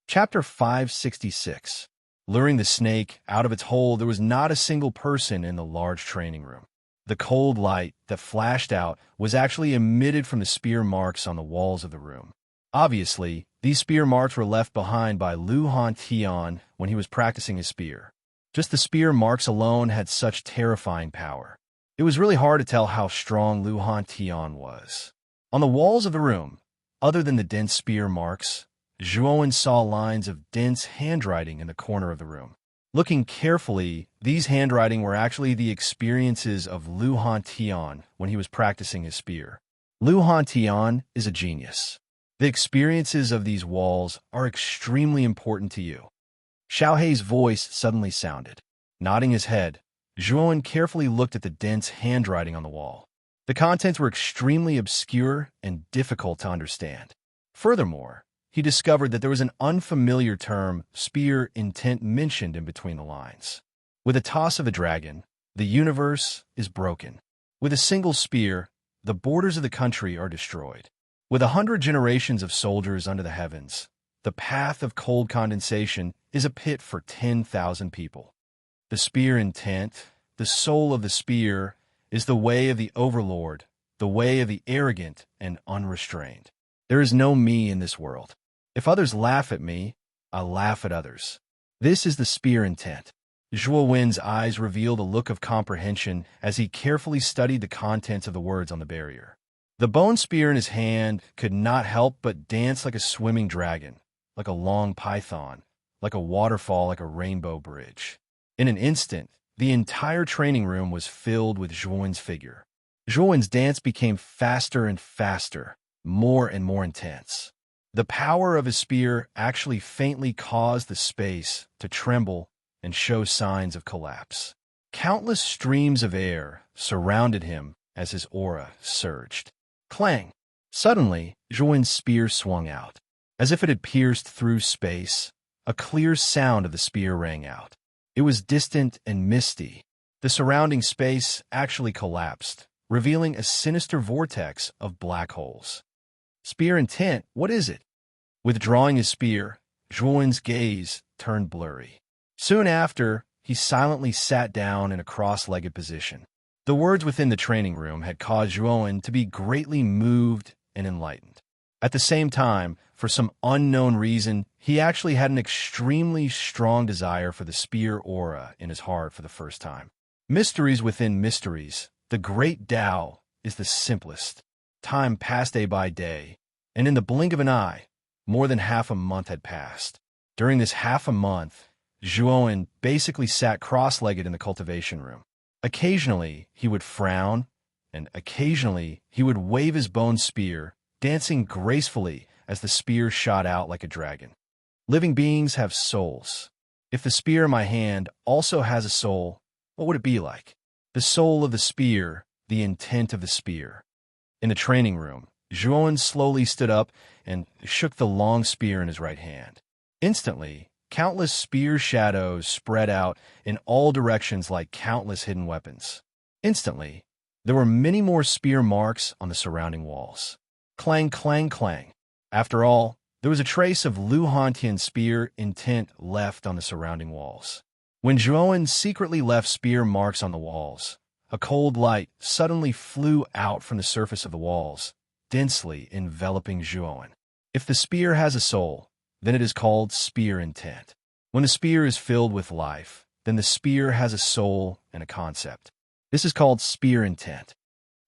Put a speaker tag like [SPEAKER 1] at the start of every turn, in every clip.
[SPEAKER 1] Chapter 566. Luring the snake out of its hole, there was not a single person in the large training room. The cold light that flashed out was actually emitted from the spear marks on the walls of the room. Obviously, these spear marks were left behind by Lu Tian when he was practicing his spear. Just the spear marks alone had such terrifying power. It was really hard to tell how strong Lu Tian was. On the walls of the room, other than the dense spear marks, Zhuowen saw lines of dense handwriting in the corner of the room. Looking carefully, these handwriting were actually the experiences of Lu Tian when he was practicing his spear. Lu Tian is a genius. The experiences of these walls are extremely important to you. Xiaohei's voice suddenly sounded. Nodding his head, Zhuowen carefully looked at the dense handwriting on the wall. The contents were extremely obscure and difficult to understand. Furthermore, he discovered that there was an unfamiliar term, spear intent, mentioned in between the lines. With a toss of a dragon, the universe is broken. With a single spear, the borders of the country are destroyed. With 100 generations of soldiers under the heavens, the path of cold condensation is a pit for 10,000 people. The spear intent, the soul of the spear, is the way of the overlord, the way of the arrogant and unrestrained. There is no me in this world. If others laugh at me, I laugh at others. This is the spear intent. Zhuo Wen's eyes revealed a look of comprehension as he carefully studied the contents of the words on the barrier. The bone spear in his hand could not help but dance like a swimming dragon, like a long python, like a waterfall, like a rainbow bridge. In an instant, the entire training room was filled with Zhuo Wen's figure. Zhuo Wen's dance became faster and faster, more and more intense. The power of his spear actually faintly caused the space to tremble and show signs of collapse. Countless streams of air surrounded him as his aura surged. Clang! Suddenly, Zhuo Wen's spear swung out. As if it had pierced through space, a clear sound of the spear rang out. It was distant and misty. The surrounding space actually collapsed, revealing a sinister vortex of black holes. Spear intent, what is it? Withdrawing his spear, Zhuo Wen's gaze turned blurry. Soon after, he silently sat down in a cross-legged position. The words within the training room had caused Zhuo Wen to be greatly moved and enlightened. At the same time, for some unknown reason, he actually had an extremely strong desire for the spear aura in his heart for the first time. Mysteries within mysteries, the great Tao is the simplest. Time passed day by day, and in the blink of an eye, more than half a month had passed. During this half a month, Zhuo Wen basically sat cross-legged in the cultivation room. Occasionally, he would frown, and occasionally, he would wave his bone spear, dancing gracefully as the spear shot out like a dragon. Living beings have souls. If the spear in my hand also has a soul, what would it be like? The soul of the spear, the intent of the spear. In the training room, Zhuo Wen slowly stood up and shook the long spear in his right hand. Instantly, countless spear shadows spread out in all directions like countless hidden weapons. Instantly, there were many more spear marks on the surrounding walls. Clang, clang, clang. After all, there was a trace of Lu Tian's spear intent left on the surrounding walls. When Zhuo Wen secretly left spear marks on the walls, a cold light suddenly flew out from the surface of the walls, densely enveloping Zhuo Wen. If the spear has a soul, then it is called spear intent. When the spear is filled with life, then the spear has a soul and a concept. This is called spear intent.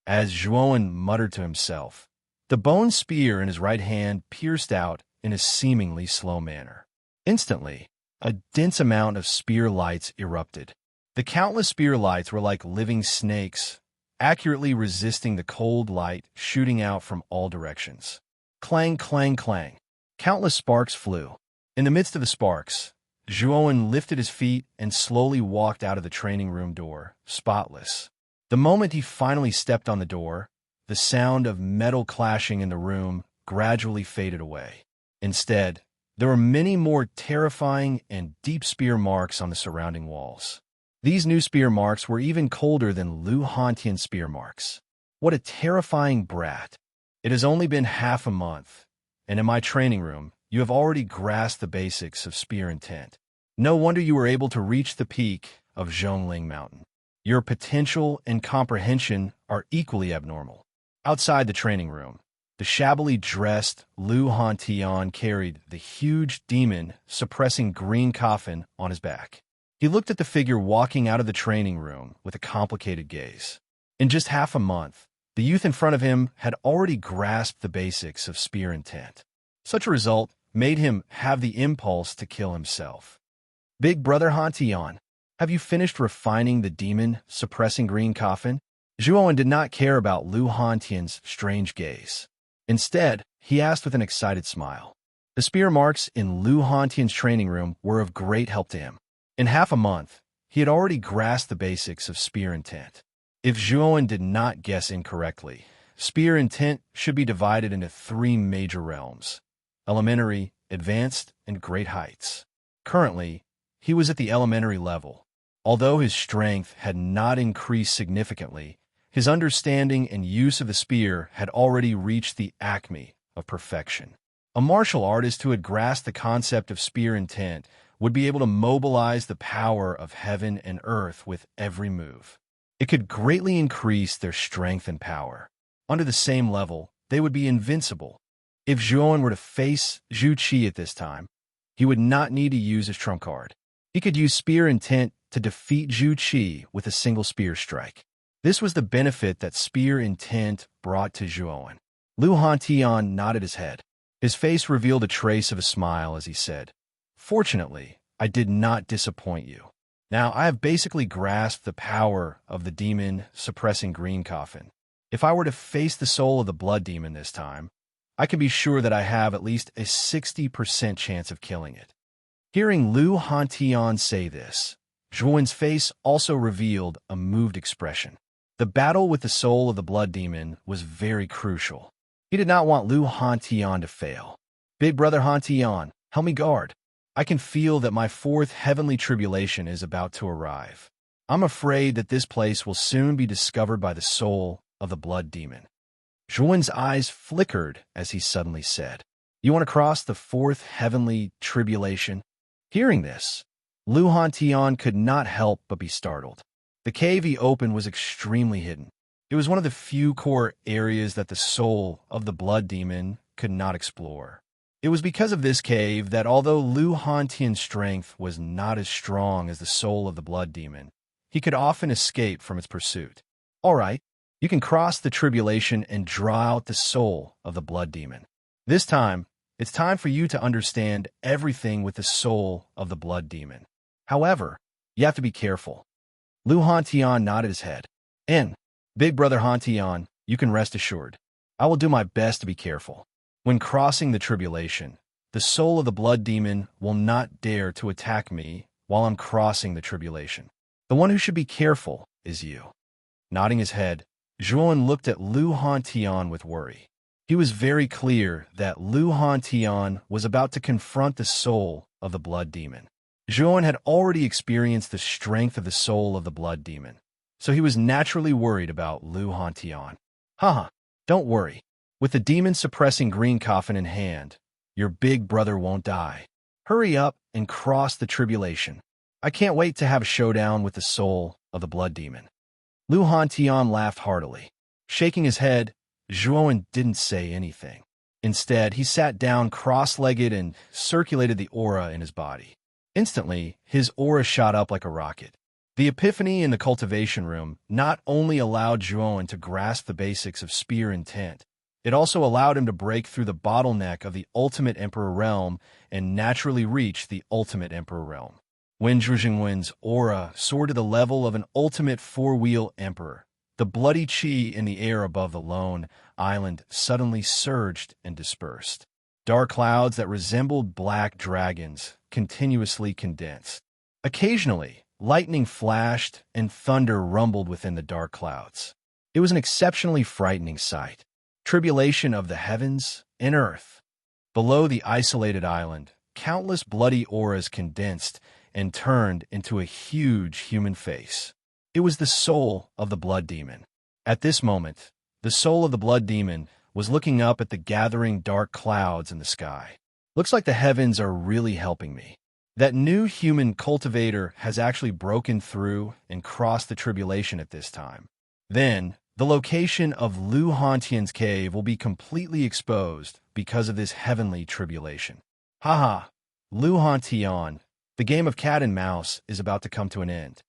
[SPEAKER 1] As Zhuo Wen muttered to himself, the bone spear in his right hand pierced out in a seemingly slow manner. Instantly, a dense amount of spear lights erupted. The countless spear lights were like living snakes, accurately resisting the cold light shooting out from all directions. Clang, clang, clang. Countless sparks flew. In the midst of the sparks, Zhuo Wen lifted his feet and slowly walked out of the training room door, spotless. The moment he finally stepped on the door, the sound of metal clashing in the room gradually faded away. Instead, there were many more terrifying and deep spear marks on the surrounding walls. These new spear marks were even colder than Lu Tian's spear marks. What a terrifying brat. It has only been half a month, and in my training room, you have already grasped the basics of spear intent. No wonder you were able to reach the peak of Zhongling Mountain. Your potential and comprehension are equally abnormal. Outside the training room, the shabbily dressed Lu Hantian carried the huge demon-suppressing green coffin on his back. He looked at the figure walking out of the training room with a complicated gaze. In just half a month, the youth in front of him had already grasped the basics of spear intent. Such a result made him have the impulse to kill himself. Big Brother Hantian, have you finished refining the demon-suppressing green coffin? Zhuowen did not care about Lu Hantian's strange gaze. Instead, he asked with an excited smile. The spear marks in Lu Hantian's training room were of great help to him. In half a month, he had already grasped the basics of spear intent. If Zhuowen did not guess incorrectly, spear intent should be divided into three major realms: elementary, advanced, and great heights. Currently, he was at the elementary level. Although his strength had not increased significantly, his understanding and use of the spear had already reached the acme of perfection. A martial artist who had grasped the concept of spear intent would be able to mobilize the power of heaven and earth with every move. It could greatly increase their strength and power. Under the same level, they would be invincible. If Zhuowen were to face Zhu Qi at this time, he would not need to use his trump card. He could use spear intent to defeat Zhu Qi with a single spear strike. This was the benefit that spear intent brought to Zhuowen. Lu Hantian nodded his head. His face revealed a trace of a smile as he said, "Fortunately, I did not disappoint you. Now I have basically grasped the power of the demon-suppressing green coffin. If I were to face the soul of the blood demon this time, I can be sure that I have at least a 60% chance of killing it." Hearing Lu Hantian say this, Zhuowen's face also revealed a moved expression. The battle with the soul of the blood demon was very crucial. He did not want Lu Hantian to fail. "Big Brother Hantian, help me guard. I can feel that my fourth heavenly tribulation is about to arrive. I'm afraid that this place will soon be discovered by the soul of the blood demon." Zhuowen's eyes flickered as he suddenly said, "You want to cross the fourth heavenly tribulation?" Hearing this, Lu Hantian could not help but be startled. The cave he opened was extremely hidden. It was one of the few core areas that the soul of the blood demon could not explore. It was because of this cave that although Lu Hantian's strength was not as strong as the soul of the blood demon, he could often escape from its pursuit. "All right, you can cross the tribulation and draw out the soul of the blood demon. This time, it's time for you to understand everything with the soul of the blood demon. However, you have to be careful." Lu Hantian nodded his head. "And, Big Brother Hantian, you can rest assured. I will do my best to be careful. When crossing the tribulation, the soul of the blood demon will not dare to attack me while I'm crossing the tribulation. The one who should be careful is you." Nodding his head, Zhuowen looked at Lu Hantian with worry. He was very clear that Lu Hantian was about to confront the soul of the blood demon. Zhuowen had already experienced the strength of the soul of the blood demon, so he was naturally worried about Lu Hantian. "Haha, don't worry. With the demon-suppressing green coffin in hand, your big brother won't die. Hurry up and cross the tribulation. I can't wait to have a showdown with the soul of the blood demon." Lu Hantian laughed heartily. Shaking his head, Zhuowen didn't say anything. Instead, he sat down cross-legged and circulated the aura in his body. Instantly, his aura shot up like a rocket. The epiphany in the cultivation room not only allowed Zhuowen to grasp the basics of spear intent, it also allowed him to break through the bottleneck of the Ultimate Emperor realm and naturally reach the Ultimate Emperor realm. When Zhuowen's aura soared to the level of an ultimate four-wheel emperor, the bloody qi in the air above the lone island suddenly surged and dispersed. Dark clouds that resembled black dragons continuously condensed. Occasionally, lightning flashed and thunder rumbled within the dark clouds. It was an exceptionally frightening sight. Tribulation of the heavens and earth. Below the isolated island, countless bloody auras condensed and turned into a huge human face. It was the soul of the blood demon. At this moment, the soul of the blood demon was looking up at the gathering dark clouds in the sky. Looks like the heavens are really helping me. That new human cultivator has actually broken through and crossed the tribulation at this time. Then, the location of Lu Hantian's cave will be completely exposed because of this heavenly tribulation. Haha, Lu Hantian, the game of cat and mouse is about to come to an end.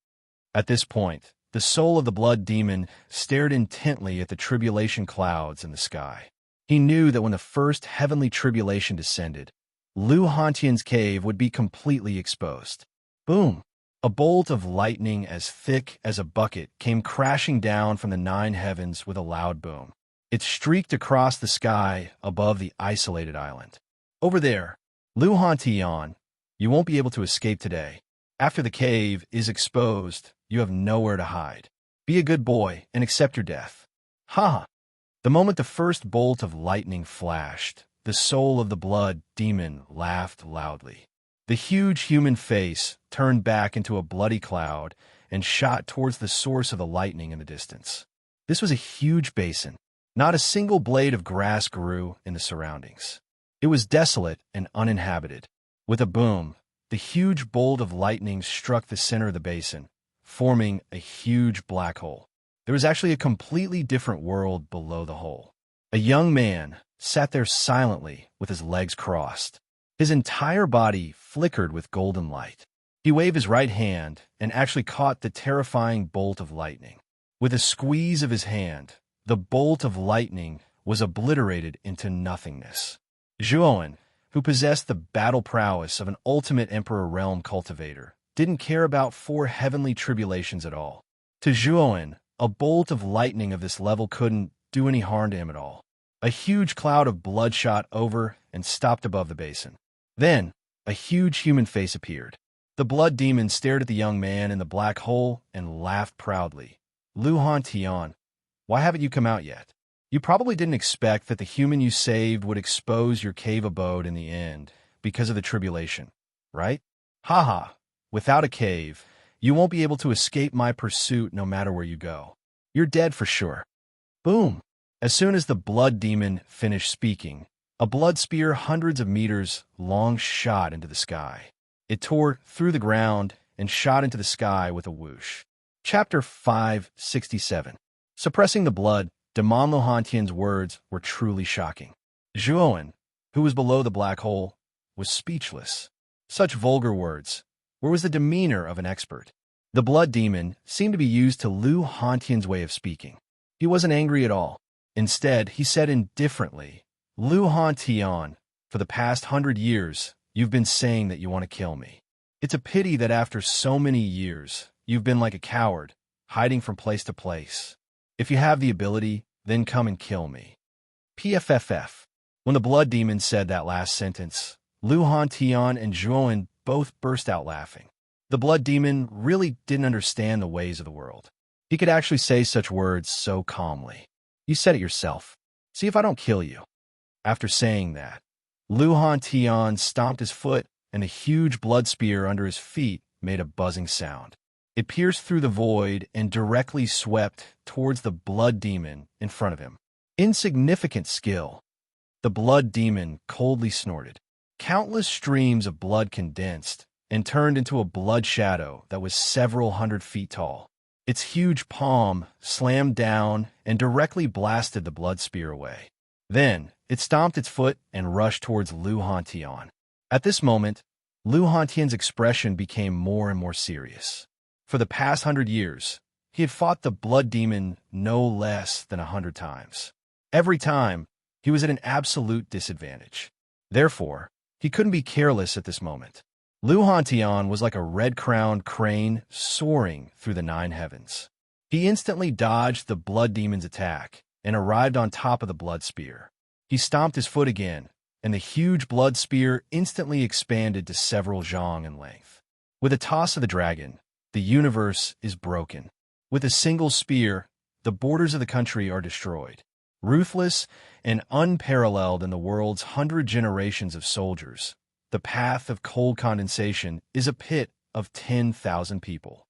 [SPEAKER 1] At this point, the soul of the blood demon stared intently at the tribulation clouds in the sky. He knew that when the first heavenly tribulation descended, Lu Hantian's cave would be completely exposed. Boom! A bolt of lightning as thick as a bucket came crashing down from the 9 heavens with a loud boom. It streaked across the sky above the isolated island. Over there, Lu Hantian, you won't be able to escape today. After the cave is exposed, you have nowhere to hide. Be a good boy and accept your death. Ha! The moment the first bolt of lightning flashed, the soul of the blood demon laughed loudly. The huge human face turned back into a bloody cloud and shot towards the source of the lightning in the distance. This was a huge basin. Not a single blade of grass grew in the surroundings. It was desolate and uninhabited. With a boom, the huge bolt of lightning struck the center of the basin, forming a huge black hole. There was actually a completely different world below the hole. A young man sat there silently with his legs crossed. His entire body flickered with golden light. He waved his right hand and actually caught the terrifying bolt of lightning. With a squeeze of his hand, the bolt of lightning was obliterated into nothingness. Zhuowen, who possessed the battle prowess of an ultimate Emperor Realm cultivator, didn't care about 4 heavenly tribulations at all. To Zhuowen, a bolt of lightning of this level couldn't do any harm to him at all. A huge cloud of blood shot over and stopped above the basin. Then, a huge human face appeared. The blood demon stared at the young man in the black hole and laughed proudly. Lu Hantian, why haven't you come out yet? You probably didn't expect that the human you saved would expose your cave abode in the end because of the tribulation, right? Haha, without a cave, you won't be able to escape my pursuit no matter where you go. You're dead for sure. Boom! As soon as the blood demon finished speaking, a blood spear hundreds of meters long shot into the sky. It tore through the ground and shot into the sky with a whoosh. Chapter 567. Suppressing the blood, Demon Lu Hantian's words were truly shocking. Zhuowen, who was below the black hole, was speechless. Such vulgar words. Where was the demeanor of an expert? The blood demon seemed to be used to Lu Hantian's way of speaking. He wasn't angry at all. Instead, he said indifferently, Lu Hantian, for the past 100 years, you've been saying that you want to kill me. It's a pity that after so many years, you've been like a coward, hiding from place to place. If you have the ability, then come and kill me. PFFF. When the blood demon said that last sentence, Lu Hantian and Zhuowen both burst out laughing. The blood demon really didn't understand the ways of the world. He could actually say such words so calmly. You said it yourself. See if I don't kill you. After saying that, Lu Hantian stomped his foot, and a huge blood spear under his feet made a buzzing sound. It pierced through the void and directly swept towards the blood demon in front of him. Insignificant skill. The blood demon coldly snorted. Countless streams of blood condensed and turned into a blood shadow that was several hundred feet tall. Its huge palm slammed down and directly blasted the blood spear away. Then, it stomped its foot and rushed towards Lu Hantian. At this moment, Lu Hantian's expression became more and more serious. For the past 100 years, he had fought the blood demon no less than 100 times. Every time, he was at an absolute disadvantage. Therefore, he couldn't be careless at this moment. Lu Hantian was like a red-crowned crane soaring through the 9 heavens. He instantly dodged the blood demon's attack and arrived on top of the blood spear. He stomped his foot again, and the huge blood spear instantly expanded to several zhang in length. With a toss of the dragon, the universe is broken. With a single spear, the borders of the country are destroyed. Ruthless and unparalleled in the world's 100 generations of soldiers, the path of cold condensation is a pit of 10,000 people.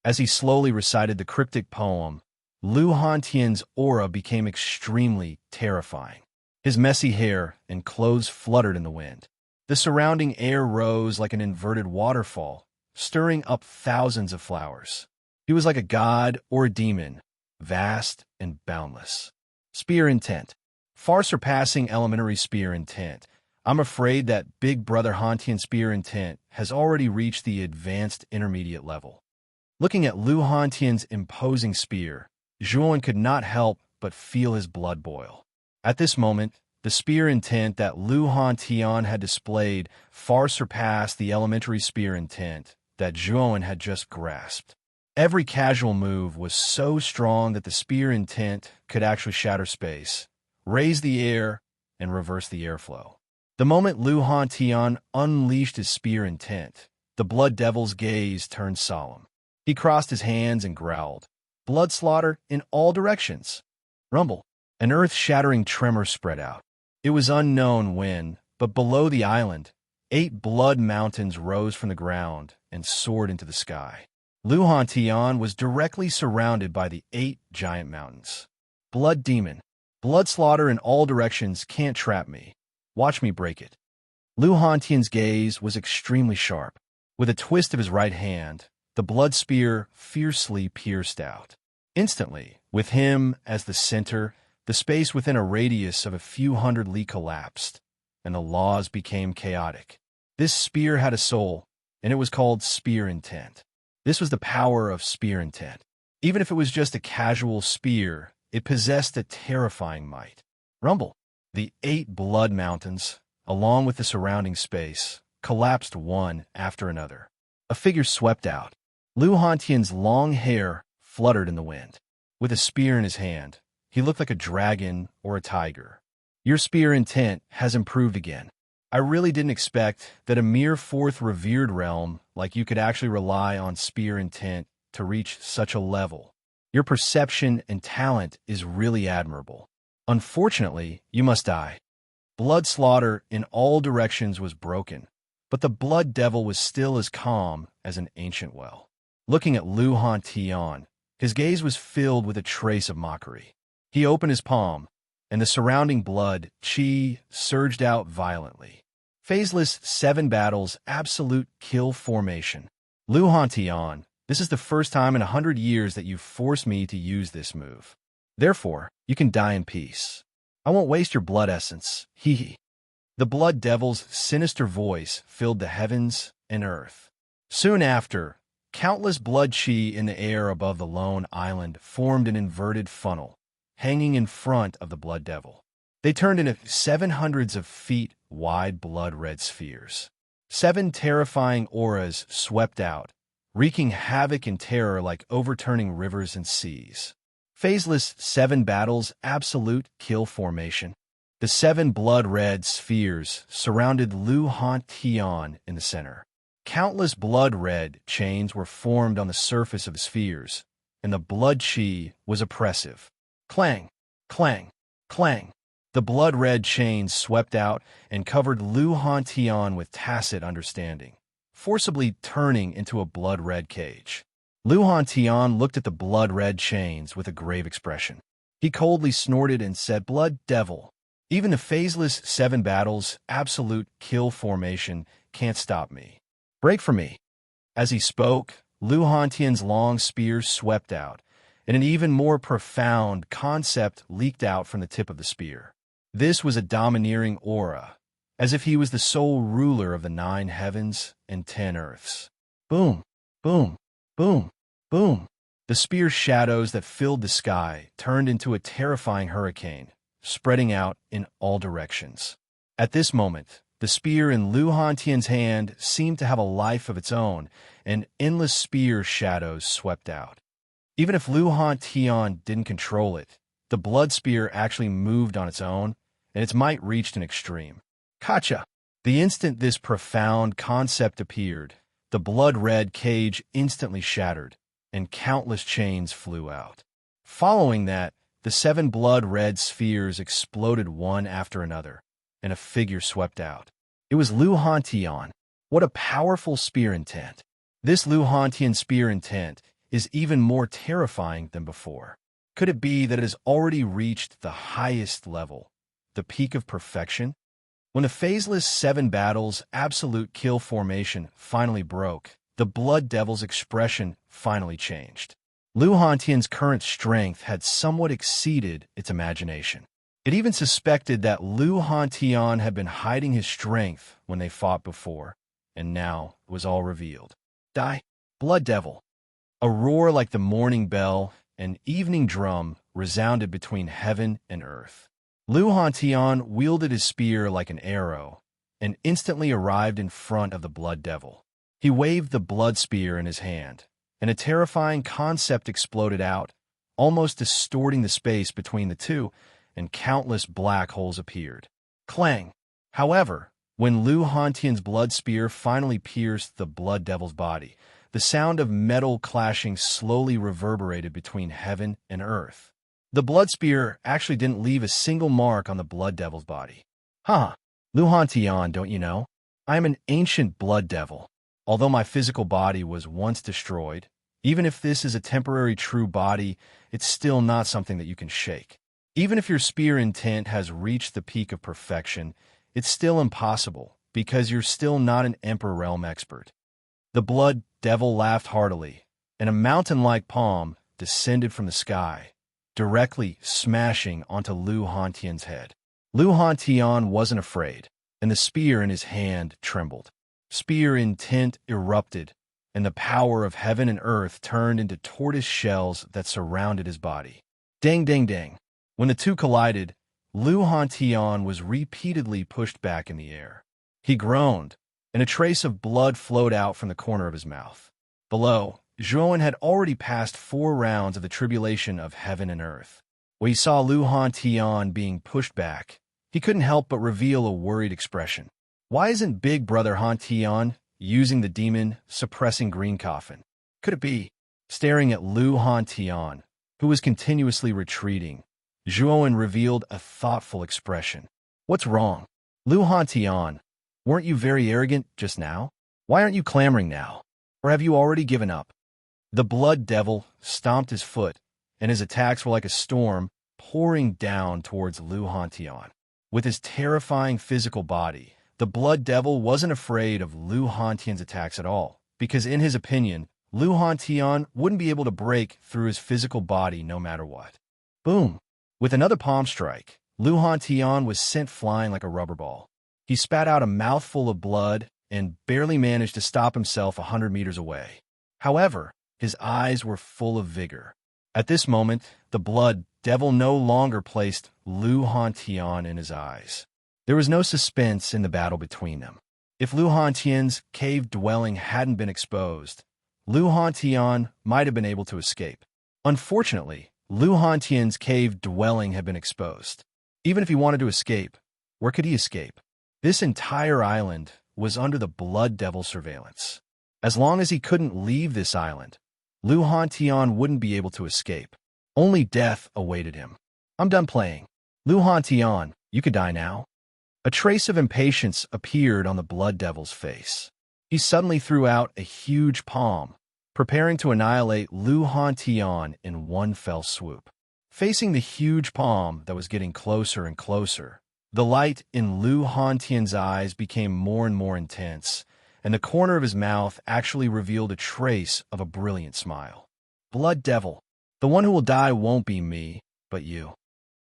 [SPEAKER 1] As he slowly recited the cryptic poem, Lu Hantian's aura became extremely terrifying. His messy hair and clothes fluttered in the wind. The surrounding air rose like an inverted waterfall, stirring up thousands of flowers. He was like a god or a demon, vast and boundless. Spear intent. Far surpassing elementary spear intent. I'm afraid that Big Brother Hantian spear intent has already reached the advanced intermediate level. Looking at Lu Hantian's imposing spear, Zhuan could not help but feel his blood boil. At this moment, the spear intent that Lu Hantian had displayed far surpassed the elementary spear intent that Zhuan had just grasped. Every casual move was so strong that the spear intent could actually shatter space, raise the air, and reverse the airflow. The moment Lu Hantian unleashed his spear intent, the Blood Devil's gaze turned solemn. He crossed his hands and growled, "Blood slaughter in all directions." Rumble. An earth-shattering tremor spread out. It was unknown when, but below the island, 8 blood mountains rose from the ground and soared into the sky. Lu Hantian was directly surrounded by the 8 giant mountains. Blood demon. Blood slaughter in all directions can't trap me. Watch me break it. Lu Hantian's gaze was extremely sharp. With a twist of his right hand, the blood spear fiercely pierced out. Instantly, with him as the center, the space within a radius of a few hundred li collapsed, and the laws became chaotic. This spear had a soul, and it was called spear intent. This was the power of spear intent. Even if it was just a casual spear, it possessed a terrifying might. Rumble. The 8 blood mountains, along with the surrounding space, collapsed one after another. A figure swept out. Lu Hantian's long hair fluttered in the wind. With a spear in his hand, he looked like a dragon or a tiger. Your spear intent has improved again. I really didn't expect that a mere 4th revered realm like you could actually rely on spear intent to reach such a level. Your perception and talent is really admirable. Unfortunately, you must die. Blood slaughter in all directions was broken, but the Blood Devil was still as calm as an ancient well. Looking at Lu Hantian, his gaze was filled with a trace of mockery. He opened his palm, and the surrounding blood, chi, surged out violently. Phaseless 7 battles, absolute kill formation. Lu Hantian, this is the first time in 100 years that you've forced me to use this move. Therefore, you can die in peace. I won't waste your blood essence, hee hee. The Blood Devil's sinister voice filled the heavens and earth. Soon after, countless blood chi in the air above the lone island formed an inverted funnel, hanging in front of the Blood Devil. They turned into 700s of feet wide blood-red spheres. 7 terrifying auras swept out, wreaking havoc and terror like overturning rivers and seas. Phaseless 7 battles, absolute kill formation. The 7 blood-red spheres surrounded Lu Hantian in the center. Countless blood-red chains were formed on the surface of the spheres, and the blood chi was oppressive. Clang, clang, clang. The blood-red chains swept out and covered Lu Hantian with tacit understanding, forcibly turning into a blood-red cage. Lu Hantian looked at the blood-red chains with a grave expression. He coldly snorted and said, "Blood Devil, even the phaseless 7 battles, absolute kill formation, can't stop me. Break for me." As he spoke, Lu Hantian's long spear swept out, and an even more profound concept leaked out from the tip of the spear. This was a domineering aura, as if he was the sole ruler of the 9 heavens and 10 earths. Boom, boom, boom, boom. The spear shadows that filled the sky turned into a terrifying hurricane, spreading out in all directions. At this moment, the spear in Lu Hantian's hand seemed to have a life of its own, and endless spear shadows swept out. Even if Lu Hantian didn't control it, the blood spear actually moved on its own, and its might reached an extreme. Gotcha! The instant this profound concept appeared, the blood-red cage instantly shattered, and countless chains flew out. Following that, the 7 blood-red spheres exploded one after another, and a figure swept out. It was Lu Hantian. What a powerful spear intent. This Lu Hantian spear intent is even more terrifying than before. Could it be that it has already reached the highest level, the peak of perfection? When the phaseless 7 battles absolute kill formation finally broke, the Blood Devil's expression finally changed. Lu Hantian's current strength had somewhat exceeded its imagination. It even suspected that Lu Hantian had been hiding his strength when they fought before, and now it was all revealed. Die, Blood Devil! A roar like the morning bell, an evening drum, resounded between heaven and earth. Lu Hantian wielded his spear like an arrow, and instantly arrived in front of the Blood Devil. He waved the blood spear in his hand, and a terrifying concept exploded out, almost distorting the space between the two, and countless black holes appeared. Clang! However, when Lu Hantian's blood spear finally pierced the Blood Devil's body, the sound of metal clashing slowly reverberated between heaven and earth. The blood spear actually didn't leave a single mark on the Blood Devil's body. Lu Hantian, don't you know? I am an ancient Blood Devil. Although my physical body was once destroyed, even if this is a temporary true body, it's still not something that you can shake. Even if your spear intent has reached the peak of perfection, it's still impossible, because you're still not an Emperor Realm expert. The Blood Devil laughed heartily, and a mountain-like palm descended from the sky, directly smashing onto Lu Hantian's head. Lu Hantian wasn't afraid, and the spear in his hand trembled. Spear intent erupted, and the power of heaven and earth turned into tortoise shells that surrounded his body. Dang, dang, dang. When the two collided, Lu Hantian was repeatedly pushed back in the air. He groaned, and a trace of blood flowed out from the corner of his mouth. Below, Zhuowen had already passed 4 rounds of the tribulation of heaven and earth. When he saw Lu Hantian being pushed back, he couldn't help but reveal a worried expression. Why isn't Big Brother Hantian using the demon-suppressing green coffin? Could it be? Staring at Lu Hantian, who was continuously retreating, Zhuowen revealed a thoughtful expression. What's wrong? Lu Hantian, weren't you very arrogant just now? Why aren't you clamoring now? Or have you already given up? The Blood Devil stomped his foot, and his attacks were like a storm pouring down towards Lu Hantian. With his terrifying physical body, the Blood Devil wasn't afraid of Lu Hantian's attacks at all, because in his opinion, Lu Hantian wouldn't be able to break through his physical body no matter what. Boom! With another palm strike, Lu Hantian was sent flying like a rubber ball. He spat out a mouthful of blood and barely managed to stop himself 100 meters away. However, his eyes were full of vigor. At this moment, the Blood Devil no longer placed Lu Hantian in his eyes. There was no suspense in the battle between them. If Lu Hantian's cave dwelling hadn't been exposed, Lu Hantian might have been able to escape. Unfortunately, Lu Hantian's cave dwelling had been exposed. Even if he wanted to escape, where could he escape? This entire island was under the Blood Devil's surveillance. As long as he couldn't leave this island, Lu Hantian wouldn't be able to escape. Only death awaited him. I'm done playing. Lu Hantian, you could die now. A trace of impatience appeared on the Blood Devil's face. He suddenly threw out a huge palm, preparing to annihilate Lu Hantian in one fell swoop. Facing the huge palm that was getting closer and closer, the light in Lu Hantian's eyes became more and more intense, and the corner of his mouth actually revealed a trace of a brilliant smile. Blood Devil, the one who will die won't be me, but you.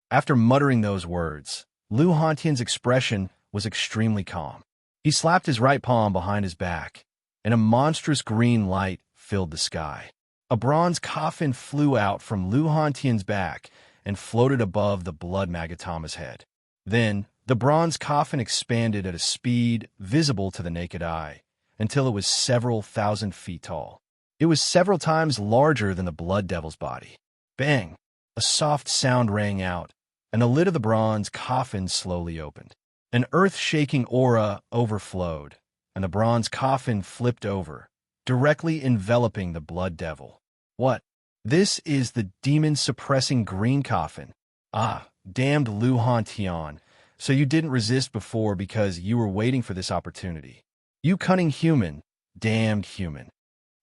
[SPEAKER 1] After muttering those words, Lu Hantian's expression was extremely calm. He slapped his right palm behind his back, and a monstrous green light filled the sky. A bronze coffin flew out from Lu Hantian's back and floated above the Blood Magatama's head. Then, the bronze coffin expanded at a speed visible to the naked eye, until it was several thousand feet tall. It was several times larger than the Blood Devil's body. Bang! A soft sound rang out, and the lid of the bronze coffin slowly opened. An earth-shaking aura overflowed, and the bronze coffin flipped over, directly enveloping the Blood Devil. What? This is the demon-suppressing green coffin. Ah, damned Lu Hantian, so you didn't resist before because you were waiting for this opportunity. You cunning human, damned human.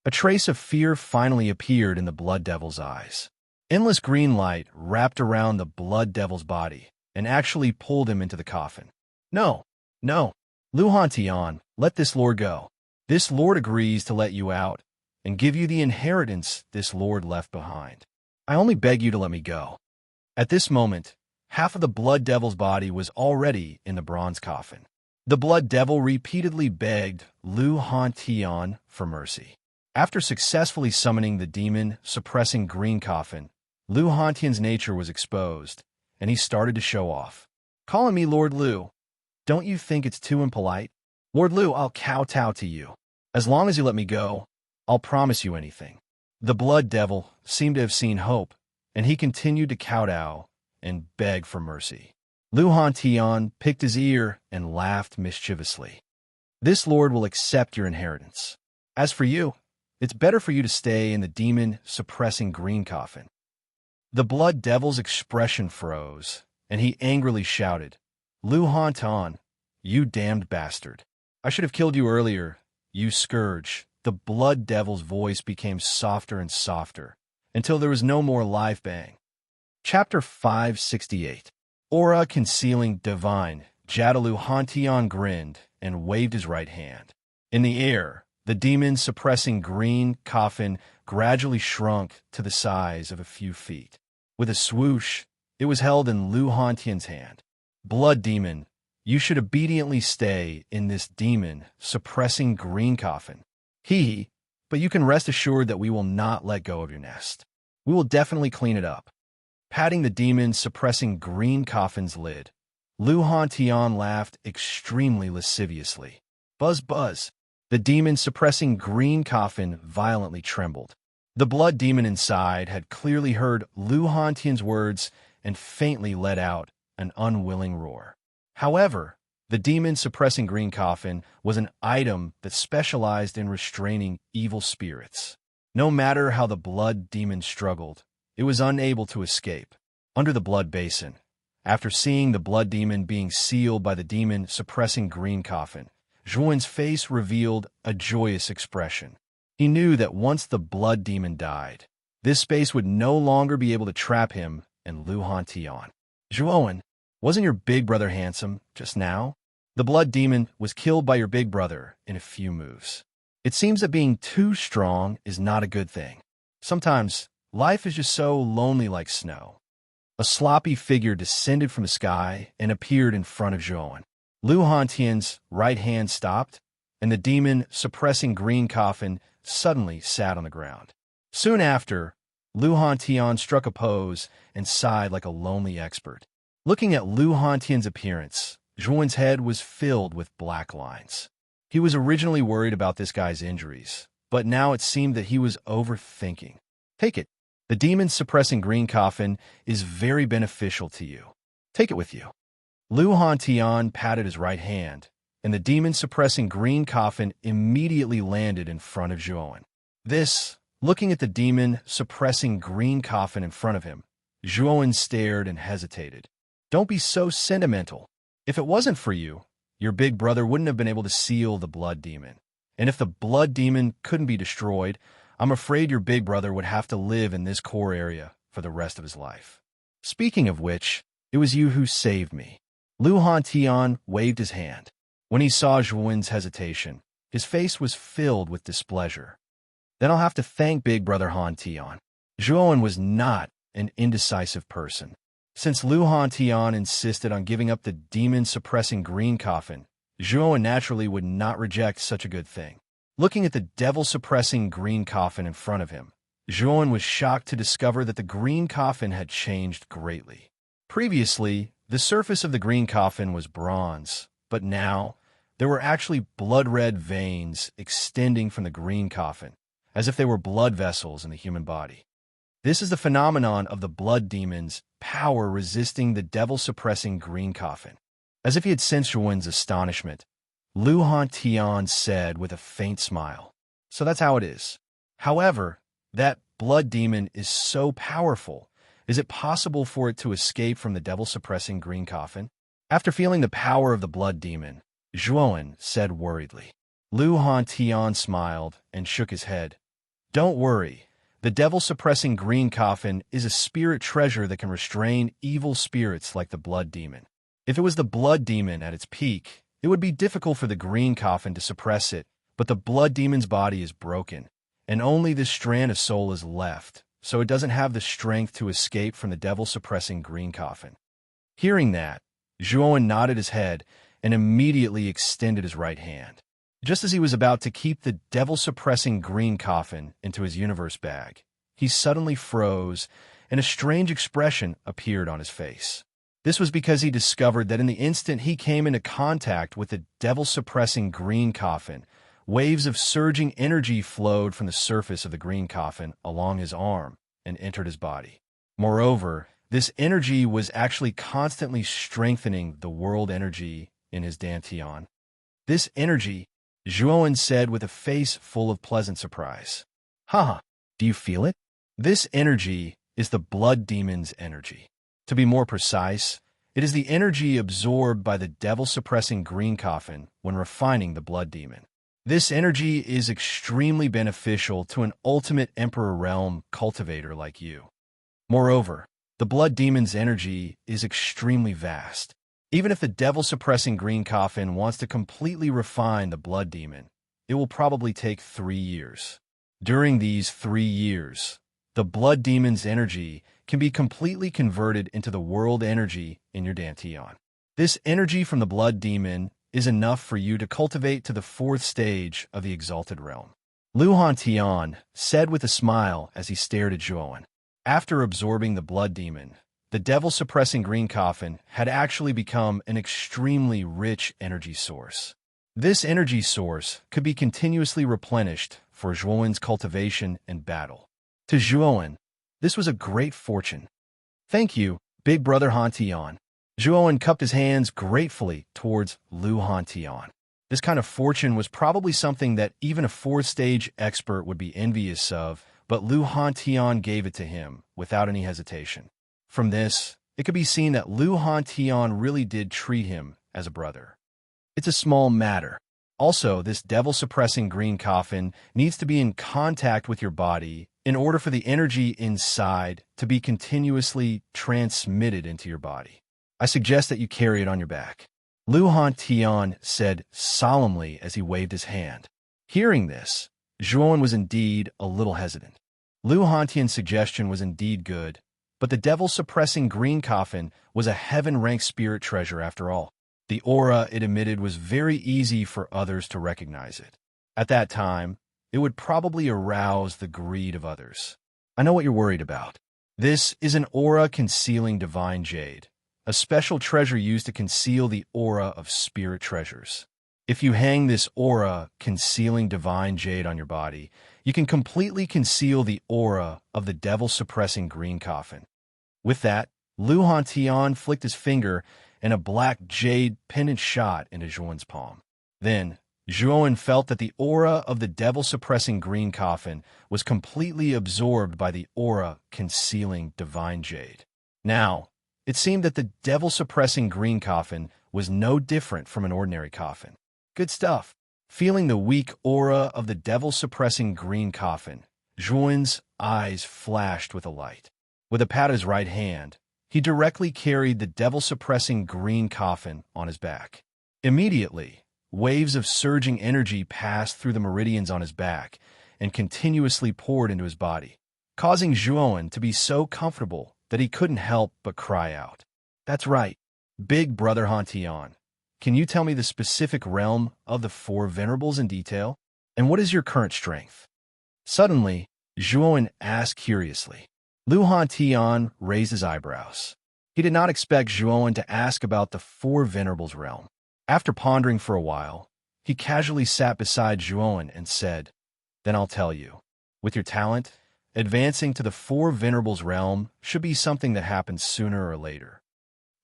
[SPEAKER 1] A trace of fear finally appeared in the Blood Devil's eyes. Endless green light wrapped around the Blood Devil's body and actually pulled him into the coffin. No, No. Lu Han Tian, let this lord go. This lord agrees to let you out and give you the inheritance this lord left behind. I only beg you to let me go. At this moment, half of the blood devil's body was already in the bronze coffin. The blood devil repeatedly begged Lu Han Tian for mercy. After successfully summoning the demon-suppressing green coffin, Lu Han Tian's nature was exposed, and he started to show off. Calling me Lord Lu, don't you think it's too impolite? Lord Lu, I'll kowtow to you. As long as you let me go, I'll promise you anything. The blood devil seemed to have seen hope, and he continued to kowtow and beg for mercy. Lu Han Tian picked his ear and laughed mischievously. This lord will accept your inheritance. As for you, it's better for you to stay in the demon-suppressing green coffin. The blood devil's expression froze, and he angrily shouted, Lu Han Tian, you damned bastard. I should have killed you earlier, you scourge. The blood devil's voice became softer and softer, until there was no more live bang. Chapter 568. Aura concealing divine, Jadalu Han Tian grinned and waved his right hand. In the air, the demon-suppressing green coffin gradually shrunk to the size of a few feet. With a swoosh, it was held in Lu Han Tian's hand. Blood demon, you should obediently stay in this demon-suppressing green coffin. But you can rest assured that we will not let go of your nest. We will definitely clean it up. Patting the demon-suppressing green coffin's lid, Lu Han Tian laughed extremely lasciviously. Buzz, buzz. The demon-suppressing green coffin violently trembled. The blood demon inside had clearly heard Lu Han Tian's words and faintly let out an unwilling roar. However, the demon-suppressing green coffin was an item that specialized in restraining evil spirits. No matter how the blood demon struggled, it was unable to escape. Under the blood basin, after seeing the blood demon being sealed by the demon-suppressing green coffin, Zhuan's face revealed a joyous expression. He knew that once the blood demon died, this space would no longer be able to trap him and Lu Han Tian. Zhuan, wasn't your big brother handsome just now? The blood demon was killed by your big brother in a few moves. It seems that being too strong is not a good thing. Sometimes, life is just so lonely like snow. A sloppy figure descended from the sky and appeared in front of Zhuan. Lu Han Tian's right hand stopped, and the demon-suppressing green coffin suddenly sat on the ground. Soon after, Lu Han Tian struck a pose and sighed like a lonely expert. Looking at Lu Han Tian's appearance, Zhuan's head was filled with black lines. He was originally worried about this guy's injuries, but now it seemed that he was overthinking. Take it. The demon-suppressing green coffin is very beneficial to you. Take it with you. Lu Han Tian patted his right hand, and the demon-suppressing green coffin immediately landed in front of Zhuan. Looking at the demon-suppressing green coffin in front of him, Zhuan stared and hesitated. Don't be so sentimental. If it wasn't for you, your big brother wouldn't have been able to seal the blood demon. And if the blood demon couldn't be destroyed, I'm afraid your big brother would have to live in this core area for the rest of his life. Speaking of which, it was you who saved me. Lu Han Tian waved his hand. When he saw Zhuan's hesitation, his face was filled with displeasure. Then I'll have to thank big brother Han Tian. Zhuan was not an indecisive person. Since Lu Han Tian insisted on giving up the demon-suppressing green coffin, Zhuan naturally would not reject such a good thing. Looking at the devil-suppressing green coffin in front of him, Zhuan was shocked to discover that the green coffin had changed greatly. Previously, the surface of the green coffin was bronze, but now there were actually blood-red veins extending from the green coffin, as if they were blood vessels in the human body. This is the phenomenon of the blood demon's power resisting the devil-suppressing green coffin. As if he had sensed Zhuan's astonishment, Lu Han Tian said with a faint smile, "So that's how it is. However, that blood demon is so powerful. Is it possible for it to escape from the devil-suppressing green coffin?" After feeling the power of the blood demon, Zhuan said worriedly. Lu Han Tian smiled and shook his head. "Don't worry. The devil-suppressing green coffin is a spirit treasure that can restrain evil spirits like the blood demon. If it was the blood demon at its peak, It would be difficult for the green coffin to suppress it, but the blood demon's body is broken, and only this strand of soul is left, so it doesn't have the strength to escape from the devil-suppressing green coffin. Hearing that, Zhuowen nodded his head and immediately extended his right hand. Just as he was about to keep the devil-suppressing green coffin into his universe bag, he suddenly froze, and a strange expression appeared on his face. This was because he discovered that in the instant he came into contact with the devil-suppressing green coffin, waves of surging energy flowed from the surface of the green coffin along his arm and entered his body. Moreover, this energy was actually constantly strengthening the world energy in his dantian. This energy, Zhuowen said with a face full of pleasant surprise. Haha, do you feel it? This energy is the blood demon's energy. To be more precise, it is the energy absorbed by the devil-suppressing green coffin when refining the blood demon. This energy is extremely beneficial to an ultimate Emperor Realm cultivator like you. Moreover, the blood demon's energy is extremely vast. Even if the devil-suppressing green coffin wants to completely refine the blood demon, it will probably take 3 years. During these 3 years, the blood demon's energy can be completely converted into the world energy in your dantian. This energy from the blood demon is enough for you to cultivate to the 4th stage of the Exalted Realm. Lu Hantian said with a smile as he stared at Zhuowen. After absorbing the blood demon, the devil-suppressing green coffin had actually become an extremely rich energy source. This energy source could be continuously replenished for Zhuowen's cultivation and battle. To Zhuowen, this was a great fortune. Thank you, Big Brother Hantian. Zhuowen cupped his hands gratefully towards Lu Hantian. This kind of fortune was probably something that even a 4th-stage expert would be envious of, but Lu Hantian gave it to him without any hesitation. From this, it could be seen that Lu Hantian really did treat him as a brother. It's a small matter. Also, this devil-suppressing green coffin needs to be in contact with your body in order for the energy inside to be continuously transmitted into your body. I suggest that you carry it on your back. Lu Hantian said solemnly as he waved his hand. Hearing this, Zhuowen was indeed a little hesitant. Lu Hantian's suggestion was indeed good, but the devil-suppressing green coffin was a heaven-ranked spirit treasure after all. The aura it emitted was very easy for others to recognize it. At that time, it would probably arouse the greed of others. I know what you're worried about. This is an aura concealing divine jade, a special treasure used to conceal the aura of spirit treasures. If you hang this aura concealing divine jade on your body, you can completely conceal the aura of the devil-suppressing green coffin. With that, Lu Hantian flicked his finger and a black jade pendant shot into Zhuowen's palm. Then, Zhuowen felt that the aura of the devil-suppressing green coffin was completely absorbed by the aura concealing divine jade. Now, it seemed that the devil-suppressing green coffin was no different from an ordinary coffin. Good stuff. Feeling the weak aura of the devil-suppressing green coffin, Zhuowen's eyes flashed with a light. With a pat of his right hand, he directly carried the devil-suppressing green coffin on his back. Immediately, waves of surging energy passed through the meridians on his back and continuously poured into his body, causing Zhuowen to be so comfortable that he couldn't help but cry out. That's right, Big Brother Hantian. Can you tell me the specific realm of the 4 venerables in detail? And what is your current strength? Suddenly, Zhuowen asked curiously. Lu Hantian raised his eyebrows. He did not expect Zhuowen to ask about the 4 venerables realm. After pondering for a while, he casually sat beside Zhuowen and said, Then I'll tell you. With your talent, advancing to the 4 venerables realm should be something that happens sooner or later.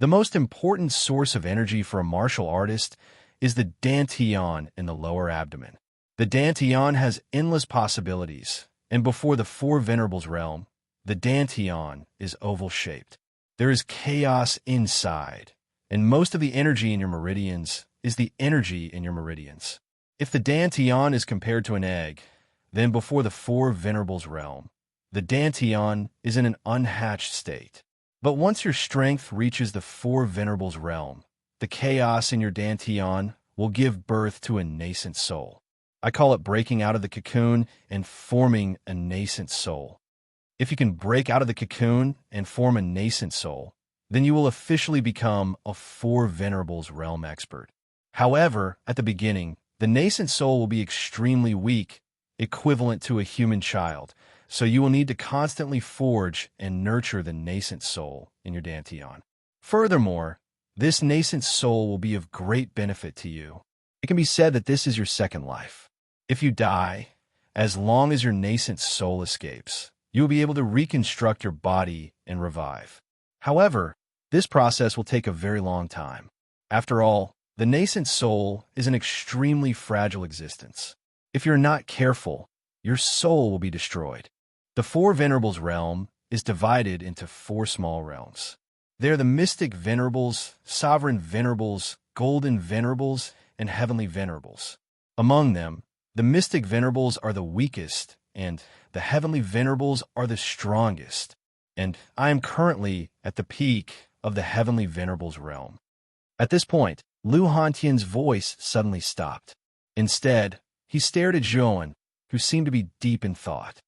[SPEAKER 1] The most important source of energy for a martial artist is the dantian in the lower abdomen. The dantian has endless possibilities, and before the 4 venerables realm, the dantian is oval-shaped. There is chaos inside, and most of the energy in your meridians is the energy in your meridians. If the dantian is compared to an egg, then before the 4 venerables realm, the dantian is in an unhatched state. But once your strength reaches the 4 venerables realm, the chaos in your dantian will give birth to a nascent soul. I call it breaking out of the cocoon and forming a nascent soul. If you can break out of the cocoon and form a nascent soul, then you will officially become a Four Venerables realm expert. However, at the beginning, the nascent soul will be extremely weak, equivalent to a human child, so you will need to constantly forge and nurture the nascent soul in your Danteon. Furthermore, this nascent soul will be of great benefit to you. It can be said that this is your second life. If you die, as long as your nascent soul escapes, you will be able to reconstruct your body and revive. However, this process will take a very long time. After all, the nascent soul is an extremely fragile existence. If you're not careful, your soul will be destroyed. The Four Venerables realm is divided into four small realms. They are the Mystic Venerables, Sovereign Venerables, Golden Venerables, and Heavenly Venerables. Among them, the Mystic Venerables are the weakest, and the Heavenly Venerables are the strongest. And I am currently at the peak of the Heavenly Venerables realm. At this point, Lu Hantian's voice suddenly stopped. Instead, he stared at Zhuan, who seemed to be deep in thought.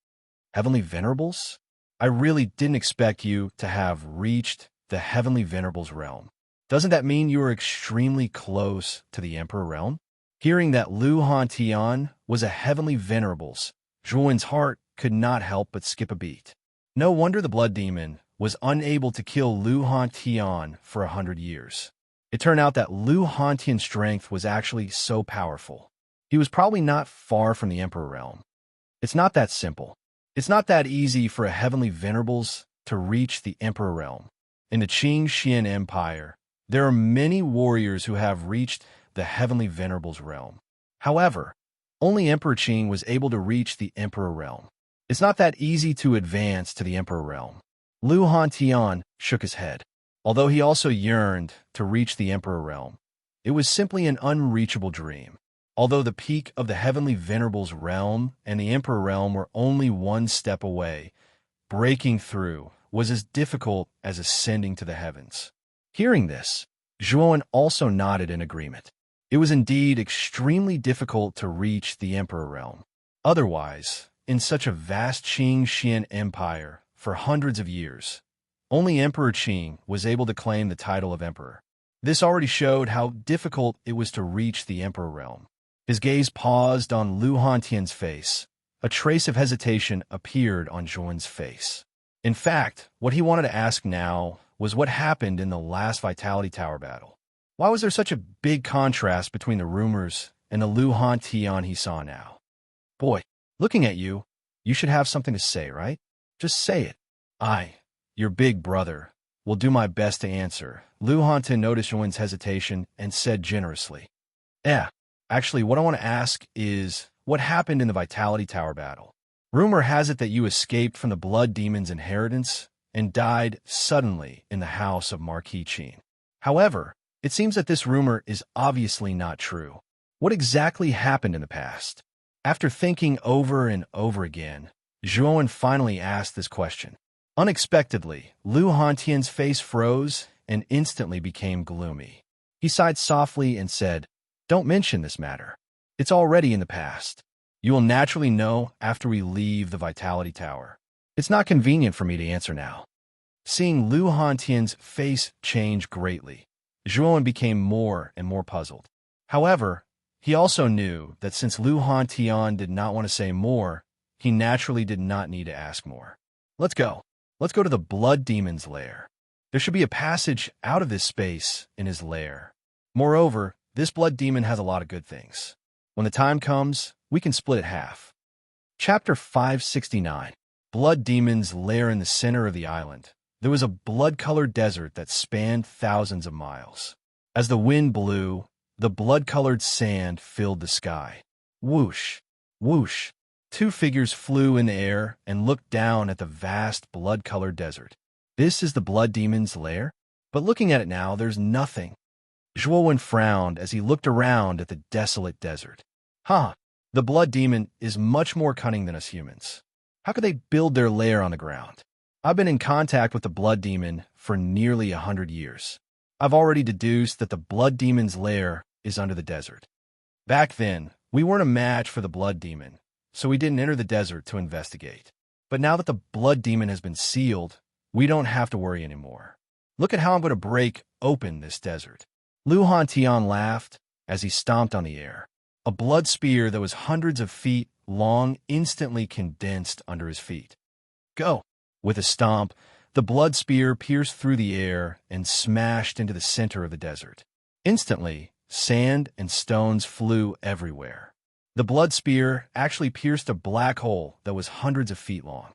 [SPEAKER 1] Heavenly Venerables? I really didn't expect you to have reached the Heavenly Venerables realm. Doesn't that mean you are extremely close to the Emperor realm? Hearing that Lu Hantian was a Heavenly Venerables, Zhuan's heart could not help but skip a beat. No wonder the Blood Demon was unable to kill Lu Hantian for 100 years. It turned out that Lu Hantian's strength was actually so powerful. He was probably not far from the Emperor realm. It's not that simple. It's not that easy for a Heavenly Venerables to reach the Emperor realm. In the Qing Xian Empire, there are many warriors who have reached the Heavenly Venerables realm. However, only Emperor Qing was able to reach the Emperor realm. It's not that easy to advance to the Emperor realm. Lu Hantian shook his head. Although he also yearned to reach the Emperor realm, it was simply an unreachable dream. Although the peak of the Heavenly Venerables realm and the Emperor realm were only one step away, breaking through was as difficult as ascending to the heavens. Hearing this, Zhuan also nodded in agreement. It was indeed extremely difficult to reach the Emperor realm. Otherwise, in such a vast Qing Xian Empire for hundreds of years, only Emperor Qing was able to claim the title of Emperor. This already showed how difficult it was to reach the Emperor realm. His gaze paused on Lu Hantian's face. A trace of hesitation appeared on Zhuan's face. In fact, what he wanted to ask now was what happened in the last Vitality Tower battle. Why was there such a big contrast between the rumors and the Lu Hantian he saw now? Boy, looking at you, you should have something to say, right? Just say it. Your big brother, will do my best to answer. Lu Hantian noticed Zhuan's hesitation and said generously, actually, what I want to ask is, what happened in the Vitality Tower battle? Rumor has it that you escaped from the Blood Demon's inheritance and died suddenly in the house of Marquis Qin. However, it seems that this rumor is obviously not true. What exactly happened in the past? After thinking over and over again, Zhuan finally asked this question. Unexpectedly, Lu Hantian's face froze and instantly became gloomy. He sighed softly and said, "Don't mention this matter. It's already in the past. You will naturally know after we leave the Vitality Tower. It's not convenient for me to answer now." Seeing Lu Hantian's face change greatly, Zhuan became more and more puzzled. However, he also knew that since Lu Hantian did not want to say more, he naturally did not need to ask more. Let's go. Let's go to the Blood Demon's lair. There should be a passage out of this space in his lair. Moreover, this Blood Demon has a lot of good things. When the time comes, we can split it half. Chapter 569. Blood Demon's lair. In the center of the island, there was a blood-colored desert that spanned thousands of miles. As the wind blew, the blood-colored sand filled the sky. Whoosh, whoosh. Two figures flew in the air and looked down at the vast blood-colored desert. This is the Blood Demon's lair? But looking at it now, there's nothing. Zhuan frowned as he looked around at the desolate desert. The Blood Demon is much more cunning than us humans. How could they build their lair on the ground? I've been in contact with the Blood Demon for nearly 100 years. I've already deduced that the Blood Demon's lair is under the desert. Back then, we weren't a match for the blood demon, so we didn't enter the desert to investigate. But now that the blood demon has been sealed, we don't have to worry anymore. Look at how I'm going to break open this desert. Lu Hantian laughed as he stomped on the air. A blood spear that was hundreds of feet long instantly condensed under his feet. Go! With a stomp, the blood spear pierced through the air and smashed into the center of the desert. Instantly, sand and stones flew everywhere. The blood spear actually pierced a black hole that was hundreds of feet long.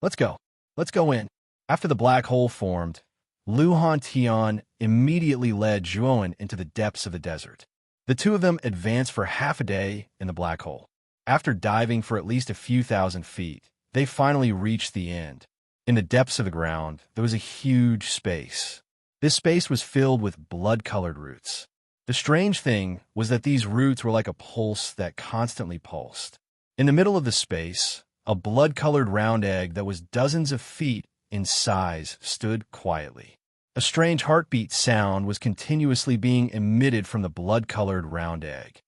[SPEAKER 1] Let's go. Let's go in. After the black hole formed, Lu Hantian immediately led Zhuowen into the depths of the desert. The two of them advanced for half a day in the black hole. After diving for at least a few thousand feet, they finally reached the end. In the depths of the ground, there was a huge space. This space was filled with blood-colored roots. The strange thing was that these roots were like a pulse that constantly pulsed. In the middle of the space, a blood-colored round egg that was dozens of feet in size stood quietly. A strange heartbeat sound was continuously being emitted from the blood-colored round egg.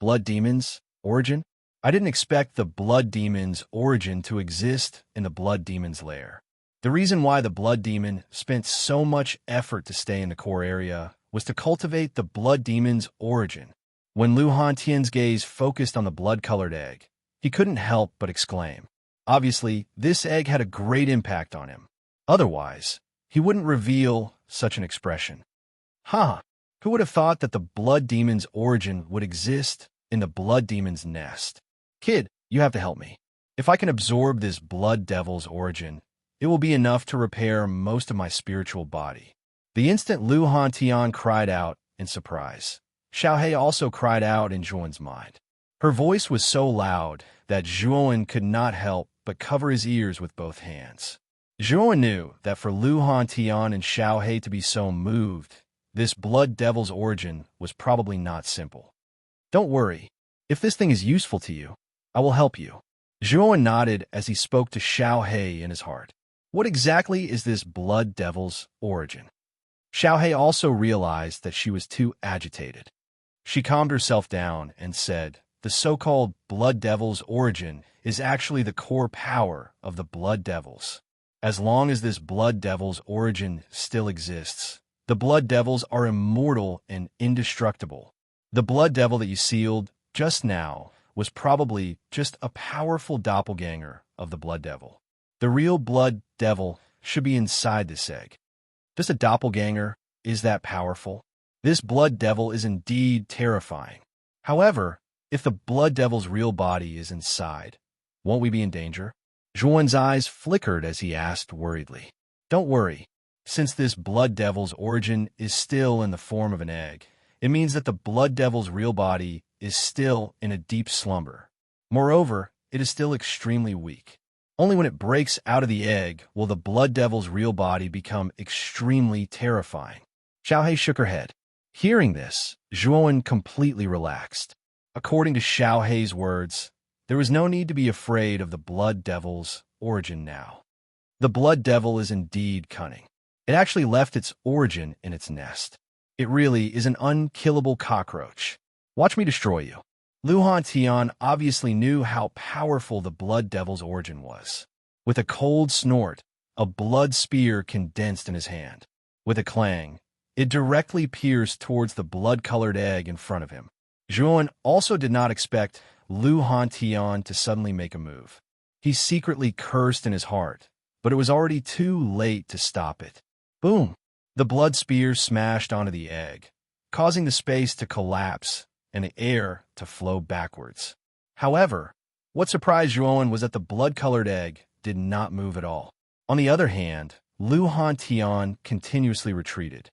[SPEAKER 1] Blood demons? Origin? I didn't expect the blood demon's origin to exist in the blood demon's lair. The reason why the blood demon spent so much effort to stay in the core area was to cultivate the blood demon's origin. When Lu Hantian's gaze focused on the blood-colored egg, he couldn't help but exclaim. Obviously, this egg had a great impact on him. Otherwise, he wouldn't reveal such an expression. Who would have thought that the blood demon's origin would exist in the blood demon's nest? Kid, you have to help me. If I can absorb this blood devil's origin, it will be enough to repair most of my spiritual body. The instant Lu Hantian cried out in surprise, Xiaohei also cried out in Zhuowen's mind. Her voice was so loud that Zhuowen could not help but cover his ears with both hands. Zhuowen knew that for Lu Hantian and Xiaohei to be so moved, this blood devil's origin was probably not simple. Don't worry. If this thing is useful to you, I will help you. Zhuowen nodded as he spoke to Xiaohei in his heart. What exactly is this blood devil's origin? Xiaohei also realized that she was too agitated. She calmed herself down and said, the so-called blood devil's origin is actually the core power of the blood devils. As long as this blood devil's origin still exists, the blood devils are immortal and indestructible. The blood devil that you sealed just now was probably just a powerful doppelganger of the blood devil. The real blood devil should be inside this egg. Just a doppelganger is that powerful? This blood devil is indeed terrifying. However, if the blood devil's real body is inside, won't we be in danger? Zhuowen's eyes flickered as he asked worriedly. Don't worry. Since this blood devil's origin is still in the form of an egg, it means that the blood devil's real body is still in a deep slumber. Moreover, it is still extremely weak. Only when it breaks out of the egg will the blood devil's real body become extremely terrifying. Xiaohei shook her head. Hearing this, Zhuowen completely relaxed. According to Xiaohei's words, there was no need to be afraid of the blood devil's origin now. The blood devil is indeed cunning. It actually left its origin in its nest. It really is an unkillable cockroach. Watch me destroy you. Lu Hantian obviously knew how powerful the blood devil's origin was. With a cold snort, a blood spear condensed in his hand. With a clang, it directly pierced towards the blood-colored egg in front of him. Zhuowen also did not expect Lu Hantian to suddenly make a move. He secretly cursed in his heart, but it was already too late to stop it. Boom! The blood spear smashed onto the egg, causing the space to collapse and the air to flow backwards. However, what surprised Zhuowen was that the blood-colored egg did not move at all. On the other hand, Lu Hantian continuously retreated.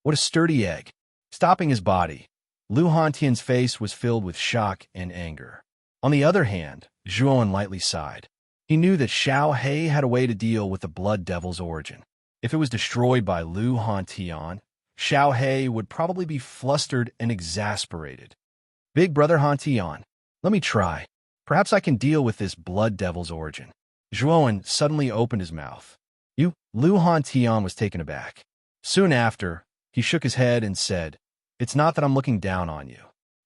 [SPEAKER 1] What a sturdy egg! Stopping his body, Lu Hantian's face was filled with shock and anger. On the other hand, Zhuowen lightly sighed. He knew that Xiaohei had a way to deal with the blood devil's origin. If it was destroyed by Lu Hantian, Xiaohei would probably be flustered and exasperated. Big brother Hantian, let me try. Perhaps I can deal with this blood devil's origin. Zhuowen suddenly opened his mouth. Lu Hantian was taken aback. Soon after, he shook his head and said, It's not that I'm looking down on you.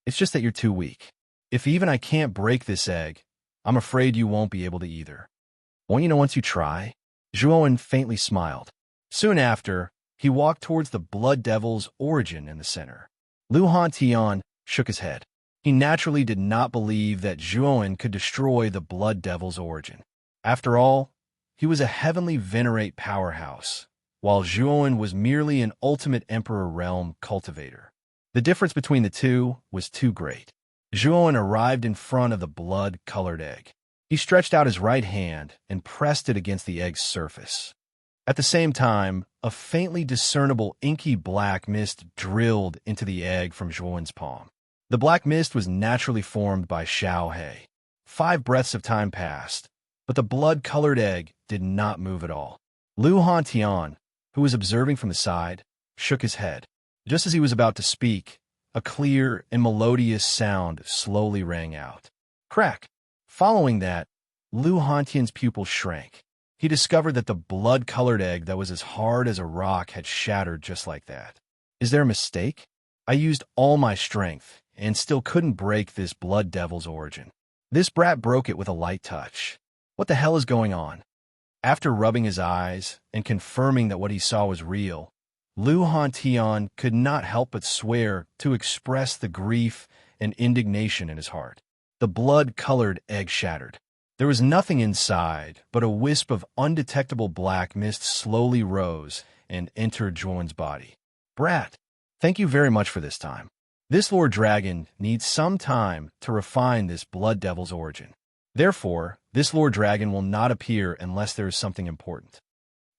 [SPEAKER 1] It's just that you're too weak. If even I can't break this egg, I'm afraid you won't be able to either. Won't you know once you try? Zhuowen faintly smiled. Soon after, he walked towards the blood devil's origin in the center. Lu Hantian shook his head. He naturally did not believe that Zhuowen could destroy the blood devil's origin. After all, he was a heavenly venerate powerhouse, while Zhuowen was merely an ultimate emperor realm cultivator. The difference between the two was too great. Zhuowen arrived in front of the blood-colored egg. He stretched out his right hand and pressed it against the egg's surface. At the same time, a faintly discernible inky black mist drilled into the egg from Zhuowen's palm. The black mist was naturally formed by Xiaohe. 5 breaths of time passed, but the blood-colored egg did not move at all. Lu Hantian, who was observing from the side, shook his head. Just as he was about to speak, a clear and melodious sound slowly rang out. Crack! Following that, Lu Hantian's pupil shrank. He discovered that the blood-colored egg that was as hard as a rock had shattered just like that. Is there a mistake? I used all my strength and still couldn't break this blood devil's origin. This brat broke it with a light touch. What the hell is going on? After rubbing his eyes and confirming that what he saw was real, Lu Hantian could not help but swear to express the grief and indignation in his heart. The blood-colored egg shattered. There was nothing inside, but a wisp of undetectable black mist slowly rose and entered Zhuowen's body. Brat, thank you very much for this time. This Lord Dragon needs some time to refine this blood devil's origin. Therefore, this Lord Dragon will not appear unless there is something important.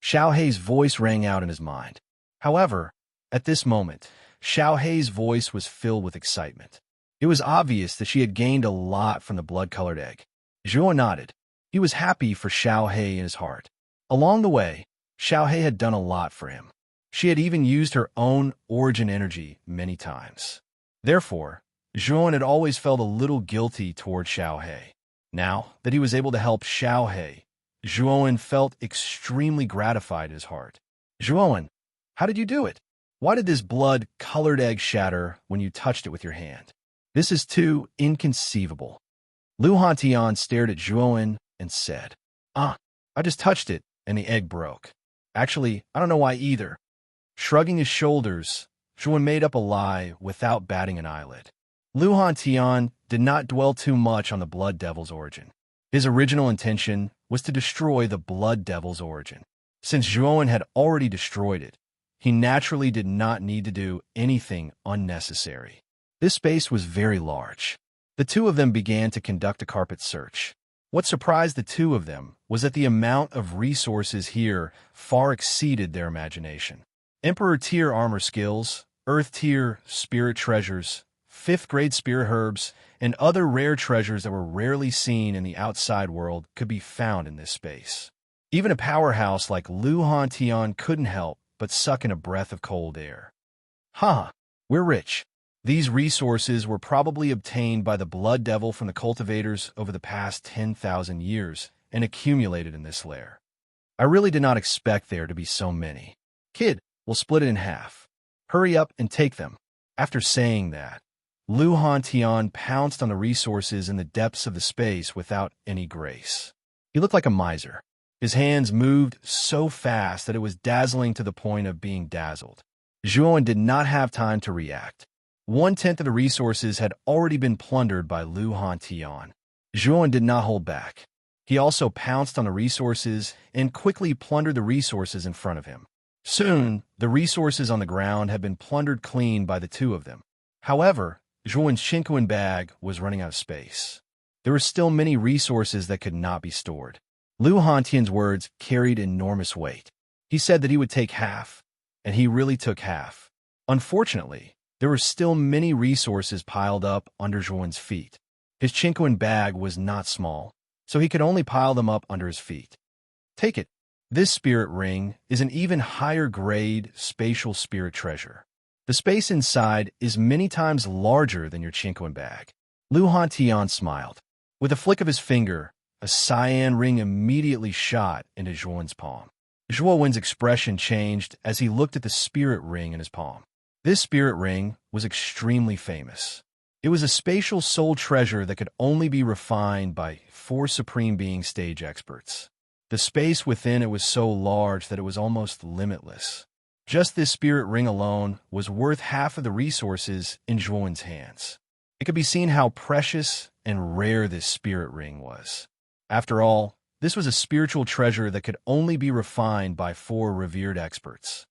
[SPEAKER 1] Xiaohe's voice rang out in his mind. However, at this moment, Xiaohe's voice was filled with excitement. It was obvious that she had gained a lot from the blood-colored egg. Zhuo nodded. He was happy for Xiaohe in his heart. Along the way, Xiaohe had done a lot for him. She had even used her own origin energy many times. Therefore, Zhuo had always felt a little guilty toward Xiaohe. Now that he was able to help Xiaohe, Zhuowen felt extremely gratified in his heart. Zhuowen, how did you do it? Why did this blood-colored egg shatter when you touched it with your hand? This is too inconceivable. Lu Hantian stared at Zhuowen and said, I just touched it, and the egg broke. Actually, I don't know why either. Shrugging his shoulders, Zhuowen made up a lie without batting an eyelid. Lu Hantian did not dwell too much on the blood devil's origin. His original intention was to destroy the blood devil's origin. Since Zhuowen had already destroyed it, he naturally did not need to do anything unnecessary. This space was very large. The two of them began to conduct a carpet search. What surprised the two of them was that the amount of resources here far exceeded their imagination. Emperor-tier armor skills, Earth-tier spirit treasures, 5th-grade spirit herbs, and other rare treasures that were rarely seen in the outside world could be found in this space. Even a powerhouse like Lu Hantian couldn't help but suck in a breath of cold air. We're rich. These resources were probably obtained by the blood devil from the cultivators over the past 10,000 years and accumulated in this lair. I really did not expect there to be so many. Kid, we'll split it in half. Hurry up and take them. After saying that, Lu Hantian pounced on the resources in the depths of the space without any grace. He looked like a miser. His hands moved so fast that it was dazzling to the point of being dazzled. Zhuowen did not have time to react. 1/10 of the resources had already been plundered by Lu Hantian. Zhuowen did not hold back. He also pounced on the resources and quickly plundered the resources in front of him. Soon, the resources on the ground had been plundered clean by the two of them. However, Zhuowen's Qinquan bag was running out of space. There were still many resources that could not be stored. Lu Hantian's words carried enormous weight. He said that he would take half, and he really took half. Unfortunately, there were still many resources piled up under Zhuowen's feet. His Qinquan bag was not small, so he could only pile them up under his feet. Take it. This spirit ring is an even higher grade spatial spirit treasure. The space inside is many times larger than your Qinquan bag. Lu Hantian smiled. With a flick of his finger, a cyan ring immediately shot into Zhuowen's palm. Zhuowen's expression changed as he looked at the spirit ring in his palm. This spirit ring was extremely famous. It was a spatial soul treasure that could only be refined by 4 supreme being stage experts. The space within it was so large that it was almost limitless. Just this spirit ring alone was worth half of the resources in Zhuowen's hands. It could be seen how precious and rare this spirit ring was. After all, this was a spiritual treasure that could only be refined by 4 revered experts.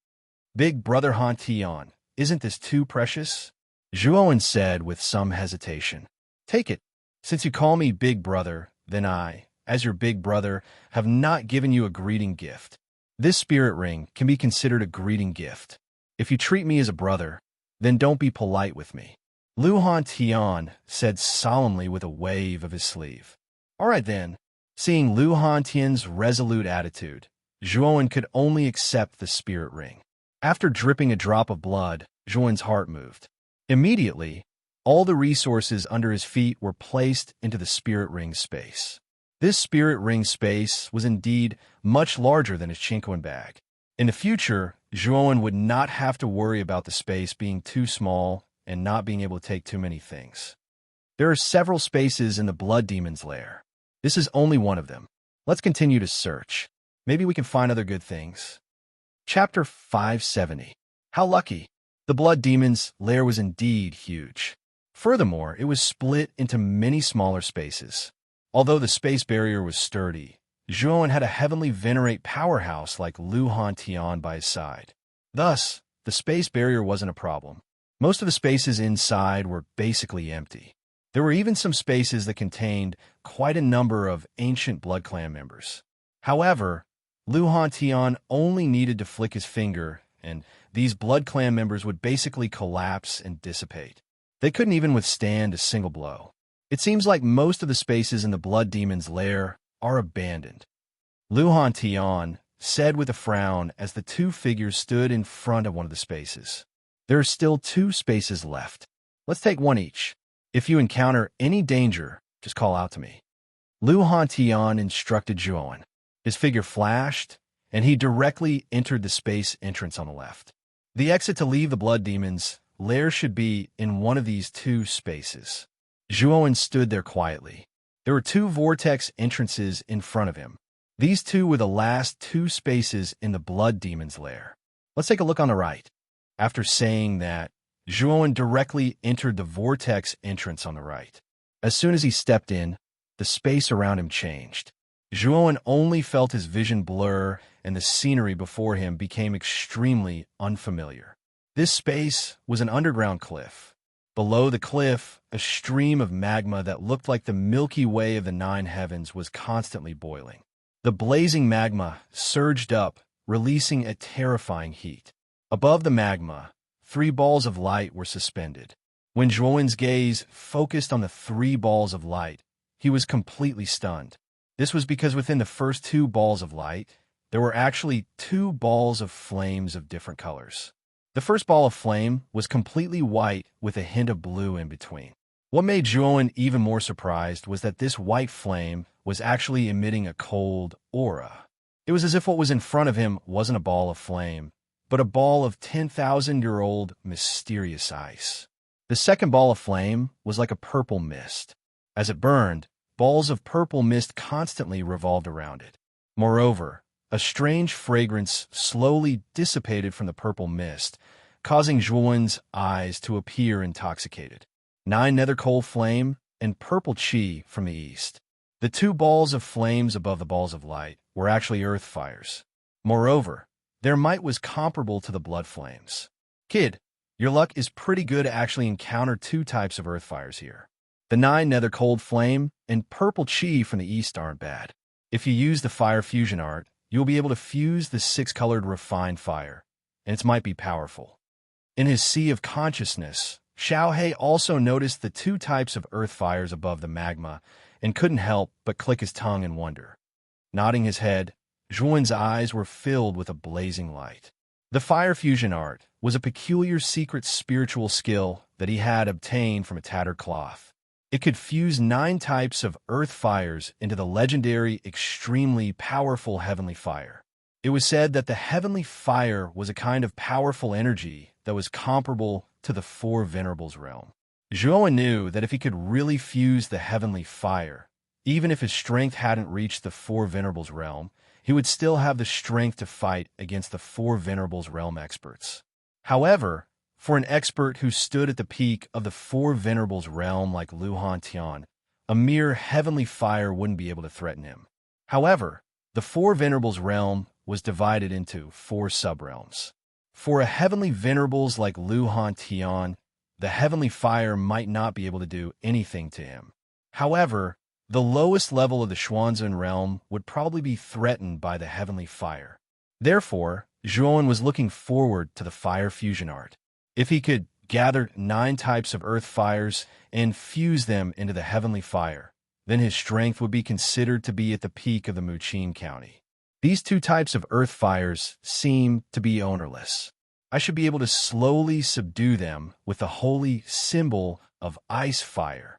[SPEAKER 1] Big Brother Han Tian, isn't this too precious? Zhuowen said with some hesitation. Take it. Since you call me Big Brother, then I, as your big brother, have not given you a greeting gift. This spirit ring can be considered a greeting gift. If you treat me as a brother, then don't be polite with me. Lu Han Tian said solemnly with a wave of his sleeve. All right then. Seeing Lu Han Tian's resolute attitude, Zhuowen could only accept the spirit ring. After dripping a drop of blood, Zhuowen's heart moved. Immediately, all the resources under his feet were placed into the spirit ring space. This spirit ring space was indeed much larger than his Chinquan bag. In the future, Zhuowen would not have to worry about the space being too small and not being able to take too many things. There are several spaces in the Blood Demon's lair. This is only one of them. Let's continue to search. Maybe we can find other good things. Chapter 570. How lucky! The Blood Demon's lair was indeed huge. Furthermore, it was split into many smaller spaces. Although the space barrier was sturdy, Zhuowen had a heavenly venerate powerhouse like Lu Han Tian by his side. Thus, the space barrier wasn't a problem. Most of the spaces inside were basically empty. There were even some spaces that contained quite a number of ancient Blood Clan members. However, Lu Han Tian only needed to flick his finger, and these Blood Clan members would basically collapse and dissipate. They couldn't even withstand a single blow. It seems like most of the spaces in the Blood Demon's lair are abandoned. Lu Han Tian said with a frown as the 2 figures stood in front of one of the spaces. There are still 2 spaces left. Let's take one each. If you encounter any danger, just call out to me. Lu Han Tian instructed Zhuowen. His figure flashed, and he directly entered the space entrance on the left. The exit to leave the Blood Demon's lair should be in one of these 2 spaces. Zhuowen stood there quietly. There were 2 vortex entrances in front of him. These 2 were the last 2 spaces in the Blood Demon's lair. Let's take a look on the right. After saying that, Zhuowen directly entered the vortex entrance on the right. As soon as he stepped in, the space around him changed. Zhuowen only felt his vision blur, and the scenery before him became extremely unfamiliar. This space was an underground cliff. Below the cliff, a stream of magma that looked like the Milky Way of the 9 heavens was constantly boiling. The blazing magma surged up, releasing a terrifying heat. Above the magma, 3 balls of light were suspended. When Zhuowen's gaze focused on the 3 balls of light, he was completely stunned. This was because within the first 2 balls of light, there were actually 2 balls of flames of different colors. The first ball of flame was completely white with a hint of blue in between. What made Zhuowen even more surprised was that this white flame was actually emitting a cold aura. It was as if what was in front of him wasn't a ball of flame, but a ball of 10,000-year-old mysterious ice. The second ball of flame was like a purple mist. As it burned, balls of purple mist constantly revolved around it. Moreover, a strange fragrance slowly dissipated from the purple mist, causing Zhuowen's eyes to appear intoxicated. 9 nether coal flame and purple chi from the east. The 2 balls of flames above the balls of light were actually earth fires. Moreover, their might was comparable to the blood flames. Kid, your luck is pretty good to actually encounter 2 types of earth fires here. The 9 nether cold flame and purple chi from the east aren't bad. If you use the fire fusion art, you'll be able to fuse the 6-colored refined fire, and it might be powerful. In his sea of consciousness, Xiaohei also noticed the 2 types of earth fires above the magma and couldn't help but click his tongue in wonder. Nodding his head, Zhuowen's eyes were filled with a blazing light. The fire fusion art was a peculiar secret spiritual skill that he had obtained from a tattered cloth. It could fuse 9 types of earth fires into the legendary, extremely powerful heavenly fire. It was said that the heavenly fire was a kind of powerful energy that was comparable to the Four Venerables realm. Zhuo knew that if he could really fuse the heavenly fire, even if his strength hadn't reached the Four Venerables realm, he would still have the strength to fight against the Four Venerables realm experts. However, for an expert who stood at the peak of the Four Venerables realm like Lu Hantian, a mere heavenly fire wouldn't be able to threaten him. However, the Four Venerables realm was divided into 4 subrealms. For a heavenly venerables like Lu Hantian, the heavenly fire might not be able to do anything to him. However, the lowest level of the Xuanzun realm would probably be threatened by the heavenly fire. Therefore, Zhuan was looking forward to the fire fusion art. If he could gather 9 types of earth fires and fuse them into the heavenly fire, then his strength would be considered to be at the peak of the Muqin County. These 2 types of earth fires seem to be ownerless. I should be able to slowly subdue them with the holy symbol of ice fire.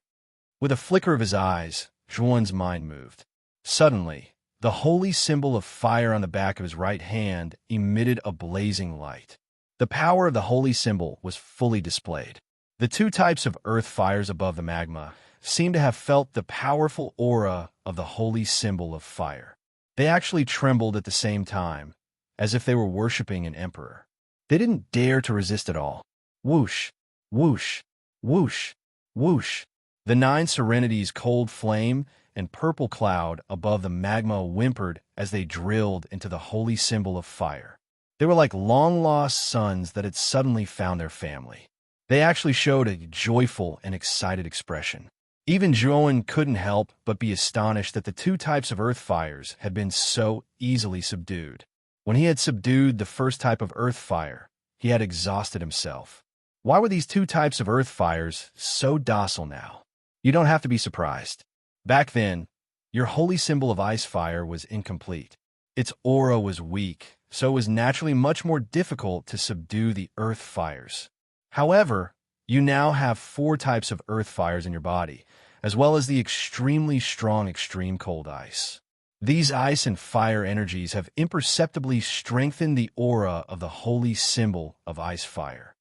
[SPEAKER 1] With a flicker of his eyes, Zhuan's mind moved. Suddenly, the holy symbol of fire on the back of his right hand emitted a blazing light. The power of the holy symbol was fully displayed. The 2 types of earth fires above the magma seemed to have felt the powerful aura of the holy symbol of fire. They actually trembled at the same time, as if they were worshipping an emperor. They didn't dare to resist at all. Whoosh, whoosh, whoosh, whoosh. The 9 serenities, cold flame and purple cloud above the magma whimpered as they drilled into the holy symbol of fire. They were like long-lost sons that had suddenly found their family. They actually showed a joyful and excited expression. Even Zhuan couldn't help but be astonished that the 2 types of earth fires had been so easily subdued. When he had subdued the first type of earth fire, he had exhausted himself. Why were these 2 types of earth fires so docile now? You don't have to be surprised. Back then, your holy symbol of ice fire was incomplete. Its aura was weak, so it was naturally much more difficult to subdue the earth fires. However, you now have 4 types of earth fires in your body, as well as the extremely strong extreme cold ice. These ice and fire energies have imperceptibly strengthened the aura of the holy symbol of ice fire.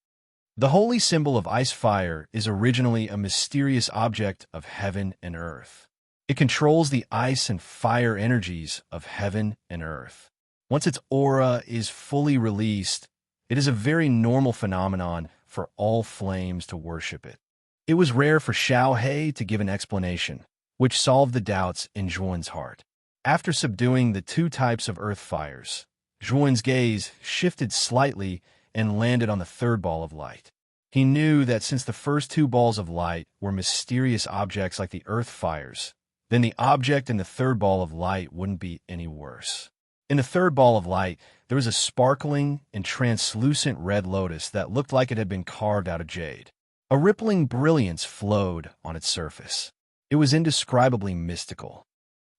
[SPEAKER 1] The holy symbol of ice fire is originally a mysterious object of heaven and earth. It controls the ice and fire energies of heaven and earth. Once its aura is fully released, it is a very normal phenomenon for all flames to worship it. It was rare for Xiao He to give an explanation, which solved the doubts in Zhuan's heart. After subduing the 2 types of earth fires, Zhuan's gaze shifted slightly and landed on the 3rd ball of light. He knew that since the first 2 balls of light were mysterious objects like the earth fires, then the object in the 3rd ball of light wouldn't be any worse. In the 3rd ball of light, there was a sparkling and translucent red lotus that looked like it had been carved out of jade. A rippling brilliance flowed on its surface. It was indescribably mystical.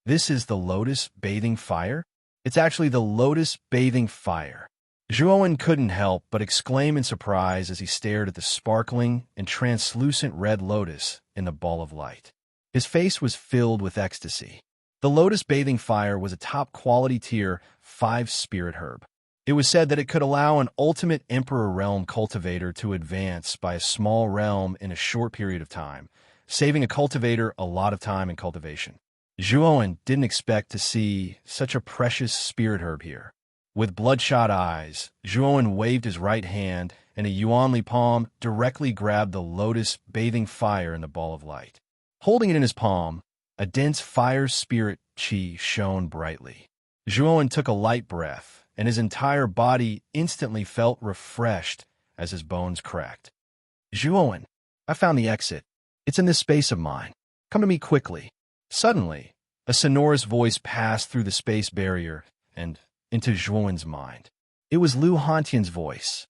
[SPEAKER 1] This is the lotus bathing fire? It's actually the lotus bathing fire. Zhuan couldn't help but exclaim in surprise as he stared at the sparkling and translucent red lotus in the ball of light. His face was filled with ecstasy. The lotus bathing fire was a top-quality tier 5 spirit herb. It was said that it could allow an ultimate Emperor Realm cultivator to advance by a small realm in a short period of time, saving a cultivator a lot of time in cultivation. Zhuan didn't expect to see such a precious spirit herb here. With bloodshot eyes, Zhuan waved his right hand, and a yuanli palm directly grabbed the lotus bathing fire in the ball of light. Holding it in his palm, a dense fire spirit qi shone brightly. Zhuan took a light breath, and his entire body instantly felt refreshed as his bones cracked. Zhuan, I found the exit. It's in this space of mine. Come to me quickly. Suddenly, a sonorous voice passed through the space barrier and into Zhuan's mind. It was Lu Hantian's voice.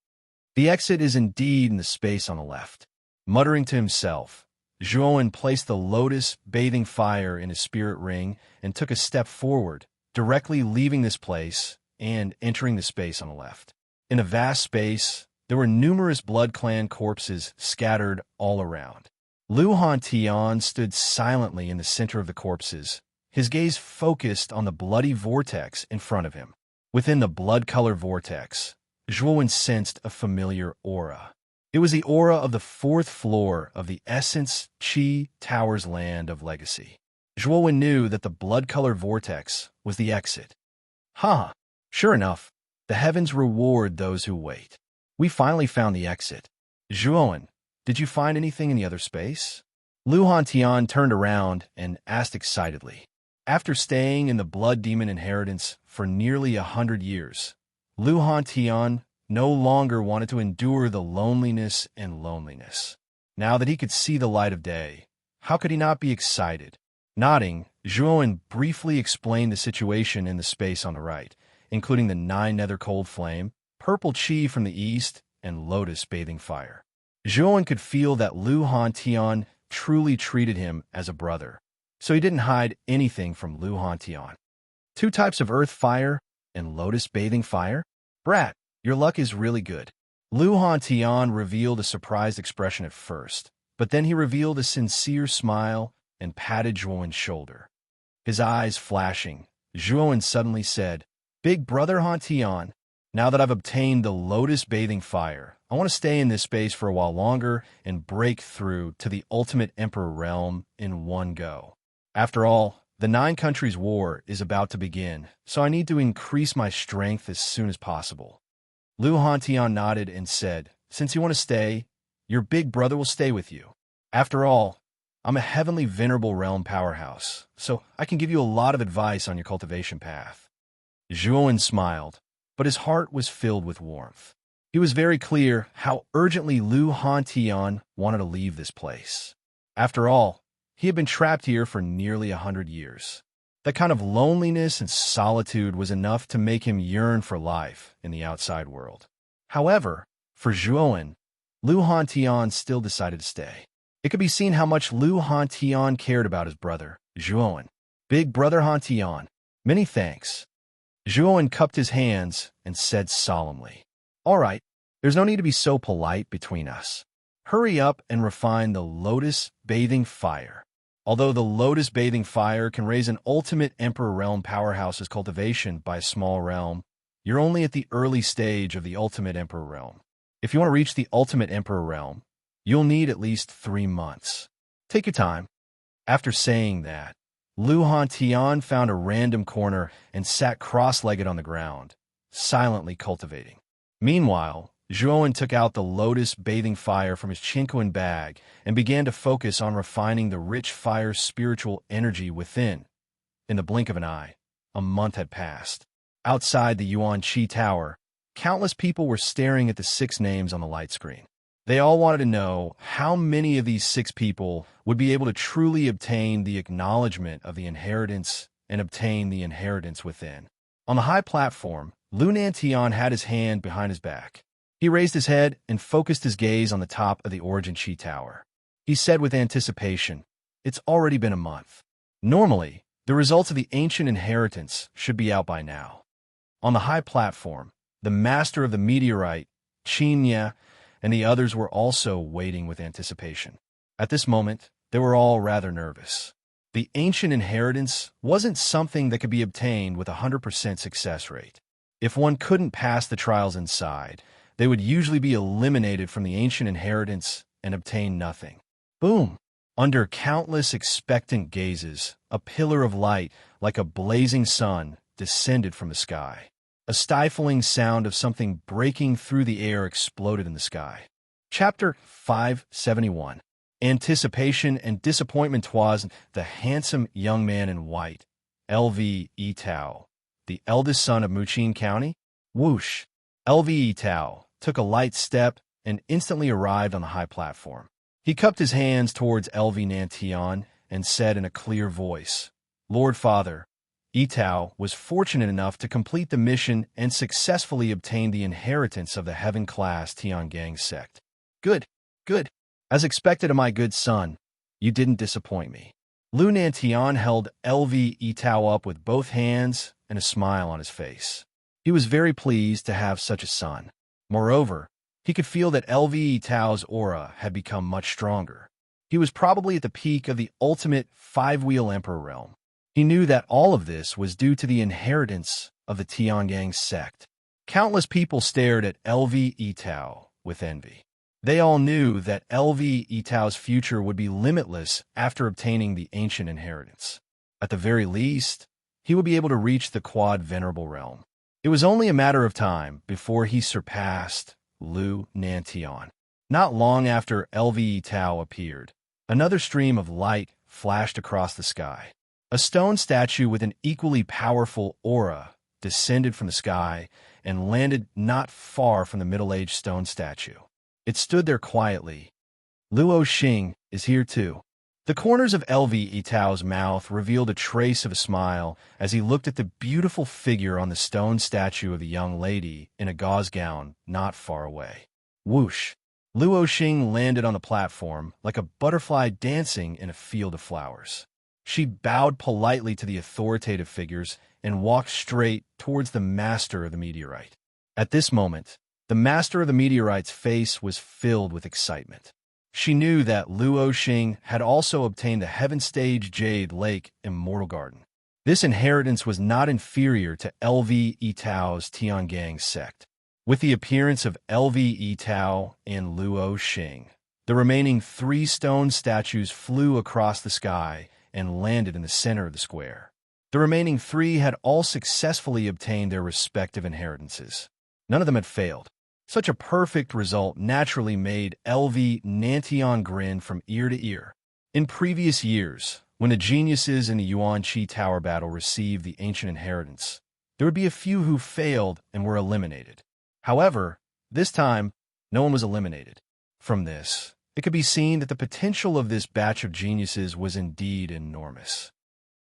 [SPEAKER 1] The exit is indeed in the space on the left. Muttering to himself, Zhuan placed the lotus bathing fire in his spirit ring and took a step forward, directly leaving this place and entering the space on the left. In a vast space, there were numerous Blood Clan corpses scattered all around. Lu Hantian stood silently in the center of the corpses, his gaze focused on the bloody vortex in front of him. Within the blood-colored vortex, Zhuowen sensed a familiar aura. It was the aura of the fourth floor of the Essence Qi Tower's land of legacy. Zhuowen knew that the blood-colored vortex was the exit. Huh. Sure enough, the heavens reward those who wait. We finally found the exit. Zhuowen, did you find anything in the other space? Lu Hantian turned around and asked excitedly. After staying in the Blood Demon inheritance for nearly 100 years, Lu Hantian no longer wanted to endure the loneliness and loneliness. Now that he could see the light of day, how could he not be excited? Nodding, Zhuowen briefly explained the situation in the space on the right, including the 9 nether cold flame, purple chi from the east, and lotus bathing fire. Zhuowen could feel that Lu Hantian truly treated him as a brother, so he didn't hide anything from Lu Hantian. 2 types of earth fire and lotus bathing fire? Brat, your luck is really good. Lu Hantian revealed a surprised expression at first, but then he revealed a sincere smile and patted Zhuowen's shoulder. His eyes flashing, Zhuowen suddenly said, Big brother Hantian, now that I've obtained the lotus bathing fire, I want to stay in this space for a while longer and break through to the ultimate emperor realm in one go. After all, the 9 countries war is about to begin, so I need to increase my strength as soon as possible. Lu Hantian nodded and said, Since you want to stay, your big brother will stay with you. After all, I'm a heavenly venerable realm powerhouse, so I can give you a lot of advice on your cultivation path. Zhuowen smiled, but his heart was filled with warmth. He was very clear how urgently Lu Hantian wanted to leave this place. After all, he had been trapped here for nearly 100 years. That kind of loneliness and solitude was enough to make him yearn for life in the outside world. However, for Zhuowen, Lu Hantian still decided to stay. It could be seen how much Lu Hantian cared about his brother, Zhuowen. Big brother Hantian, many thanks. Zhuowen cupped his hands and said solemnly, All right, there's no need to be so polite between us. Hurry up and refine the lotus bathing fire. Although the lotus bathing fire can raise an ultimate emperor realm powerhouse's cultivation by a small realm, you're only at the early stage of the ultimate emperor realm. If you want to reach the ultimate emperor realm, you'll need at least 3 months. Take your time. After saying that, Lu Hantian found a random corner and sat cross-legged on the ground, silently cultivating. Meanwhile, Zhuowen took out the lotus bathing fire from his chinquan bag and began to focus on refining the rich fire's spiritual energy within. In the blink of an eye, a month had passed. Outside the Yuan Qi Tower, countless people were staring at the 6 names on the light screen. They all wanted to know how many of these 6 people would be able to truly obtain the acknowledgement of the inheritance and obtain the inheritance within. On the high platform, Lu Nantian had his hand behind his back. He raised his head and focused his gaze on the top of the Origin Qi Tower. He said with anticipation, It's already been a month. Normally, the results of the ancient inheritance should be out by now. On the high platform, the master of the meteorite, Qinya, and the others were also waiting with anticipation. At this moment, they were all rather nervous. The ancient inheritance wasn't something that could be obtained with a 100% success rate. If one couldn't pass the trials inside, they would usually be eliminated from the ancient inheritance and obtain nothing. Boom! Under countless expectant gazes, a pillar of light, like a blazing sun, descended from the sky. A stifling sound of something breaking through the air exploded in the sky. Chapter 571. Anticipation and disappointment. Was the handsome young man in white, L.V. Yitao, the eldest son of Muqin County? Whoosh! L.V. Yitao took a light step and instantly arrived on the high platform. He cupped his hands towards L.V. Nantian and said in a clear voice, Lord Father, Yitao was fortunate enough to complete the mission and successfully obtain the inheritance of the heaven-class Tiangang sect. Good, good. As expected of my good son, you didn't disappoint me. Lu Nantian held L.V. Yitao up with both hands and a smile on his face. He was very pleased to have such a son. Moreover, he could feel that L.V. Yitao's aura had become much stronger. He was probably at the peak of the ultimate 5-wheel emperor realm. He knew that all of this was due to the inheritance of the Tiangang sect. Countless people stared at LV Etao with envy. They all knew that LV Etao's future would be limitless after obtaining the ancient inheritance. At the very least, he would be able to reach the Quad Venerable Realm. It was only a matter of time before he surpassed Lu Nantian. Not long after LV Etao appeared, another stream of light flashed across the sky. A stone statue with an equally powerful aura descended from the sky and landed not far from the middle-aged stone statue. It stood there quietly. Luo Xing is here too. The corners of LV Etao's mouth revealed a trace of a smile as he looked at the beautiful figure on the stone statue of a young lady in a gauze gown not far away. Whoosh! Luo Xing landed on the platform like a butterfly dancing in a field of flowers. She bowed politely to the authoritative figures and walked straight towards the master of the meteorite. At this moment, the master of the meteorite's face was filled with excitement. She knew that Luo Xing had also obtained the Heaven Stage Jade Lake Immortal Garden. This inheritance was not inferior to LV Etao's Tiangang sect. With the appearance of LV Etao and Luo Xing, the remaining 3 stone statues flew across the sky and landed in the center of the square. The remaining 3 had all successfully obtained their respective inheritances. None of them had failed. Such a perfect result naturally made LV Nantian grin from ear to ear. In previous years, when the geniuses in the Yuan Qi Tower battle received the ancient inheritance, there would be a few who failed and were eliminated. However, this time, no one was eliminated. From this, it could be seen that the potential of this batch of geniuses was indeed enormous.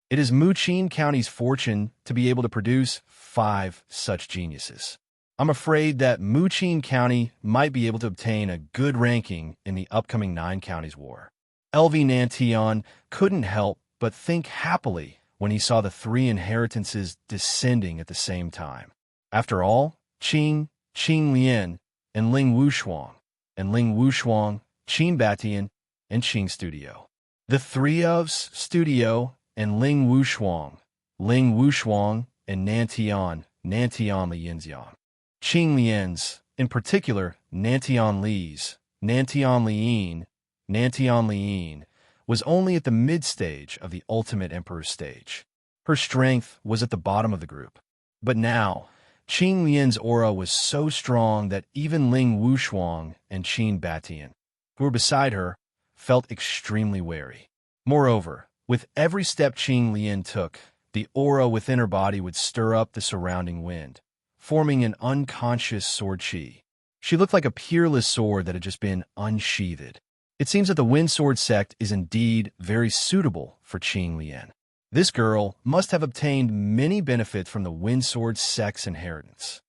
[SPEAKER 1] It is Muqing County's fortune to be able to produce 5 such geniuses. I'm afraid that Muqing County might be able to obtain a good ranking in the upcoming 9 Counties War. LV Nantian couldn't help but think happily when he saw the 3 inheritances descending at the same time. After all, Qing Lien, and Ling Wushuang, Qin Batian, and Qing Studio. The 3 ofs, Studio, and Ling Wushuang, and Nantian Li Yinxiang. Qing Lien's, in particular Nantian Liyin, was only at the mid-stage of the Ultimate Emperor stage. Her strength was at the bottom of the group. But now, Qing Lian's aura was so strong that even Ling Wushuang and Qin Batian, who were beside her, felt extremely wary. Moreover, with every step Qing Lian took, the aura within her body would stir up the surrounding wind, forming an unconscious sword qi. She looked like a peerless sword that had just been unsheathed. It seems that the Wind Sword sect is indeed very suitable for Qing Lian. This girl must have obtained many benefits from the Wind Sword sect's inheritance.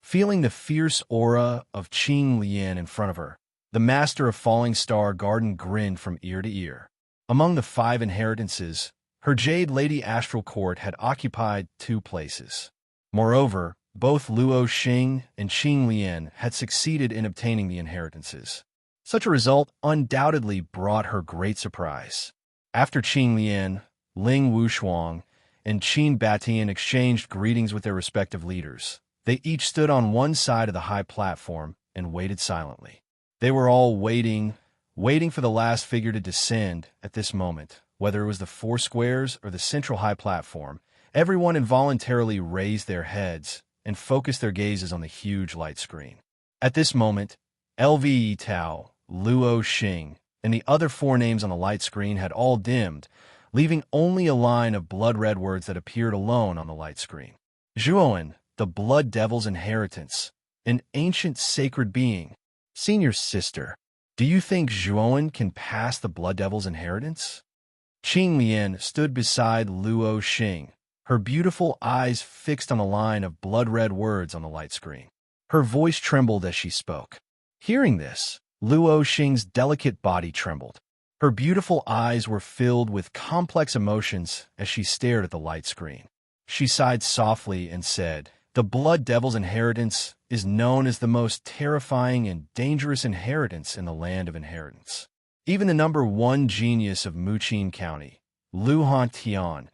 [SPEAKER 1] Feeling the fierce aura of Qing Lian in front of her, the master of Falling Star Garden grinned from ear to ear. Among the 5 inheritances, her Jade Lady Astral Court had occupied 2 places. Moreover, both Luo Xing and Qing Lian had succeeded in obtaining the inheritances. Such a result undoubtedly brought her great surprise. After Qing Lian, Ling Wushuang, and Qin Batian exchanged greetings with their respective leaders. They each stood on one side of the high platform and waited silently. They were all waiting for the last figure to descend at this moment. Whether it was the 4 squares or the central high platform, everyone involuntarily raised their heads and focused their gazes on the huge light screen. At this moment, LV Tao, Luo Xing, and the other 4 names on the light screen had all dimmed, leaving only a line of blood-red words that appeared alone on the light screen. Zhuowen, the Blood Devil's inheritance, an ancient sacred being. Senior sister, do you think Zhuowen can pass the Blood Devil's inheritance? Qing Lian stood beside Luo Xing, her beautiful eyes fixed on the line of blood-red words on the light screen. Her voice trembled as she spoke. Hearing this, Luo Xing's delicate body trembled. Her beautiful eyes were filled with complex emotions as she stared at the light screen. She sighed softly and said, "The Blood Devil's inheritance is known as the most terrifying and dangerous inheritance in the land of inheritance. Even the number 1 genius of Muqing County, Lu Hantian,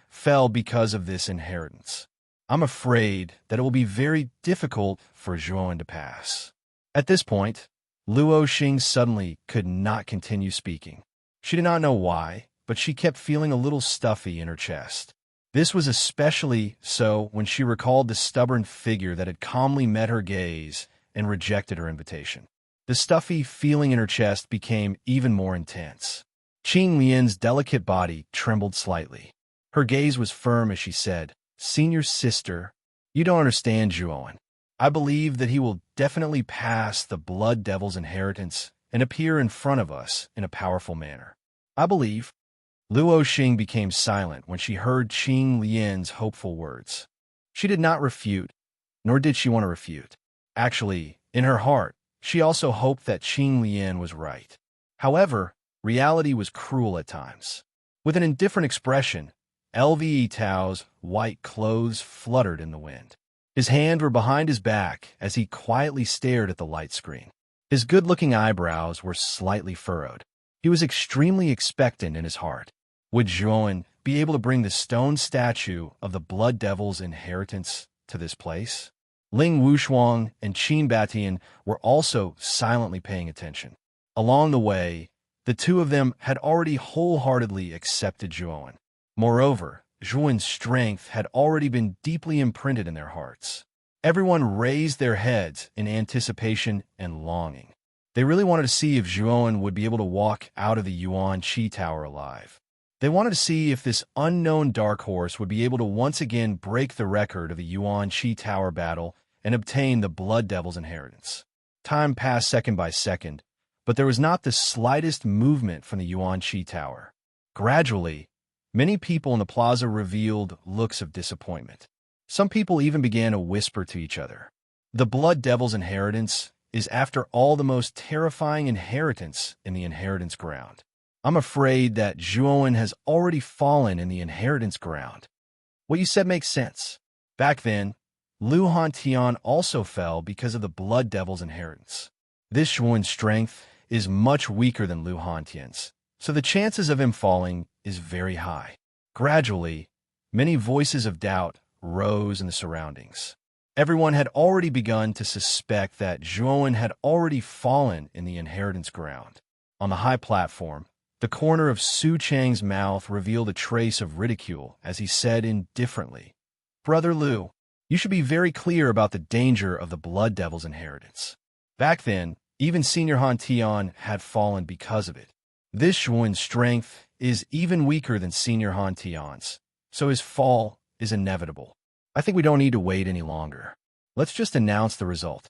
[SPEAKER 1] fell because of this inheritance. I'm afraid that it will be very difficult for Zhuan to pass. At this point, Luo Xing suddenly could not continue speaking. She did not know why, but she kept feeling a little stuffy in her chest. This was especially so when she recalled the stubborn figure that had calmly met her gaze and rejected her invitation. The stuffy feeling in her chest became even more intense. Qing Lian's delicate body trembled slightly. Her gaze was firm as she said, "Senior sister, you don't understand Zhuan. I believe that he will definitely pass the Blood Devil's inheritance and appear in front of us in a powerful manner. I believe." Luo Xing became silent when she heard Qing Lian's hopeful words. She did not refute, nor did she want to refute. Actually, in her heart, she also hoped that Qing Lian was right. However, reality was cruel at times. With an indifferent expression, LVE Tao's white clothes fluttered in the wind. His hands were behind his back as he quietly stared at the light screen. His good-looking eyebrows were slightly furrowed. He was extremely expectant in his heart. Would Zhuan be able to bring the stone statue of the Blood Devil's inheritance to this place? Ling Wushuang and Qin Batian were also silently paying attention. Along the way, the two of them had already wholeheartedly accepted Zhuan. Moreover, Zhuan's strength had already been deeply imprinted in their hearts. Everyone raised their heads in anticipation and longing. They really wanted to see if Zhuan would be able to walk out of the Yuan Qi Tower alive. They wanted to see if this unknown dark horse would be able to once again break the record of the Yuan Qi Tower battle and obtain the Blood Devil's inheritance. Time passed second by second, but there was not the slightest movement from the Yuan Qi Tower. Gradually, many people in the plaza revealed looks of disappointment. Some people even began to whisper to each other. The Blood Devil's inheritance is, after all, the most terrifying inheritance in the inheritance ground. I'm afraid that Zhuan has already fallen in the inheritance ground. What you said makes sense. Back then, Lu Hantian also fell because of the Blood Devil's inheritance. This Zhuan's strength is much weaker than Lu Hantian's, so the chances of him falling is very high. Gradually, many voices of doubt rose in the surroundings. Everyone had already begun to suspect that Zhuan had already fallen in the inheritance ground. On the high platform, the corner of Su Chang's mouth revealed a trace of ridicule as he said indifferently, "Brother Lu, you should be very clear about the danger of the Blood Devil's inheritance." Back then, even Senior Han Tian had fallen because of it. This Zhuan's strength is even weaker than Senior Han Tian's, so his fall is inevitable. I think we don't need to wait any longer. Let's just announce the result.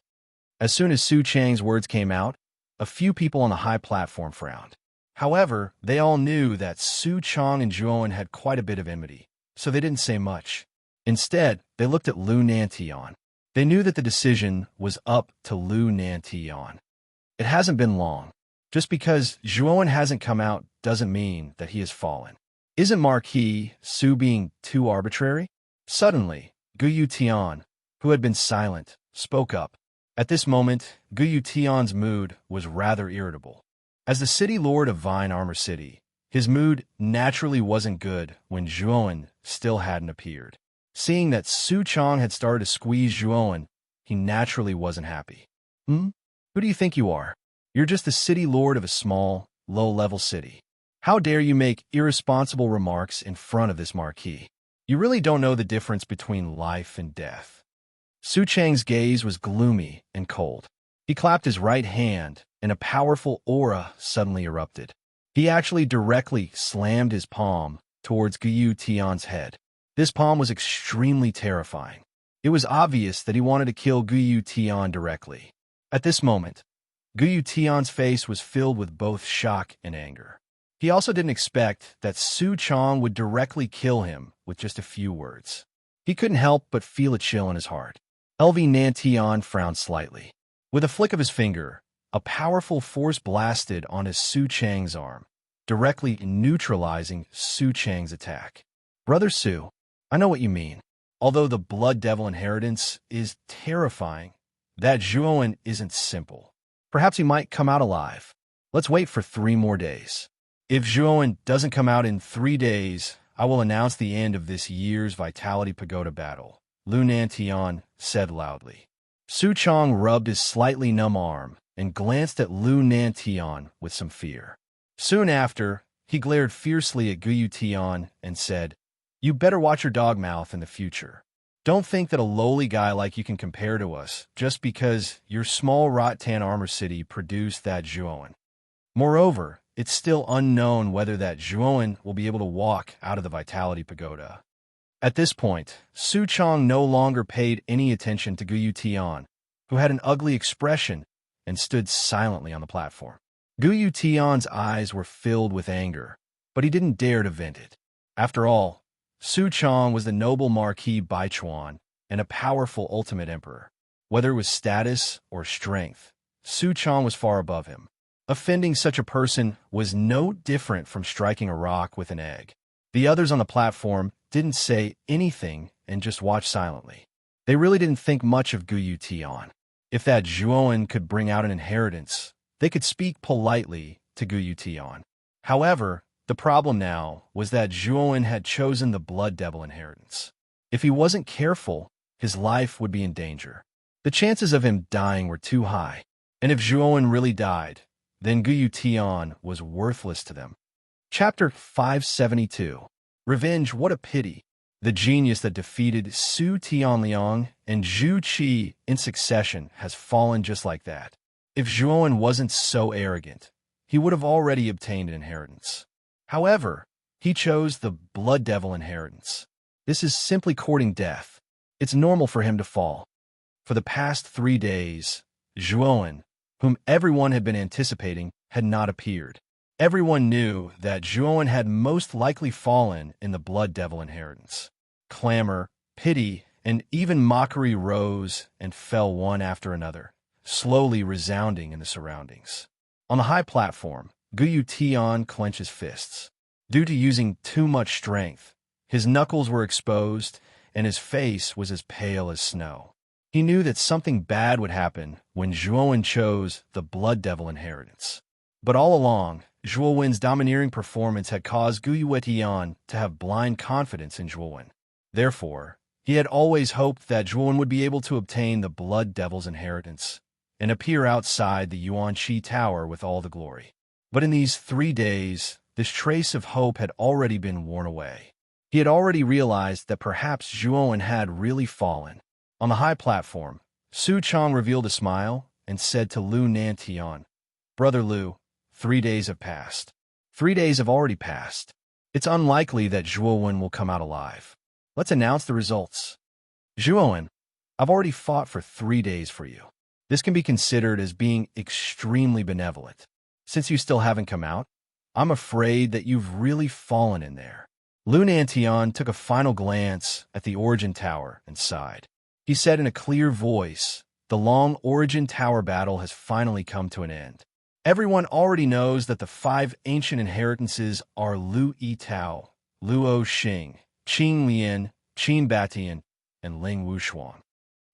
[SPEAKER 1] As soon as Su Chang's words came out, a few people on the high platform frowned. However, they all knew that Su Chang and Zhuan had quite a bit of enmity, so they didn't say much. Instead, they looked at Lu Nantian. They knew that the decision was up to Lu Nantian. It hasn't been long. Just because Zhuan hasn't come out doesn't mean that he has fallen. Isn't Marquis Su being too arbitrary? Suddenly, Guyu Tian, who had been silent, spoke up. At this moment, Guyu Tian's mood was rather irritable. As the city lord of Vine Armor City, his mood naturally wasn't good when Zhuan still hadn't appeared. Seeing that Su Chang had started to squeeze Zhuan, he naturally wasn't happy. Who do you think you are? You're just the city lord of a small, low-level city. How dare you make irresponsible remarks in front of this marquis? You really don't know the difference between life and death. Su Chang's gaze was gloomy and cold. He clapped his right hand, and a powerful aura suddenly erupted. He actually directly slammed his palm towards Guyu Tian's head. This palm was extremely terrifying. It was obvious that he wanted to kill Guyu Tian directly. At this moment, Guyu Tian's face was filled with both shock and anger. He also didn't expect that Su Chang would directly kill him with just a few words. He couldn't help but feel a chill in his heart. LV Nantian frowned slightly. With a flick of his finger, a powerful force blasted onto Su Chang's arm, directly neutralizing Su Chang's attack. Brother Su, I know what you mean. Although the Blood Devil inheritance is terrifying, that Zhuan isn't simple. Perhaps he might come out alive. Let's wait for 3 more days. If Zhuan doesn't come out in 3 days, I will announce the end of this year's Vitality Pagoda battle. Lu Nantian said loudly. Su Chong rubbed his slightly numb arm and glanced at Lu Nantian with some fear. Soon after, he glared fiercely at Guyu Tian and said, "You better watch your dog mouth in the future. Don't think that a lowly guy like you can compare to us just because your small Rattan armor city produced that Zhuoan. Moreover, it's still unknown whether that Zhuoan will be able to walk out of the Vitality Pagoda." At this point, Su Chong no longer paid any attention to Guyu Tian, who had an ugly expression and stood silently on the platform. Guyu Tian's eyes were filled with anger, but he didn't dare to vent it. After all, Su Chong was the noble Marquis Baichuan and a powerful ultimate emperor. Whether it was status or strength, Su Chong was far above him. Offending such a person was no different from striking a rock with an egg. The others on the platform didn't say anything and just watched silently. They really didn't think much of Guyu Tian. If that Zhuoan could bring out an inheritance, they could speak politely to Guyu Tian. However, the problem now was that Zhuoan had chosen the Blood Devil inheritance. If he wasn't careful, his life would be in danger. The chances of him dying were too high, and if Zhuoan really died, then Guyu Tian was worthless to them. Chapter 572. Revenge, what a pity. The genius that defeated Su Tianliang and Zhu Qi in succession has fallen just like that. If Zhuoan wasn't so arrogant, he would have already obtained an inheritance. However, he chose the Blood Devil inheritance. This is simply courting death. It's normal for him to fall. For the past 3 days, Zhuoan, whom everyone had been anticipating, had not appeared. Everyone knew that Zhuoan had most likely fallen in the Blood Devil inheritance. Clamor, pity, and even mockery rose and fell one after another, slowly resounding in the surroundings. On the high platform, Guyu Tian clenched his fists. Due to using too much strength, his knuckles were exposed and his face was as pale as snow. He knew that something bad would happen when Zhuoan chose the Blood Devil inheritance. But all along, Zhuoan's domineering performance had caused Guyu Tian to have blind confidence in Zhuoan. Therefore, he had always hoped that Zhuoan would be able to obtain the Blood Devil's inheritance and appear outside the Yuanqi Tower with all the glory. But in these 3 days, this trace of hope had already been worn away. He had already realized that perhaps Zhuoan had really fallen. On the high platform, Su Chong revealed a smile and said to Lu Nantian, "Brother Lu, 3 days have passed. 3 days have already passed. It's unlikely that Zhuoan will come out alive. Let's announce the results. Zhuoan, I've already fought for 3 days for you. This can be considered as being extremely benevolent. Since you still haven't come out, I'm afraid that you've really fallen in there." Lu Nantian took a final glance at the Origin Tower and sighed. He said in a clear voice, "The long Origin Tower battle has finally come to an end. Everyone already knows that the 5 ancient inheritances are Lu Yitao, Luo Xing, Qing Lian, Qin Batian, and Ling Wushuang.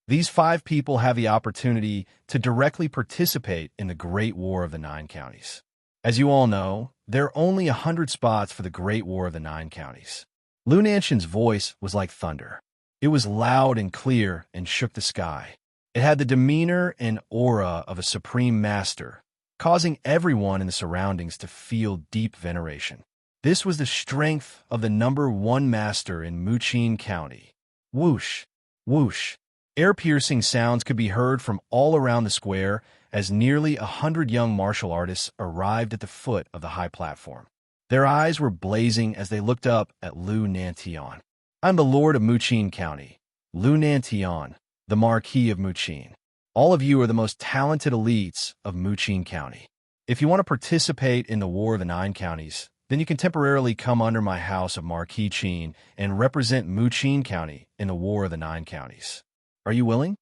[SPEAKER 1] These 5 people have the opportunity to directly participate in the Great War of the 9 Counties. As you all know, there are only 100 spots for the Great War of the 9 Counties." Lu Nantian's voice was like thunder. It was loud and clear and shook the sky. It had the demeanor and aura of a supreme master, causing everyone in the surroundings to feel deep veneration. This was the strength of the #1 master in Muqin County. Whoosh, whoosh. Ear-piercing sounds could be heard from all around the square as nearly 100 young martial artists arrived at the foot of the high platform. Their eyes were blazing as they looked up at Lu Nantian. "I'm the Lord of Muqin County, Lu Nantian, the Marquis of Muqin. All of you are the most talented elites of Muqin County. If you want to participate in the War of the 9 Counties, then you can temporarily come under my house of Marquis Qin and represent Muqin County in the War of the 9 Counties. Are you willing?"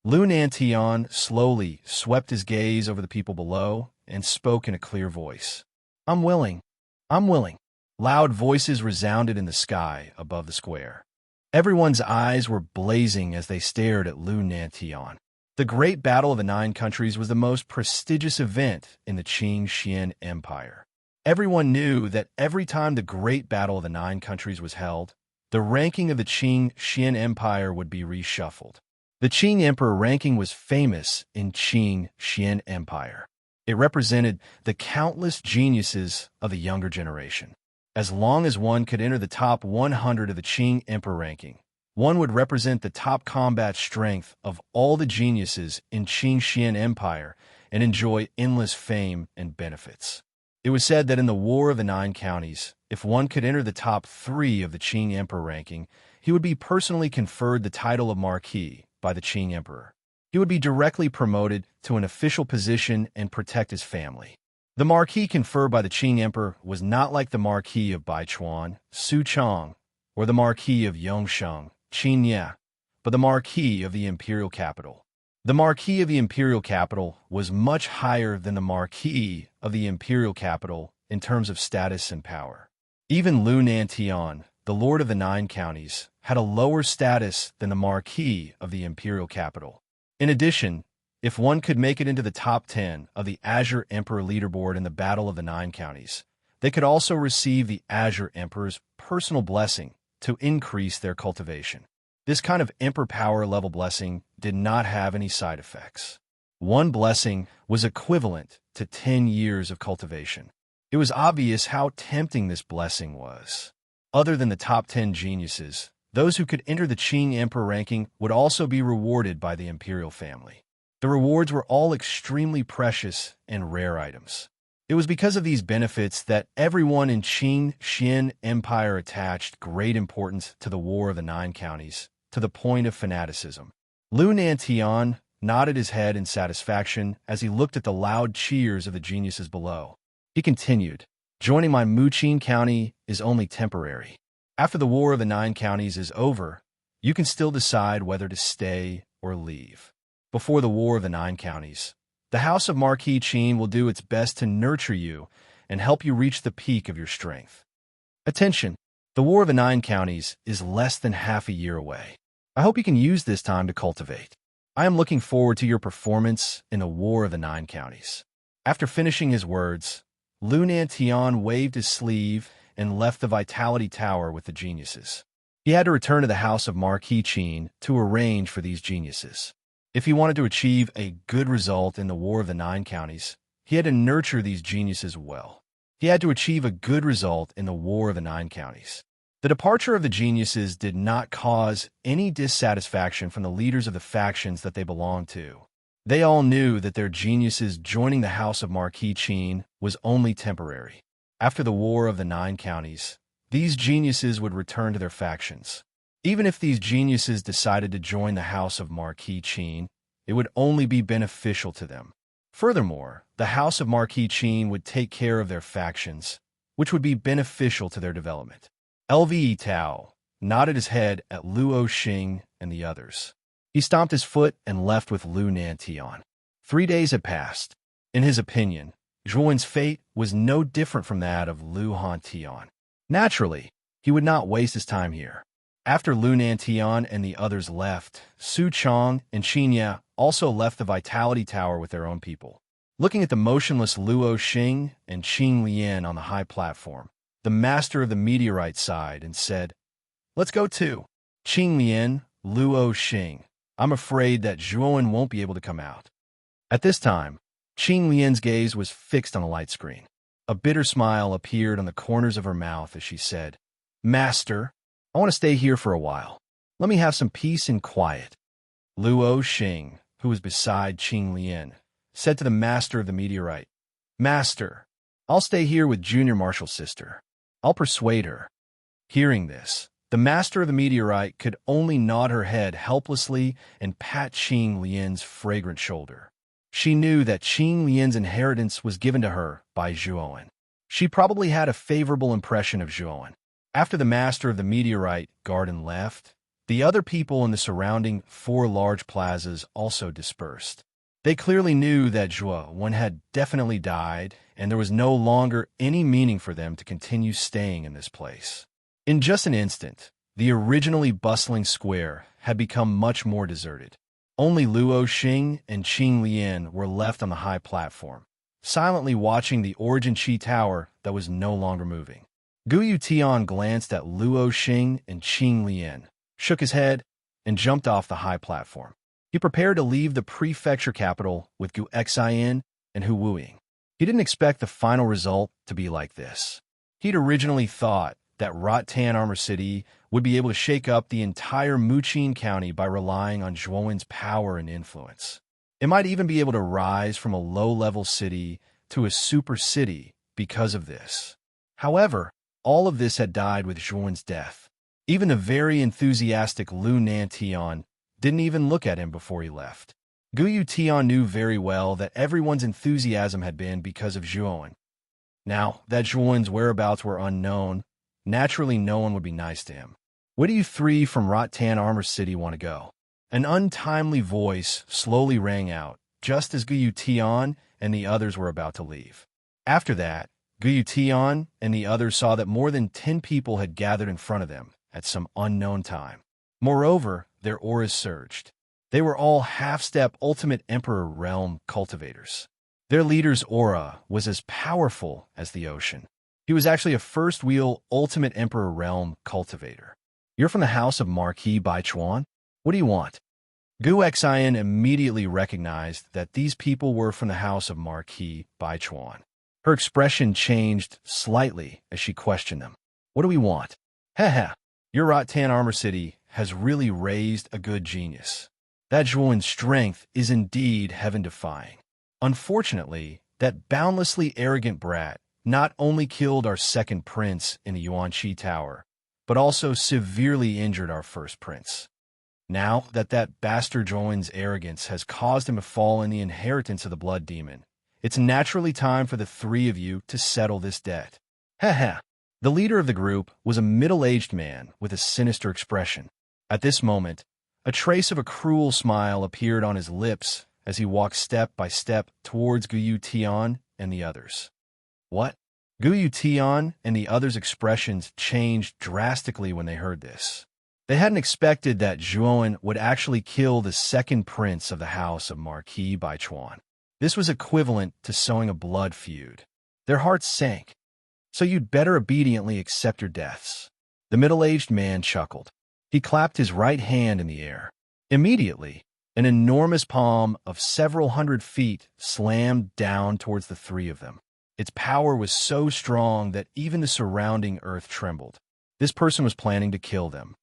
[SPEAKER 1] Lu Nantian slowly swept his gaze over the people below and spoke in a clear voice. "I'm willing. I'm willing." Loud voices resounded in the sky above the square. Everyone's eyes were blazing as they stared at Lu Nantian. The Great Battle of the 9 Countries was the most prestigious event in the Qing Xian Empire. Everyone knew that every time the Great Battle of the 9 Countries was held, the ranking of the Qing Xian Empire would be reshuffled. The Qing Emperor ranking was famous in Qing Xian Empire. It represented the countless geniuses of the younger generation. As long as one could enter the top 100 of the Qing Emperor ranking, one would represent the top combat strength of all the geniuses in Qing Xian Empire and enjoy endless fame and benefits. It was said that in the War of the Nine Counties, if one could enter the top 3 of the Qing Emperor ranking, he would be personally conferred the title of Marquis by the Qing Emperor. He would be directly promoted to an official position and protect his family. The Marquis conferred by the Qing Emperor was not like the Marquis of Baichuan, Suchong, or the Marquis of Yongsheng, Qinye, but the Marquis of the imperial capital. The Marquis of the imperial capital was much higher than the Marquis of the imperial capital in terms of status and power. Even Lu Nantian, the Lord of the Nine Counties, had a lower status than the Marquis of the imperial capital. In addition, if one could make it into the top 10 of the Azure Emperor leaderboard in the Battle of the Nine Counties, they could also receive the Azure Emperor's personal blessing to increase their cultivation. This kind of Emperor power level blessing did not have any side effects. One blessing was equivalent to 10 years of cultivation. It was obvious how tempting this blessing was. Other than the top 10 geniuses, those who could enter the Qing Emperor ranking would also be rewarded by the imperial family. The rewards were all extremely precious and rare items. It was because of these benefits that everyone in Qing Xian Empire attached great importance to the War of the Nine Counties, to the point of fanaticism. Lu Nantian nodded his head in satisfaction as he looked at the loud cheers of the geniuses below. He continued, "Joining my Muqing County is only temporary. After the War of the Nine Counties is over, you can still decide whether to stay or leave. Before the War of the Nine Counties, the House of Marquis Qin will do its best to nurture you and help you reach the peak of your strength. Attention! The War of the Nine Counties is less than half a year away. I hope you can use this time to cultivate. I am looking forward to your performance in the War of the Nine Counties." After finishing his words, Lu Nantian waved his sleeve and left the Vitality Tower with the geniuses. He had to return to the House of Marquis Qin to arrange for these geniuses. If he wanted to achieve a good result in the War of the Nine Counties, he had to nurture these geniuses well. He had to achieve a good result in the War of the Nine Counties. The departure of the geniuses did not cause any dissatisfaction from the leaders of the factions that they belonged to. They all knew that their geniuses joining the House of Marquis Qin was only temporary. After the War of the Nine Counties, these geniuses would return to their factions. Even if these geniuses decided to join the House of Marquis Qin, it would only be beneficial to them. Furthermore, the House of Marquis Qin would take care of their factions, which would be beneficial to their development. Lve Tao nodded his head at Luo Xing and the others. He stomped his foot and left with Lu Nantian. 3 days had passed. In his opinion, Zhuowen's fate was no different from that of Lu Hantian. Naturally, he would not waste his time here. After Lu Nantian and the others left, Su Chong and Qinye also left the Vitality Tower with their own people. Looking at the motionless Luo Xing and Qing Lian on the high platform, the master of the meteorite sighed and said, "Let's go too." Qing Lian, Luo Xing, "I'm afraid that Zhuowen won't be able to come out." At this time, Qing Lian's gaze was fixed on the light screen. A bitter smile appeared on the corners of her mouth as she said, "Master, I want to stay here for a while. Let me have some peace and quiet." Luo Xing, who was beside Qing Lian, said to the master of the meteorite, "Master, I'll stay here with Junior Marshal's sister. I'll persuade her." Hearing this, the master of the meteorite could only nod her head helplessly and pat Qing Lian's fragrant shoulder. She knew that Qing Lian's inheritance was given to her by Zhuowen. She probably had a favorable impression of Zhuowen. After the master of the meteorite garden left, the other people in the surrounding 4 large plazas also dispersed. They clearly knew that Zhuowen had definitely died, and there was no longer any meaning for them to continue staying in this place. In just an instant, the originally bustling square had become much more deserted. Only Luo Xing and Qing Lian were left on the high platform, silently watching the Origin Qi Tower that was no longer moving. Gu Tian glanced at Luo Xing and Qing Lian, shook his head, and jumped off the high platform. He prepared to leave the prefecture capital with Gu Xian and Hu Wuying. He didn't expect the final result to be like this. He'd originally thought that Rotan Armor City would be able to shake up the entire Muqin County by relying on Zhuowen's power and influence. It might even be able to rise from a low-level city to a super city because of this. However, all of this had died with Zhuowen's death. Even the very enthusiastic Lu Nantian didn't even look at him before he left. Gu Tian knew very well that everyone's enthusiasm had been because of Zhuowen. Now that Zhuowen's whereabouts were unknown, naturally no one would be nice to him. Where do you three from Rotan Armor City want to go? An untimely voice slowly rang out, just as Gu Tian and the others were about to leave. After that, Gu Tian and the others saw that more than 10 people had gathered in front of them at some unknown time. Moreover, their auras surged. They were all half-step Ultimate Emperor Realm cultivators. Their leader's aura was as powerful as the ocean. He was actually a first-wheel Ultimate Emperor Realm cultivator. You're from the house of Marquis Baichuan? What do you want? Gu Xian immediately recognized that these people were from the house of Marquis Baichuan. Her expression changed slightly as she questioned them. What do we want? Heh, your Rotan Armor City has really raised a good genius. That Zhuowen's strength is indeed heaven-defying. Unfortunately, that boundlessly arrogant brat not only killed our second prince in the Yuanqi Tower, but also severely injured our first prince. Now that bastard Zhuowen's arrogance has caused him to fall in the inheritance of the blood demon, it's naturally time for the three of you to settle this debt. Heh. The leader of the group was a middle-aged man with a sinister expression. At this moment, a trace of a cruel smile appeared on his lips as he walked step by step towards Gu Tian and the others. What? Gu Tian and the others' expressions changed drastically when they heard this. They hadn't expected that Zhuowen would actually kill the second prince of the house of Marquis Baichuan. This was equivalent to sowing a blood feud. Their hearts sank. So you'd better obediently accept your deaths. The middle-aged man chuckled. He clapped his right hand in the air. Immediately, an enormous palm of several hundred feet slammed down towards the three of them. Its power was so strong that even the surrounding earth trembled. This person was planning to kill them.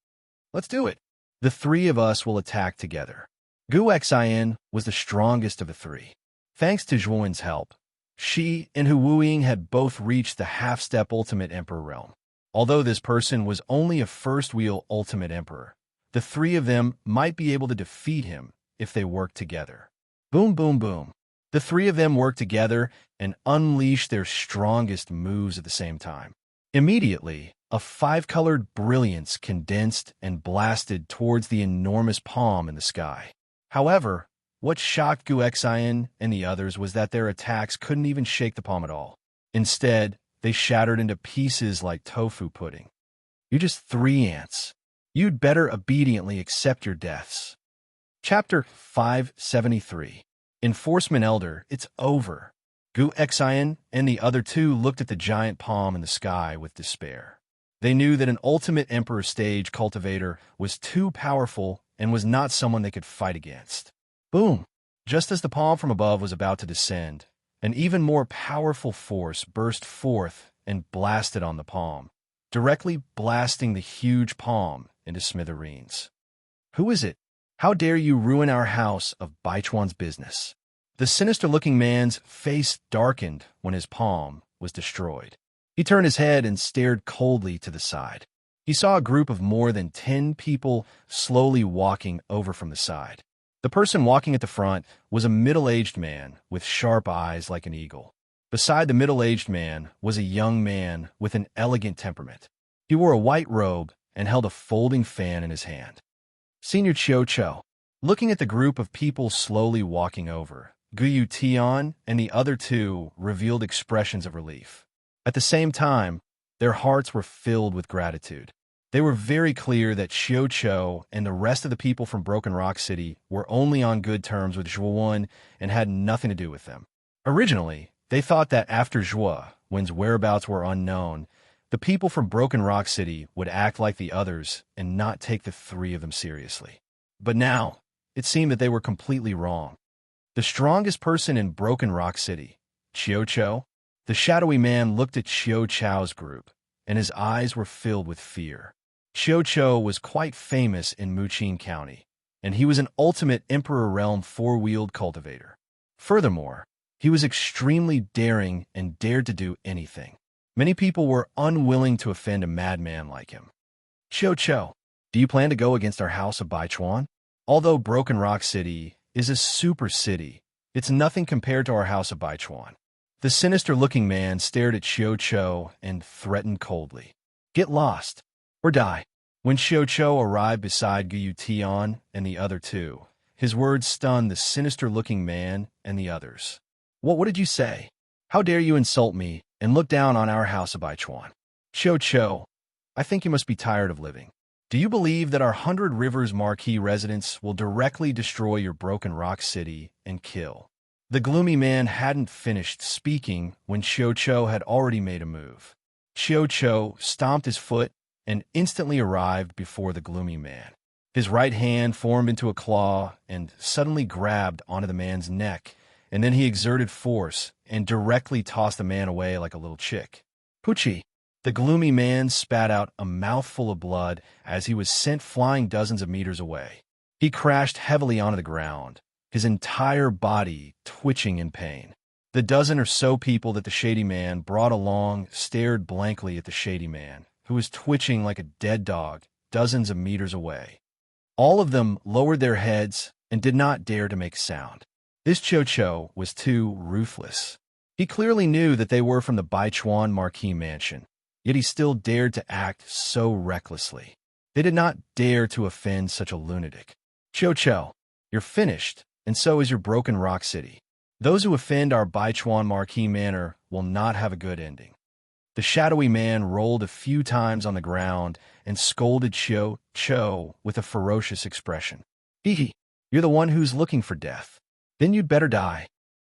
[SPEAKER 1] Let's do it. The three of us will attack together. Gu Xian was the strongest of the three. Thanks to Zhuowen's help, she and Hu Wuying had both reached the half-step Ultimate Emperor realm. Although this person was only a first-wheel Ultimate Emperor, the three of them might be able to defeat him if they worked together. Boom, boom, boom. The three of them worked together and unleashed their strongest moves at the same time. Immediately, a five-colored brilliance condensed and blasted towards the enormous palm in the sky. However, what shocked Gu Xian and the others was that their attacks couldn't even shake the palm at all. Instead, they shattered into pieces like tofu pudding. You're just 3 ants. You'd better obediently accept your deaths. Chapter 573. Enforcement Elder, it's over. Gu Xian and the other two looked at the giant palm in the sky with despair. They knew that an Ultimate Emperor stage cultivator was too powerful and was not someone they could fight against. Boom! Just as the palm from above was about to descend, an even more powerful force burst forth and blasted on the palm, directly blasting the huge palm into smithereens. Who is it? How dare you ruin our house of Baichuan's business? The sinister-looking man's face darkened when his palm was destroyed. He turned his head and stared coldly to the side. He saw a group of more than 10 people slowly walking over from the side. The person walking at the front was a middle-aged man with sharp eyes like an eagle. Beside the middle-aged man was a young man with an elegant temperament. He wore a white robe and held a folding fan in his hand. Senior Cho. Looking at the group of people slowly walking over, Gu Tian and the other two revealed expressions of relief. At the same time, their hearts were filled with gratitude. They were very clear that Cho and the rest of the people from Broken Rock City were only on good terms with Zhuowen and had nothing to do with them. Originally, they thought that after Zhuowen's whereabouts were unknown, The people from Broken Rock City would act like the others and not take the three of them seriously. But now, it seemed that they were completely wrong. The strongest person in Broken Rock City, Cho, the shadowy man looked at Chow's group, and his eyes were filled with fear. Cho was quite famous in Muqin County, and he was an ultimate Emperor Realm four-wheeled cultivator. Furthermore, he was extremely daring and dared to do anything. Many people were unwilling to offend a madman like him. Cho, do you plan to go against our House of Baichuan? Although Broken Rock City is a super city, it's nothing compared to our House of Baichuan. The sinister-looking man stared at Cho and threatened coldly. Get lost, or die. When Cho arrived beside Guyu Tian and the other two, his words stunned the sinister-looking man and the others. What did you say? How dare you insult me and look down on our House of Baichuan? Cho, I think you must be tired of living. Do you believe that our 100 Rivers Marquee residents will directly destroy your Broken Rock City and kill? The gloomy man hadn't finished speaking when Cho had already made a move. Cho stomped his foot and instantly arrived before the gloomy man. His right hand formed into a claw and suddenly grabbed onto the man's neck, and then he exerted force and directly tossed the man away like a little chick. Pucci! The gloomy man spat out a mouthful of blood as he was sent flying dozens of meters away. He crashed heavily onto the ground, his entire body twitching in pain. The dozen or so people that the shady man brought along stared blankly at the shady man, who was twitching like a dead dog dozens of meters away. All of them lowered their heads and did not dare to make a sound. This Cho was too ruthless. He clearly knew that they were from the Baichuan Marquee Mansion, yet he still dared to act so recklessly. They did not dare to offend such a lunatic. Cho, you're finished, and so is your Broken Rock City. Those who offend our Baichuan Marquee Manor will not have a good ending. The shadowy man rolled a few times on the ground and scolded Cho with a ferocious expression. Hee, you're the one who's looking for death. Then you'd better die.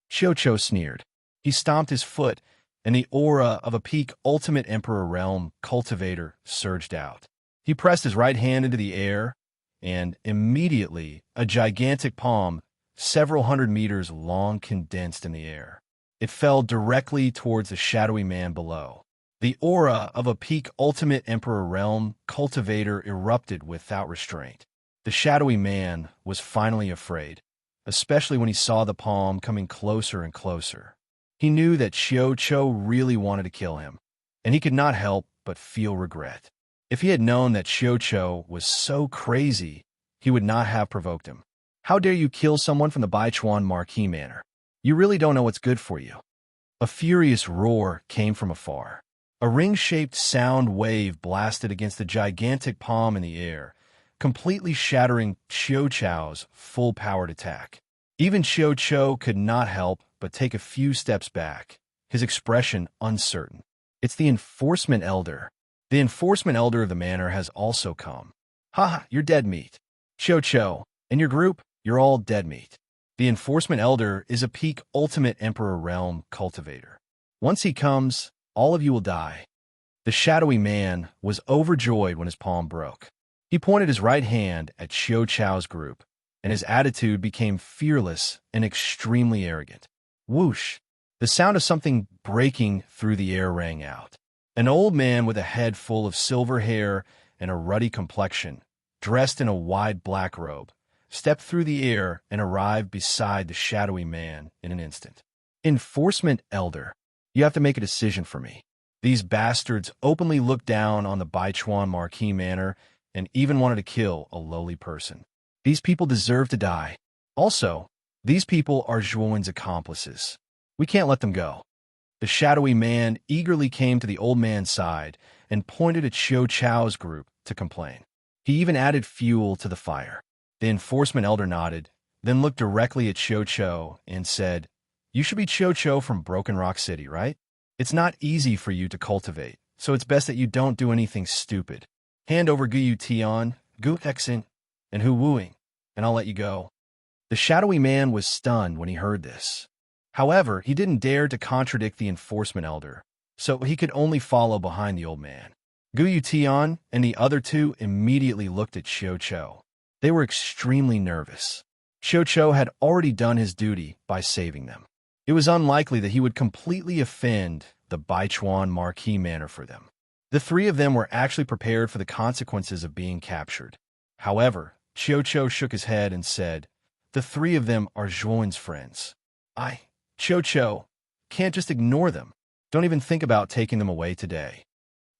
[SPEAKER 1] Cho sneered. He stomped his foot, and the aura of a peak ultimate Emperor Realm cultivator surged out. He pressed his right hand into the air, and immediately a gigantic palm, several hundred meters long, condensed in the air. It fell directly towards the shadowy man below. The aura of a peak ultimate Emperor Realm cultivator erupted without restraint. The shadowy man was finally afraid, especially when he saw the palm coming closer and closer. He knew that Cho really wanted to kill him, and he could not help but feel regret. If he had known that Cho was so crazy, he would not have provoked him. How dare you kill someone from the Baichuan Marquee Manor? You really don't know what's good for you. A furious roar came from afar. A ring-shaped sound wave blasted against the gigantic palm in the air, completely shattering Chow's full-powered attack. Even Cho could not help but take a few steps back, his expression uncertain. It's the Enforcement Elder. The Enforcement Elder of the manor has also come. Ha, you're dead meat. Cho, and your group, you're all dead meat. The Enforcement Elder is a peak ultimate Emperor Realm cultivator. Once he comes, all of you will die. The shadowy man was overjoyed when his palm broke. He pointed his right hand at Chow's group, and his attitude became fearless and extremely arrogant. Whoosh! The sound of something breaking through the air rang out. An old man with a head full of silver hair and a ruddy complexion, dressed in a wide black robe, stepped through the air and arrived beside the shadowy man in an instant. Enforcement Elder, you have to make a decision for me. These bastards openly looked down on the Baichuan Marquee Manor and even wanted to kill a lowly person. These people deserve to die. Also, these people are Zhuowen's accomplices. We can't let them go. The shadowy man eagerly came to the old man's side and pointed at Chow's group to complain. He even added fuel to the fire. The Enforcement Elder nodded, then looked directly at Cho and said, You should be Cho from Broken Rock City, right? It's not easy for you to cultivate, so it's best that you don't do anything stupid. Hand over Guyu Tian, Gu Hexin, and Hu Wuing, and I'll let you go. The shadowy man was stunned when he heard this. However, he didn't dare to contradict the Enforcement Elder, so he could only follow behind the old man. Guyu Tian and the other two immediately looked at Xiao Chou. They were extremely nervous. Xiao Chou had already done his duty by saving them. It was unlikely that he would completely offend the Baichuan Marquis manner for them. The three of them were actually prepared for the consequences of being captured. However, Xiao Chou shook his head and said, "The three of them are Zhuan's friends. Xiao Chou, can't just ignore them. Don't even think about taking them away today."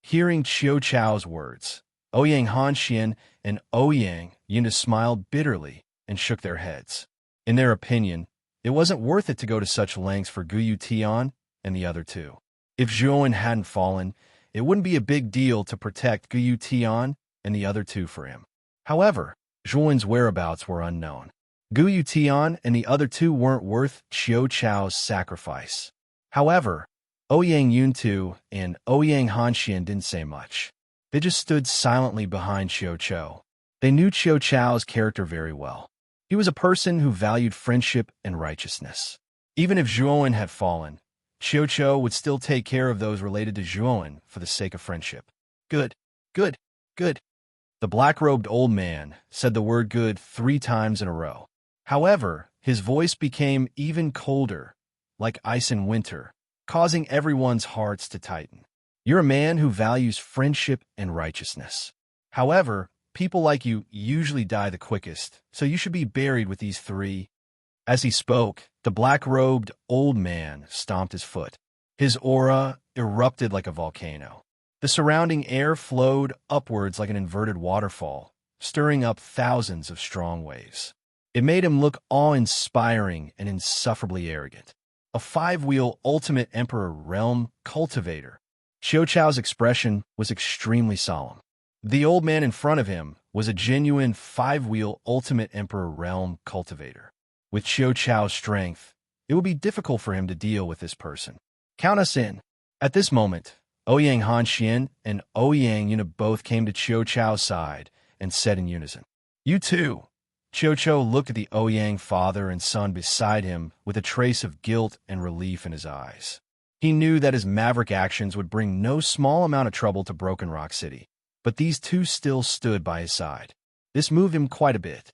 [SPEAKER 1] Hearing Xiao Chou's words, Ouyang Hanxian and Ouyang Yuna smiled bitterly and shook their heads. In their opinion, it wasn't worth it to go to such lengths for Guyu Tian and the other two. If Zhuan hadn't fallen, it wouldn't be a big deal to protect Guyu Tian and the other two for him. However, Zhuan's whereabouts were unknown. Guyu Tian and the other two weren't worth Xiao Chou's sacrifice. However, Ouyang Yuntu and Ouyang Hanxian didn't say much. They just stood silently behind Xiao Chou. They knew Xiao Chou's character very well. He was a person who valued friendship and righteousness. Even if Zhuan had fallen, Xiao Chou would still take care of those related to Zhuan for the sake of friendship. Good, good, good. The black-robed old man said the word good 3 times in a row. However, his voice became even colder, like ice in winter, causing everyone's hearts to tighten. You're a man who values friendship and righteousness. However, people like you usually die the quickest, so you should be buried with these 3. As he spoke, the black-robed old man stomped his foot. His aura erupted like a volcano. The surrounding air flowed upwards like an inverted waterfall, stirring up thousands of strong waves. It made him look awe-inspiring and insufferably arrogant. A 5-wheel ultimate emperor realm cultivator. Xiao Chou's expression was extremely solemn. The old man in front of him was a genuine 5-wheel ultimate emperor realm cultivator. With Xiao Chou's strength, it would be difficult for him to deal with this person. Count us in. At this moment, Ouyang Hanxian and Ouyang Yuna both came to Xiao Chou's side and said in unison, "You too." Xiao Chou looked at the Ouyang father and son beside him with a trace of guilt and relief in his eyes. He knew that his maverick actions would bring no small amount of trouble to Broken Rock City, but these two still stood by his side. This moved him quite a bit.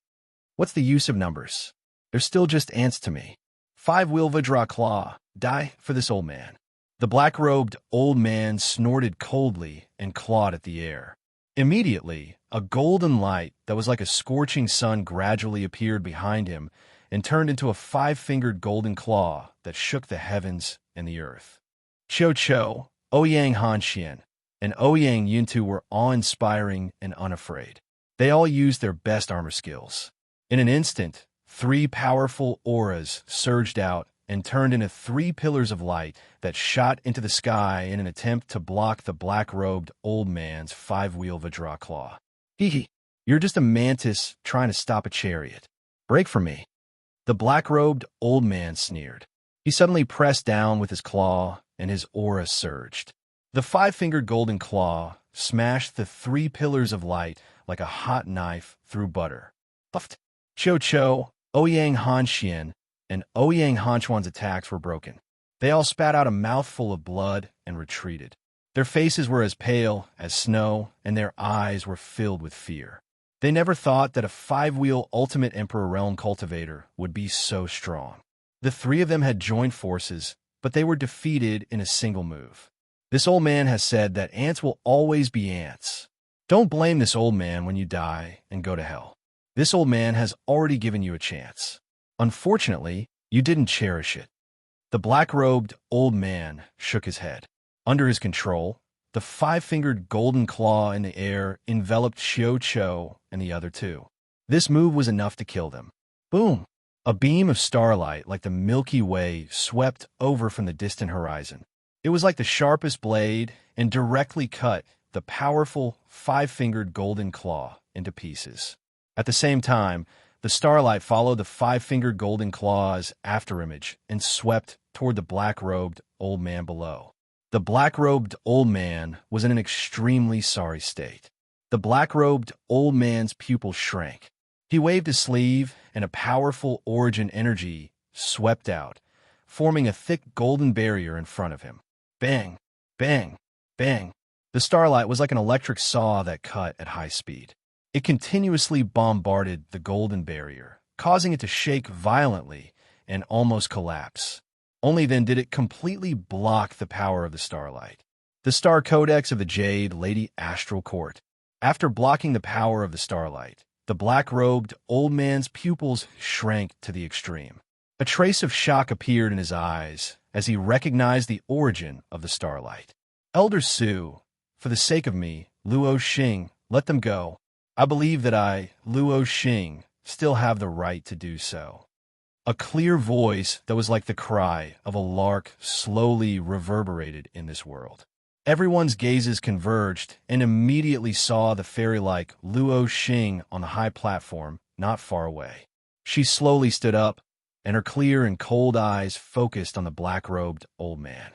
[SPEAKER 1] What's the use of numbers? They're still just ants to me. 5-wheel Vajra Claw, die for this old man. The black-robed old man snorted coldly and clawed at the air. Immediately, a golden light that was like a scorching sun gradually appeared behind him and turned into a 5-fingered golden claw that shook the heavens and the earth. Xiao Chou, Ouyang Hanxian, and Ouyang Yuntu were awe-inspiring and unafraid. They all used their best armor skills. In an instant, 3 powerful auras surged out and turned into 3 pillars of light that shot into the sky in an attempt to block the black-robed old man's 5-wheel Vajra Claw. Hee, you're just a mantis trying to stop a chariot. Break from me. The black-robed old man sneered. He suddenly pressed down with his claw, and his aura surged. The 5-fingered golden claw smashed the 3 pillars of light like a hot knife through butter. Puffed. Xiao Chou, Ouyang Hanxian, and Ouyang Hanchuan's attacks were broken. They all spat out a mouthful of blood and retreated. Their faces were as pale as snow, and their eyes were filled with fear. They never thought that a 5-wheel Ultimate Emperor Realm Cultivator would be so strong. The 3 of them had joined forces, but they were defeated in a single move. This old man has said that ants will always be ants. Don't blame this old man when you die and go to hell. This old man has already given you a chance. Unfortunately, you didn't cherish it. The black-robed old man shook his head. Under his control, the 5-fingered golden claw in the air enveloped Xiao Chou and the other 2. This move was enough to kill them. Boom! A beam of starlight like the Milky Way swept over from the distant horizon. It was like the sharpest blade and directly cut the powerful 5-fingered golden claw into pieces. At the same time, the starlight followed the 5-fingered golden claw's afterimage and swept toward the black-robed old man below. The black-robed old man was in an extremely sorry state. The black-robed old man's pupil shrank. He waved his sleeve, and a powerful origin energy swept out, forming a thick golden barrier in front of him. Bang! Bang! Bang! The starlight was like an electric saw that cut at high speed. It continuously bombarded the golden barrier, causing it to shake violently and almost collapse. Only then did it completely block the power of the starlight. The Star Codex of the Jade Lady Astral Court. After blocking the power of the starlight, the black-robed old man's pupils shrank to the extreme. A trace of shock appeared in his eyes as he recognized the origin of the starlight. Elder Su, for the sake of me, Luo Xing, let them go. I believe that I, Luo Xing, still have the right to do so. A clear voice that was like the cry of a lark slowly reverberated in this world. Everyone's gazes converged and immediately saw the fairy-like Luo Xing on the high platform not far away. She slowly stood up, and her clear and cold eyes focused on the black-robed old man.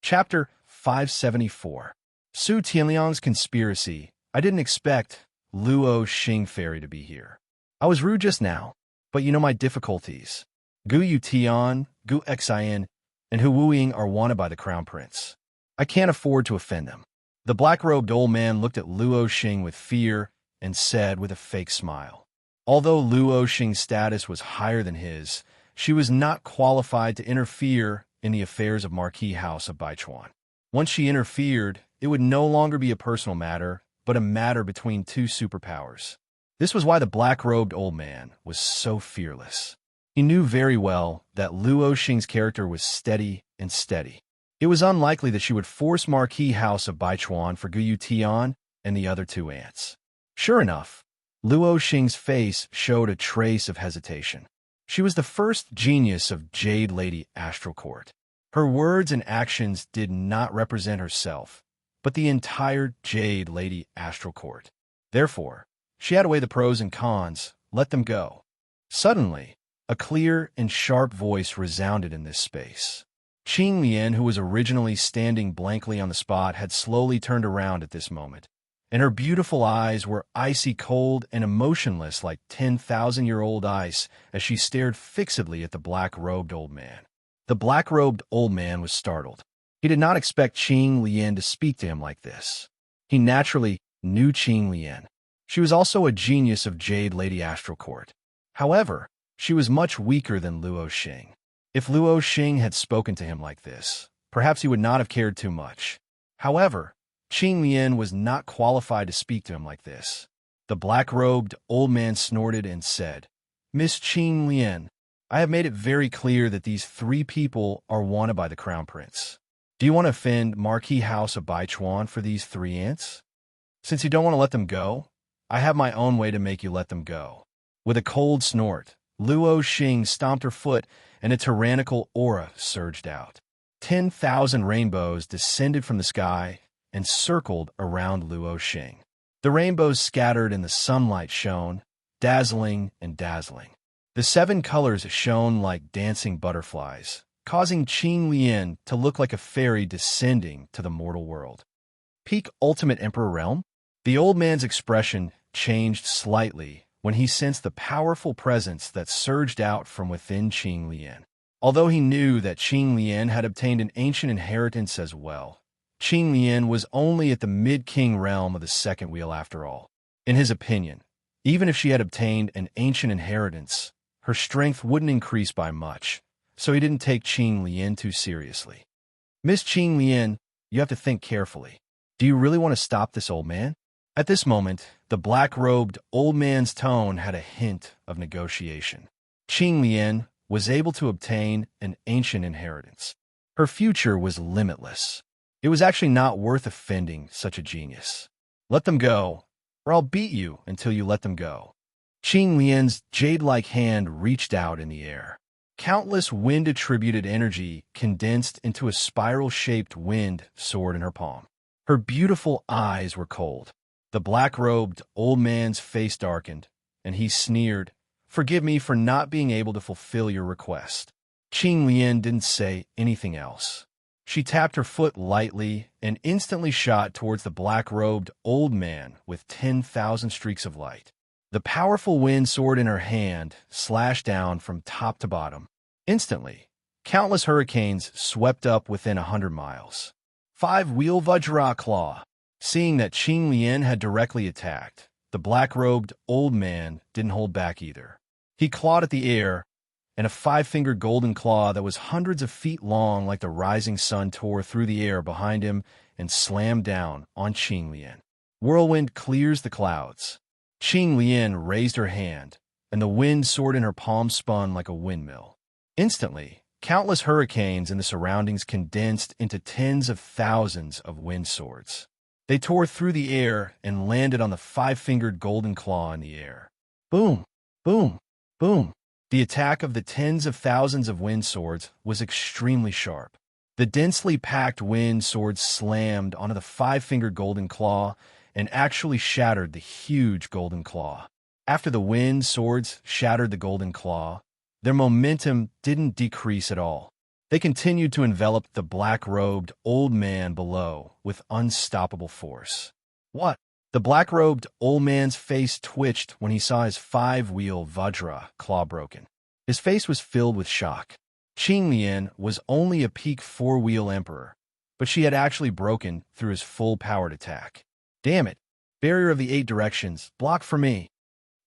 [SPEAKER 1] Chapter 574. Su Tianliang's Conspiracy. I didn't expect Luo Xing Fairy to be here. I was rude just now, but you know my difficulties. Gu Yu Tian, Gu Xian, and Hu Wuying are wanted by the Crown Prince. I can't afford to offend them. The black-robed old man looked at Luo Xing with fear and said with a fake smile. Although Luo Xing's status was higher than his, she was not qualified to interfere in the affairs of Marquis House of Baichuan. Once she interfered, it would no longer be a personal matter, but a matter between two superpowers. This was why the black-robed old man was so fearless. He knew very well that Luo Xing's character was steady and steady. It was unlikely that she would force Marquis House of Baichuan for Guyu Tian and the other two aunts. Sure enough, Luo Xing's face showed a trace of hesitation. She was the first genius of Jade Lady Astral Court. Her words and actions did not represent herself, but the entire Jade Lady Astral Court. Therefore, she had to weigh the pros and cons, let them go. Suddenly, a clear and sharp voice resounded in this space. Qing Lian, who was originally standing blankly on the spot, had slowly turned around at this moment, and her beautiful eyes were icy cold and emotionless like 10,000-year-old ice as she stared fixedly at the black-robed old man. The black-robed old man was startled. He did not expect Qing Lian to speak to him like this. He naturally knew Qing Lian. She was also a genius of Jade Lady Astral Court. However, she was much weaker than Luo Xing. If Luo Xing had spoken to him like this, perhaps he would not have cared too much. However, Qing Lian was not qualified to speak to him like this. The black-robed old man snorted and said, Miss Qing Lian, I have made it very clear that these three people are wanted by the Crown Prince. Do you want to offend Marquis House of Baichuan for these three aunts? Since you don't want to let them go, I have my own way to make you let them go. With a cold snort, Luo Xing stomped her foot and a tyrannical aura surged out. 10,000 rainbows descended from the sky and circled around Luo Xing. The rainbows scattered and the sunlight shone, dazzling and dazzling. The 7 colors shone like dancing butterflies, causing Qing Lian to look like a fairy descending to the mortal world. Peak Ultimate Emperor Realm? The old man's expression changed slightly when he sensed the powerful presence that surged out from within Qing Lian. Although he knew that Qing Lian had obtained an ancient inheritance as well, Qing Lian was only at the mid-king realm of the second wheel after all. In his opinion, even if she had obtained an ancient inheritance, her strength wouldn't increase by much, so he didn't take Qing Lian too seriously. Miss Qing Lian, you have to think carefully. Do you really want to stop this old man? At this moment, the black-robed old man's tone had a hint of negotiation. Qing Lian was able to obtain an ancient inheritance. Her future was limitless. It was actually not worth offending such a genius. Let them go, or I'll beat you until you let them go. Qing Lian's jade-like hand reached out in the air. Countless wind-attributed energy condensed into a spiral-shaped wind sword in her palm. Her beautiful eyes were cold. The black-robed old man's face darkened, and he sneered, Forgive me for not being able to fulfill your request. Qing Lian didn't say anything else. She tapped her foot lightly and instantly shot towards the black-robed old man with 10,000 streaks of light. The powerful wind sword in her hand slashed down from top to bottom. Instantly, countless hurricanes swept up within 100 miles. 5-wheel Vajra claw. Seeing that Qing Lian had directly attacked, the black-robed old man didn't hold back either. He clawed at the air, and a 5-fingered golden claw that was hundreds of feet long like the rising sun tore through the air behind him and slammed down on Qing Lian. Whirlwind clears the clouds. Qing Lian raised her hand, and the wind sword in her palm spun like a windmill. Instantly, countless hurricanes in the surroundings condensed into tens of thousands of wind swords. They tore through the air and landed on the 5-fingered golden claw in the air. Boom, boom, boom. The attack of the tens of thousands of wind swords was extremely sharp. The densely packed wind swords slammed onto the 5-fingered golden claw and actually shattered the huge golden claw. After the wind swords shattered the golden claw, their momentum didn't decrease at all. They continued to envelop the black-robed old man below with unstoppable force. What? The black-robed old man's face twitched when he saw his 5-wheel Vajra claw broken. His face was filled with shock. Qing Lian was only a peak 4-wheel emperor, but she had actually broken through his full-powered attack. Damn it! Barrier of the 8 directions, block for me!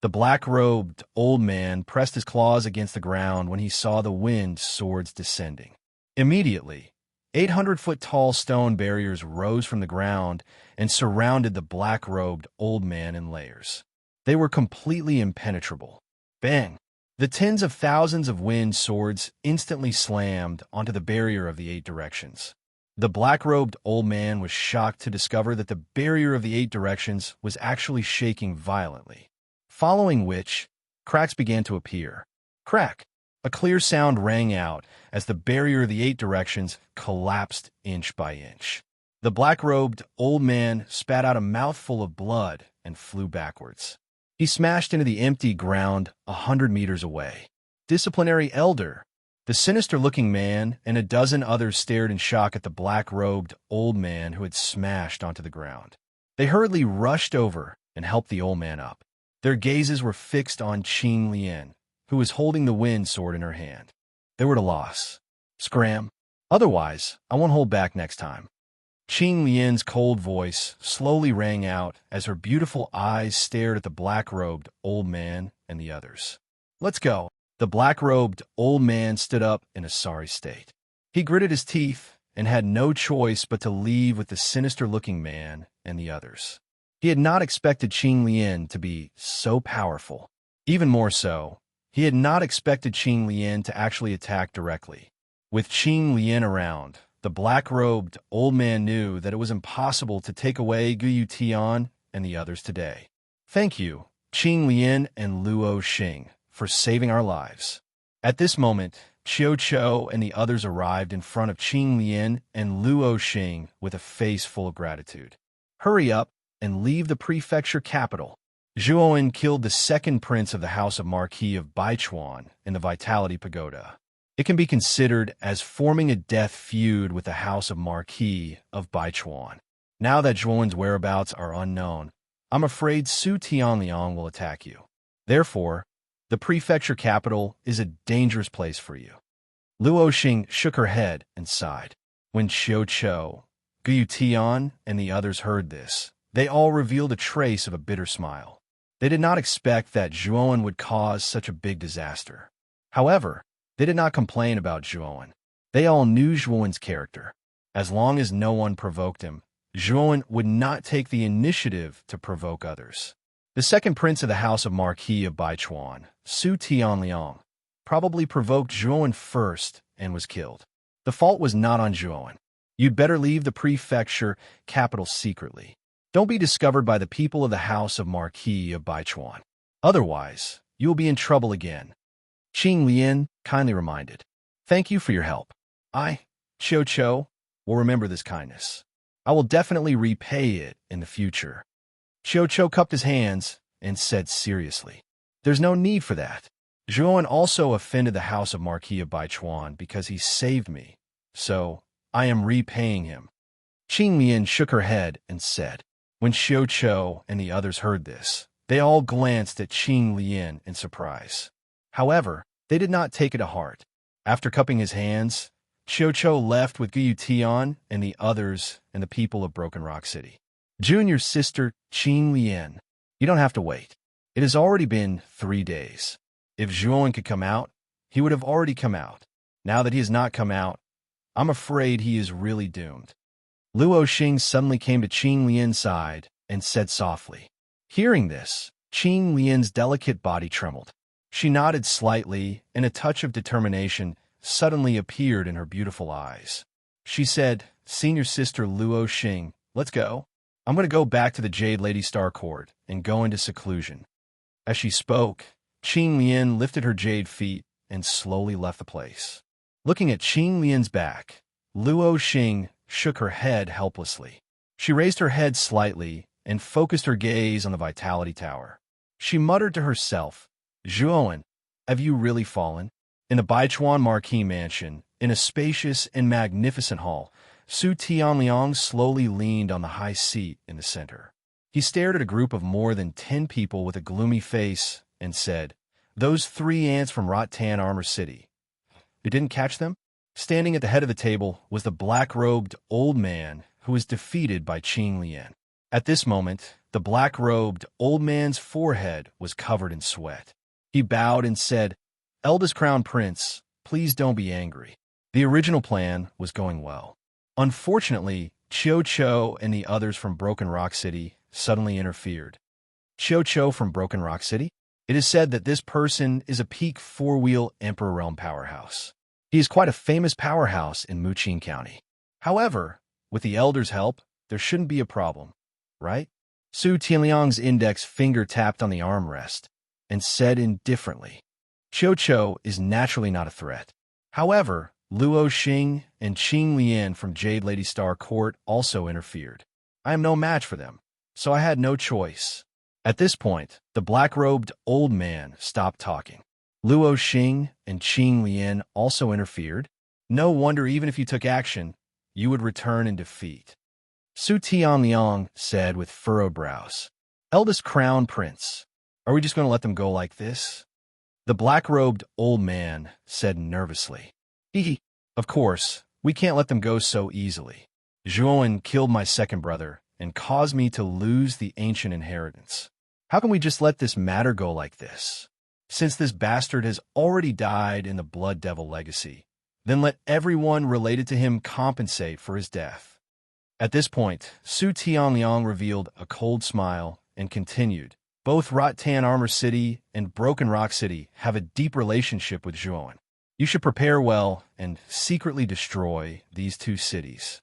[SPEAKER 1] The black-robed old man pressed his claws against the ground when he saw the wind swords descending. Immediately, 800-foot-tall stone barriers rose from the ground and surrounded the black-robed old man in layers. They were completely impenetrable. Bang! The tens of thousands of wind swords instantly slammed onto the barrier of the 8 directions. The black-robed old man was shocked to discover that the barrier of the 8 directions was actually shaking violently. Following which, cracks began to appear. Crack! A clear sound rang out as the barrier of the 8 directions collapsed inch by inch. The black-robed old man spat out a mouthful of blood and flew backwards. He smashed into the empty ground 100 meters away. Disciplinary elder! The sinister-looking man and a dozen others stared in shock at the black-robed old man who had smashed onto the ground. They hurriedly rushed over and helped the old man up. Their gazes were fixed on Qing Lian, who was holding the wind sword in her hand. They were at a loss. Scram. Otherwise, I won't hold back next time. Qing Lian's cold voice slowly rang out as her beautiful eyes stared at the black-robed old man and the others. Let's go. The black-robed old man stood up in a sorry state. He gritted his teeth and had no choice but to leave with the sinister-looking man and the others. He had not expected Qing Lian to be so powerful. Even more so, he had not expected Qing Lian to actually attack directly. With Qing Lian around, the black-robed old man knew that it was impossible to take away Guyu Tian and the others today. Thank you, Qing Lian and Luo Xing, for saving our lives. At this moment, Qiu Qiu and the others arrived in front of Qing Lian and Luo Xing with a face full of gratitude. Hurry up and leave the prefecture capital. Zhuowen killed the second prince of the House of Marquis of Baichuan in the Vitality Pagoda. It can be considered as forming a death feud with the House of Marquis of Baichuan. Now that Zhuowen's whereabouts are unknown, I'm afraid Su Tianliang will attack you. Therefore, the prefecture capital is a dangerous place for you. Luo Xing shook her head and sighed. When Qiu Qiu, Guyu Tian, and the others heard this, they all revealed a trace of a bitter smile. They did not expect that Zhuowen would cause such a big disaster. However, they did not complain about Zhuowen. They all knew Zhuowen's character. As long as no one provoked him, Zhuowen would not take the initiative to provoke others. The second prince of the House of Marquis of Baichuan, Su Tianliang, probably provoked Zhuowen first and was killed. The fault was not on Zhuowen. You'd better leave the prefecture capital secretly. Don't be discovered by the people of the House of Marquis of Baichuan. Otherwise, you will be in trouble again. Qing Lian kindly reminded. Thank you for your help. I, Qiu Qiu, will remember this kindness. I will definitely repay it in the future. Qiu Qiu cupped his hands and said seriously, There's no need for that. Zhuowen also offended the House of Marquis of Baichuan because he saved me, so I am repaying him. Qing Lian shook her head and said. When Qiu Qiu and the others heard this, they all glanced at Qing Lian in surprise. However, they did not take it to heart. After cupping his hands, Cho left with Gu Tian and the others and the people of Broken Rock City. Junior's sister, Qing Lian. You don't have to wait. It has already been 3 days. If Zhuowen could come out, he would have already come out. Now that he has not come out, I'm afraid he is really doomed. Luo Xing suddenly came to Qing Lian's side and said softly. Hearing this, Qing Lian's delicate body trembled. She nodded slightly, and a touch of determination suddenly appeared in her beautiful eyes. She said, Senior Sister Luo Xing, let's go. I'm going to go back to the Jade Lady Star Court and go into seclusion. As she spoke, Qing Lian lifted her jade feet and slowly left the place. Looking at Qing Lian's back, Luo Xing shook her head helplessly. She raised her head slightly and focused her gaze on the Vitality Tower. She muttered to herself, Zhuowen, have you really fallen? In the Baichuan Marquis Mansion, in a spacious and magnificent hall, Su Tianliang slowly leaned on the high seat in the center. He stared at a group of more than 10 people with a gloomy face and said, Those 3 ants from Rattan Armor City. You didn't catch them? Standing at the head of the table was the black-robed old man who was defeated by Qing Lian. At this moment, the black-robed old man's forehead was covered in sweat. He bowed and said, Eldest Crown Prince, please don't be angry. The original plan was going well. Unfortunately, Cho and the others from Broken Rock City suddenly interfered. Cho from Broken Rock City? It is said that this person is a peak 4-wheel Emperor Realm powerhouse. He is quite a famous powerhouse in Muqing County. However, with the Elder's help, there shouldn't be a problem, right? Su Tianliang's index finger tapped on the armrest and said indifferently, Cho is naturally not a threat. However, Luo Xing and Qing Lian from Jade Lady Star Court also interfered. I am no match for them, so I had no choice. At this point, the black-robed old man stopped talking. Luo Xing and Qing Lian also interfered. No wonder even if you took action, you would return in defeat. Su Tianliang said with furrowed brows, Eldest Crown Prince, are we just going to let them go like this? The black-robed old man said nervously, Of course, we can't let them go so easily. Zhuowen killed my second brother and caused me to lose the ancient inheritance. How can we just let this matter go like this? Since this bastard has already died in the Blood Devil legacy, then let everyone related to him compensate for his death. At this point, Su Tianliang revealed a cold smile and continued, Both Rattan Armor City and Broken Rock City have a deep relationship with Zhuowen. You should prepare well and secretly destroy these 2 cities.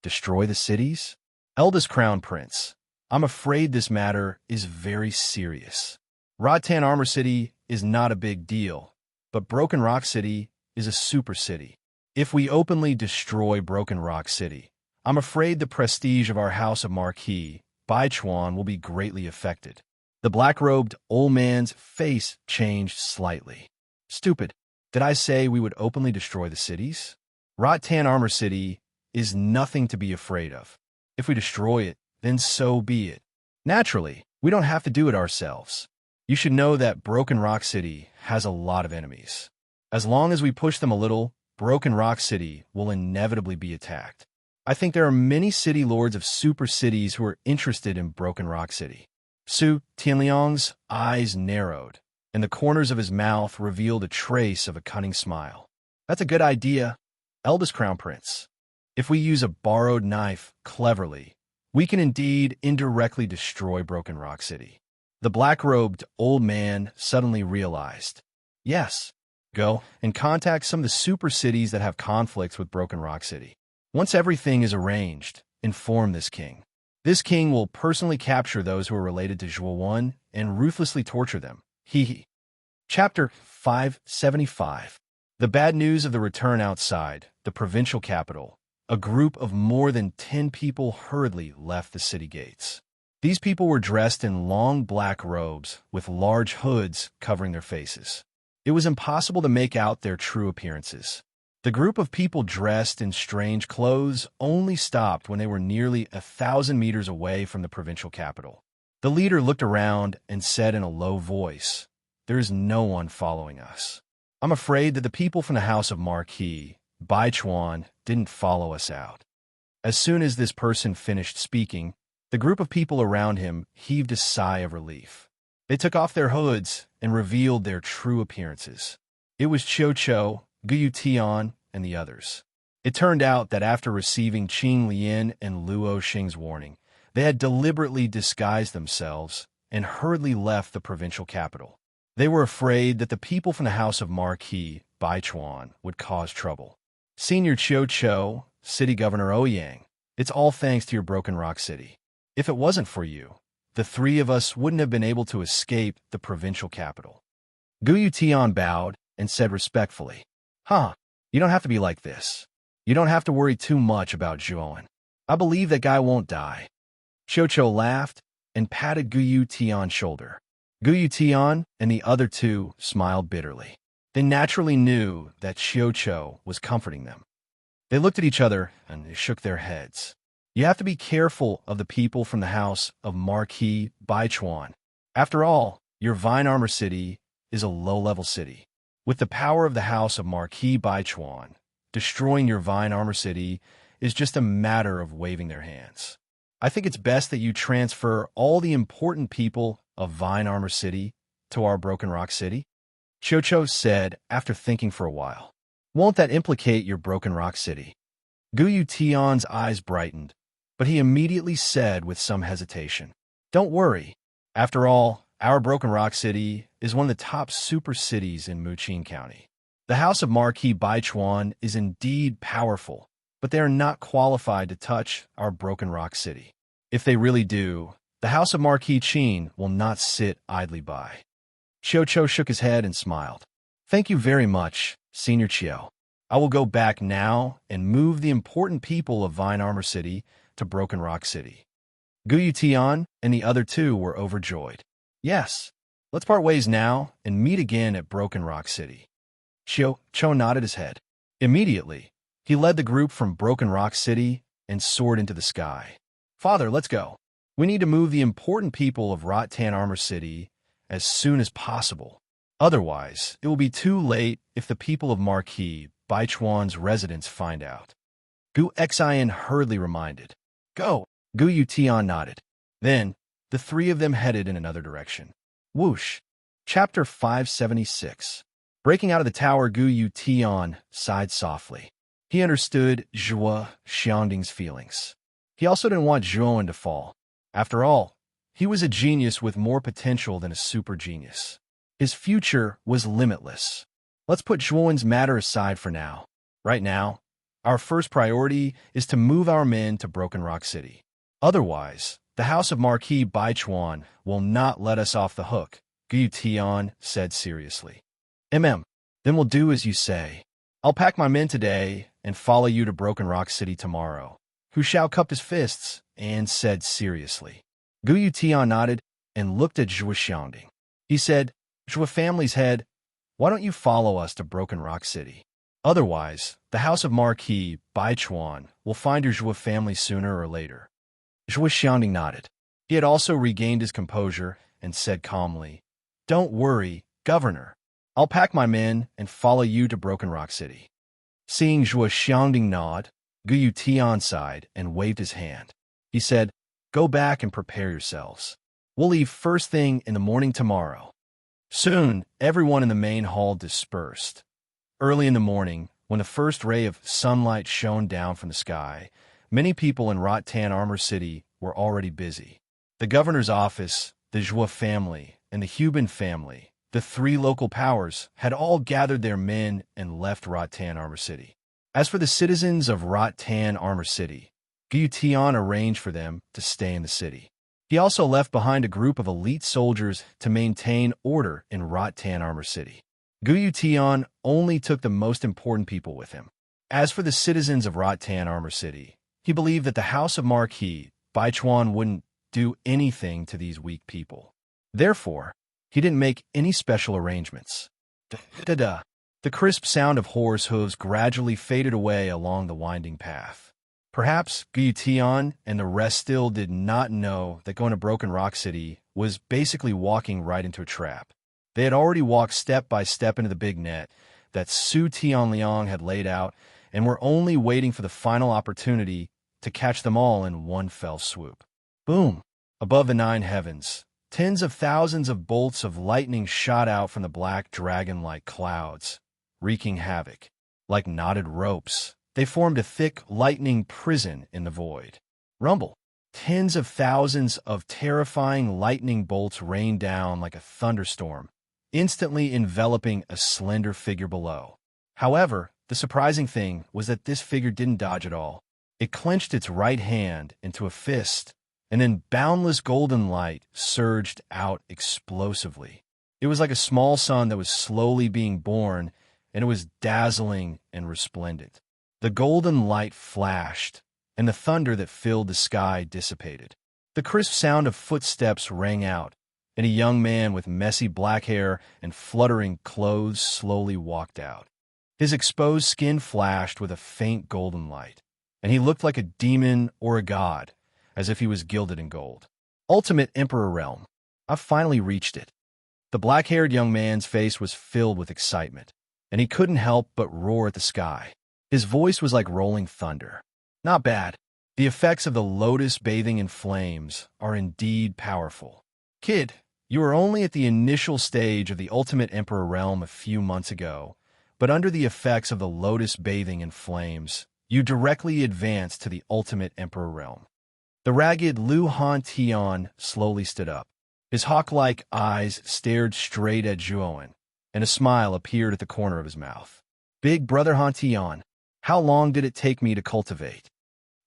[SPEAKER 1] Destroy the cities? Eldest Crown Prince, I'm afraid this matter is very serious. Rattan Armor City is not a big deal, but Broken Rock City is a super city. If we openly destroy Broken Rock City, I'm afraid the prestige of our House of Marquis, Baichuan, will be greatly affected. The black-robed old man's face changed slightly. Stupid. Did I say we would openly destroy the cities? Rattan Armor City is nothing to be afraid of. If we destroy it, then so be it. Naturally, we don't have to do it ourselves. You should know that Broken Rock City has a lot of enemies. As long as we push them a little, Broken Rock City will inevitably be attacked. I think there are many city lords of super cities who are interested in Broken Rock City. Su Tianliang's eyes narrowed, and the corners of his mouth revealed a trace of a cunning smile. That's a good idea, Eldest Crown Prince. If we use a borrowed knife cleverly, we can indeed indirectly destroy Broken Rock City. The black-robed old man suddenly realized, yes, go and contact some of the super cities that have conflicts with Broken Rock City. Once everything is arranged, inform this king. This king will personally capture those who are related to Zhuowen and ruthlessly torture them. Chapter 575. The bad news of the return outside the provincial capital. A group of more than 10 people hurriedly left the city gates. These people were dressed in long black robes with large hoods covering their faces. It was impossible to make out their true appearances. The group of people dressed in strange clothes only stopped when they were nearly 1,000 meters away from the provincial capital. The leader looked around and said in a low voice, "There is no one following us. I'm afraid that the people from the House of Marquis, Bai Chuan, didn't follow us out. As soon as this person finished speaking, the group of people around him heaved a sigh of relief. They took off their hoods and revealed their true appearances. It was Qiu Qiu, Guyu Tian, and the others. It turned out that after receiving Qing Lian and Luo Xing's warning, they had deliberately disguised themselves and hurriedly left the provincial capital. They were afraid that the people from the house of Marquis, Bai Chuan, would cause trouble. Senior Qiu Qiu, City Governor Ouyang, it's all thanks to your Broken Rock City. If it wasn't for you, the three of us wouldn't have been able to escape the provincial capital. Guyu Tian bowed and said respectfully, you don't have to be like this. You don't have to worry too much about Zhuan. I believe that guy won't die. Qiu Qiu laughed and patted Guyu Tian's shoulder. Guyu Tian and the other two smiled bitterly. They naturally knew that Qiu Qiu was comforting them. They looked at each other and they shook their heads. You have to be careful of the people from the house of Marquis Bai Chuan. After all, your Vine Armor City is a low-level city. With the power of the house of Marquis Bai Chuan, destroying your Vine Armor City is just a matter of waving their hands. I think it's best that you transfer all the important people of Vine Armor City to our Broken Rock City, Qiu Qiu said after thinking for a while. Won't that implicate your Broken Rock City? Guyu Tian's eyes brightened, but he immediately said with some hesitation, Don't worry. After all, our Broken Rock City is one of the top super cities in Muqing County. The house of Marquis Bai Chuan is indeed powerful, but they are not qualified to touch our Broken Rock City. If they really do, the house of Marquis Qin will not sit idly by. Qiu Qiu shook his head and smiled. Thank you very much, Senior Qiu. I will go back now and move the important people of Vine Armor City to Broken Rock City. Guyu Tian and the other two were overjoyed. Yes, let's part ways now and meet again at Broken Rock City. Qiu Qiu nodded his head. Immediately, he led the group from Broken Rock City and soared into the sky. Father, let's go. We need to move the important people of Rotan Armor City as soon as possible. Otherwise, it will be too late if the people of Marquis Bai Chuan's residents find out. Gu Xian hurriedly reminded. Go! Guyu Tian nodded. Then, the three of them headed in another direction. Whoosh! Chapter 576. Breaking out of the tower, Guyu Tian sighed softly. He understood Zhuo Xiangding's feelings. He also didn't want Zhuan to fall. After all, he was a genius with more potential than a super genius. His future was limitless. Let's put Zhuan's matter aside for now. Right now, our first priority is to move our men to Broken Rock City. Otherwise, the house of Marquis Bai Chuan will not let us off the hook, Guyu Tian said seriously. Then we'll do as you say. I'll pack my men today and follow you to Broken Rock City tomorrow. Hu Xiao cupped his fists and said seriously. Guyu Tian nodded and looked at Zhuo Xiangding. He said, Zhuo family's head, why don't you follow us to Broken Rock City? Otherwise, the house of Marquis Bai Chuan will find your Zhuo family sooner or later. Zhuo Xiangding nodded. He had also regained his composure and said calmly, Don't worry, Governor. I'll pack my men and follow you to Broken Rock City. Seeing Zhuo Xiangding nod, Guyu Tian sighed and waved his hand. He said, Go back and prepare yourselves. We'll leave first thing in the morning tomorrow. Soon, everyone in the main hall dispersed. Early in the morning, when the first ray of sunlight shone down from the sky, many people in Rotan Armor City were already busy. The governor's office, the Zhuo family, and the Hubin family, the three local powers, had all gathered their men and left Rotan Armor City. As for the citizens of Rotan Armor City, Guyu Tian arranged for them to stay in the city. He also left behind a group of elite soldiers to maintain order in Rotan Armor City. Guyu Tian only took the most important people with him. As for the citizens of Rotan Armor City, he believed that the house of Marquis Bai Chuan wouldn't do anything to these weak people. Therefore, he didn't make any special arrangements. Da-da-da. The crisp sound of horse hooves gradually faded away along the winding path. Perhaps Guyu Tian and the rest still did not know that going to Broken Rock City was basically walking right into a trap. They had already walked step by step into the big net that Su Tianliang had laid out, and were only waiting for the final opportunity to catch them all in one fell swoop. Boom! Above the nine heavens, tens of thousands of bolts of lightning shot out from the black dragon-like clouds, wreaking havoc. Like knotted ropes, they formed a thick lightning prison in the void. Rumble! Tens of thousands of terrifying lightning bolts rained down like a thunderstorm, instantly enveloping a slender figure below. However, the surprising thing was that this figure didn't dodge at all. It clenched its right hand into a fist, and then boundless golden light surged out explosively. It was like a small sun that was slowly being born, and it was dazzling and resplendent. The golden light flashed, and the thunder that filled the sky dissipated. The crisp sound of footsteps rang out, and a young man with messy black hair and fluttering clothes slowly walked out. His exposed skin flashed with a faint golden light, and he looked like a demon or a god, as if he was gilded in gold. Ultimate Emperor Realm. I've finally reached it. The black-haired young man's face was filled with excitement, and he couldn't help but roar at the sky. His voice was like rolling thunder. Not bad. The effects of the lotus bathing in flames are indeed powerful. Kid, you were only at the initial stage of the Ultimate Emperor Realm a few months ago, but under the effects of the lotus bathing in flames, you directly advanced to the Ultimate Emperor Realm. The ragged Lu Han Tian slowly stood up. His hawk-like eyes stared straight at Zhuowen, and a smile appeared at the corner of his mouth. Big Brother Han Tian, how long did it take me to cultivate?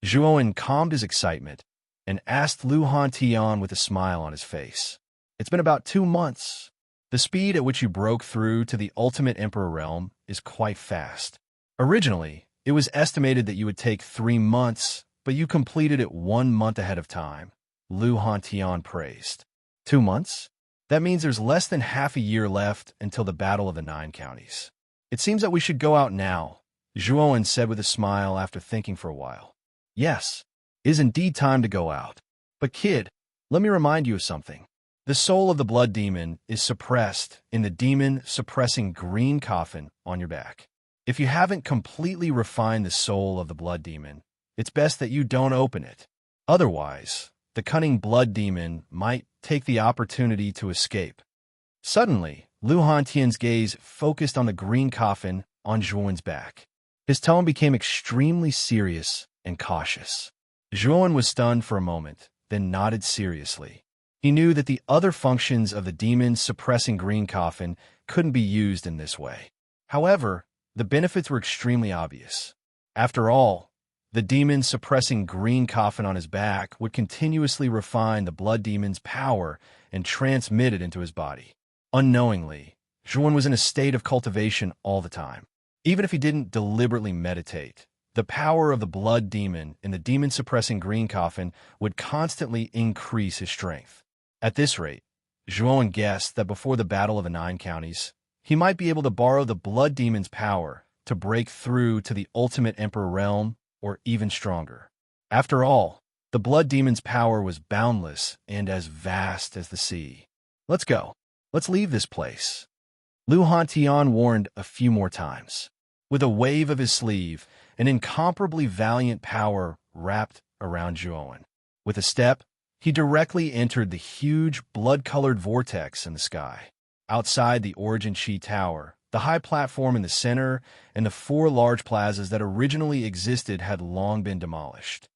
[SPEAKER 1] Zhuowen calmed his excitement and asked Lu Han Tian with a smile on his face. It's been about 2 months. The speed at which you broke through to the Ultimate Emperor Realm is quite fast. Originally, it was estimated that you would take 3 months, but you completed it 1 month ahead of time, Lu Han Tian praised. 2 months? That means there's less than half a year left until the Battle of the Nine Counties. It seems that we should go out now, Zhuowen said with a smile after thinking for a while. Yes, it is indeed time to go out. But kid, let me remind you of something. The soul of the blood demon is suppressed in the demon-suppressing green coffin on your back. If you haven't completely refined the soul of the blood demon, it's best that you don't open it. Otherwise, the cunning blood demon might take the opportunity to escape. Suddenly, Lu Hantian's gaze focused on the green coffin on Zhuowen's back. His tone became extremely serious and cautious. Zhuowen was stunned for a moment, then nodded seriously. He knew that the other functions of the demon-suppressing green coffin couldn't be used in this way. However, the benefits were extremely obvious. After all, the demon-suppressing green coffin on his back would continuously refine the blood demon's power and transmit it into his body. Unknowingly, Zhuowen was in a state of cultivation all the time. Even if he didn't deliberately meditate, the power of the blood demon in the demon-suppressing green coffin would constantly increase his strength. At this rate, Zhuowen guessed that before the Battle of the Nine Counties, he might be able to borrow the blood demon's power to break through to the Ultimate Emperor Realm, or even stronger. After all, the blood demon's power was boundless and as vast as the sea. Let's go. Let's leave this place. Lu Hantian warned a few more times. With a wave of his sleeve, an incomparably valiant power wrapped around Zhuowen. With a step, he directly entered the huge blood-colored vortex in the sky. Outside the Origin Chi Tower, the high platform in the center and the 4 large plazas that originally existed had long been demolished.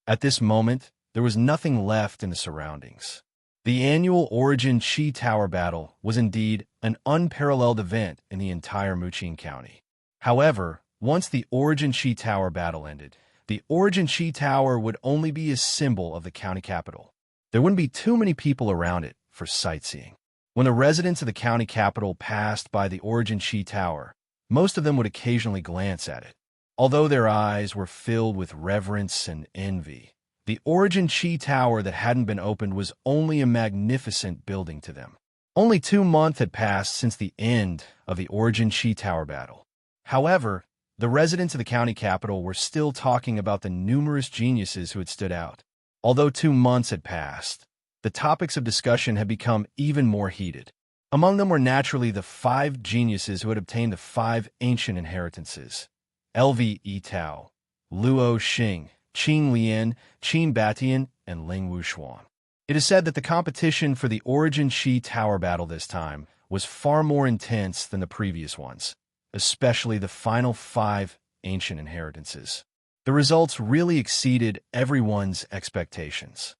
[SPEAKER 1] At this moment, there was nothing left in the surroundings. The annual Origin Chi Tower battle was indeed an unparalleled event in the entire Muqing County. However, once the Origin Chi Tower battle ended, the Origin Chi Tower would only be a symbol of the county capital. There wouldn't be too many people around it for sightseeing. When the residents of the county capital passed by the Origin Chi Tower, most of them would occasionally glance at it. Although their eyes were filled with reverence and envy, the Origin Chi Tower that hadn't been opened was only a magnificent building to them. Only 2 months had passed since the end of the Origin Chi Tower battle. However, the residents of the county capital were still talking about the numerous geniuses who had stood out. Although 2 months had passed, the topics of discussion had become even more heated. Among them were naturally the 5 geniuses who had obtained the 5 ancient inheritances. LV Etao, Luo Xing, Qing Lian, Qin Batian, and Ling Wushuan. It is said that the competition for the Origin Qi Tower battle this time was far more intense than the previous ones, especially the final 5 ancient inheritances. The results really exceeded everyone's expectations.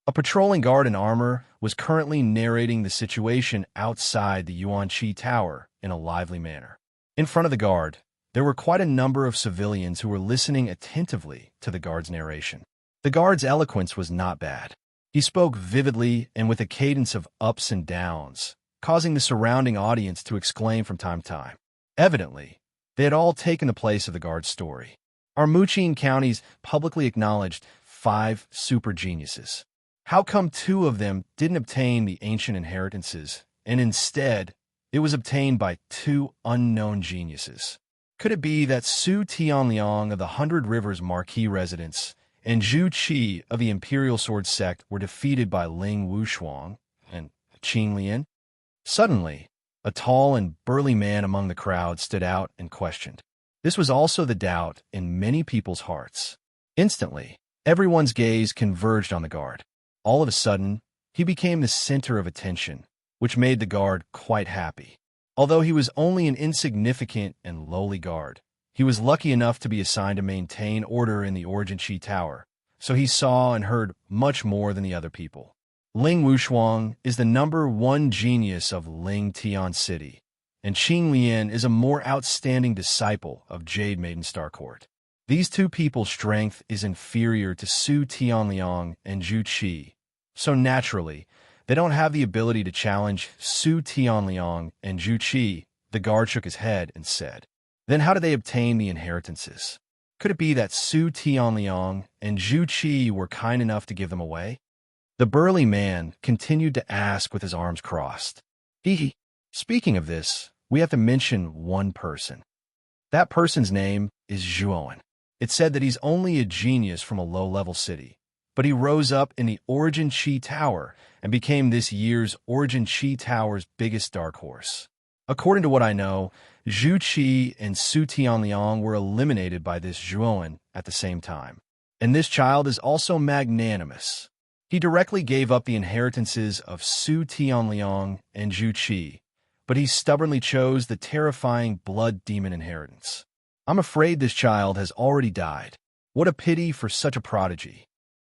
[SPEAKER 1] A patrolling guard in armor was currently narrating the situation outside the Yuanqi Tower in a lively manner. In front of the guard, there were quite a number of civilians who were listening attentively to the guard's narration. The guard's eloquence was not bad. He spoke vividly and with a cadence of ups and downs, causing the surrounding audience to exclaim from time to time. Evidently, they had all taken the place of the guard's story. Our Muqin counties publicly acknowledged 5 super geniuses. How come 2 of them didn't obtain the ancient inheritances, and instead, it was obtained by 2 unknown geniuses? Could it be that Su Tianliang of the 100 Rivers Marquis residence and Zhu Qi of the Imperial Sword Sect were defeated by Ling Wushuang and Qin Lian? Suddenly, a tall and burly man among the crowd stood out and questioned. This was also the doubt in many people's hearts. Instantly, everyone's gaze converged on the guard. All of a sudden, he became the center of attention, which made the guard quite happy. Although he was only an insignificant and lowly guard, he was lucky enough to be assigned to maintain order in the Origin Qi Tower, so he saw and heard much more than the other people. Ling Wushuang is the #1 genius of Ling Tian City, and Qin Lian is a more outstanding disciple of Jade Maiden Starcourt. These 2 people's strength is inferior to Su Tianliang and Zhu Qi, so naturally, they don't have the ability to challenge Su Tianliang and Zhu Qi. The guard shook his head and said, "Then how did they obtain the inheritances? Could it be that Su Tianliang and Zhu Qi were kind enough to give them away?" The burly man continued to ask with his arms crossed. Speaking of this, we have to mention one person. That person's name is Zhuowen. It's said that he's only a genius from a low-level city, but he rose up in the Origin Qi Tower and became this year's Origin Qi Tower's biggest dark horse. According to what I know, Zhu Qi and Su Tianliang were eliminated by this Zhuowen at the same time. And this child is also magnanimous. He directly gave up the inheritances of Su Tianliang and Zhu Qi, but he stubbornly chose the terrifying blood demon inheritance. I'm afraid this child has already died. What a pity for such a prodigy.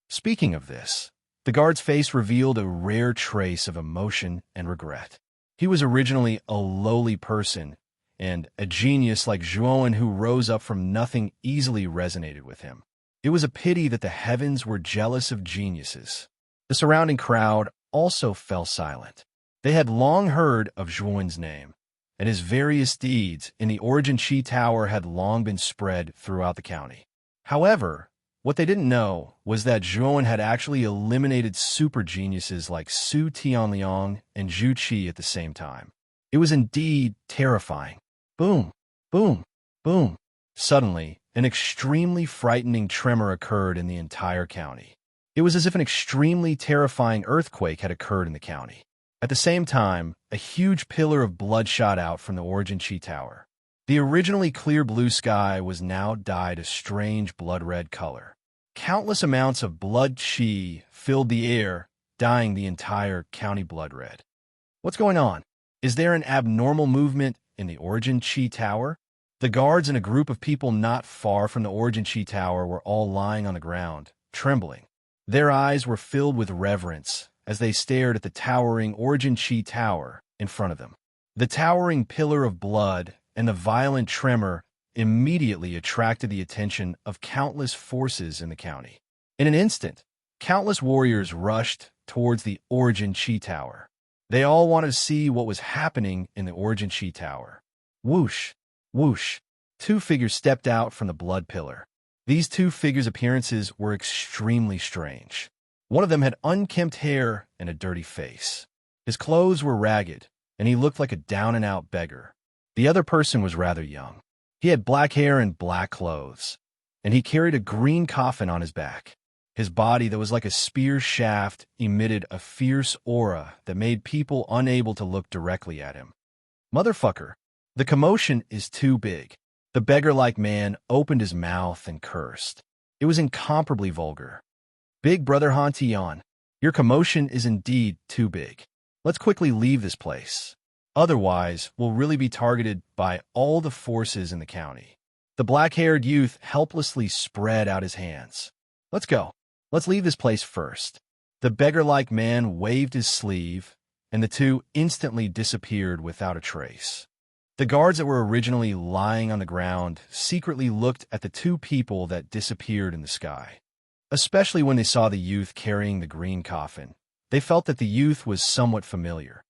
[SPEAKER 1] Speaking of this, the guard's face revealed a rare trace of emotion and regret. He was originally a lowly person, and a genius like Zhuowen who rose up from nothing easily resonated with him. It was a pity that the heavens were jealous of geniuses. The surrounding crowd also fell silent. They had long heard of Zhuowen's name, and his various deeds in the Origin Qi Tower had long been spread throughout the county. However, what they didn't know was that Zhuowen had actually eliminated super geniuses like Su Tianliang and Zhu Qi at the same time. It was indeed terrifying. Boom, boom, boom. Suddenly, an extremely frightening tremor occurred in the entire county. It was as if an extremely terrifying earthquake had occurred in the county. At the same time, a huge pillar of blood shot out from the Origin Qi Tower. The originally clear blue sky was now dyed a strange blood-red color. Countless amounts of blood qi filled the air, dyeing the entire county blood red. What's going on? Is there an abnormal movement in the Origin Qi Tower? The guards and a group of people not far from the Origin Qi Tower were all lying on the ground, trembling. Their eyes were filled with reverence as they stared at the towering Origin Qi Tower in front of them. The towering pillar of blood and the violent tremor immediately attracted the attention of countless forces in the county. In an instant, countless warriors rushed towards the Origin Qi Tower. They all wanted to see what was happening in the Origin Qi Tower. Whoosh! Whoosh! 2 figures stepped out from the blood pillar. These 2 figures' appearances were extremely strange. One of them had unkempt hair and a dirty face. His clothes were ragged, and he looked like a down-and-out beggar. The other person was rather young. He had black hair and black clothes, and he carried a green coffin on his back. His body that was like a spear shaft emitted a fierce aura that made people unable to look directly at him. Motherfucker! The commotion is too big. The beggar-like man opened his mouth and cursed. It was incomparably vulgar. Big Brother Hantion, your commotion is indeed too big. Let's quickly leave this place. Otherwise, we'll really be targeted by all the forces in the county. The black-haired youth helplessly spread out his hands. Let's go. Let's leave this place first. The beggar-like man waved his sleeve, and the two instantly disappeared without a trace. The guards that were originally lying on the ground secretly looked at the two people that disappeared in the sky. Especially when they saw the youth carrying the green coffin, they felt that the youth was somewhat familiar.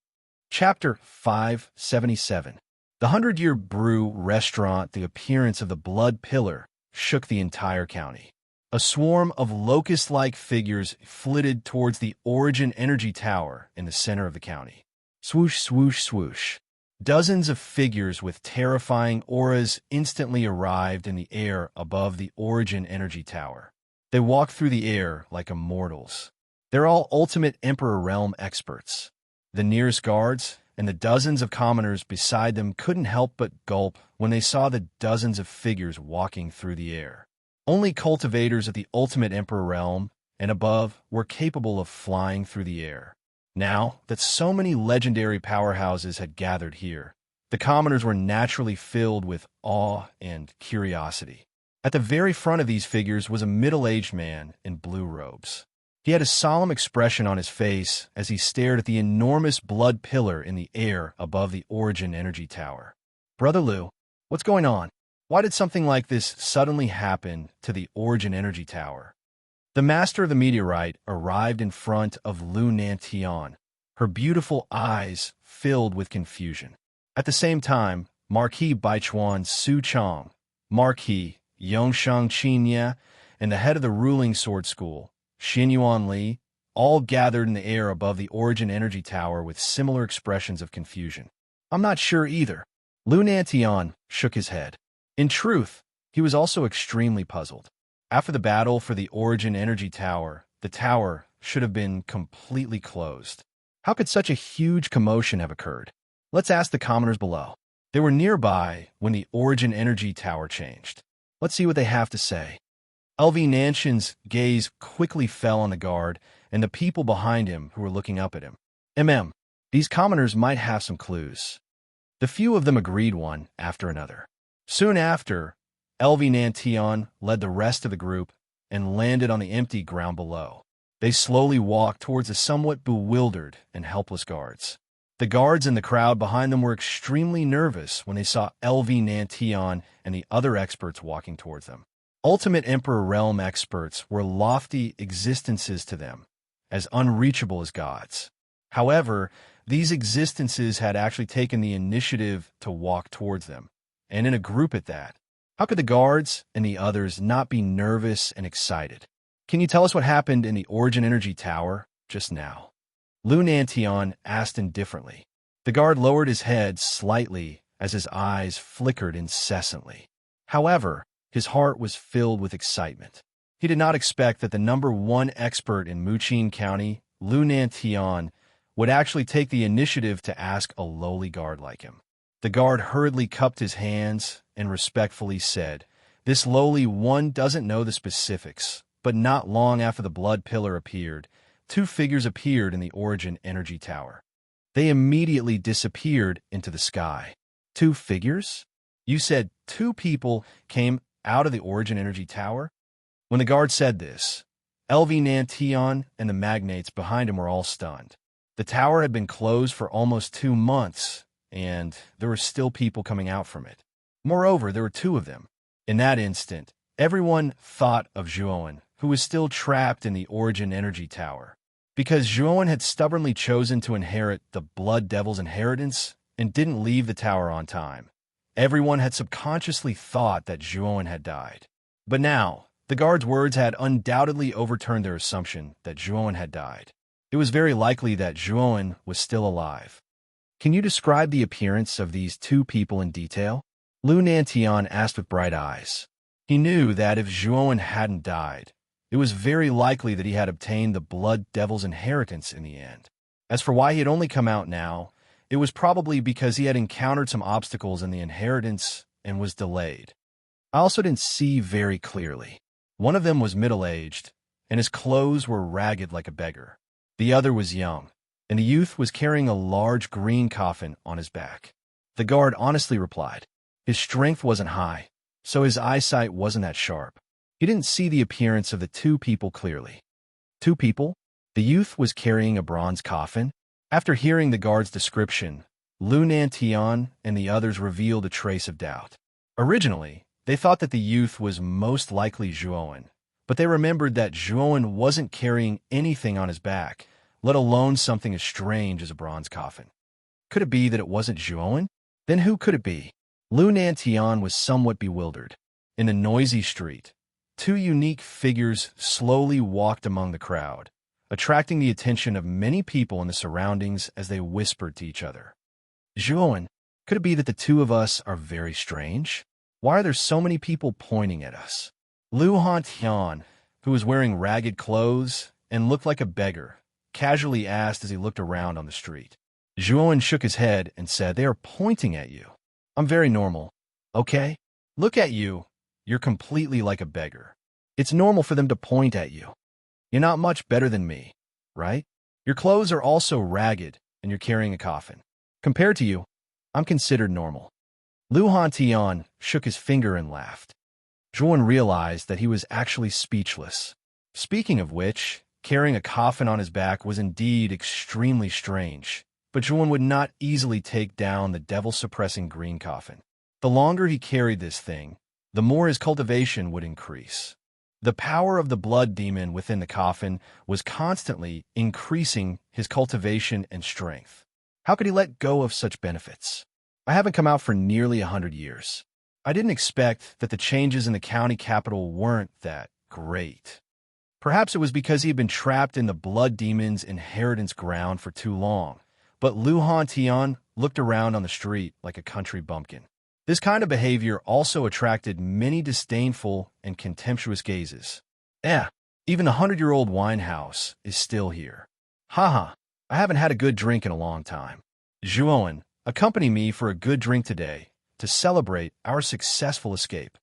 [SPEAKER 1] Chapter 577. The 100-Year Brew Restaurant. The appearance of the Blood Pillar shook the entire county. A swarm of locust-like figures flitted towards the Origin Energy Tower in the center of the county. Swoosh, swoosh, swoosh. Dozens of figures with terrifying auras instantly arrived in the air above the Origin Energy Tower. They walked through the air like immortals. They're all ultimate Emperor Realm experts. The nearest guards and the dozens of commoners beside them couldn't help but gulp when they saw the dozens of figures walking through the air. Only cultivators of the ultimate Emperor Realm and above were capable of flying through the air. Now that so many legendary powerhouses had gathered here, the commoners were naturally filled with awe and curiosity. At the very front of these figures was a middle-aged man in blue robes. He had a solemn expression on his face as he stared at the enormous blood pillar in the air above the Origin Energy Tower. Brother Liu, what's going on? Why did something like this suddenly happen to the Origin Energy Tower? The master of the meteorite arrived in front of Lu Nantian, her beautiful eyes filled with confusion. At the same time, Marquis Baichuan Su Chong, Marquis Yongshang Qinya, and the head of the ruling sword school, Xinyuan Li, all gathered in the air above the Origin Energy Tower with similar expressions of confusion. I'm not sure either. Lu Nantian shook his head. In truth, he was also extremely puzzled. After the battle for the Origin Energy Tower, the tower should have been completely closed. How could such a huge commotion have occurred? Let's ask the commoners below. They were nearby when the Origin Energy Tower changed. Let's see what they have to say. LV Nanshan's gaze quickly fell on the guard and the people behind him who were looking up at him. These commoners might have some clues. The few of them agreed one after another. Soon after, LV Nantian led the rest of the group and landed on the empty ground below. They slowly walked towards the somewhat bewildered and helpless guards. The guards in the crowd behind them were extremely nervous when they saw LV Nantian and the other experts walking towards them. Ultimate Emperor Realm experts were lofty existences to them, as unreachable as gods. However, these existences had actually taken the initiative to walk towards them, and in a group at that. How could the guards and the others not be nervous and excited? Can you tell us what happened in the Origin Energy Tower just now? Lu Nantian asked indifferently. The guard lowered his head slightly as his eyes flickered incessantly. However, his heart was filled with excitement. He did not expect that the #1 expert in Muqin County, Lu Nantian, would actually take the initiative to ask a lowly guard like him. The guard hurriedly cupped his hands and respectfully said, "This lowly one doesn't know the specifics." But not long after the blood pillar appeared, two figures appeared in the Origin Energy Tower. They immediately disappeared into the sky. Two figures? You said two people came out of the Origin Energy Tower? When the guard said this, LV Nantian and the magnates behind him were all stunned. The tower had been closed for almost 2 months, and there were still people coming out from it. Moreover, there were two of them. In that instant, everyone thought of Zhuowen, who was still trapped in the Origin Energy Tower. Because Zhuowen had stubbornly chosen to inherit the Blood Devil's inheritance and didn't leave the tower on time, everyone had subconsciously thought that Zhuowen had died. But now, the guard's words had undoubtedly overturned their assumption that Zhuowen had died. It was very likely that Zhuowen was still alive. Can you describe the appearance of these two people in detail? Lu Nantian asked with bright eyes. He knew that if Zhuowen hadn't died, it was very likely that he had obtained the Blood Devil's inheritance in the end. As for why he had only come out now, it was probably because he had encountered some obstacles in the inheritance and was delayed. I also didn't see very clearly. One of them was middle-aged, and his clothes were ragged like a beggar. The other was young, and the youth was carrying a large green coffin on his back. The guard honestly replied. His strength wasn't high, so his eyesight wasn't that sharp. He didn't see the appearance of the two people clearly. Two people? The youth was carrying a bronze coffin. After hearing the guard's description, Lu Nantian and the others revealed a trace of doubt. Originally, they thought that the youth was most likely Zhuowen, but they remembered that Zhuowen wasn't carrying anything on his back, let alone something as strange as a bronze coffin. Could it be that it wasn't Zhuowen? Then who could it be? Lu Nantian was somewhat bewildered. In the noisy street, two unique figures slowly walked among the crowd, attracting the attention of many people in the surroundings as they whispered to each other. Zhuowen, could it be that the two of us are very strange? Why are there so many people pointing at us? Lu Hantian, who was wearing ragged clothes and looked like a beggar, casually asked as he looked around on the street. Zhuowen shook his head and said, "They are pointing at you. I'm very normal. Okay? Look at you. You're completely like a beggar. It's normal for them to point at you. You're not much better than me, right? Your clothes are also ragged, and you're carrying a coffin. Compared to you, I'm considered normal." Lu Hantian shook his finger and laughed. Zhuowen realized that he was actually speechless. Speaking of which, carrying a coffin on his back was indeed extremely strange, but Zhuowen would not easily take down the devil-suppressing green coffin. The longer he carried this thing, the more his cultivation would increase. The power of the blood demon within the coffin was constantly increasing his cultivation and strength. How could he let go of such benefits? I haven't come out for nearly 100 years. I didn't expect that the changes in the county capital weren't that great. Perhaps it was because he had been trapped in the blood demon's inheritance ground for too long, but Lu Hantian looked around on the street like a country bumpkin. This kind of behavior also attracted many disdainful and contemptuous gazes. Even the 100-year-old wine house is still here. Haha, I haven't had a good drink in a long time. Zhuowen, accompany me for a good drink today to celebrate our successful escape.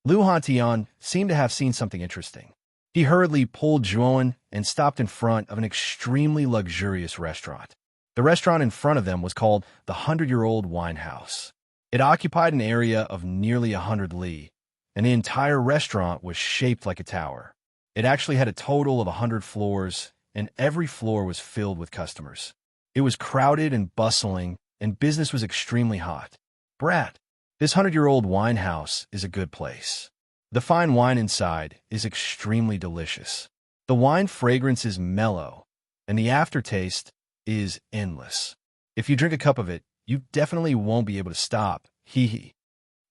[SPEAKER 1] Lu Hantian seemed to have seen something interesting. He hurriedly pulled Zhuowen and stopped in front of an extremely luxurious restaurant. The restaurant in front of them was called the 100-year-old Wine House. It occupied an area of nearly 100 li, and the entire restaurant was shaped like a tower. It actually had a total of 100 floors, and every floor was filled with customers. It was crowded and bustling, and business was extremely hot. Brat, this 100-year-old wine house is a good place. The fine wine inside is extremely delicious. The wine fragrance is mellow, and the aftertaste is endless. If you drink a cup of it, you definitely won't be able to stop. Hee hee.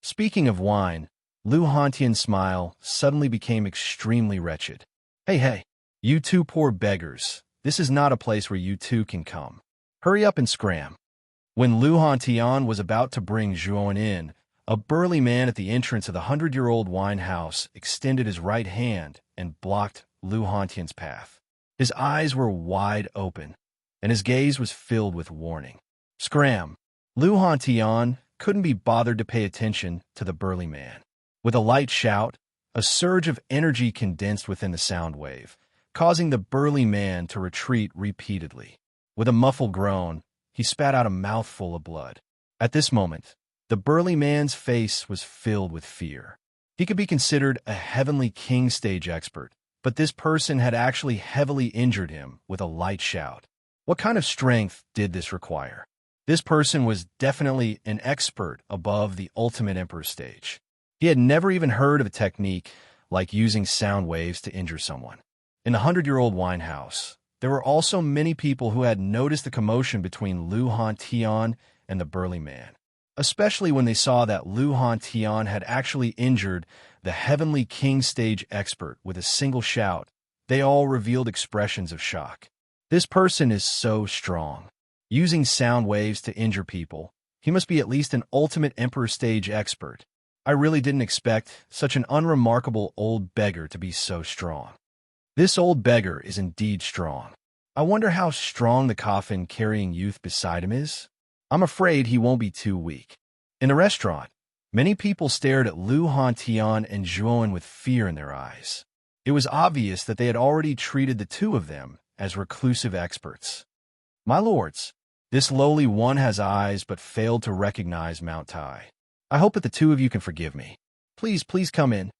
[SPEAKER 1] Speaking of wine, Lu Hantian's smile suddenly became extremely wretched. Hey, you two poor beggars. This is not a place where you two can come. Hurry up and scram. When Lu Hantian was about to bring Zhuowen in, a burly man at the entrance of the 100-year-old wine house extended his right hand and blocked Lu Hantian's path. His eyes were wide open, and his gaze was filled with warning. Scram! Lu Hantian couldn't be bothered to pay attention to the burly man. With a light shout, a surge of energy condensed within the sound wave, causing the burly man to retreat repeatedly. With a muffled groan, he spat out a mouthful of blood. At this moment, the burly man's face was filled with fear. He could be considered a heavenly king stage expert, but this person had actually heavily injured him with a light shout. What kind of strength did this require? This person was definitely an expert above the ultimate emperor stage. He had never even heard of a technique like using sound waves to injure someone. In the 100-year-old wine house, there were also many people who had noticed the commotion between Lu Hantian and the burly man, especially when they saw that Lu Hantian had actually injured the heavenly king stage expert with a single shout. They all revealed expressions of shock. This person is so strong. Using sound waves to injure people, he must be at least an ultimate emperor stage expert. I really didn't expect such an unremarkable old beggar to be so strong. This old beggar is indeed strong. I wonder how strong the coffin-carrying youth beside him is. I'm afraid he won't be too weak. In the restaurant, Many people stared at Lu Hantian and Zhuowen with fear in their eyes. It was obvious that they had already treated the two of them as reclusive experts. "My lords, this lowly one has eyes but failed to recognize Mount Tai. I hope that the two of you can forgive me. Please come in."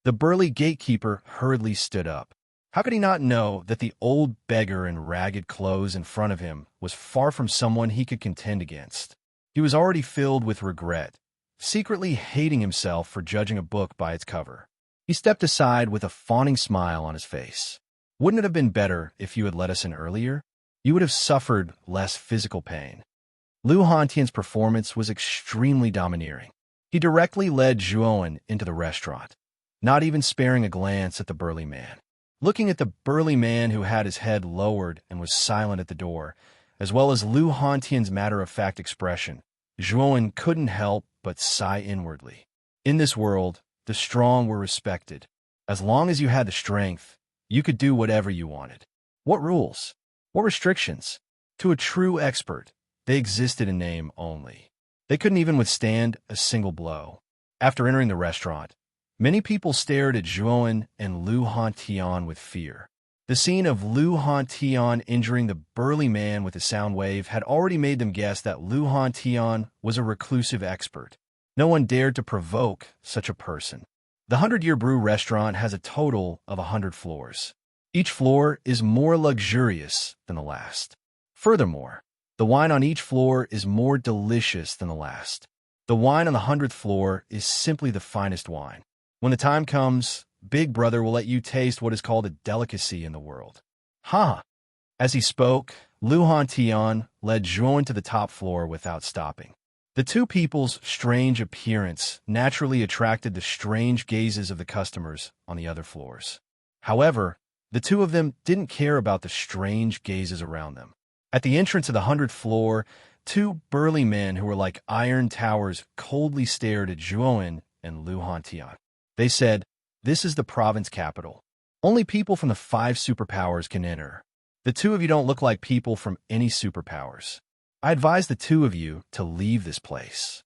[SPEAKER 1] The burly gatekeeper hurriedly stood up. How could he not know that the old beggar in ragged clothes in front of him was far from someone he could contend against? He was already filled with regret, secretly hating himself for judging a book by its cover. He stepped aside with a fawning smile on his face. "Wouldn't it have been better if you had let us in earlier? You would have suffered less physical pain." Lu Hantian's performance was extremely domineering. He directly led Zhuowen into the restaurant, not even sparing a glance at the burly man. Looking at the burly man who had his head lowered and was silent at the door, as well as Lu Hantian's matter-of-fact expression, Zhuowen couldn't help but sigh inwardly. In this world, the strong were respected. As long as you had the strength, you could do whatever you wanted. What rules? What restrictions? To a true expert, they existed in name only. They couldn't even withstand a single blow. After entering the restaurant, many people stared at Zhuowen and Lu Hantian with fear. The scene of Lu Hantian injuring the burly man with a sound wave had already made them guess that Lu Hantian was a reclusive expert. No one dared to provoke such a person. The 100-Year Brew restaurant has a total of 100 floors. Each floor is more luxurious than the last. Furthermore, the wine on each floor is more delicious than the last. The wine on the 100th floor is simply the finest wine. When the time comes, Big Brother will let you taste what is called a delicacy in the world. Ha! As he spoke, Lu Hantian led Zhuowen to the top floor without stopping. The two people's strange appearance naturally attracted the strange gazes of the customers on the other floors. However, the two of them didn't care about the strange gazes around them. At the entrance of the 100th floor, two burly men who were like iron towers coldly stared at Zhuowen and Lu Hantian. They said, "This is the province capital. Only people from the 5 superpowers can enter. The two of you don't look like people from any superpowers. I advise the two of you to leave this place."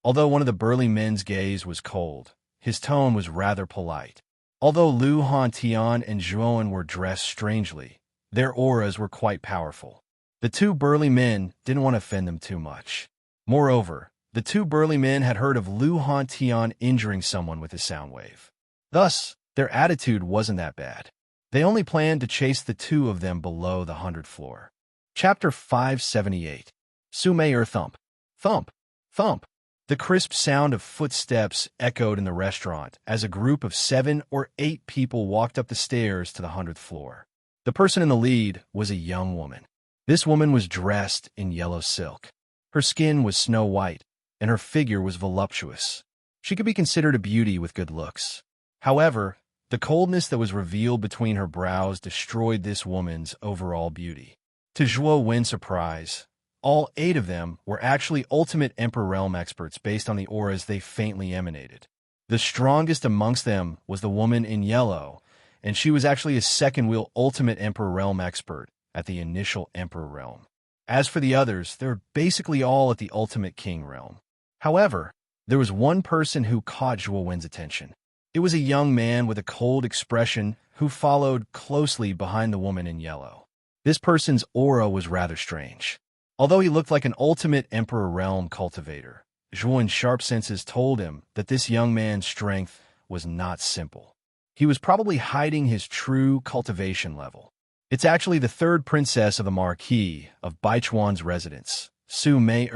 [SPEAKER 1] Although one of the burly men's gaze was cold, his tone was rather polite. Although Lu Hantian and Zhuowen were dressed strangely, their auras were quite powerful. The two burly men didn't want to offend them too much. Moreover, the two burly men had heard of Lu Hantian injuring someone with a sound wave. Thus, their attitude wasn't that bad. They only planned to chase the two of them below the 100th floor. Chapter 578. Sumayer Thump. Thump. Thump. The crisp sound of footsteps echoed in the restaurant as a group of 7 or 8 people walked up the stairs to the 100th floor. The person in the lead was a young woman. This woman was dressed in yellow silk. Her skin was snow white, and her figure was voluptuous. She could be considered a beauty with good looks. However, the coldness that was revealed between her brows destroyed this woman's overall beauty. To Zhuowen's surprise, all 8 of them were actually ultimate Emperor Realm experts based on the auras they faintly emanated. The strongest amongst them was the woman in yellow, and she was actually a second-wheel ultimate Emperor Realm expert at the initial Emperor Realm. As for the others, they were basically all at the ultimate King Realm. However, there was one person who caught Zhuowen's attention. It was a young man with a cold expression who followed closely behind the woman in yellow. This person's aura was rather strange. Although he looked like an ultimate Emperor Realm cultivator, Zhuowen's sharp senses told him that this young man's strength was not simple. He was probably hiding his true cultivation level. It's actually the 3rd princess of the Marquis of Baichuan's residence, Su Mei.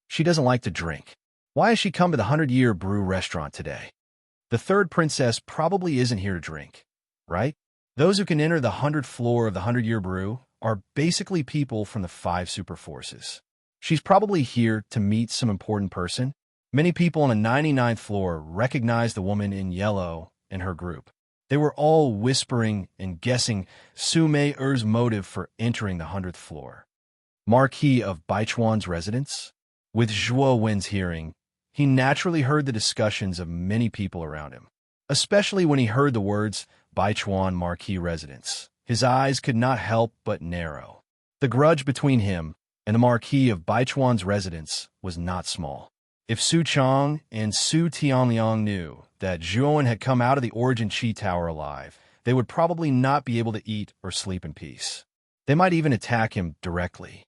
[SPEAKER 1] She doesn't like to drink. Why has she come to the 100-Year Brew restaurant today? The 3rd princess probably isn't here to drink, right? Those who can enter the 100th floor of the 100-Year Brew are basically people from the 5 super forces. She's probably here to meet some important person. Many people on the 99th floor recognized the woman in yellow in her group. They were all whispering and guessing Su Mei's motive for entering the 100th floor. Marquis of Baichuan's residence? With Zhuowen's hearing, he naturally heard the discussions of many people around him, especially when he heard the words Baichuan Marquis residence. His eyes could not help but narrow. The grudge between him and the Marquis of Baichuan's residence was not small. If Su Chong and Su Tianliang knew that Zhuowen had come out of the Origin Chi Tower alive, they would probably not be able to eat or sleep in peace. They might even attack him directly.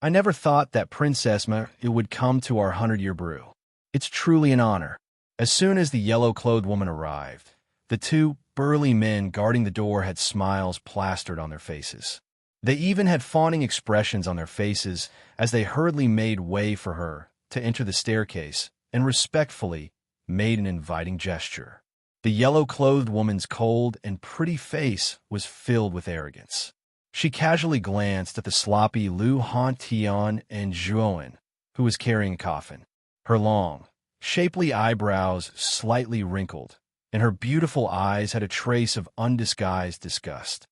[SPEAKER 1] I never thought that Princess Ma would come to our 100-year brew. It's truly an honor. As soon as the yellow-clothed woman arrived, the two burly men guarding the door had smiles plastered on their faces. They even had fawning expressions on their faces as they hurriedly made way for her to enter the staircase and respectfully made an inviting gesture. The yellow-clothed woman's cold and pretty face was filled with arrogance. She casually glanced at the sloppy Lu Hantian and Zhuowen, who was carrying a coffin. Her long, shapely eyebrows slightly wrinkled, and her beautiful eyes had a trace of undisguised disgust.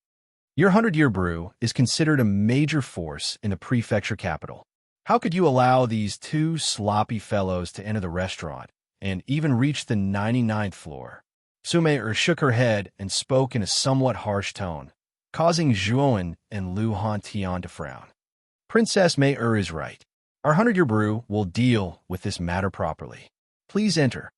[SPEAKER 1] Your 100-year brew is considered a major force in the prefecture capital. How could you allow these two sloppy fellows to enter the restaurant and even reach the 99th floor? Sume shook her head and spoke in a somewhat harsh tone, causing Zhuowen and Lu Hantian to frown. Princess Mei is right. Our 100-year brew will deal with this matter properly. Please enter.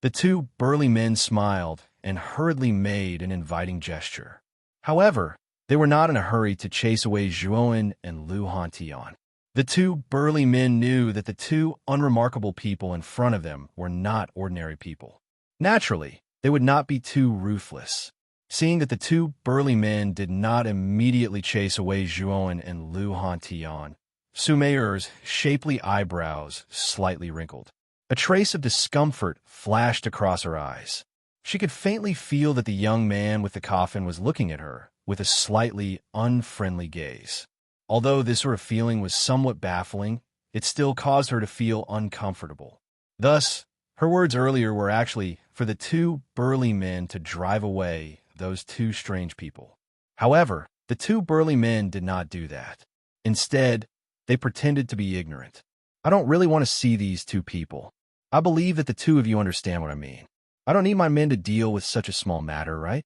[SPEAKER 1] The two burly men smiled and hurriedly made an inviting gesture. However, they were not in a hurry to chase away Zhuowen and Lu Hantian. The two burly men knew that the two unremarkable people in front of them were not ordinary people. Naturally, they would not be too ruthless. Seeing that the two burly men did not immediately chase away Zhuowen and Lu Hantian, Su Mei's shapely eyebrows slightly wrinkled. A trace of discomfort flashed across her eyes. She could faintly feel that the young man with the coffin was looking at her with a slightly unfriendly gaze. Although this sort of feeling was somewhat baffling, it still caused her to feel uncomfortable. Thus, her words earlier were actually for the two burly men to drive away those two strange people. However, the two burly men did not do that. Instead, they pretended to be ignorant. I don't really want to see these two people. I believe that the two of you understand what I mean. I don't need my men to deal with such a small matter, right?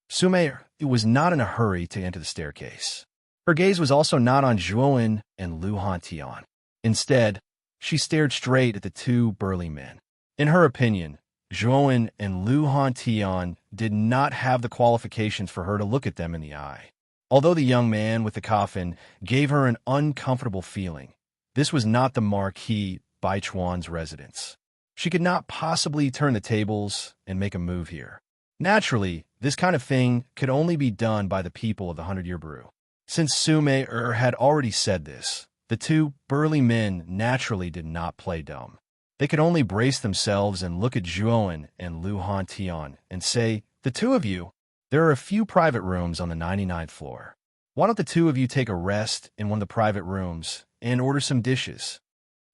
[SPEAKER 1] Sume was not in a hurry to enter the staircase. Her gaze was also not on Zhuowen and Lu Hantian. Instead, she stared straight at the two burly men. In her opinion, Zhuowen and Lu Hantian did not have the qualifications for her to look at them in the eye. Although the young man with the coffin gave her an uncomfortable feeling, this was not the Marquis Baichuan's residence. She could not possibly turn the tables and make a move here. Naturally, this kind of thing could only be done by the people of the 100-year brew. Since Sume had already said this, the two burly men naturally did not play dumb. They could only brace themselves and look at Zhuowen and Lu Hantian and say, "The two of you, there are a few private rooms on the 99th floor. Why don't the two of you take a rest in one of the private rooms and order some dishes?"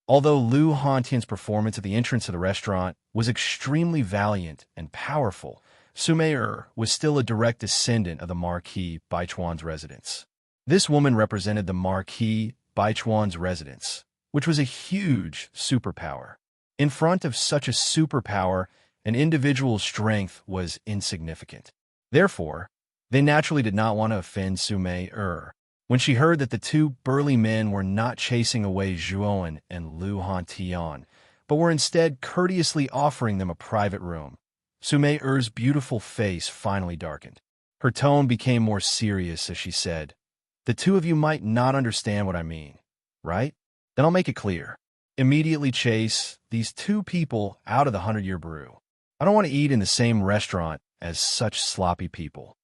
[SPEAKER 1] Although Lu Hantian's performance at the entrance of the restaurant was extremely valiant and powerful, Sume was still a direct descendant of the Marquis Baichuan's residence. This woman represented the Marquis Baichuan's residence, which was a huge superpower. In front of such a superpower, an individual's strength was insignificant. Therefore, they naturally did not want to offend Sume. When she heard that the two burly men were not chasing away Zhuowen and Lu Hantian, but were instead courteously offering them a private room, Sume beautiful face finally darkened. Her tone became more serious as she said, "The two of you might not understand what I mean, right? Then I'll make it clear. Immediately chase these two people out of the 100-year brew. I don't want to eat in the same restaurant as such sloppy people."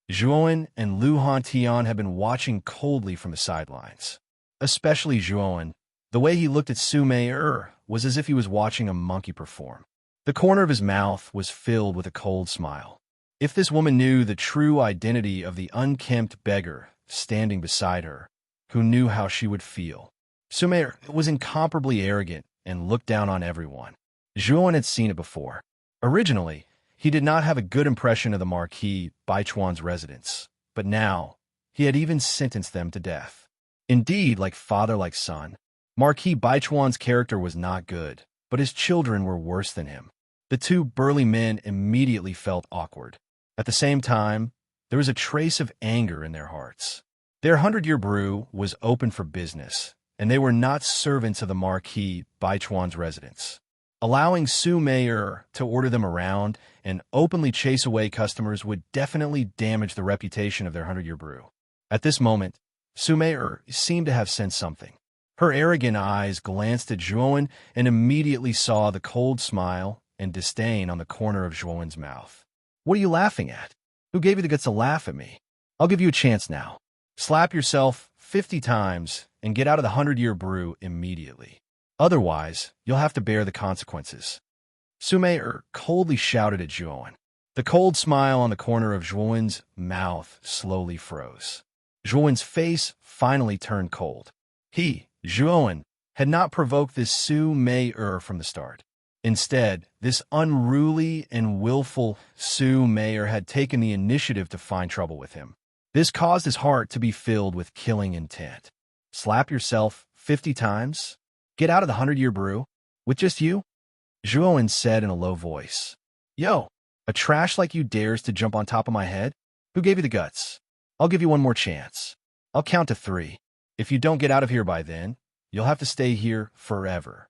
[SPEAKER 1] Zhuowen and Lu Hantian had been watching coldly from the sidelines. Especially Zhuowen. The way he looked at Sume was as if he was watching a monkey perform. The corner of his mouth was filled with a cold smile. If this woman knew the true identity of the unkempt beggar standing beside her, who knew how she would feel? Sume was incomparably arrogant and looked down on everyone. Zhuowen had seen it before. Originally, he did not have a good impression of the Marquis Baichuan's residence, but now he had even sentenced them to death. Indeed, like father, like son, Marquis Baichuan's character was not good, but his children were worse than him. The two burly men immediately felt awkward. At the same time, there was a trace of anger in their hearts. Their 100-year brew was open for business, and they were not servants of the Marquis Baichuan's residence. Allowing Su Mei to order them around and openly chase away customers would definitely damage the reputation of their 100-year brew. At this moment, Su Mei seemed to have sensed something. Her arrogant eyes glanced at Zhuowen and immediately saw the cold smile and disdain on the corner of Zhuowen's mouth. "What are you laughing at? Who gave you the guts to laugh at me? I'll give you a chance now. Slap yourself 50 times and get out of the 100-year brew immediately. Otherwise, you'll have to bear the consequences." Su Mei coldly shouted at Zhuowen. The cold smile on the corner of Zhuowen's mouth slowly froze. Zhuowen's face finally turned cold. He, Zhuowen, had not provoked this Su Mei from the start. Instead, this unruly and willful Su Mei had taken the initiative to find trouble with him. This caused his heart to be filled with killing intent. Slap yourself 50 times? Get out of the 100-year brew? With just you? Zhuowen said in a low voice. "Yo, a trash like you dares to jump on top of my head? Who gave you the guts? I'll give you one more chance. I'll count to 3. If you don't get out of here by then, you'll have to stay here forever."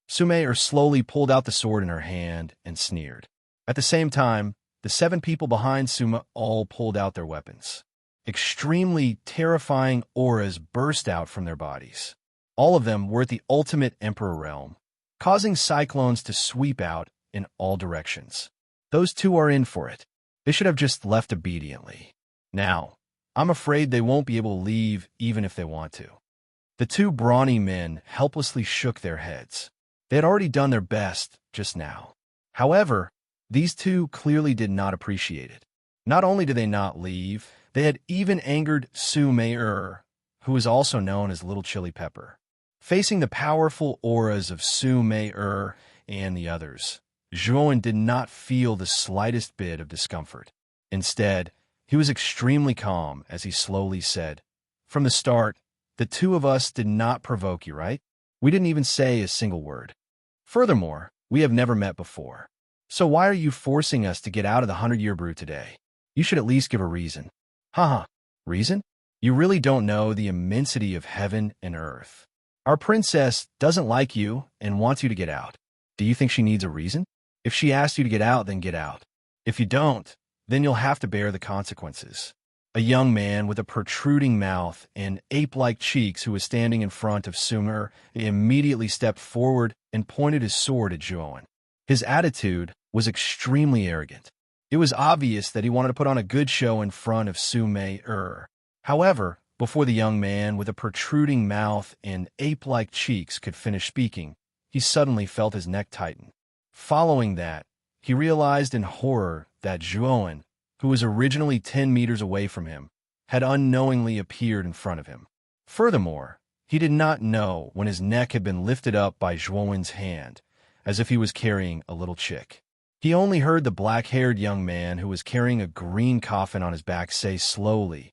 [SPEAKER 1] Su Mei slowly pulled out the sword in her hand and sneered. At the same time, the 7 people behind Suma all pulled out their weapons. Extremely terrifying auras burst out from their bodies. All of them were at the ultimate Emperor realm, causing cyclones to sweep out in all directions. Those 2 are in for it. They should have just left obediently. Now, I'm afraid they won't be able to leave even if they want to. The 2 brawny men helplessly shook their heads. They had already done their best just now. However, these 2 clearly did not appreciate it. Not only did they not leave, they had even angered Su Mei, who was also known as Little Chili Pepper. Facing the powerful auras of Su Mei and the others, Zhuowen did not feel the slightest bit of discomfort. Instead, he was extremely calm as he slowly said, "From the start, the 2 of us did not provoke you, right? We didn't even say a single word. Furthermore, we have never met before. So why are you forcing us to get out of the 100-year brew today? You should at least give a reason." "Haha, reason? You really don't know the immensity of heaven and earth. Our princess doesn't like you and wants you to get out. Do you think she needs a reason? If she asks you to get out, then get out. If you don't, then you'll have to bear the consequences." A young man with a protruding mouth and ape-like cheeks who was standing in front of Sumer immediately stepped forward and pointed his sword at Zhuowen. His attitude was extremely arrogant. It was obvious that he wanted to put on a good show in front of Su Mei. However, before the young man with a protruding mouth and ape-like cheeks could finish speaking, he suddenly felt his neck tighten. Following that, he realized in horror that Zhuowen, who was originally 10 meters away from him, had unknowingly appeared in front of him. Furthermore, he did not know when his neck had been lifted up by Zhuowen's hand, as if he was carrying a little chick. He only heard the black-haired young man who was carrying a green coffin on his back say slowly,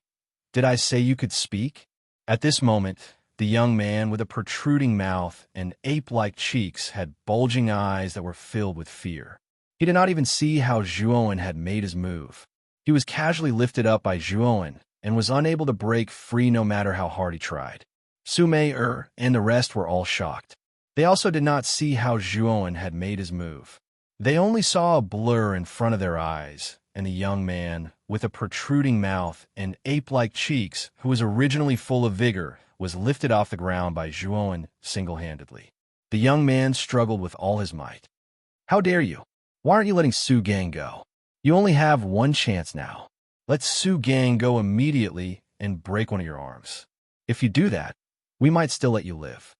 [SPEAKER 1] "Did I say you could speak?" At this moment, the young man with a protruding mouth and ape-like cheeks had bulging eyes that were filled with fear. He did not even see how Zhuowen had made his move. He was casually lifted up by Zhuowen and was unable to break free no matter how hard he tried. Su Mei and the rest were all shocked. They also did not see how Zhuowen had made his move. They only saw a blur in front of their eyes, and the young man, with a protruding mouth and ape-like cheeks, who was originally full of vigor, was lifted off the ground by Zhuowen single-handedly. The young man struggled with all his might. "How dare you? Why aren't you letting Su Gang go? You only have one chance now. Let Su Gang go immediately and break one of your arms. If you do that, we might still let you live."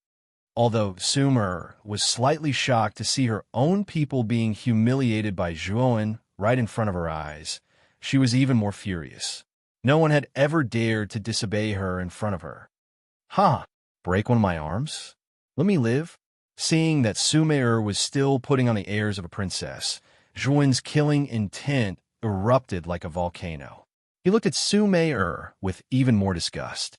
[SPEAKER 1] Although Sumer was slightly shocked to see her own people being humiliated by Zhuowen right in front of her eyes, she was even more furious. No one had ever dared to disobey her in front of her. "Huh, break one of my arms? Let me live?" Seeing that Su Mei was still putting on the airs of a princess, Zhuowen's killing intent erupted like a volcano. He looked at Su Mei with even more disgust.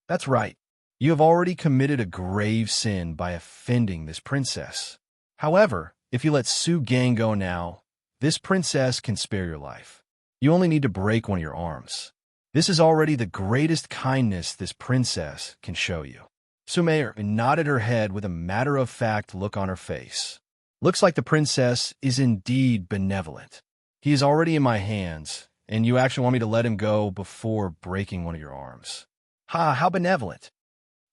[SPEAKER 1] "That's right. You have already committed a grave sin by offending this princess. However, if you let Su Gang go now, this princess can spare your life. You only need to break one of your arms. This is already the greatest kindness this princess can show you." Sumair nodded her head with a matter-of-fact look on her face. Looks like the princess is indeed benevolent. He is already in my hands, and you actually want me to let him go before breaking one of your arms. Ha, how benevolent.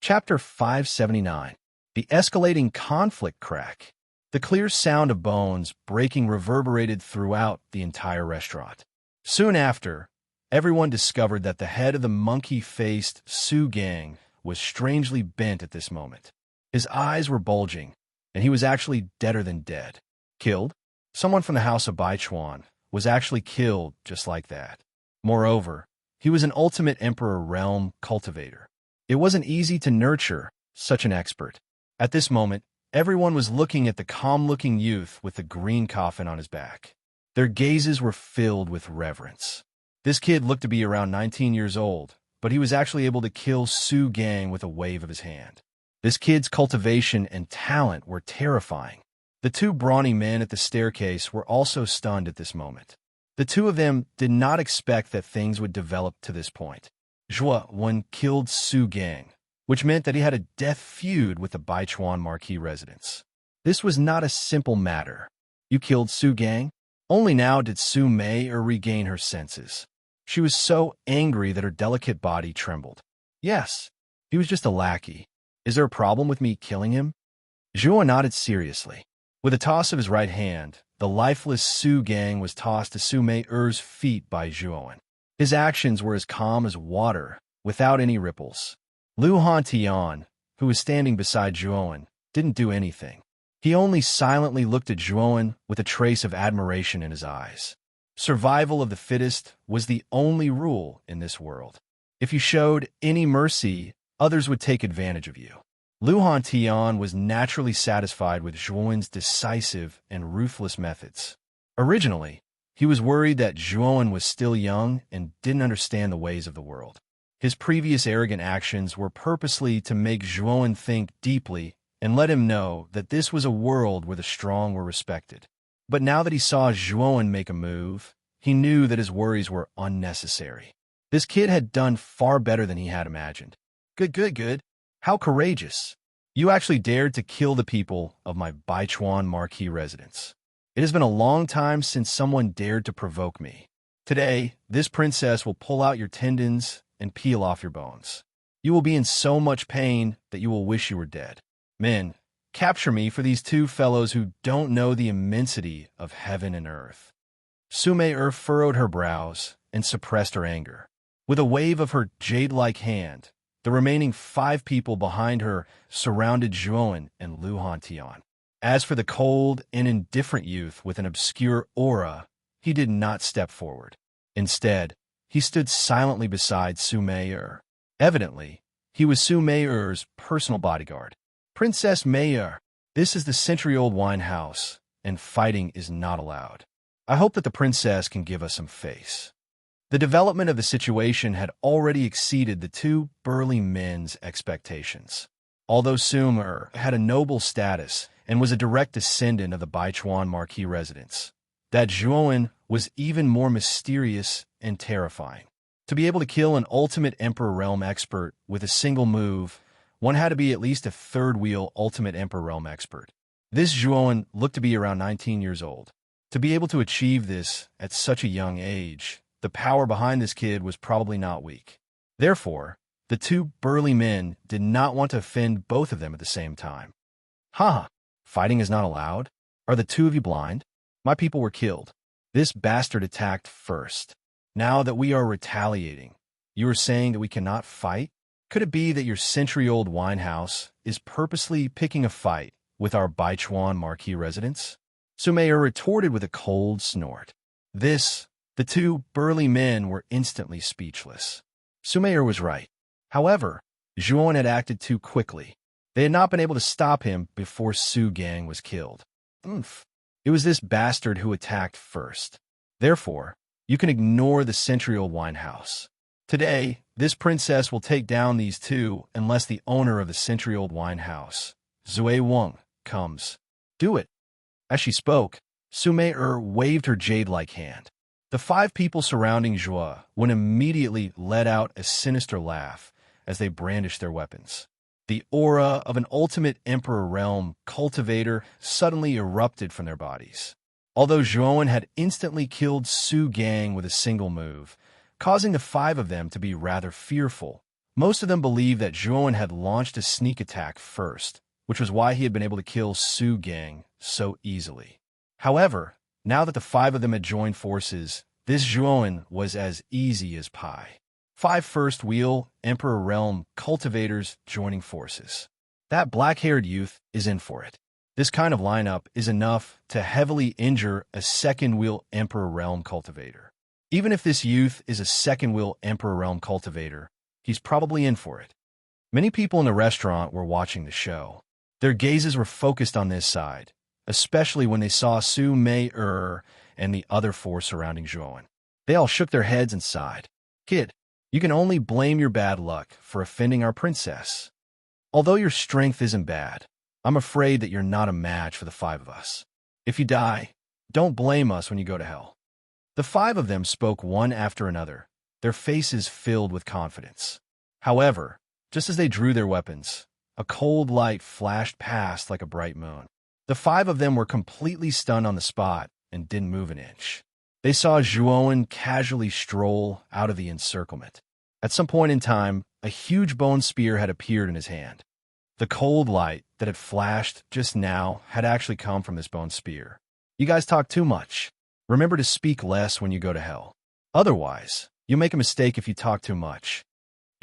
[SPEAKER 1] Chapter 579. The escalating conflict crack. The clear sound of bones breaking reverberated throughout the entire restaurant. Soon after, everyone discovered that the head of the monkey-faced Su Gang was strangely bent at this moment. His eyes were bulging, and he was actually deader than dead. Killed? Someone from the house of Baichuan was actually killed just like that. Moreover, he was an ultimate Emperor realm cultivator. It wasn't easy to nurture such an expert. At this moment, everyone was looking at the calm-looking youth with the green coffin on his back. Their gazes were filled with reverence. This kid looked to be around 19 years old, but he was actually able to kill Su Gang with a wave of his hand. This kid's cultivation and talent were terrifying. The two brawny men at the staircase were also stunned at this moment. The two of them did not expect that things would develop to this point. Zhuo Wen killed Su Gang, which meant that he had a death feud with the Baichuan marquis residents. This was not a simple matter. You killed Su Gang? Only now did Su Mei regain her senses. She was so angry that her delicate body trembled. Yes, he was just a lackey. Is there a problem with me killing him? Zhuo nodded seriously. With a toss of his right hand, the lifeless Su Gang was tossed to Su Mei's feet by Zhuo. His actions were as calm as water, without any ripples. Lu Hantian, who was standing beside Zhuo, didn't do anything. He only silently looked at Zhuo with a trace of admiration in his eyes. Survival of the fittest was the only rule in this world. If you showed any mercy, others would take advantage of you. Lu Hantian was naturally satisfied with Zhuo's decisive and ruthless methods. Originally, he was worried that Zhuo was still young and didn't understand the ways of the world. His previous arrogant actions were purposely to make Zhuo think deeply and let him know that this was a world where the strong were respected. But now that he saw Zhuo make a move, he knew that his worries were unnecessary. This kid had done far better than he had imagined. Good. How courageous. You actually dared to kill the people of my Baichuan marquis residence. It has been a long time since someone dared to provoke me. Today, this princess will pull out your tendons and peel off your bones. You will be in so much pain that you will wish you were dead. Men, capture me for these two fellows who don't know the immensity of heaven and earth. Su Mei furrowed her brows and suppressed her anger. With a wave of her jade-like hand, the remaining 5 people behind her surrounded Zhuo and Lu Hantian. As for the cold and indifferent youth with an obscure aura, he did not step forward. Instead, he stood silently beside Su Mei. Evidently, he was Su Mei's personal bodyguard. Princess Mei, this is the century-old wine house, and fighting is not allowed. I hope that the princess can give us some face. The development of the situation had already exceeded the two burly men's expectations. Although Sumer had a noble status and was a direct descendant of the Baichuan marquis residents, that Zhuo was even more mysterious and terrifying. To be able to kill an ultimate Emperor Realm expert with a single move, one had to be at least a third-wheel ultimate Emperor Realm expert. This Zhuo looked to be around 19 years old. To be able to achieve this at such a young age, the power behind this kid was probably not weak. Therefore, the two burly men did not want to offend both of them at the same time. Fighting is not allowed? Are the two of you blind? My people were killed. This bastard attacked first. Now that we are retaliating, you are saying that we cannot fight? Could it be that your century-old wine house is purposely picking a fight with our Baichuan marquis residents? Su Mei retorted with a cold snort. The two burly men were instantly speechless. Su Mei was right. However, Zhuo had acted too quickly. They had not been able to stop him before Su Gang was killed. It was this bastard who attacked first. Therefore, you can ignore the century-old wine house. Today, this princess will take down these two unless the owner of the century-old wine house, Zui Weng, comes. Do it. As she spoke, Su Mei waved her jade-like hand. The 5 people surrounding Zhuo immediately let out a sinister laugh as they brandished their weapons. The aura of an ultimate Emperor Realm cultivator suddenly erupted from their bodies. Although Zhuowen had instantly killed Su Gang with a single move, causing the 5 of them to be rather fearful, most of them believed that Zhuowen had launched a sneak attack first, which was why he had been able to kill Su Gang so easily. However, now that the 5 of them had joined forces, this Zhuowen was as easy as pie. 5 first wheel Emperor Realm cultivators joining forces. That black-haired youth is in for it. This kind of lineup is enough to heavily injure a second-wheel Emperor Realm cultivator. Even if this youth is a second-wheel Emperor Realm cultivator, he's probably in for it. Many people in the restaurant were watching the show. Their gazes were focused on this side, especially when they saw Su Mei and the other 4 surrounding Zhuowen. They all shook their heads and sighed. Kid, you can only blame your bad luck for offending our princess. Although your strength isn't bad, I'm afraid that you're not a match for the 5 of us. If you die, don't blame us when you go to hell. The 5 of them spoke one after another, their faces filled with confidence. However, just as they drew their weapons, a cold light flashed past like a bright moon. The 5 of them were completely stunned on the spot and didn't move an inch. They saw Zhuowen casually stroll out of the encirclement. At some point in time, a huge bone spear had appeared in his hand. The cold light that had flashed just now had actually come from this bone spear. You guys talk too much. Remember to speak less when you go to hell. Otherwise, you'll make a mistake if you talk too much.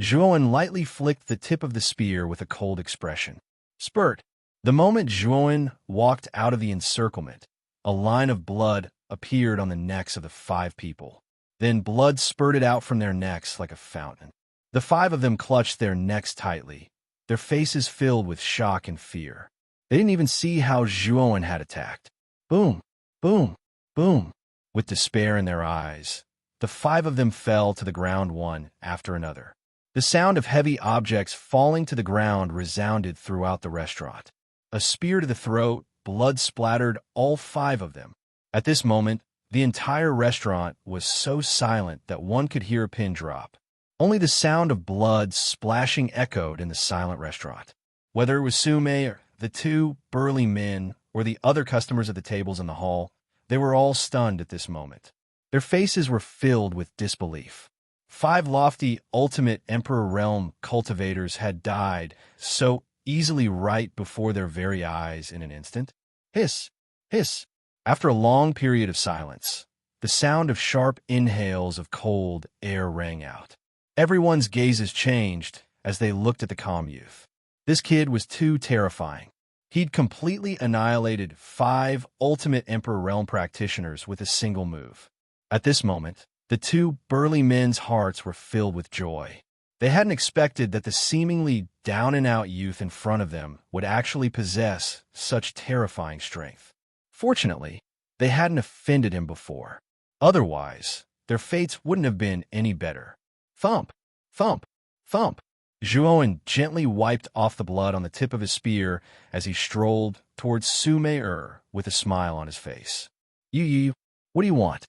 [SPEAKER 1] Zhuowen lightly flicked the tip of the spear with a cold expression. Spurt. The moment Zhuowen walked out of the encirclement, a line of blood appeared on the necks of the 5 people. Then blood spurted out from their necks like a fountain. The 5 of them clutched their necks tightly, their faces filled with shock and fear. They didn't even see how Zhuowen had attacked. Boom, boom, boom. With despair in their eyes, the 5 of them fell to the ground one after another. The sound of heavy objects falling to the ground resounded throughout the restaurant. A spear to the throat, blood splattered all 5 of them. At this moment, the entire restaurant was so silent that one could hear a pin drop. Only the sound of blood splashing echoed in the silent restaurant. Whether it was Su Mei or the 2 burly men or the other customers at the tables in the hall, they were all stunned at this moment. Their faces were filled with disbelief. 5 lofty ultimate Emperor Realm cultivators had died so easily right before their very eyes in an instant. Hiss, hiss. After a long period of silence, the sound of sharp inhales of cold air rang out. Everyone's gazes changed as they looked at the calm youth. This kid was too terrifying. He'd completely annihilated 5 ultimate Emperor Realm practitioners with a single move. At this moment, the 2 burly men's hearts were filled with joy. They hadn't expected that the seemingly down-and-out youth in front of them would actually possess such terrifying strength. Fortunately, they hadn't offended him before. Otherwise, their fates wouldn't have been any better. Thump, thump, thump. Zhuowen gently wiped off the blood on the tip of his spear as he strolled towards Su Mei with a smile on his face. You, what do you want?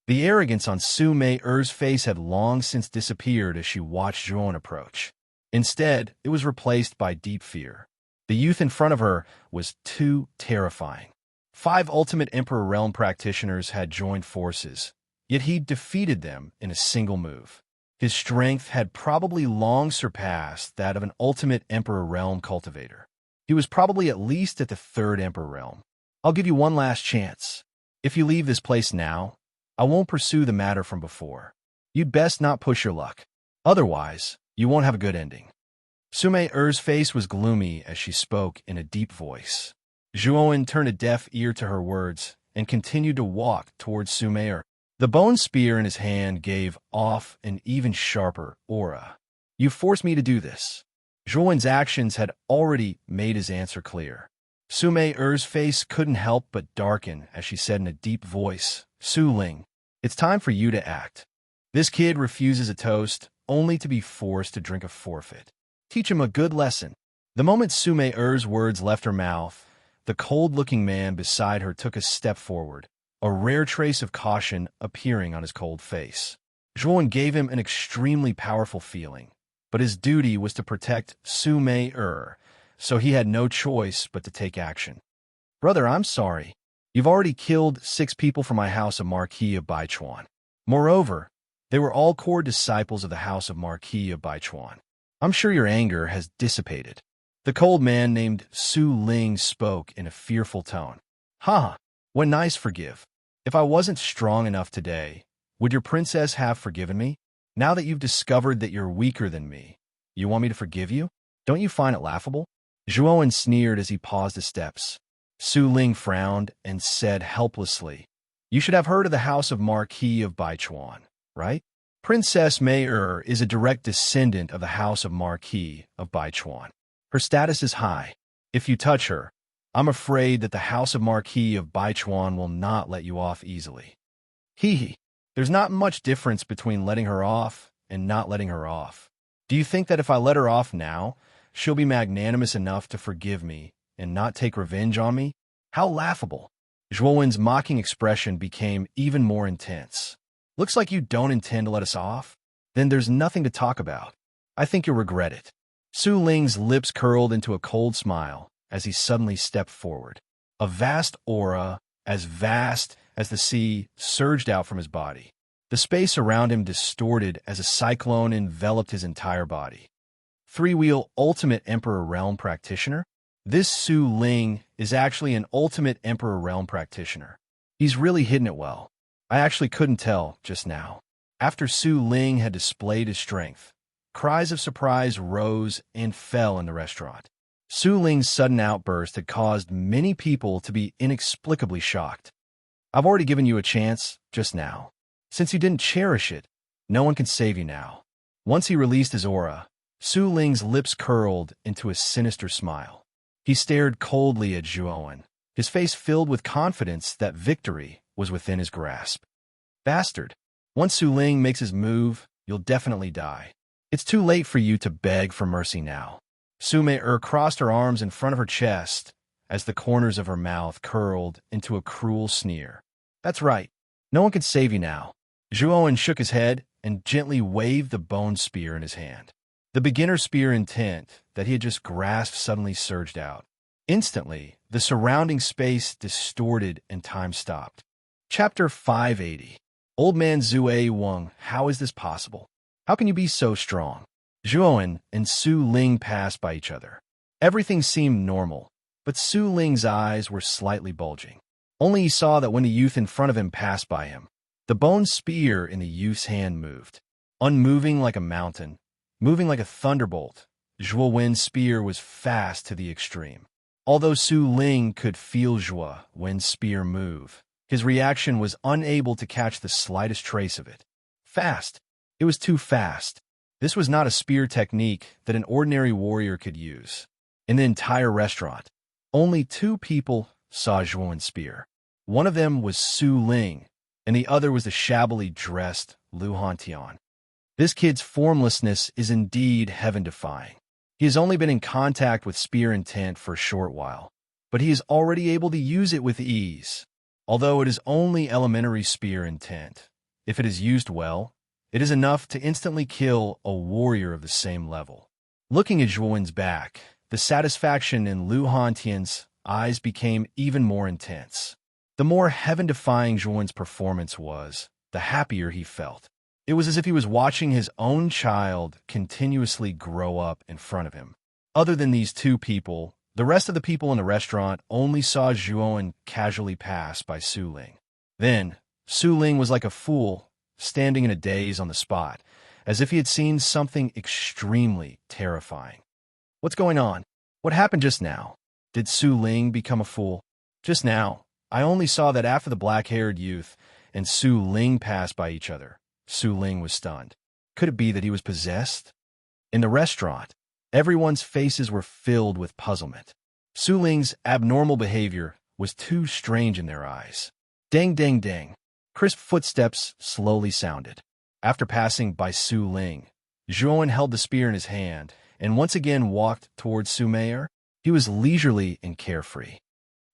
[SPEAKER 1] The arrogance on Su Mei's face had long since disappeared as she watched Zhuowen approach. Instead, it was replaced by deep fear. The youth in front of her was too terrifying. 5 ultimate Emperor Realm practitioners had joined forces, yet he defeated them in a single move. His strength had probably long surpassed that of an ultimate Emperor Realm cultivator. He was probably at least at the 3rd Emperor Realm. I'll give you one last chance. If you leave this place now, I won't pursue the matter from before. You'd best not push your luck. Otherwise, you won't have a good ending. Su Mei's face was gloomy as she spoke in a deep voice. Zhuowen turned a deaf ear to her words and continued to walk towards Su Mei. The bone spear in his hand gave off an even sharper aura. You forced me to do this. Zhuowen's actions had already made his answer clear. Su Mei's face couldn't help but darken as she said in a deep voice, Su Ling, it's time for you to act. This kid refuses a toast only to be forced to drink a forfeit. Teach him a good lesson. The moment Su Mei's words left her mouth, the cold-looking man beside her took a step forward, a rare trace of caution appearing on his cold face. Zhuowen gave him an extremely powerful feeling, but his duty was to protect Su Mei-er, so he had no choice but to take action. Brother, I'm sorry. You've already killed 6 people from my house of Marquis of Baichuan. Moreover, they were all core disciples of the house of Marquis of Baichuan. I'm sure your anger has dissipated. The cold man named Su Ling spoke in a fearful tone. Ha! When nice forgive. If I wasn't strong enough today, would your princess have forgiven me? Now that you've discovered that you're weaker than me, you want me to forgive you? Don't you find it laughable? Zhuowen sneered as he paused his steps. Su Ling frowned and said helplessly, You should have heard of the house of Marquis of Baichuan, right? Princess Mei-er is a direct descendant of the house of Marquis of Baichuan. Her status is high. If you touch her, I'm afraid that the house of Marquis of Baichuan will not let you off easily. Hee. There's not much difference between letting her off and not letting her off. Do you think that if I let her off now, she'll be magnanimous enough to forgive me and not take revenge on me? How laughable. Zhuowen's mocking expression became even more intense. Looks like you don't intend to let us off? Then there's nothing to talk about. I think you'll regret it. Su Ling's lips curled into a cold smile as he suddenly stepped forward. A vast aura, as vast as the sea, surged out from his body. The space around him distorted as a cyclone enveloped his entire body. Three-wheel Ultimate Emperor Realm Practitioner? This Su Ling is actually an Ultimate Emperor Realm Practitioner. He's really hidden it well. I actually couldn't tell just now. After Su Ling had displayed his strength, cries of surprise rose and fell in the restaurant. Su Ling's sudden outburst had caused many people to be inexplicably shocked. I've already given you a chance just now. Since you didn't cherish it, no one can save you now. Once he released his aura, Su Ling's lips curled into a sinister smile. He stared coldly at Zhuowen, his face filled with confidence that victory was within his grasp. Bastard, once Su Ling makes his move, you'll definitely die. It's too late for you to beg for mercy now. Su Mei-er crossed her arms in front of her chest as the corners of her mouth curled into a cruel sneer. That's right. No one can save you now. Zhuowen shook his head and gently waved the bone spear in his hand. The beginner spear intent that he had just grasped suddenly surged out. Instantly, the surrounding space distorted and time stopped. Chapter 580. Old Man Zue Wang, how is this possible? How can you be so strong? Zhuowen and Su Ling passed by each other. Everything seemed normal, but Su Ling's eyes were slightly bulging. Only he saw that when the youth in front of him passed by him, the bone spear in the youth's hand moved. Unmoving like a mountain, moving like a thunderbolt, Zhuowen's spear was fast to the extreme. Although Su Ling could feel Zhuowen's spear move, his reaction was unable to catch the slightest trace of it. Fast. It was too fast. This was not a spear technique that an ordinary warrior could use. In the entire restaurant, only 2 people saw Zhuowen's spear. One of them was Su Ling, and the other was the shabbily dressed Lu Hantian. This kid's formlessness is indeed heaven-defying. He has only been in contact with spear intent for a short while, but he is already able to use it with ease. Although it is only elementary spear intent, if it is used well, it is enough to instantly kill a warrior of the same level. Looking at Zhuowen's back, the satisfaction in Lu Hantian's eyes became even more intense. The more heaven-defying Zhuowen's performance was, the happier he felt. It was as if he was watching his own child continuously grow up in front of him. Other than these 2 people, the rest of the people in the restaurant only saw Zhuowen casually pass by Su Ling. Then, Su Ling was like a fool, standing in a daze on the spot, as if he had seen something extremely terrifying. What's going on? What happened just now? Did Su Ling become a fool? Just now, I only saw that after the black-haired youth and Su Ling passed by each other, Su Ling was stunned. Could it be that he was possessed? In the restaurant, everyone's faces were filled with puzzlement. Su Ling's abnormal behavior was too strange in their eyes. Dang, dang, dang. Crisp footsteps slowly sounded. After passing by Su Ling, Zhuowen held the spear in his hand and once again walked towards Su Mei-er. He was leisurely and carefree.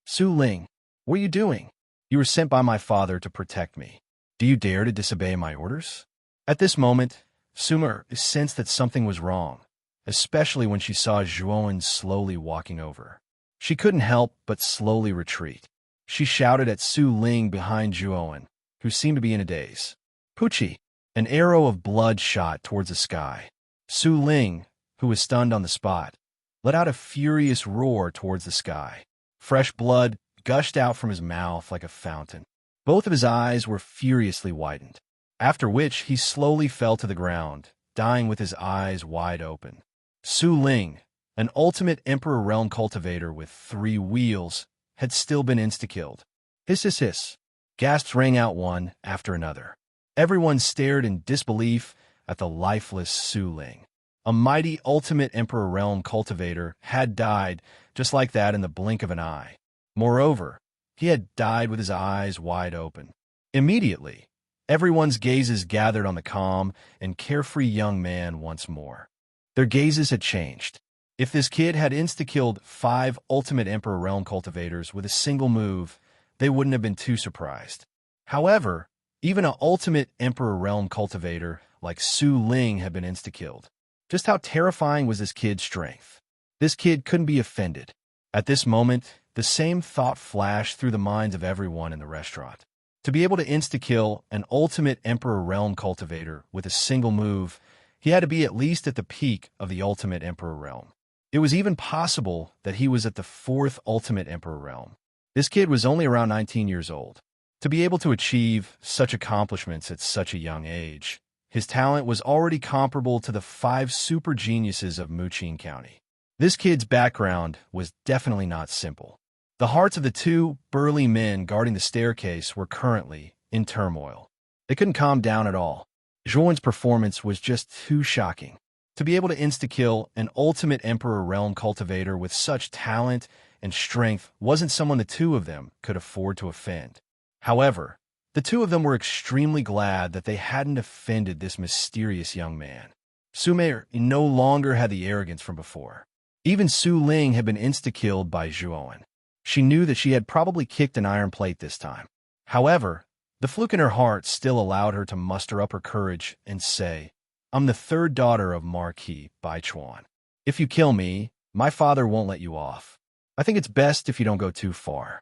[SPEAKER 1] Su Ling, what are you doing? You were sent by my father to protect me. Do you dare to disobey my orders? At this moment, Sumer sensed that something was wrong, especially when she saw Zhuowen slowly walking over. She couldn't help but slowly retreat. She shouted at Su Ling behind Zhuowen, who seemed to be in a daze. Puchi! An arrow of blood shot towards the sky. Su Ling, who was stunned on the spot, let out a furious roar towards the sky. Fresh blood gushed out from his mouth like a fountain. Both of his eyes were furiously widened, after which he slowly fell to the ground, dying with his eyes wide open. Su Ling, an ultimate Emperor Realm cultivator with 3 wheels, had still been insta-killed. Hiss, hiss, hiss. Gasps rang out one after another. Everyone stared in disbelief at the lifeless Su Ling. A mighty ultimate Emperor Realm cultivator had died just like that in the blink of an eye. Moreover, he had died with his eyes wide open. Immediately, everyone's gazes gathered on the calm and carefree young man once more. Their gazes had changed. If this kid had insta-killed 5 ultimate Emperor Realm cultivators with a single move, they wouldn't have been too surprised. However, even an ultimate Emperor Realm cultivator like Su Ling had been insta-killed. Just how terrifying was this kid's strength? This kid couldn't be offended. At this moment, the same thought flashed through the minds of everyone in the restaurant. To be able to insta-kill an ultimate Emperor Realm cultivator with a single move, he had to be at least at the peak of the ultimate Emperor Realm. It was even possible that he was at the 4th ultimate Emperor Realm. This kid was only around 19 years old. To be able to achieve such accomplishments at such a young age, his talent was already comparable to the 5 super geniuses of Muqing County. This kid's background was definitely not simple. The hearts of the 2 burly men guarding the staircase were currently in turmoil. They couldn't calm down at all. Zhuowen's performance was just too shocking. To be able to insta-kill an ultimate Emperor Realm cultivator with such talent and strength wasn't someone the 2 of them could afford to offend. However, the 2 of them were extremely glad that they hadn't offended this mysterious young man. Sumer no longer had the arrogance from before. Even Su Ling had been insta-killed by Zhuowen. She knew that she had probably kicked an iron plate this time. However, the fluke in her heart still allowed her to muster up her courage and say, "I'm the 3rd daughter of Marquis Baichuan. If you kill me, my father won't let you off. I think it's best if you don't go too far."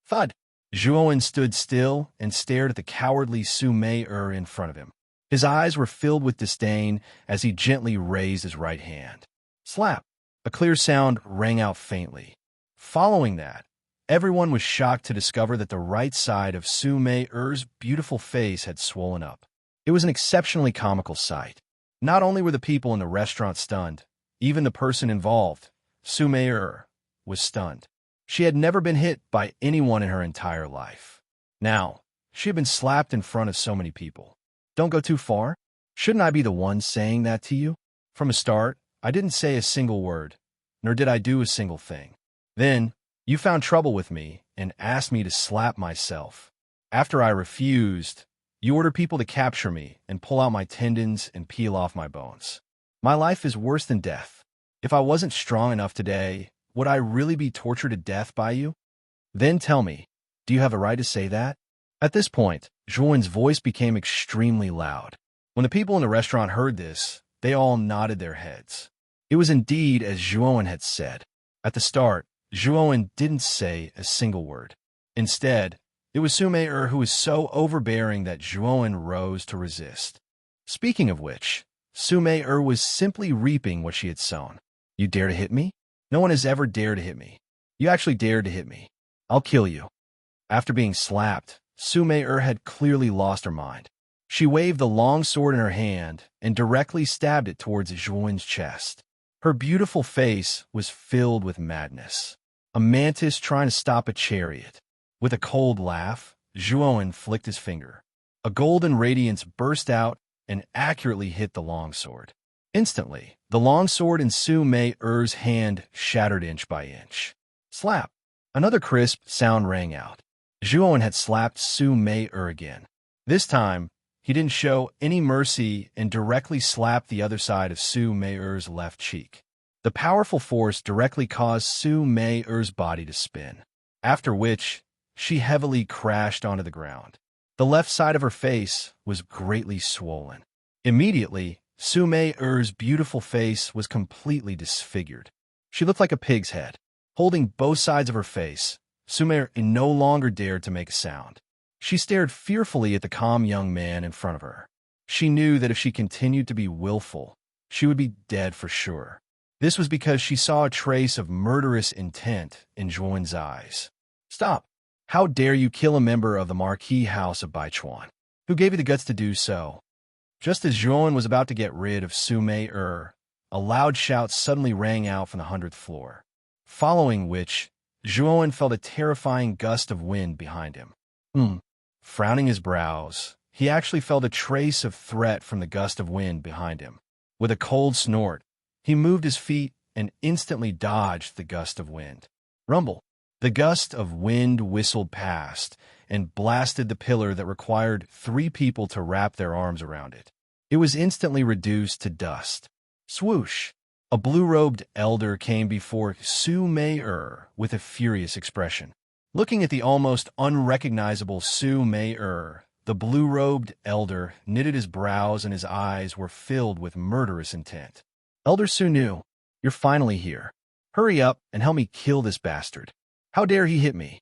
[SPEAKER 1] Thud! Zhuowen stood still and stared at the cowardly Su Mei in front of him. His eyes were filled with disdain as he gently raised his right hand. Slap! A clear sound rang out faintly. Following that, everyone was shocked to discover that the right side of Su Mei's beautiful face had swollen up. It was an exceptionally comical sight. Not only were the people in the restaurant stunned, even the person involved, Su Mei, was stunned. She had never been hit by anyone in her entire life. Now, she had been slapped in front of so many people. Don't go too far? Shouldn't I be the one saying that to you? From the start, I didn't say a single word, nor did I do a single thing. Then, you found trouble with me and asked me to slap myself. After I refused, you ordered people to capture me and pull out my tendons and peel off my bones. My life is worse than death. If I wasn't strong enough today, would I really be tortured to death by you? Then tell me, do you have a right to say that? At this point, Zhuowen's voice became extremely loud. When the people in the restaurant heard this, they all nodded their heads. It was indeed as Zhuowen had said. At the start, Zhuowen didn't say a single word. Instead, it was Su Mei who was so overbearing that Zhuowen rose to resist. Speaking of which, Su Mei was simply reaping what she had sown. You dare to hit me? No one has ever dared to hit me. You actually dared to hit me. I'll kill you. After being slapped, Su Mei had clearly lost her mind. She waved the long sword in her hand and directly stabbed it towards Zhuowen's chest. Her beautiful face was filled with madness. A mantis trying to stop a chariot. With a cold laugh, Zhuowen flicked his finger. A golden radiance burst out and accurately hit the longsword. Instantly, the longsword in Su Mei's hand shattered inch by inch. Slap! Another crisp sound rang out. Zhuowen had slapped Su Mei again. This time, he didn't show any mercy and directly slapped the other side of Su Mei's left cheek. The powerful force directly caused Su Mei's body to spin, after which she heavily crashed onto the ground. The left side of her face was greatly swollen. Immediately, Su Mei-er's beautiful face was completely disfigured. She looked like a pig's head. Holding both sides of her face, Su Mei-er no longer dared to make a sound. She stared fearfully at the calm young man in front of her. She knew that if she continued to be willful, she would be dead for sure. This was because she saw a trace of murderous intent in Zhuowen's eyes. "Stop! How dare you kill a member of the Marquis House of Baichuan? Who gave you the guts to do so?" Just as Zhuowen was about to get rid of Su Mei-er, a loud shout suddenly rang out from the 100th floor, following which Zhuowen felt a terrifying gust of wind behind him. Frowning his brows, he actually felt a trace of threat from the gust of wind behind him. With a cold snort, he moved his feet and instantly dodged the gust of wind. Rumble! The gust of wind whistled past and blasted the pillar that required 3 people to wrap their arms around it. It was instantly reduced to dust. Swoosh! A blue-robed elder came before Su Mei-er with a furious expression. Looking at the almost unrecognizable Su Mei-er, the blue-robed elder knitted his brows and his eyes were filled with murderous intent. "Elder Su Nu, you're finally here. Hurry up and help me kill this bastard. How dare he hit me?"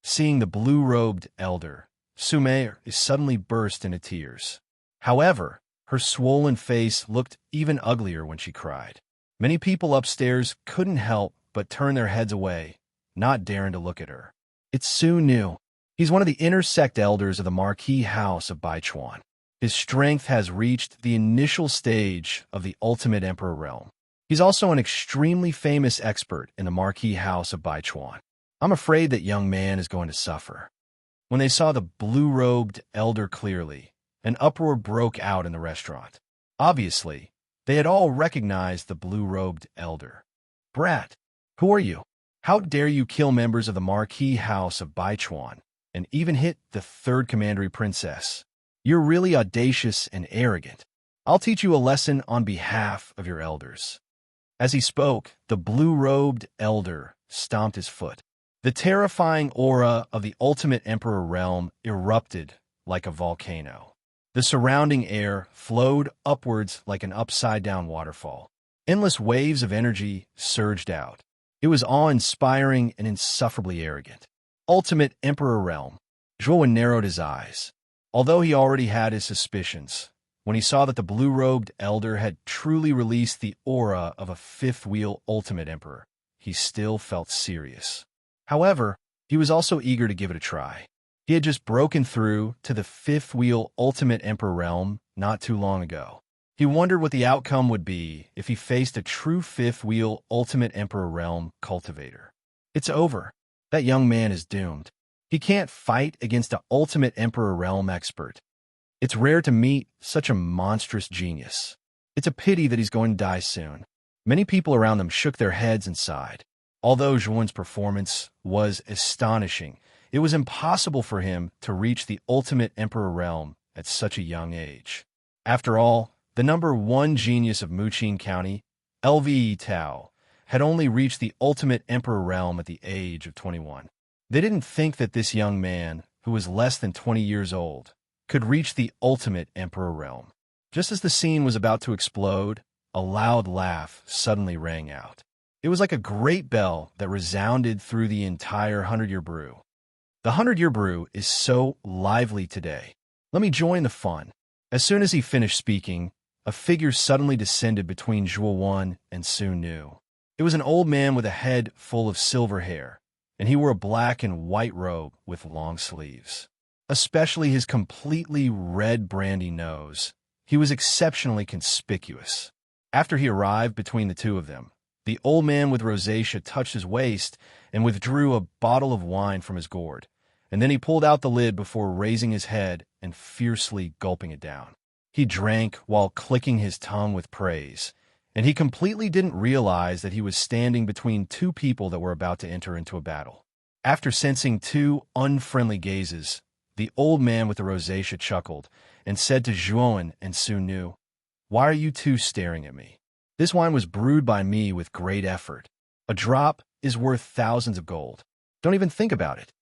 [SPEAKER 1] Seeing the blue-robed elder, Su Mei-er suddenly burst into tears. However, her swollen face looked even uglier when she cried. Many people upstairs couldn't help but turn their heads away, not daring to look at her. "It's Su Nu. He's one of the inner sect elders of the Marquis House of Baichuan. His strength has reached the initial stage of the ultimate emperor realm. He's also an extremely famous expert in the Marquis House of Baichuan. I'm afraid that young man is going to suffer." When they saw the blue-robed elder clearly, an uproar broke out in the restaurant. Obviously, they had all recognized the blue-robed elder. "Brat, who are you? How dare you kill members of the Marquis House of Baichuan and even hit the 3rd Commandery Princess? You're really audacious and arrogant. I'll teach you a lesson on behalf of your elders." As he spoke, the blue-robed elder stomped his foot. The terrifying aura of the ultimate emperor realm erupted like a volcano. The surrounding air flowed upwards like an upside-down waterfall. Endless waves of energy surged out. It was awe-inspiring and insufferably arrogant. Ultimate emperor realm. Zhuowen narrowed his eyes. Although he already had his suspicions, when he saw that the blue-robed elder had truly released the aura of a 5th-wheel ultimate emperor, he still felt serious. However, he was also eager to give it a try. He had just broken through to the 5th-wheel ultimate emperor realm not too long ago. He wondered what the outcome would be if he faced a true 5th-wheel ultimate emperor realm cultivator. It's over. That young man is doomed. He can't fight against an ultimate emperor realm expert. It's rare to meet such a monstrous genius. It's a pity that he's going to die soon. Many people around them shook their heads and sighed. Although Zhuowen's performance was astonishing, it was impossible for him to reach the ultimate emperor realm at such a young age. After all, the number 1 genius of Muqing County, Lve Tao, had only reached the ultimate emperor realm at the age of 21. They didn't think that this young man, who was less than 20 years old, could reach the ultimate emperor realm. Just as the scene was about to explode, a loud laugh suddenly rang out. It was like a great bell that resounded through the entire 100-Year Brew. The 100-Year Brew is so lively today. Let me join the fun. As soon as he finished speaking, a figure suddenly descended between Zhuowen and Su Nu. It was an old man with a head full of silver hair, and he wore a black and white robe with long sleeves. Especially his completely red brandy nose. He was exceptionally conspicuous. After he arrived between the two of them, the old man with rosacea touched his waist and withdrew a bottle of wine from his gourd, and then he pulled out the lid before raising his head and fiercely gulping it down. He drank while clicking his tongue with praise, and he completely didn't realize that he was standing between 2 people that were about to enter into a battle. After sensing 2 unfriendly gazes, the old man with the rosacea chuckled and said to Zhuowen and Su Nu, "Why are you 2 staring at me? This wine was brewed by me with great effort. A drop is worth thousands of gold. Don't even think about it."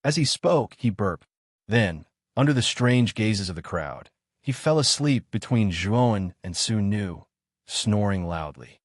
[SPEAKER 1] As he spoke, he burped. Then, under the strange gazes of the crowd, he fell asleep between Zhuowen and Su Nu, snoring loudly.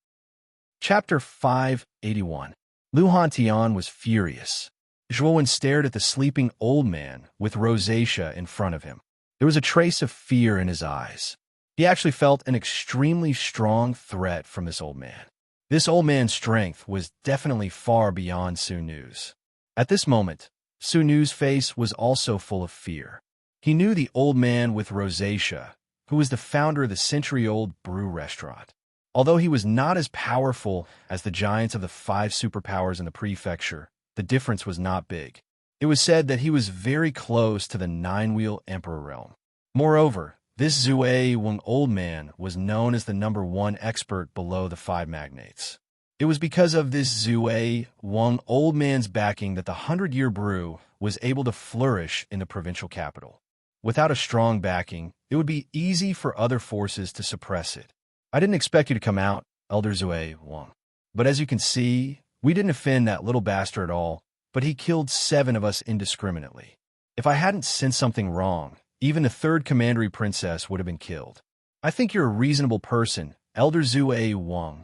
[SPEAKER 1] Chapter 581. Lu Hantian was furious. Zhuowen stared at the sleeping old man with rosacea in front of him. There was a trace of fear in his eyes. He actually felt an extremely strong threat from this old man. This old man's strength was definitely far beyond Su Nu's. At this moment, Su Nu's face was also full of fear. He knew the old man with rosacea, who was the founder of the century-old brew restaurant. Although he was not as powerful as the giants of the 5 superpowers in the prefecture, the difference was not big. It was said that he was very close to the 9-wheel emperor realm. Moreover, this Zue Weng old man was known as the #1 expert below the 5 magnates. It was because of this Zue Weng old man's backing that the 100-year brew was able to flourish in the provincial capital. Without a strong backing, it would be easy for other forces to suppress it. I didn't expect you to come out, Elder Zue Weng. But as you can see, we didn't offend that little bastard at all, but he killed 7 of us indiscriminately. If I hadn't sensed something wrong, even the 3rd commandery princess would have been killed. I think you're a reasonable person, Elder Zue Weng.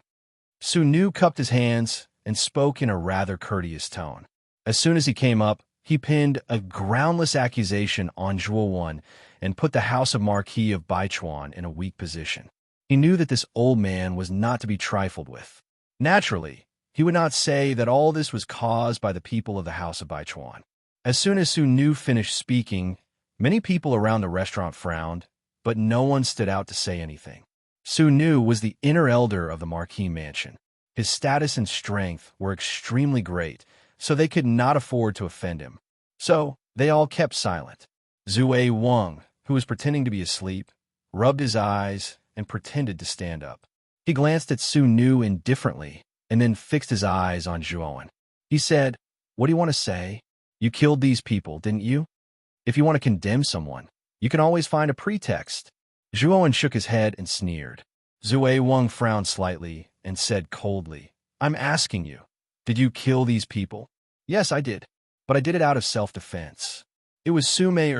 [SPEAKER 1] Su Nu cupped his hands and spoke in a rather courteous tone. As soon as he came up, he pinned a groundless accusation on Zhuowen and put the House of Marquis of Baichuan in a weak position. He knew that this old man was not to be trifled with. Naturally, he would not say that all this was caused by the people of the House of Baichuan. As soon as Su Nu finished speaking, many people around the restaurant frowned, but no one stood out to say anything. Su Nu was the inner elder of the Marquis mansion. His status and strength were extremely great, so they could not afford to offend him. So, they all kept silent. Zue Weng, who was pretending to be asleep, rubbed his eyes and pretended to stand up. He glanced at Su Nu indifferently and then fixed his eyes on Zhuowen. He said, "What do you want to say? You killed these people, didn't you? If you want to condemn someone, you can always find a pretext." Zhuowen shook his head and sneered. Zue Weng frowned slightly and said coldly, "I'm asking you, did you kill these people?" "Yes, I did, but I did it out of self-defense. It was Su Mei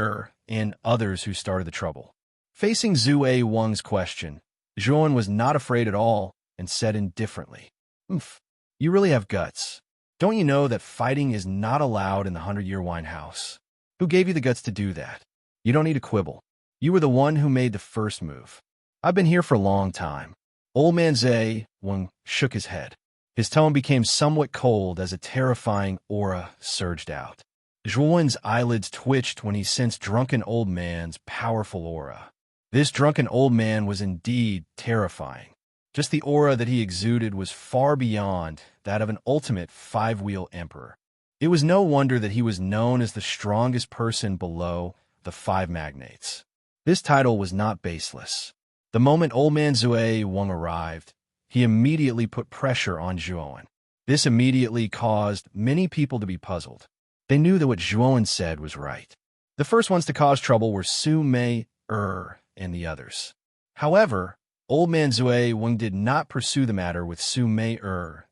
[SPEAKER 1] and others who started the trouble." Facing Zue Weng's question, Zhuowen was not afraid at all and said indifferently, "Oomph, you really have guts. Don't you know that fighting is not allowed in the 100-year wine house? Who gave you the guts to do that? You don't need to quibble. You were the one who made the first move. I've been here for a long time." Old man Zue Weng shook his head. His tone became somewhat cold as a terrifying aura surged out. Zhuowen's eyelids twitched when he sensed drunken old man's powerful aura. This drunken old man was indeed terrifying. Just the aura that he exuded was far beyond that of an ultimate 5-wheel emperor. It was no wonder that he was known as the strongest person below the 5 magnates. This title was not baseless. The moment old man Zue Weng arrived, he immediately put pressure on Zhuowen. This immediately caused many people to be puzzled. They knew that what Zhuowen said was right. The first ones to cause trouble were Su Mei and the others. However, old man Zue Weng did not pursue the matter with Su Mei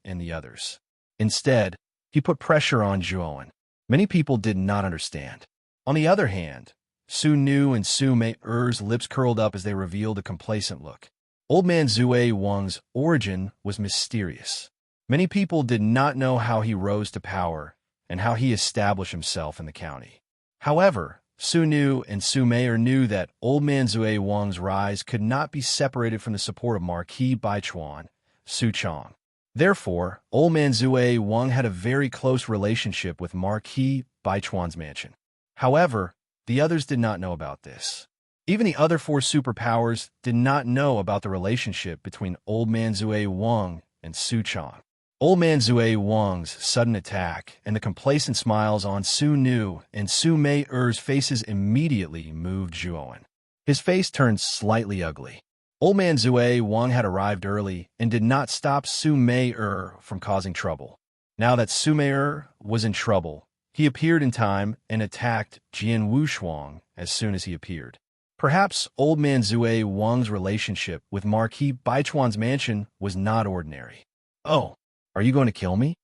[SPEAKER 1] and the others. Instead, he put pressure on Zhuowen. Many people did not understand. On the other hand, Su Nu and Su Mei's lips curled up as they revealed a complacent look. Old man Zue Weng's origin was mysterious. Many people did not know how he rose to power and how he established himself in the county. However, Su Nu and Su Mei knew that old man Zue Weng's rise could not be separated from the support of Marquis Baichuan, Su Chong. Therefore, old man Zue Weng had a very close relationship with Marquis Baichuan's mansion. However, the others did not know about this. Even the other 4 superpowers did not know about the relationship between old man Zue Weng and Su Chong. Old man Zue Weng's sudden attack and the complacent smiles on Su Nu and Su Mei's faces immediately moved Zhuowen. His face turned slightly ugly. Old man Zue Weng had arrived early and did not stop Su Mei from causing trouble. Now that Su Mei was in trouble, he appeared in time and attacked Jian Wushuang as soon as he appeared. Perhaps old man Zue Weng's relationship with Marquis Baichuan's mansion was not ordinary. "Oh, are you going to kill me?"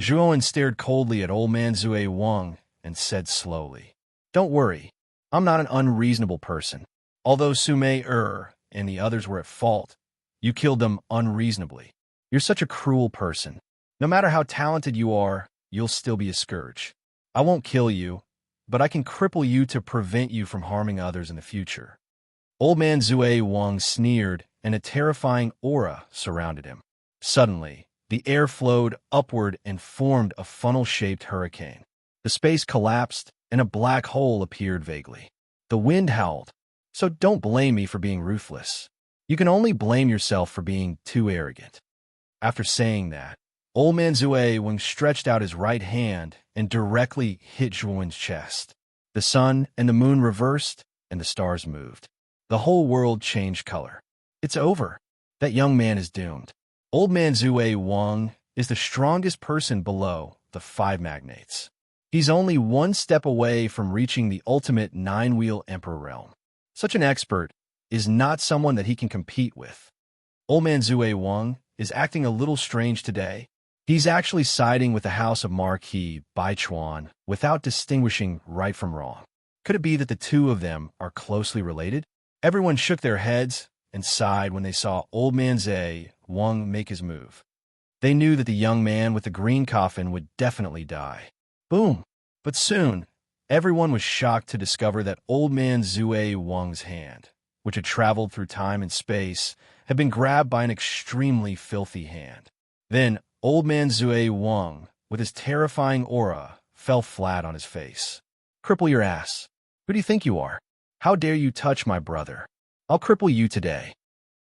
[SPEAKER 1] Zhuowen stared coldly at old man Zue Weng and said slowly, "Don't worry, I'm not an unreasonable person. Although Sume and the others were at fault, you killed them unreasonably. You're such a cruel person. No matter how talented you are, you'll still be a scourge. I won't kill you, but I can cripple you to prevent you from harming others in the future." Old man Zue Wang sneered, and a terrifying aura surrounded him. Suddenly, the air flowed upward and formed a funnel-shaped hurricane. The space collapsed, and a black hole appeared vaguely. The wind howled. "So don't blame me for being ruthless. You can only blame yourself for being too arrogant." After saying that, Old man Zue Wang stretched out his right hand and directly hit Zhuowen's chest. The sun and the moon reversed, and the stars moved. The whole world changed color. It's over. That young man is doomed. Old man Zue Wang is the strongest person below the 5 magnates. He's only one step away from reaching the ultimate 9-wheel emperor realm. Such an expert is not someone that he can compete with. Old man Zue Wang is acting a little strange today. He's actually siding with the house of Marquis Baichuan without distinguishing right from wrong. Could it be that the two of them are closely related? Everyone shook their heads and sighed when they saw Old man Zue Wang make his move. They knew that the young man with the green coffin would definitely die. Boom! But soon, everyone was shocked to discover that Old man Zue Wang's hand, which had traveled through time and space, had been grabbed by an extremely filthy hand. Then, Old man Zue Wang, with his terrifying aura, fell flat on his face. "Cripple your ass. Who do you think you are? How dare you touch my brother? I'll cripple you today."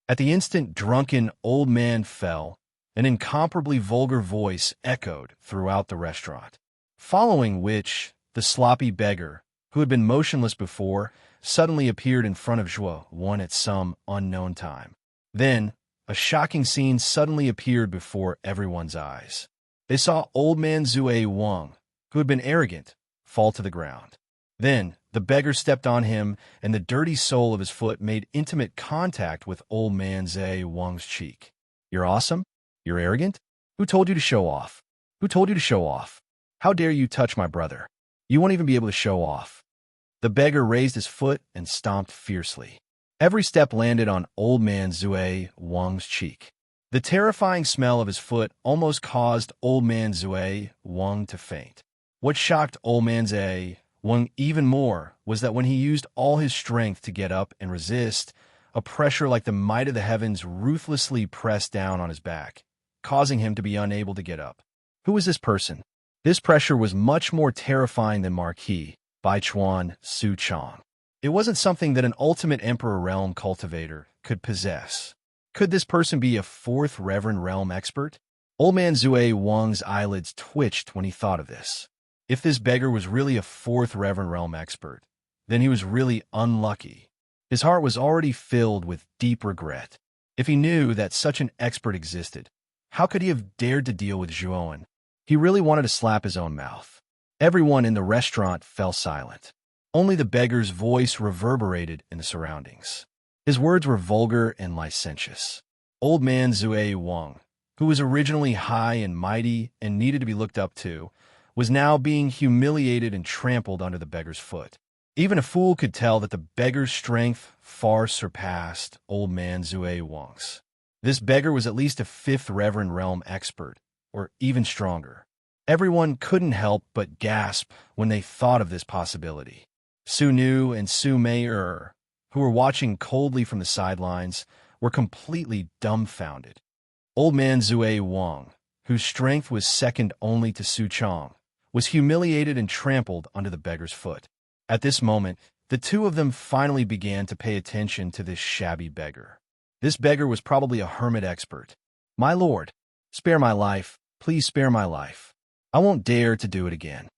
[SPEAKER 1] At the instant drunken old man fell, an incomparably vulgar voice echoed throughout the restaurant, following which the sloppy beggar, who had been motionless before, suddenly appeared in front of Zhuo at some unknown time. Then, a shocking scene suddenly appeared before everyone's eyes. They saw Old man Zue Wang, who had been arrogant, fall to the ground. Then, the beggar stepped on him, and the dirty sole of his foot made intimate contact with Old man Zue Wang's cheek. "You're awesome? You're arrogant? Who told you to show off? Who told you to show off? How dare you touch my brother? You won't even be able to show off." The beggar raised his foot and stomped fiercely. Every step landed on Old man Zue Wang's cheek. The terrifying smell of his foot almost caused Old man Zue Wang to faint. What shocked Old man Zue Wang even more was that when he used all his strength to get up and resist, a pressure like the might of the heavens ruthlessly pressed down on his back, causing him to be unable to get up. Who was this person? This pressure was much more terrifying than Marquis Baichuan Su Chong. It wasn't something that an ultimate Emperor Realm cultivator could possess. Could this person be a 4th Reverend Realm expert? Old man Zue Wang's eyelids twitched when he thought of this. If this beggar was really a 4th Reverend Realm expert, then he was really unlucky. His heart was already filled with deep regret. If he knew that such an expert existed, how could he have dared to deal with Zhuowen? He really wanted to slap his own mouth. Everyone in the restaurant fell silent. Only the beggar's voice reverberated in the surroundings. His words were vulgar and licentious. Old man Zue Wang, who was originally high and mighty and needed to be looked up to, was now being humiliated and trampled under the beggar's foot. Even a fool could tell that the beggar's strength far surpassed Old man Zue Wang's. This beggar was at least a 5th Reverend Realm expert, or even stronger. Everyone couldn't help but gasp when they thought of this possibility. Su Nu and Su Mei, who were watching coldly from the sidelines, were completely dumbfounded. Old man Zue Wang, whose strength was second only to Su Chong, was humiliated and trampled under the beggar's foot. At this moment, the two of them finally began to pay attention to this shabby beggar. This beggar was probably a hermit expert. "My lord, spare my life. Please spare my life. I won't dare to do it again."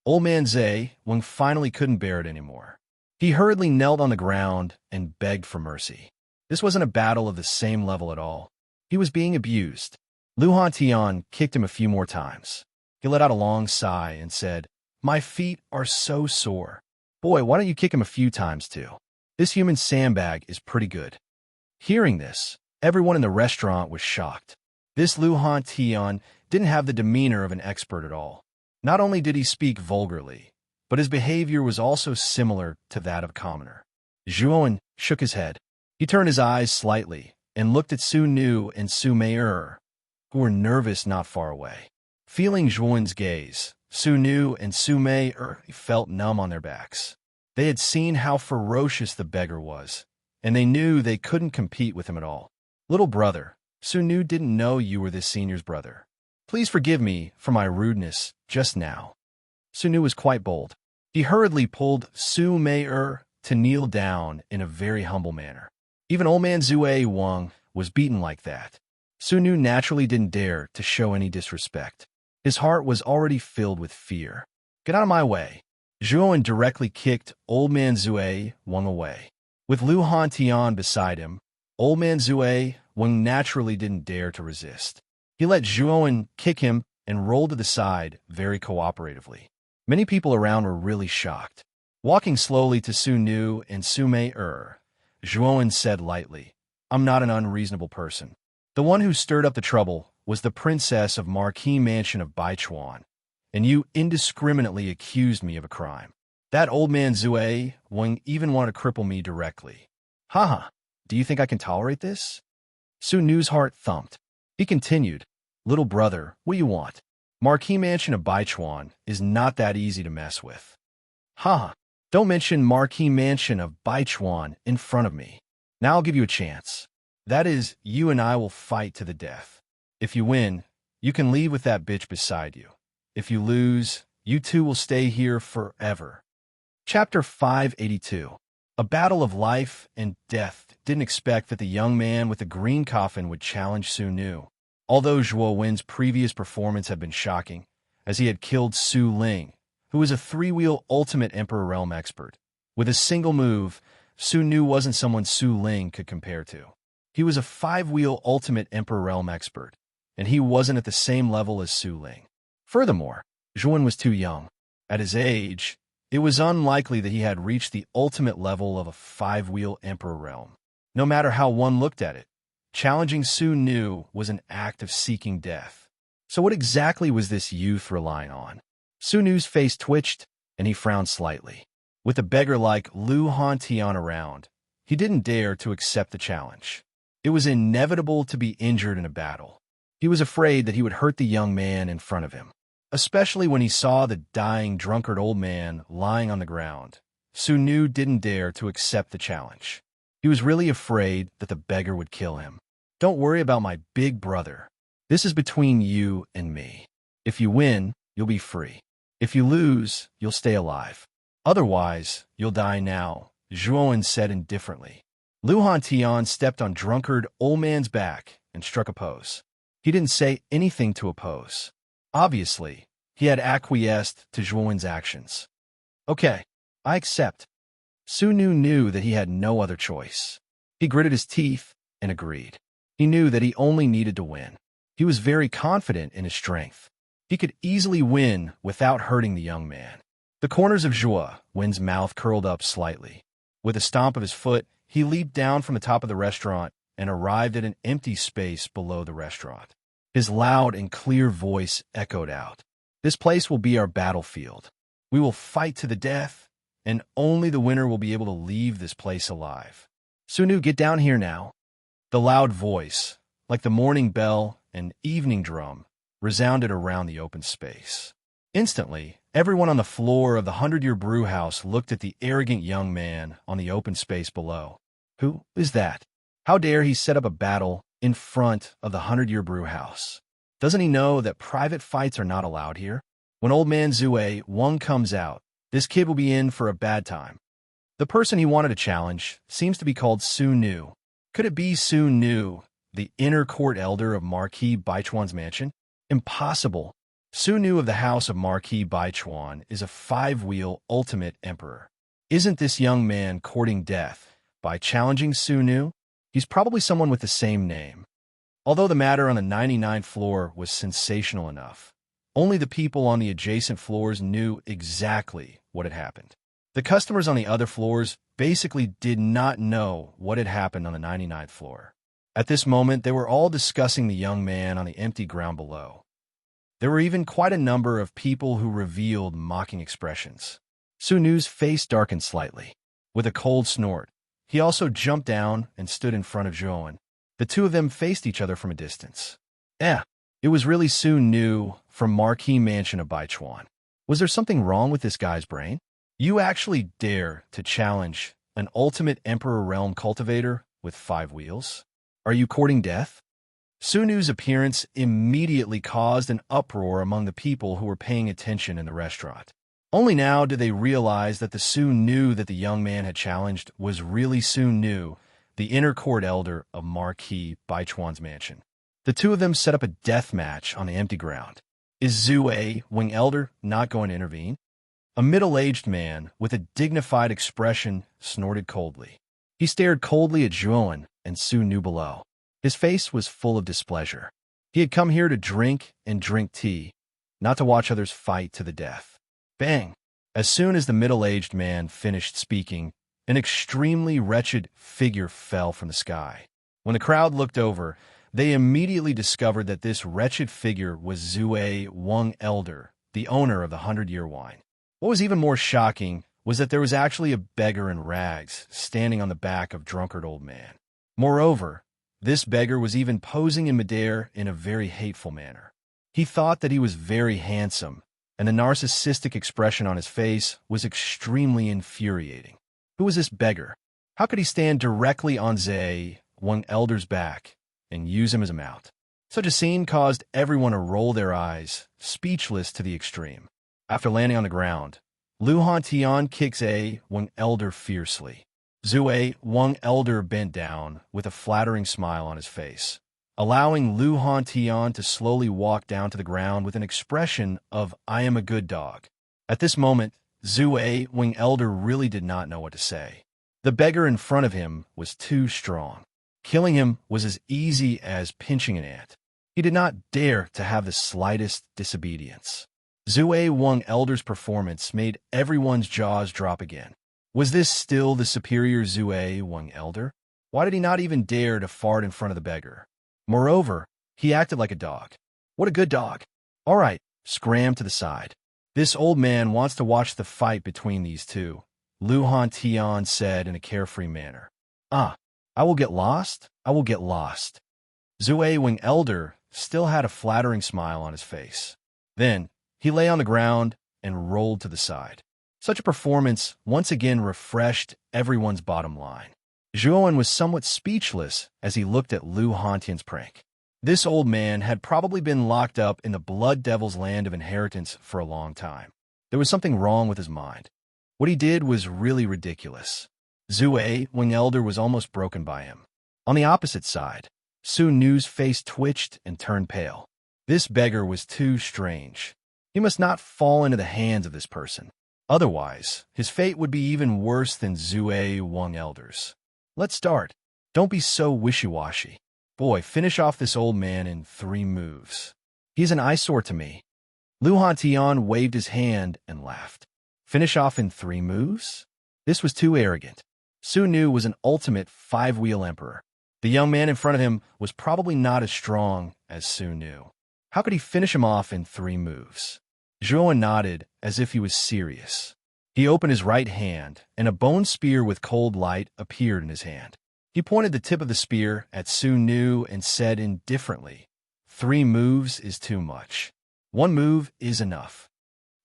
[SPEAKER 1] Old man Zue Wang finally couldn't bear it anymore. He hurriedly knelt on the ground and begged for mercy. This wasn't a battle of the same level at all. He was being abused. Lu Hantian kicked him a few more times. He let out a long sigh and said, "My feet are so sore." "Boy, why don't you kick him a few times too? This human sandbag is pretty good." Hearing this, everyone in the restaurant was shocked. This Lu Hantian didn't have the demeanor of an expert at all. Not only did he speak vulgarly, but his behavior was also similar to that of a commoner. Zhuowen shook his head. He turned his eyes slightly and looked at Su Nu and Su Mei, who were nervous not far away. Feeling Zhuan's gaze, Su Nu and Su Mei felt numb on their backs. They had seen how ferocious the beggar was, and they knew they couldn't compete with him at all. Little brother, Su Nu didn't know you were this senior's brother. Please forgive me for my rudeness just now. Su Nu was quite bold. He hurriedly pulled Su Mei to kneel down in a very humble manner. Even old man Zue Wang was beaten like that. Su Nu naturally didn't dare to show any disrespect. His heart was already filled with fear. Get out of my way. Zhuan directly kicked old man Zue Wang away. With Lu Hantian beside him, old man Zue Wang naturally didn't dare to resist. He let Zhuan kick him and rolled to the side very cooperatively. Many people around were really shocked. Walking slowly to Su Nu and Su Mei, Zhuan said lightly, I'm not an unreasonable person. The one who stirred up the trouble was the princess of Marquis Mansion of Baichuan, and you indiscriminately accused me of a crime. That old man Zue Wang even wanted to cripple me directly. Haha, do you think I can tolerate this? Su Nu's heart thumped. He continued, Little brother, what do you want? Marquis Mansion of Baichuan is not that easy to mess with. Haha, don't mention Marquis Mansion of Baichuan in front of me. Now I'll give you a chance. That is, you and I will fight to the death. If you win, you can leave with that bitch beside you. If you lose, you two will stay here forever. Chapter 582. A battle of life and death didn't expect that the young man with the green coffin would challenge Su Nu. Although Zhuo Wen's previous performance had been shocking, as he had killed Su Ling, who was a three-wheel ultimate Emperor Realm expert. With a single move, Su Nu wasn't someone Su Ling could compare to. He was a five-wheel ultimate Emperor Realm expert, and he wasn't at the same level as Su Ling. Furthermore, Zhuan was too young. At his age, it was unlikely that he had reached the ultimate level of a five-wheel Emperor Realm. No matter how one looked at it, challenging Su Nu was an act of seeking death. So what exactly was this youth relying on? Su Nu's face twitched, and he frowned slightly. With a beggar like Lu Hantian around, he didn't dare to accept the challenge. It was inevitable to be injured in a battle. He was afraid that he would hurt the young man in front of him, especially when he saw the dying drunkard old man lying on the ground. Su Nu didn't dare to accept the challenge. He was really afraid that the beggar would kill him. Don't worry about my big brother. This is between you and me. If you win, you'll be free. If you lose, you'll stay alive. Otherwise, you'll die now, Zhuan said indifferently. Lu Hantian stepped on drunkard old man's back and struck a pose. He didn't say anything to oppose. Obviously, he had acquiesced to Zhuan's actions. Okay, I accept. Su Nu knew that he had no other choice. He gritted his teeth and agreed. He knew that he only needed to win. He was very confident in his strength. He could easily win without hurting the young man. The corners of Zhuo Wen's mouth curled up slightly. With a stomp of his foot, he leaped down from the top of the restaurant and arrived at an empty space below the restaurant. His loud and clear voice echoed out. This place will be our battlefield. We will fight to the death, and only the winner will be able to leave this place alive. Su Nu, get down here now. The loud voice, like the morning bell and evening drum, resounded around the open space. Instantly, everyone on the floor of the 100-Year Brew House looked at the arrogant young man on the open space below. Who is that? How dare he set up a battle in front of the 100-Year Brew House? Doesn't he know that private fights are not allowed here? When old man Zue Wang comes out, this kid will be in for a bad time. The person he wanted to challenge seems to be called Su Nu. Could it be Su Nu, the inner court elder of Marquis Baichuan's mansion? Impossible. Su Nu of the house of Marquis Baichuan is a five-wheel ultimate emperor. Isn't this young man courting death by challenging Su Nu? He's probably someone with the same name. Although the matter on the 99th floor was sensational enough, only the people on the adjacent floors knew exactly what had happened. The customers on the other floors basically did not know what had happened on the 99th floor. At this moment, they were all discussing the young man on the empty ground below. There were even quite a number of people who revealed mocking expressions. Su Nu's face darkened slightly. With a cold snort, he also jumped down and stood in front of Zhuan. The two of them faced each other from a distance. It was really Sun Nu from Marquis Mansion of Baichuan. Was there something wrong with this guy's brain? You actually dare to challenge an ultimate Emperor Realm cultivator with 5 wheels? Are you courting death? Sun Nu's appearance immediately caused an uproar among the people who were paying attention in the restaurant. Only now did they realize that the Sun Nu that the young man had challenged was really Sun Nu, the inner court elder of Marquis Baichuan's mansion. The two of them set up a death match on the empty ground. Is Zue, Wing Elder, not going to intervene? A middle-aged man with a dignified expression snorted coldly. He stared coldly at Zhuan and Sun Nu below. His face was full of displeasure. He had come here to drink and drink tea, not to watch others fight to the death. Bang! As soon as the middle-aged man finished speaking, an extremely wretched figure fell from the sky. When the crowd looked over, they immediately discovered that this wretched figure was Zue Wang Elder, the owner of the 100-Year Wine. What was even more shocking was that there was actually a beggar in rags standing on the back of drunkard old man. Moreover, this beggar was even posing in midair in a very hateful manner. He thought that he was very handsome, and the narcissistic expression on his face was extremely infuriating. Who was this beggar? How could he stand directly on Zue Wang Elder's back and use him as a mount? Such a scene caused everyone to roll their eyes, speechless to the extreme. After landing on the ground, Lu Hantian kicks Wang Elder fiercely. Zue Wang Elder bent down with a flattering smile on his face, allowing Lu Hantian to slowly walk down to the ground with an expression of "I am a good dog." At this moment, Zue Wang Elder really did not know what to say. The beggar in front of him was too strong. Killing him was as easy as pinching an ant. He did not dare to have the slightest disobedience. Zue Wang Elder's performance made everyone's jaws drop again. Was this still the superior Zue Wang Elder? Why did he not even dare to fart in front of the beggar? Moreover, he acted like a dog. What a good dog. All right, scram to the side. This old man wants to watch the fight between these two, Lu Hantian said in a carefree manner. I will get lost. I will get lost. Zue Wang Elder still had a flattering smile on his face. Then, he lay on the ground and rolled to the side. Such a performance once again refreshed everyone's bottom line. Zhuan was somewhat speechless as he looked at Lu Hantian's prank. This old man had probably been locked up in the Blood Devil's land of inheritance for a long time. There was something wrong with his mind. What he did was really ridiculous. Zue Wang Elder was almost broken by him. On the opposite side, Sun Nu's face twitched and turned pale. This beggar was too strange. He must not fall into the hands of this person. Otherwise, his fate would be even worse than Zue Wang Elder's. Let's start. Don't be so wishy-washy. Boy, finish off this old man in 3 moves. He's an eyesore to me. Lu Hantian waved his hand and laughed. Finish off in 3 moves? This was too arrogant. Sun Nu was an ultimate 5-wheel emperor. The young man in front of him was probably not as strong as Sun Nu. How could he finish him off in 3 moves? Zhuan nodded as if he was serious. He opened his right hand, and a bone spear with cold light appeared in his hand. He pointed the tip of the spear at Sun Nu and said indifferently, 3 moves is too much. 1 move is enough.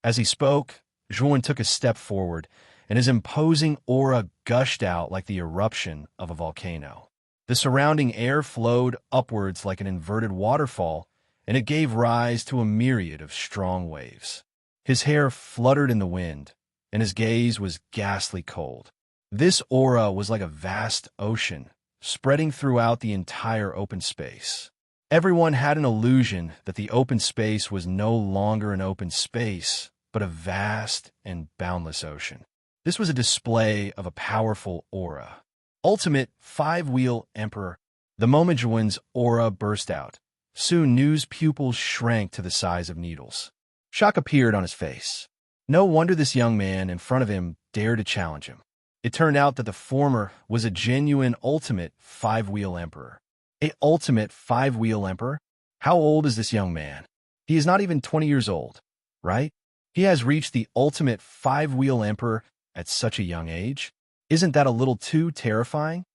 [SPEAKER 1] As he spoke, Zhuan took a step forward, and his imposing aura gushed out like the eruption of a volcano. The surrounding air flowed upwards like an inverted waterfall, and it gave rise to a myriad of strong waves. His hair fluttered in the wind, and his gaze was ghastly cold. This aura was like a vast ocean, spreading throughout the entire open space. Everyone had an illusion that the open space was no longer an open space, but a vast and boundless ocean. This was a display of a powerful aura. Ultimate 5-wheel emperor. The moment Zhuan's aura burst out, Sun Nu's pupils shrank to the size of needles. Shock appeared on his face. No wonder this young man in front of him dared to challenge him. It turned out that the former was a genuine ultimate 5-wheel emperor. A ultimate 5-wheel emperor? How old is this young man? He is not even 20 years old, right? He has reached the ultimate 5-wheel emperor at such a young age? Isn't that a little too terrifying?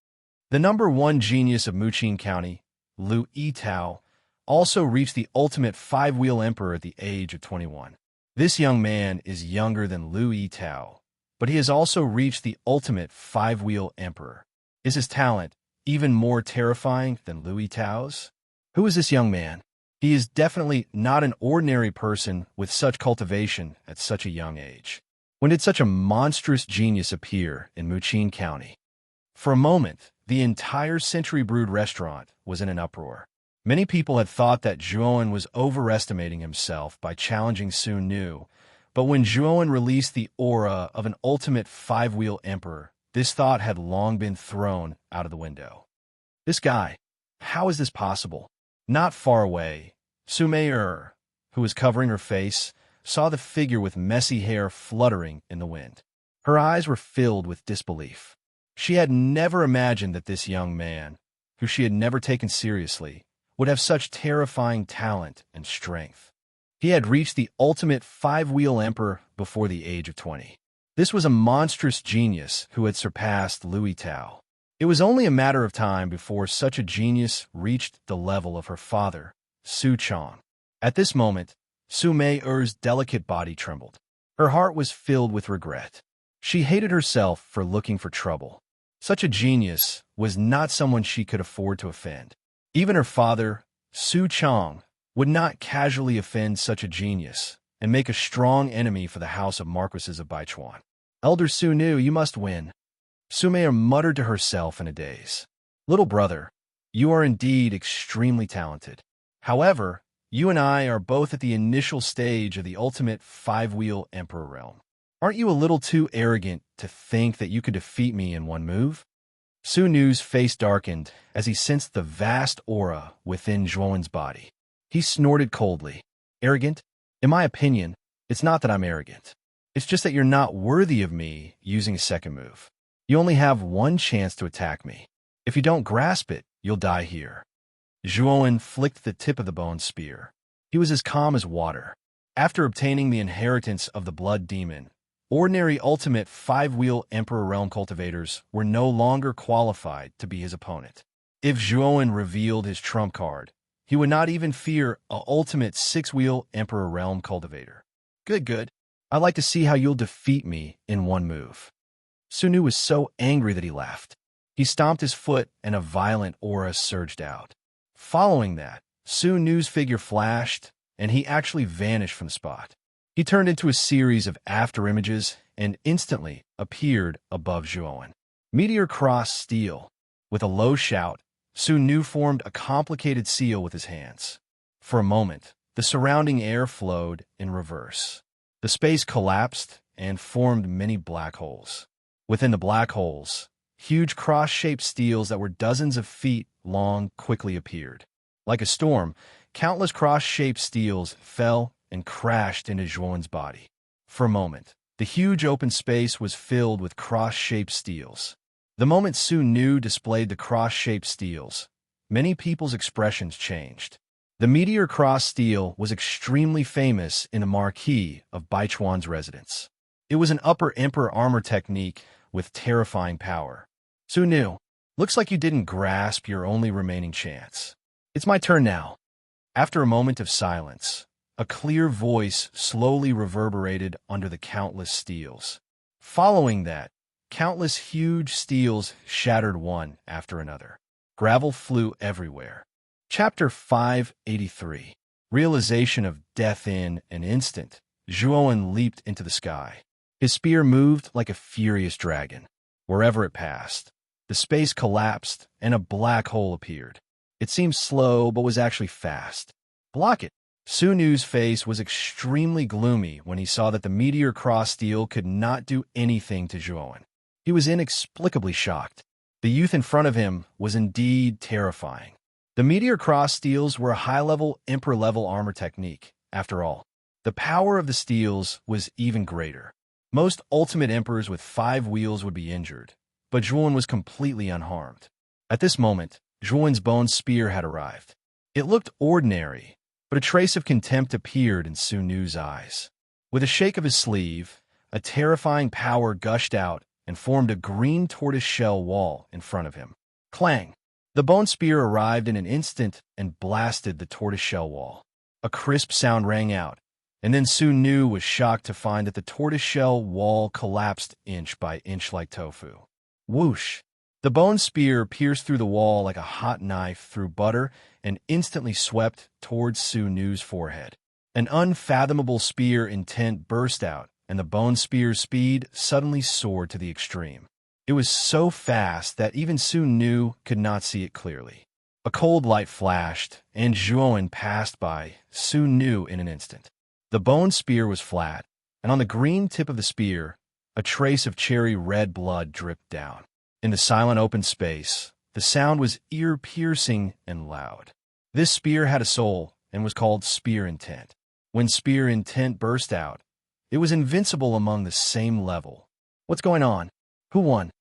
[SPEAKER 1] The number one genius of Muqin County, Lu Yitao, also reached the ultimate five-wheel emperor at the age of 21. This young man is younger than Lu Yitao, but he has also reached the ultimate five-wheel emperor. Is his talent even more terrifying than Lu Yitao's? Who is this young man? He is definitely not an ordinary person with such cultivation at such a young age. When did such a monstrous genius appear in Muqin County? For a moment, the entire Century Brewed restaurant was in an uproar. Many people had thought that Zhuowen was overestimating himself by challenging Sun Nu, but when Zhuowen released the aura of an ultimate five-wheel emperor, this thought had long been thrown out of the window. This guy, how is this possible? Not far away, Sumei, who was covering her face, saw the figure with messy hair fluttering in the wind. Her eyes were filled with disbelief. She had never imagined that this young man, who she had never taken seriously, would have such terrifying talent and strength. He had reached the ultimate five-wheel emperor before the age of 20. This was a monstrous genius who had surpassed Lu Yitao. It was only a matter of time before such a genius reached the level of her father, Su Chong. At this moment, Su Mei's delicate body trembled. Her heart was filled with regret. She hated herself for looking for trouble. Such a genius was not someone she could afford to offend. Even her father, Su Chong, would not casually offend such a genius and make a strong enemy for the house of Marquises of Baichuan. Elder Su Nu, you must win. Sumei muttered to herself in a daze. Little brother, you are indeed extremely talented. However, you and I are both at the initial stage of the ultimate five-wheel emperor realm. Aren't you a little too arrogant to think that you could defeat me in one move? Su Nu's face darkened as he sensed the vast aura within Zhuowen's body. He snorted coldly. Arrogant? In my opinion, it's not that I'm arrogant. It's just that you're not worthy of me using a second move. You only have one chance to attack me. If you don't grasp it, you'll die here. Zhuowen flicked the tip of the bone spear. He was as calm as water. After obtaining the inheritance of the blood demon, ordinary ultimate five-wheel emperor realm cultivators were no longer qualified to be his opponent. If Zhuowen revealed his trump card, he would not even fear a ultimate six-wheel emperor realm cultivator. Good. I'd like to see how you'll defeat me in one move. Su Nu was so angry that he laughed. He stomped his foot and a violent aura surged out. Following that, Su Nu's figure flashed, and he actually vanished from the spot. He turned into a series of afterimages and instantly appeared above Zhuowen. Meteor Cross Steel. With a low shout, Su Nu formed a complicated seal with his hands. For a moment, the surrounding air flowed in reverse. The space collapsed and formed many black holes. Within the black holes, huge cross-shaped steels that were dozens of feet long quickly appeared. Like a storm, countless cross-shaped steels fell and crashed into Zhuowen's body. For a moment, the huge open space was filled with cross-shaped steels. The moment Su Nu displayed the cross-shaped steels, many people's expressions changed. The Meteor Cross Steel was extremely famous in the marquee of Baichuan's residence. It was an upper emperor armor technique with terrifying power. Su Nu, looks like you didn't grasp your only remaining chance. It's my turn now. After a moment of silence, a clear voice slowly reverberated under the countless steels. Following that, countless huge steels shattered one after another. Gravel flew everywhere. Chapter 583. Realization of death in an instant. Zhuowen leaped into the sky. His spear moved like a furious dragon. Wherever it passed, the space collapsed and a black hole appeared. It seemed slow, but was actually fast. Block it. Su Nu's face was extremely gloomy when he saw that the Meteor Cross Steel could not do anything to Zhuowen. He was inexplicably shocked. The youth in front of him was indeed terrifying. The Meteor Cross Steels were a high-level, emperor-level armor technique. After all, the power of the steels was even greater. Most ultimate emperors with 5 wheels would be injured, but Zhuowen was completely unharmed. At this moment, Zhuowen's bone spear had arrived. It looked ordinary, but a trace of contempt appeared in Su Nu's eyes. With a shake of his sleeve, a terrifying power gushed out and formed a green tortoise-shell wall in front of him. Clang! The bone spear arrived in an instant and blasted the tortoise-shell wall. A crisp sound rang out, and then Su Nu was shocked to find that the tortoise-shell wall collapsed inch by inch like tofu. Whoosh! The bone spear pierced through the wall like a hot knife through butter and instantly swept towards Su Nu's forehead. An unfathomable spear intent burst out, and the bone spear's speed suddenly soared to the extreme. It was so fast that even Su Nu could not see it clearly. A cold light flashed, and Zhuowen passed by Su Nu in an instant. The bone spear was flat, and on the green tip of the spear, a trace of cherry red blood dripped down. In the silent open space, the sound was ear-piercing and loud. This spear had a soul and was called Spear Intent. When Spear Intent burst out, it was invincible among the same level. What's going on? Who won?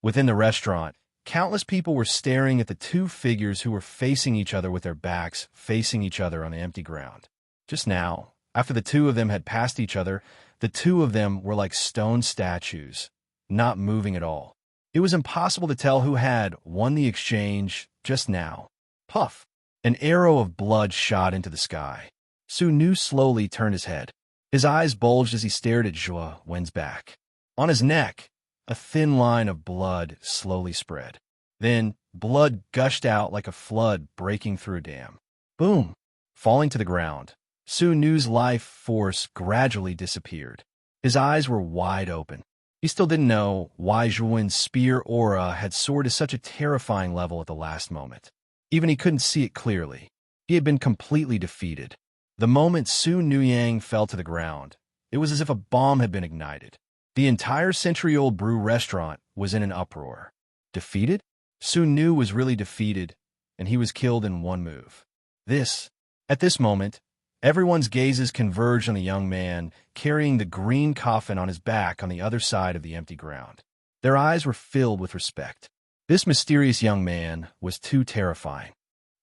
[SPEAKER 1] Within the restaurant, countless people were staring at the two figures who were facing each other with their backs facing each other on the empty ground. Just now, after the two of them had passed each other, the two of them were like stone statues, not moving at all. It was impossible to tell who had won the exchange just now. Puff! An arrow of blood shot into the sky. Su Nu slowly turned his head. His eyes bulged as he stared at Zhuowen's back. On his neck, a thin line of blood slowly spread. Then, blood gushed out like a flood breaking through a dam. Boom! Falling to the ground, Su Nu's life force gradually disappeared. His eyes were wide open. He still didn't know why Zhuowen's spear aura had soared to such a terrifying level at the last moment. Even he couldn't see it clearly. He had been completely defeated. The moment Su Nuyang fell to the ground, it was as if a bomb had been ignited. The entire century-old brew restaurant was in an uproar. Defeated? Su Nu was really defeated, and he was killed in one move. At this moment, everyone's gazes converged on the young man carrying the green coffin on his back on the other side of the empty ground. Their eyes were filled with respect. This mysterious young man was too terrifying.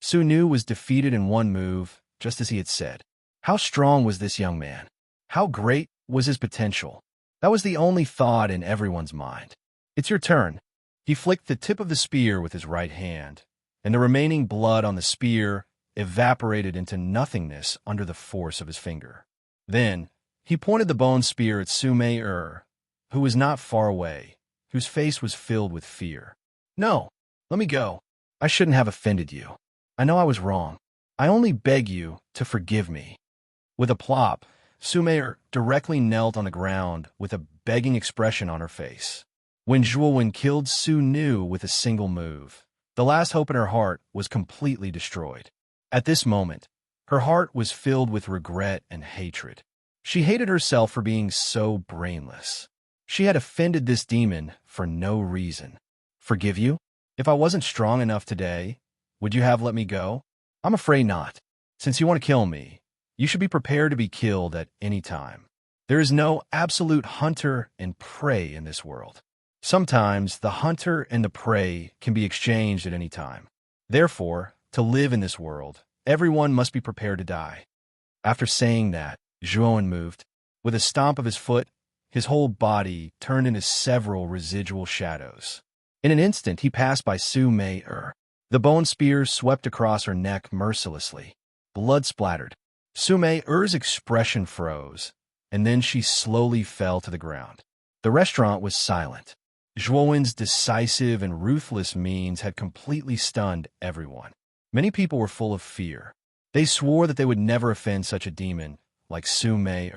[SPEAKER 1] Su Nu was defeated in one move, just as he had said. How strong was this young man? How great was his potential? That was the only thought in everyone's mind. It's your turn. He flicked the tip of the spear with his right hand, and the remaining blood on the spear evaporated into nothingness under the force of his finger. Then, he pointed the bone spear at Su Mei, who was not far away, whose face was filled with fear. No, let me go. I shouldn't have offended you. I know I was wrong. I only beg you to forgive me. With a plop, Su Mei directly knelt on the ground with a begging expression on her face. When Zhuowen killed Su Nu with a single move, the last hope in her heart was completely destroyed. At this moment, her heart was filled with regret and hatred. She hated herself for being so brainless. She had offended this demon for no reason. Forgive you? If I wasn't strong enough today, would you have let me go? I'm afraid not. Since you want to kill me, you should be prepared to be killed at any time. There is no absolute hunter and prey in this world. Sometimes the hunter and the prey can be exchanged at any time. Therefore, to live in this world, everyone must be prepared to die. After saying that, Zhuowen moved. With a stomp of his foot, his whole body turned into several residual shadows. In an instant, he passed by Su Mei. The bone spear swept across her neck mercilessly. Blood splattered. Su Mei's expression froze, and then she slowly fell to the ground. The restaurant was silent. Zhuowen's decisive and ruthless means had completely stunned everyone. Many people were full of fear. They swore that they would never offend such a demon like Su Mei.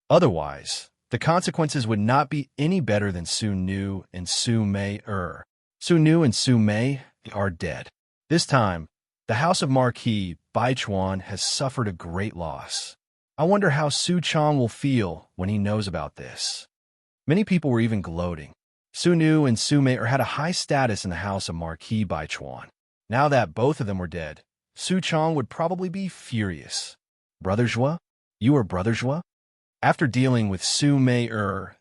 [SPEAKER 1] Otherwise, the consequences would not be any better than Su Nu and Su Mei. Su Nu and Su Mei are dead. This time, the House of Marquis Baichuan has suffered a great loss. I wonder how Su Chong will feel when he knows about this. Many people were even gloating. Su Nu and Su Mei had a high status in the House of Marquis Baichuan. Now that both of them were dead, Su Chong would probably be furious. Brother Zhua? You are Brother Zhua? After dealing with Su Mei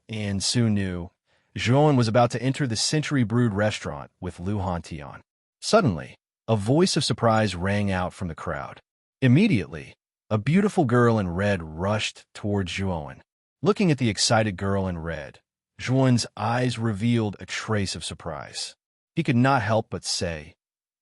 [SPEAKER 1] and Su Nu, Zhuowen was about to enter the Century Brewed restaurant with Lu Hantian. Suddenly, a voice of surprise rang out from the crowd. Immediately, a beautiful girl in red rushed towards Zhuowen. Looking at the excited girl in red, Zhuan's eyes revealed a trace of surprise. He could not help but say,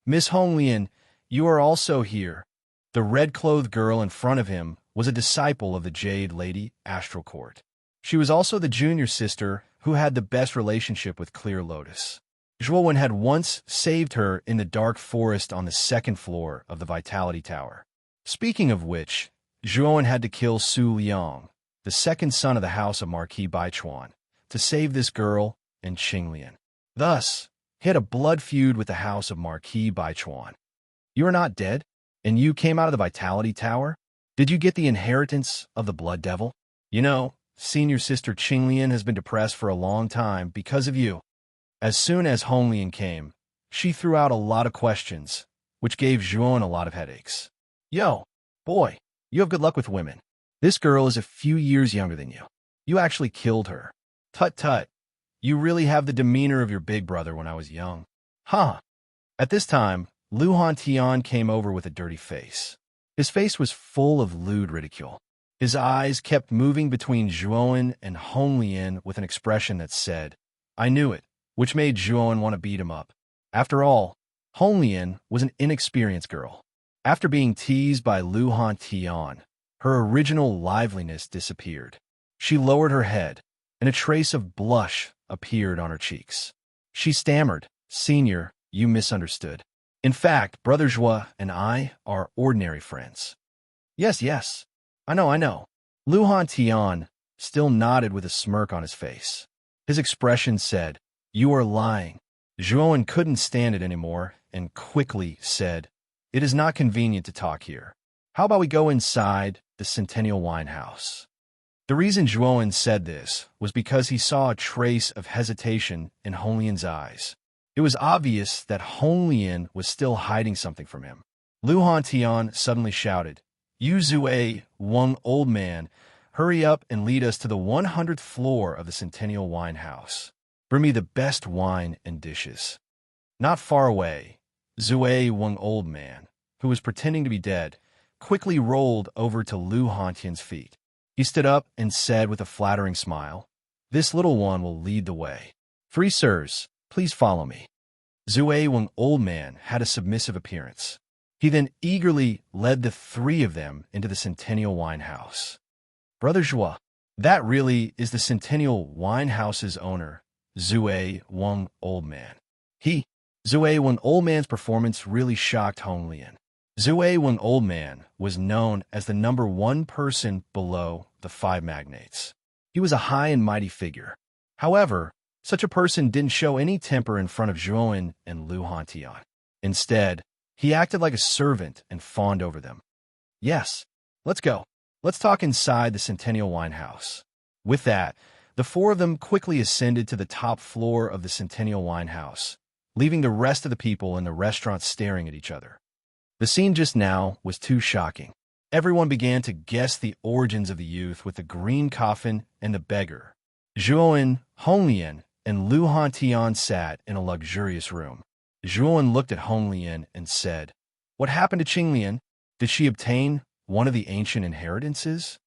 [SPEAKER 1] "Miss Honglian, you are also here." The red-clothed girl in front of him was a disciple of the Jade Lady Astral Court. She was also the junior sister who had the best relationship with Clear Lotus. Zhuan had once saved her in the dark forest on the second floor of the Vitality Tower. Speaking of which, Zhuan had to kill Su Liang, the second son of the house of Marquis Baichuan, to save this girl and Qinglian. Thus, he had a blood feud with the house of Marquis Baichuan. "You are not dead, and you came out of the Vitality Tower? Did you get the inheritance of the Blood Devil? You know, senior sister Qinglian has been depressed for a long time because of you." As soon as Honglian came, she threw out a lot of questions, which gave Zhuan a lot of headaches. "Yo, boy, you have good luck with women. This girl is a few years younger than you. You actually killed her. Tut-tut, you really have the demeanor of your big brother when I was young." Huh. At this time, Lu Hantian came over with a dirty face. His face was full of lewd ridicule. His eyes kept moving between Zhuan and Honglian with an expression that said, "I knew it," which made Zhuan want to beat him up. After all, Honglian was an inexperienced girl. After being teased by Lu Hantian, her original liveliness disappeared. She lowered her head, and a trace of blush appeared on her cheeks. She stammered, "Senior, you misunderstood. In fact, Brother Zhua and I are ordinary friends." Yes, I know. Lu Hantian still nodded with a smirk on his face. His expression said, "You are lying." Zhuan couldn't stand it anymore and quickly said, "It is not convenient to talk here. How about we go inside the Centennial Wine House?" The reason Zhuan said this was because he saw a trace of hesitation in Honglian's eyes. It was obvious that Honglian was still hiding something from him. Lu Hantian suddenly shouted, "You Zue, Wang old man, hurry up and lead us to the 100th floor of the Centennial Wine House. Bring me the best wine and dishes." Not far away, Zue Wang old man, who was pretending to be dead, quickly rolled over to Lu Hantian's feet. He stood up and said with a flattering smile, "This little one will lead the way. 3 sirs, please follow me." Zue Wang old man had a submissive appearance. He then eagerly led the 3 of them into the Centennial Wine House. "Brother Zhua, that really is the Centennial Wine House's owner, Zue Wang old man." Zue Wang old man's performance really shocked Honglian. Zue Wang old man was known as the number 1 person below the 5 magnates. He was a high and mighty figure. However, such a person didn't show any temper in front of Zhuan and Lu Hantian. Instead, he acted like a servant and fawned over them. "Yes, let's go. Let's talk inside the Centennial Wine House." With that, the 4 of them quickly ascended to the top floor of the Centennial Wine House, leaving the rest of the people in the restaurant staring at each other. The scene just now was too shocking. Everyone began to guess the origins of the youth with the green coffin and the beggar. Zhuan, Honglian, and Lu Hantian sat in a luxurious room. Zhuan looked at Honglian and said, "What happened to Qinglian? Did she obtain one of the ancient inheritances?"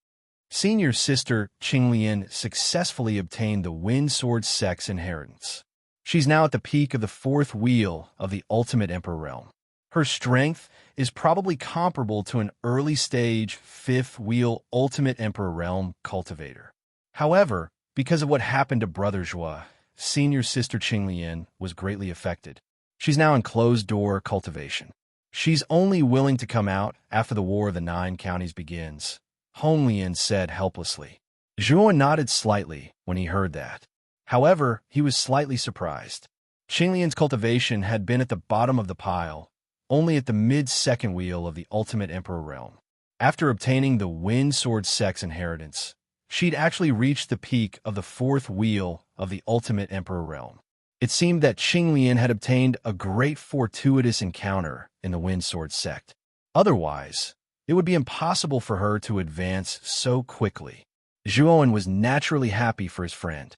[SPEAKER 1] Senior sister Qinglian successfully obtained the Wind Sword Sex inheritance. She's now at the peak of the 4th wheel of the Ultimate Emperor realm. Her strength is probably comparable to an early-stage 5th wheel Ultimate Emperor realm cultivator. However, because of what happened to Brother Zhua, senior sister Qinglian was greatly affected. She's now in closed-door cultivation. She's only willing to come out after the War of the 9 Counties begins, Honglian said helplessly. Zhuan nodded slightly when he heard that. However, he was slightly surprised. Qinglian's cultivation had been at the bottom of the pile, only at the mid-second wheel of the Ultimate Emperor realm. After obtaining the Wind Sword Sex inheritance, she'd actually reached the peak of the 4th wheel of the Ultimate Emperor realm. It seemed that Qinglian had obtained a great fortuitous encounter in the Wind Sword sect. Otherwise, it would be impossible for her to advance so quickly. Zhuan was naturally happy for his friend.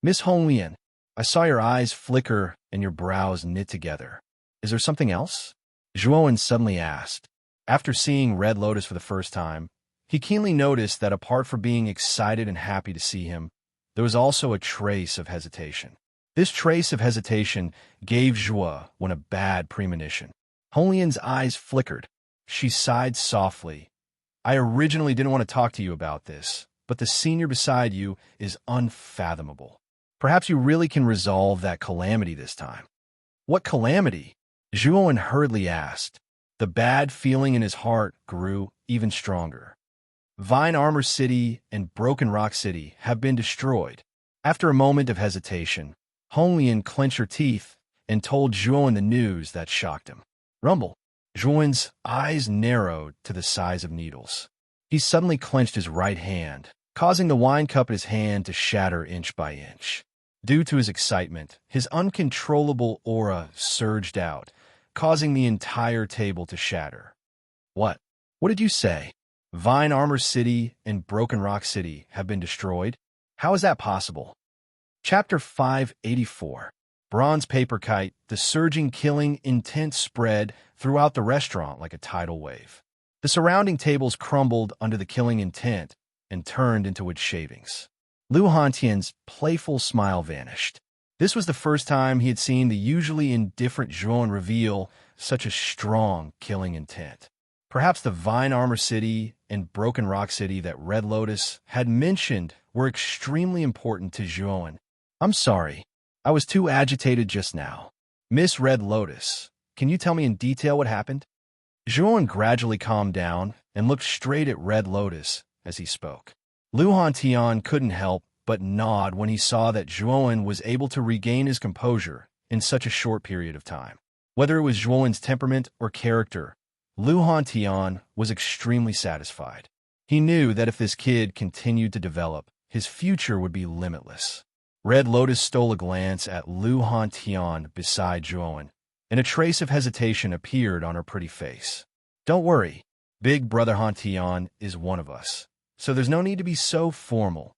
[SPEAKER 1] "Miss Honglian, I saw your eyes flicker and your brows knit together. Is there something else?" Zhuan suddenly asked. After seeing Red Lotus for the first time, he keenly noticed that apart from being excited and happy to see him, there was also a trace of hesitation. This trace of hesitation gave Zhuo a bad premonition. Honglian's eyes flickered. She sighed softly. I originally didn't want to talk to you about this, but the senior beside you is unfathomable. Perhaps you really can resolve that calamity this time. What calamity? Zhuo hurriedly asked. The bad feeling in his heart grew even stronger. Vine Armor City and Broken Rock City have been destroyed. After a moment of hesitation, Honglian clenched her teeth and told Zhuo the news that shocked him. Rumble. Zhuo's eyes narrowed to the size of needles. He suddenly clenched his right hand, causing the wine cup in his hand to shatter inch by inch. Due to his excitement, his uncontrollable aura surged out, causing the entire table to shatter. What? What did you say? Vine Armor City and Broken Rock City have been destroyed? How is that possible? Chapter 584. Bronze Paper Kite, the surging killing intent spread throughout the restaurant like a tidal wave. The surrounding tables crumbled under the killing intent and turned into wood shavings. Lu Hantian's playful smile vanished. This was the first time he had seen the usually indifferent Zhuo reveal such a strong killing intent. Perhaps the Vine Armor City and Broken Rock City that Red Lotus had mentioned were extremely important to Zhuo. I'm sorry. I was too agitated just now. Miss Red Lotus, can you tell me in detail what happened? Zhuo gradually calmed down and looked straight at Red Lotus as he spoke. Lu Hantian couldn't help but nod when he saw that Zhuo was able to regain his composure in such a short period of time. Whether it was Zhuo's temperament or character, Lu Hantian was extremely satisfied. He knew that if this kid continued to develop, his future would be limitless. Red Lotus stole a glance at Lu Hantian beside Zhuo, and a trace of hesitation appeared on her pretty face. Don't worry, Big Brother Hantian is one of us, so there's no need to be so formal.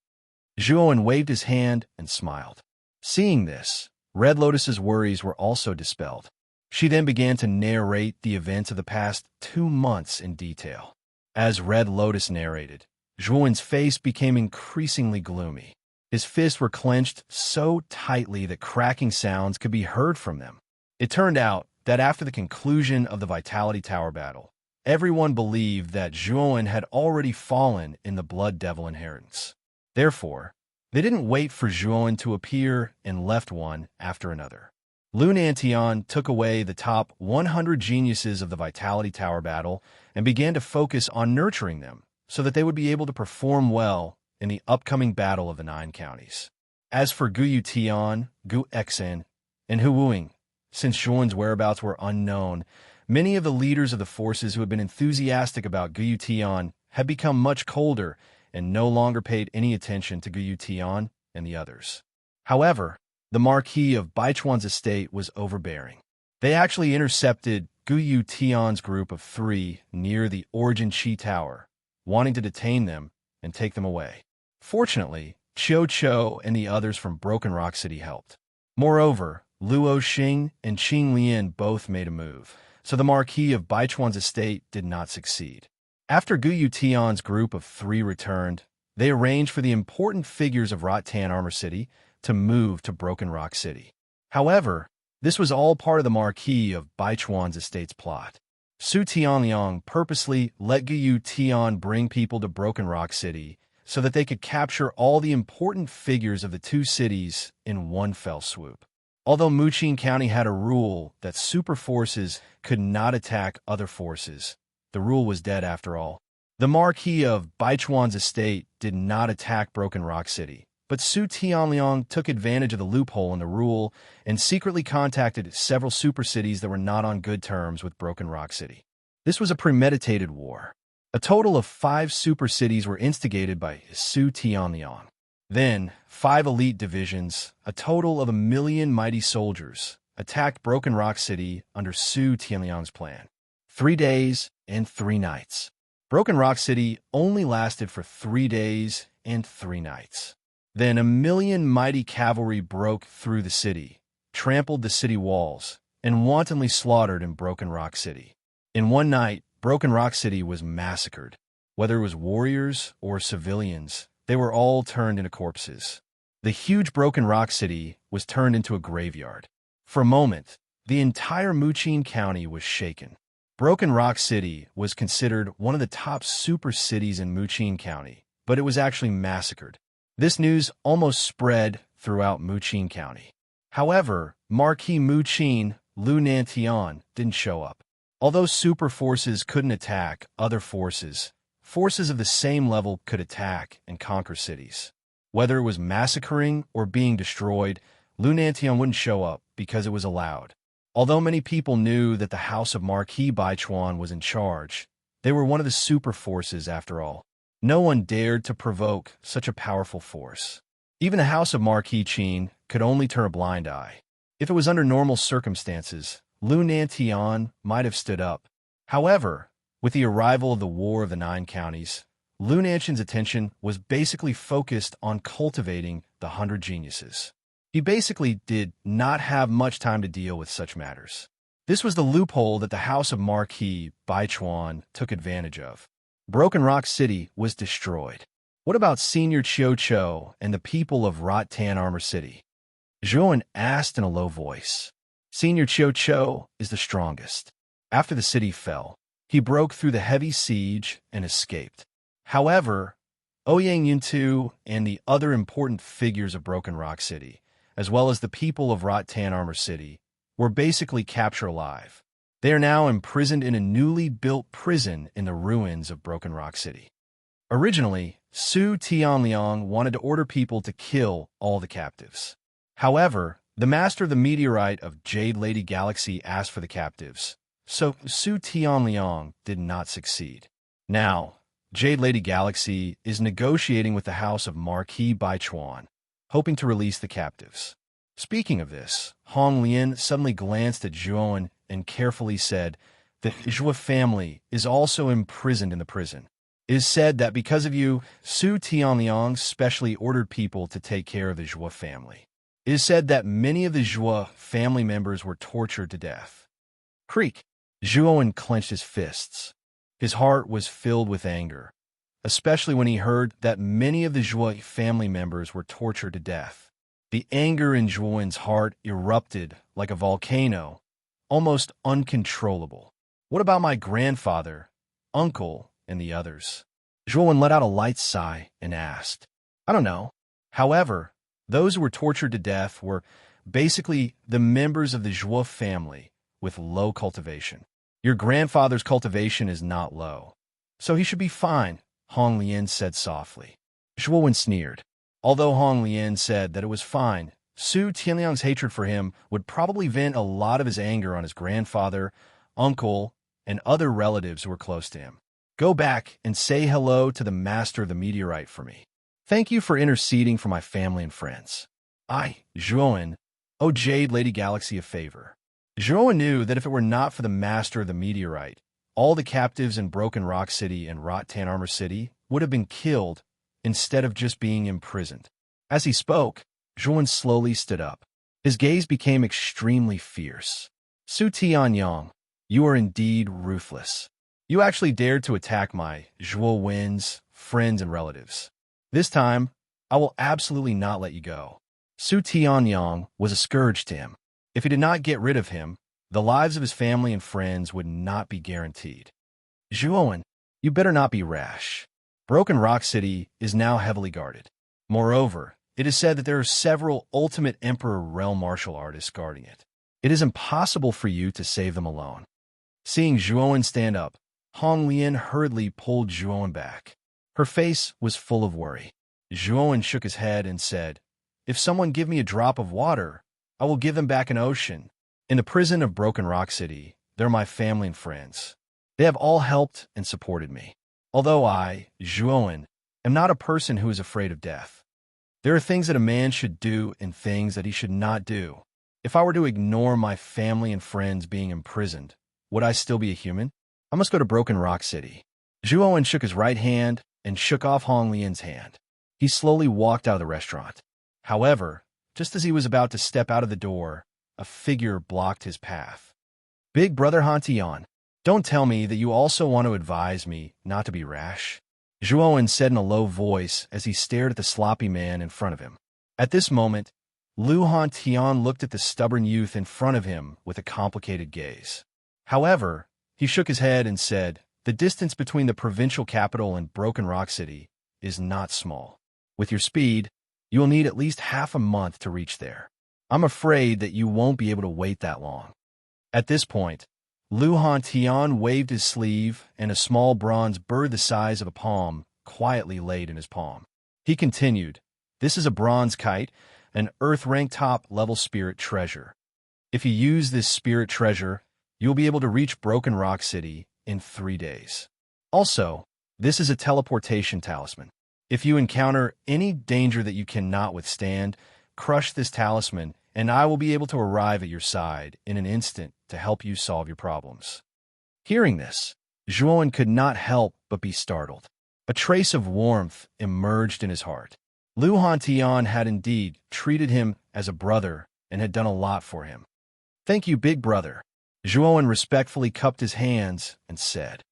[SPEAKER 1] Zhuo waved his hand and smiled. Seeing this, Red Lotus's worries were also dispelled. She then began to narrate the events of the past 2 months in detail. As Red Lotus narrated, Zhuo's face became increasingly gloomy. His fists were clenched so tightly that cracking sounds could be heard from them. It turned out that after the conclusion of the Vitality Tower battle, everyone believed that Zhuo had already fallen in the Blood Devil inheritance. Therefore, they didn't wait for Zhuo to appear and left one after another. Lu Nantian took away the top 100 geniuses of the Vitality Tower battle and began to focus on nurturing them so that they would be able to perform well in the upcoming battle of the 9 counties. As for Gu Yutian, Gu Exen, and Hu Wuing, since Zhuo's whereabouts were unknown, many of the leaders of the forces who had been enthusiastic about Gu Yutian had become much colder and no longer paid any attention to Gu Yutian and the others. However, the Marquis of Baichuan's estate was overbearing. They actually intercepted Gu Yutian's group of 3 near the Origin Chi Tower, wanting to detain them and take them away. Fortunately, Qiu Qiu and the others from Broken Rock City helped. Moreover, Luo Xing and Qing Lian both made a move, so the Marquis of Baichuan's estate did not succeed. After Gu Yutian's group of 3 returned, they arranged for the important figures of Rotan Armor City to move to Broken Rock City. However, this was all part of the Marquis of Baichuan's estate's plot. Su Tianliang purposely let Gu Yutian bring people to Broken Rock City so that they could capture all the important figures of the 2 cities in one fell swoop. Although Muqing County had a rule that super forces could not attack other forces, the rule was dead after all. The Marquis of Baichuan's estate did not attack Broken Rock City, but Su Tianliang took advantage of the loophole in the rule and secretly contacted several super cities that were not on good terms with Broken Rock City. This was a premeditated war. A total of 5 super cities were instigated by Su Tianliang. Then, 5 elite divisions, a total of 1 million mighty soldiers, attacked Broken Rock City under Su Tianliang's plan. 3 days and 3 nights. Broken Rock City only lasted for 3 days and 3 nights. Then 1 million mighty cavalry broke through the city, trampled the city walls, and wantonly slaughtered in Broken Rock City. In one night, Broken Rock City was massacred. Whether it was warriors or civilians, they were all turned into corpses. The huge Broken Rock City was turned into a graveyard. For a moment, the entire Muchin County was shaken. Broken Rock City was considered one of the top super cities in Muchin County, but it was actually massacred. This news almost spread throughout Muchin County. However, Marquis Muchin Lu Nantian didn't show up. Although super forces couldn't attack other forces, forces of the same level could attack and conquer cities. Whether it was massacring or being destroyed, Lu Nantian wouldn't show up because it was allowed. Although many people knew that the House of Marquis Baichuan was in charge, they were one of the super forces after all. No one dared to provoke such a powerful force. Even the House of Marquis Qin could only turn a blind eye. If it was under normal circumstances, Lu Nantian might have stood up. However, with the arrival of the War of the Nine Counties, Lu Nantian's attention was basically focused on cultivating the 100 geniuses. He basically did not have much time to deal with such matters. This was the loophole that the House of Marquis Baichuan took advantage of. Broken Rock City was destroyed. What about Senior Chiu Cho and the people of Rattan Armor City? Zhuan asked in a low voice. Senior Chiu Cho is the strongest. After the city fell, he broke through the heavy siege and escaped. However, Ouyang Yuntu and the other important figures of Broken Rock City, as well as the people of Rattan Armor City, were basically captured alive. They are now imprisoned in a newly built prison in the ruins of Broken Rock City. Originally, Su Tianliang wanted to order people to kill all the captives. However, the master of the meteorite of Jade Lady Galaxy asked for the captives, so Su Tianliang did not succeed. Now, Jade Lady Galaxy is negotiating with the House of Marquis Baichuan, hoping to release the captives. Speaking of this, Hong Lian suddenly glanced at Zhuan and carefully said, "The Zhua family is also imprisoned in the prison. It is said that because of you, Su Tianliang specially ordered people to take care of the Zhua family. It is said that many of the Zhua family members were tortured to death." Creak! Zhuan clenched his fists. His heart was filled with anger, especially when he heard that many of the Zhua family members were tortured to death. The anger in Zhuan's heart erupted like a volcano, almost uncontrollable. What about my grandfather, uncle, and the others? Zhuan let out a light sigh and asked. I don't know. However, those who were tortured to death were basically the members of the Zhua family with low cultivation. Your grandfather's cultivation is not low, so he should be fine, Hong Lian said softly. Zhuan sneered. Although Hong Lian said that it was fine, Su Tianliang's hatred for him would probably vent a lot of his anger on his grandfather, uncle, and other relatives who were close to him. Go back and say hello to the master of the meteorite for me. Thank you for interceding for my family and friends. I, Zhuan, owe Jade Lady Galaxy a favor. Zhuan knew that if it were not for the master of the meteorite, all the captives in Broken Rock City and Rattan Armor City would have been killed instead of just being imprisoned. As he spoke, Zhuan slowly stood up. His gaze became extremely fierce. Su Tianyang, you are indeed ruthless. You actually dared to attack my Zhuo Wen's friends and relatives. This time, I will absolutely not let you go. Su Tianyang was a scourge to him. If he did not get rid of him, the lives of his family and friends would not be guaranteed. Zhuowen, you better not be rash. Broken Rock City is now heavily guarded. Moreover, it is said that there are several Ultimate Emperor Realm martial artists guarding it. It is impossible for you to save them alone. Seeing Zhuowen stand up, Hong Lian hurriedly pulled Zhuowen back. Her face was full of worry. Zhuowen shook his head and said, If someone give me a drop of water, I will give them back an ocean. In the prison of Broken Rock City, they're my family and friends. They have all helped and supported me. Although I, Zhuowen, am not a person who is afraid of death. There are things that a man should do and things that he should not do. If I were to ignore my family and friends being imprisoned, would I still be a human? I must go to Broken Rock City. Zhuowen shook his right hand and shook off Hong Lian's hand. He slowly walked out of the restaurant. However, just as he was about to step out of the door, a figure blocked his path. Big Brother Hantian, don't tell me that you also want to advise me not to be rash. Zhuowen said in a low voice as he stared at the sloppy man in front of him. At this moment, Lu Hantian looked at the stubborn youth in front of him with a complicated gaze. However, he shook his head and said, "The distance between the provincial capital and Broken Rock City is not small. With your speed, you will need at least half a month to reach there. I'm afraid that you won't be able to wait that long." At this point, Lu Hantian waved his sleeve, and a small bronze bird the size of a palm quietly laid in his palm. He continued, "This is a bronze kite, an Earth-rank top-level spirit treasure. If you use this spirit treasure, you'll be able to reach Broken Rock City in 3 days. Also, this is a teleportation talisman. If you encounter any danger that you cannot withstand, crush this talisman, and I will be able to arrive at your side in an instant to help you solve your problems." Hearing this, Zhuan could not help but be startled. A trace of warmth emerged in his heart. Lu Hantian had indeed treated him as a brother and had done a lot for him. "Thank you, big brother." Zhuan respectfully cupped his hands and said,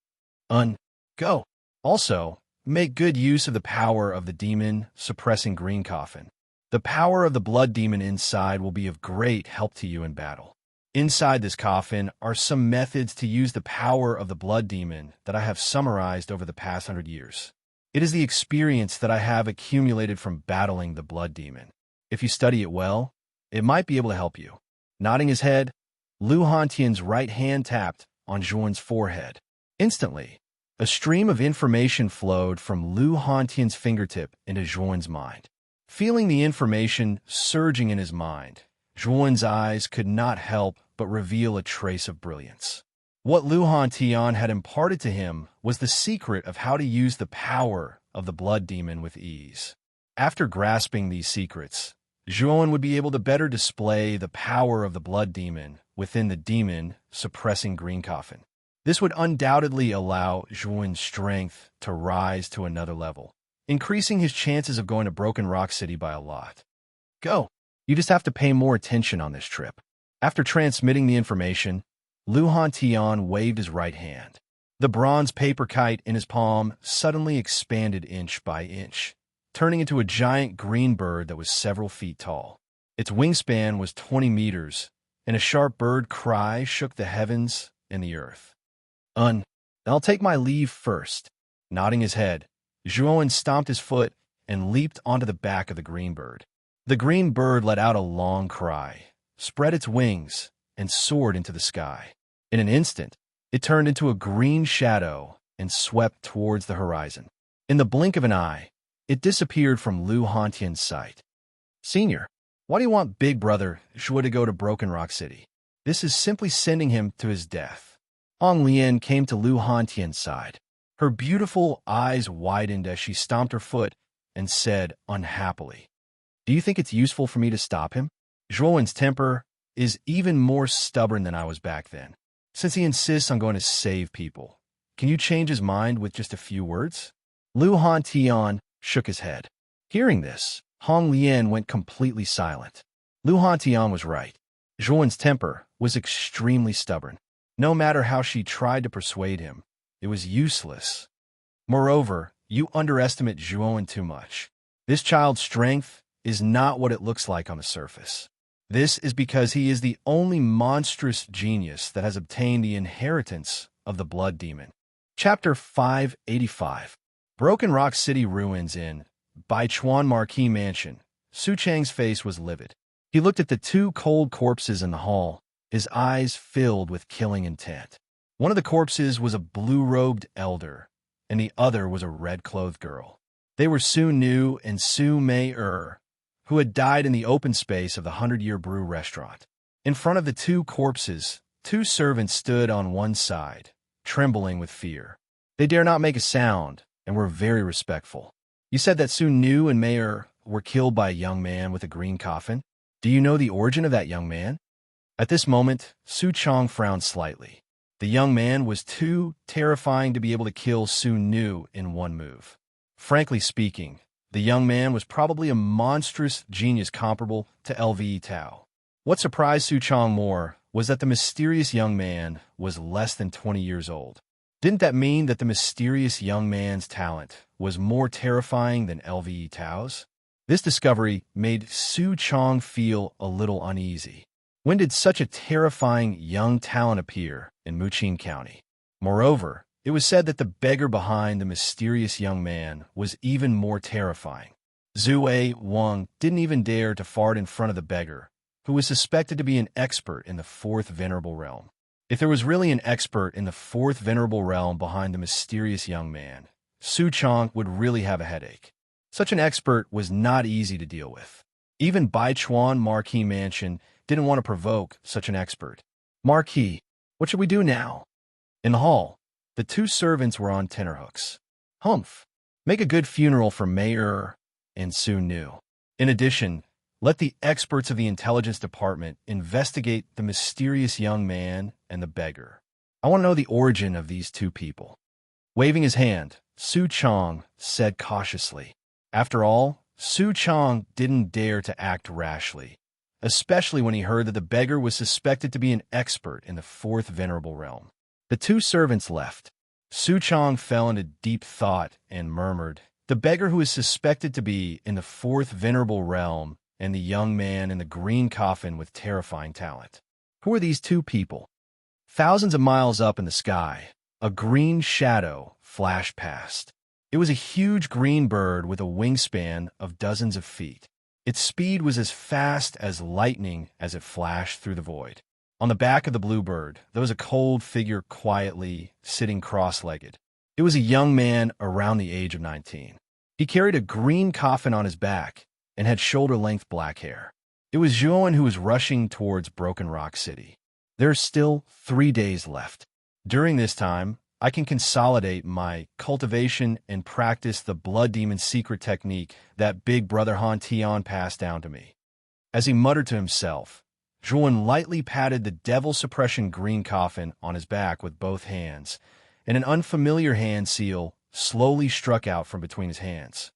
[SPEAKER 1] Go. Also, make good use of the power of the demon suppressing green coffin. The power of the blood demon inside will be of great help to you in battle. Inside this coffin are some methods to use the power of the blood demon that I have summarized over the past 100 years. It is the experience that I have accumulated from battling the blood demon. If you study it well, it might be able to help you. Nodding his head, Lu Hantian's right hand tapped on Zhuan's forehead. Instantly, a stream of information flowed from Lu Hantian's fingertip into Zhuan's mind. Feeling the information surging in his mind, Zhuan's eyes could not help but reveal a trace of brilliance. What Lu Hantian had imparted to him was the secret of how to use the power of the blood demon with ease. After grasping these secrets, Zhuan would be able to better display the power of the blood demon within the demon suppressing green coffin. This would undoubtedly allow Zhuan's strength to rise to another level, increasing his chances of going to Broken Rock City by a lot. Go. You just have to pay more attention on this trip. After transmitting the information, Lu Hantian waved his right hand. The bronze paper kite in his palm suddenly expanded inch by inch, turning into a giant green bird that was several feet tall. Its wingspan was 20 meters, and a sharp bird cry shook the heavens and the earth. I'll take my leave first." Nodding his head, Zhuan stomped his foot and leaped onto the back of the green bird. The green bird let out a long cry, spread its wings, and soared into the sky. In an instant, it turned into a green shadow and swept towards the horizon. In the blink of an eye, it disappeared from Lu Hantian's sight. "Senior, why do you want Big Brother Zhuo to go to Broken Rock City? This is simply sending him to his death." Hong Lian came to Lu Hantian's side. Her beautiful eyes widened as she stomped her foot and said unhappily, "Do you think it's useful for me to stop him? Zhuowen's temper is even more stubborn than I was back then. Since he insists on going to save people, can you change his mind with just a few words?" Lu Hantian shook his head. Hearing this, Hong Lian went completely silent. Lu Hantian was right. Zhuowen's temper was extremely stubborn. No matter how she tried to persuade him, it was useless. Moreover, you underestimate Zhuowen too much. This child's strength is not what it looks like on the surface. This is because he is the only monstrous genius that has obtained the inheritance of the blood demon. Chapter 585. Broken Rock City ruins in Baichuan Marquis Mansion. Su Chang's face was livid. He looked at the two cold corpses in the hall, his eyes filled with killing intent. One of the corpses was a blue-robed elder, and the other was a red-clothed girl. They were Su Nu and Su Mei who had died in the open space of the 100-Year Brew restaurant. In front of the two corpses, two servants stood on one side, trembling with fear. They dare not make a sound and were very respectful. "You said that Su Nu and Mei were killed by a young man with a green coffin. Do you know the origin of that young man?" At this moment, Su Chong frowned slightly. The young man was too terrifying to be able to kill Su Nu in one move. Frankly speaking, the young man was probably a monstrous genius comparable to LVE Tao. What surprised Su Chong more was that the mysterious young man was less than 20 years old. Didn't that mean that the mysterious young man's talent was more terrifying than LVE Tao's? This discovery made Su Chong feel a little uneasy. When did such a terrifying young talent appear in Muqing County? Moreover, it was said that the beggar behind the mysterious young man was even more terrifying. Zue Wang didn't even dare to fart in front of the beggar, who was suspected to be an expert in the fourth venerable realm. If there was really an expert in the fourth venerable realm behind the mysterious young man, Su Chong would really have a headache. Such an expert was not easy to deal with. Even Baichuan Marquis Mansion didn't want to provoke such an expert. "Marquis, what should we do now?" In the hall, the two servants were on tenterhooks. "Humph, make a good funeral for Mayor," and Su knew. In addition, let the experts of the intelligence department investigate the mysterious young man and the beggar. I want to know the origin of these two people. Waving his hand, Su Chong said cautiously. After all, Su Chong didn't dare to act rashly, especially when he heard that the beggar was suspected to be an expert in the fourth venerable realm. The two servants left. Su Chong fell into deep thought and murmured, "The beggar who is suspected to be in the fourth venerable realm and the young man in the green coffin with terrifying talent. Who are these two people?" Thousands of miles up in the sky, a green shadow flashed past. It was a huge green bird with a wingspan of dozens of feet. Its speed was as fast as lightning as it flashed through the void. On the back of the blue bird, there was a cold figure quietly sitting cross-legged. It was a young man around the age of 19. He carried a green coffin on his back and had shoulder-length black hair. It was Zhuan who was rushing towards Broken Rock City. There are still 3 days left. During this time, I can consolidate my cultivation and practice the blood demon secret technique that Big Brother Han Tian passed down to me. As he muttered to himself, Zhuan lightly patted the devil suppression green coffin on his back with both hands, and an unfamiliar hand seal slowly struck out from between his hands.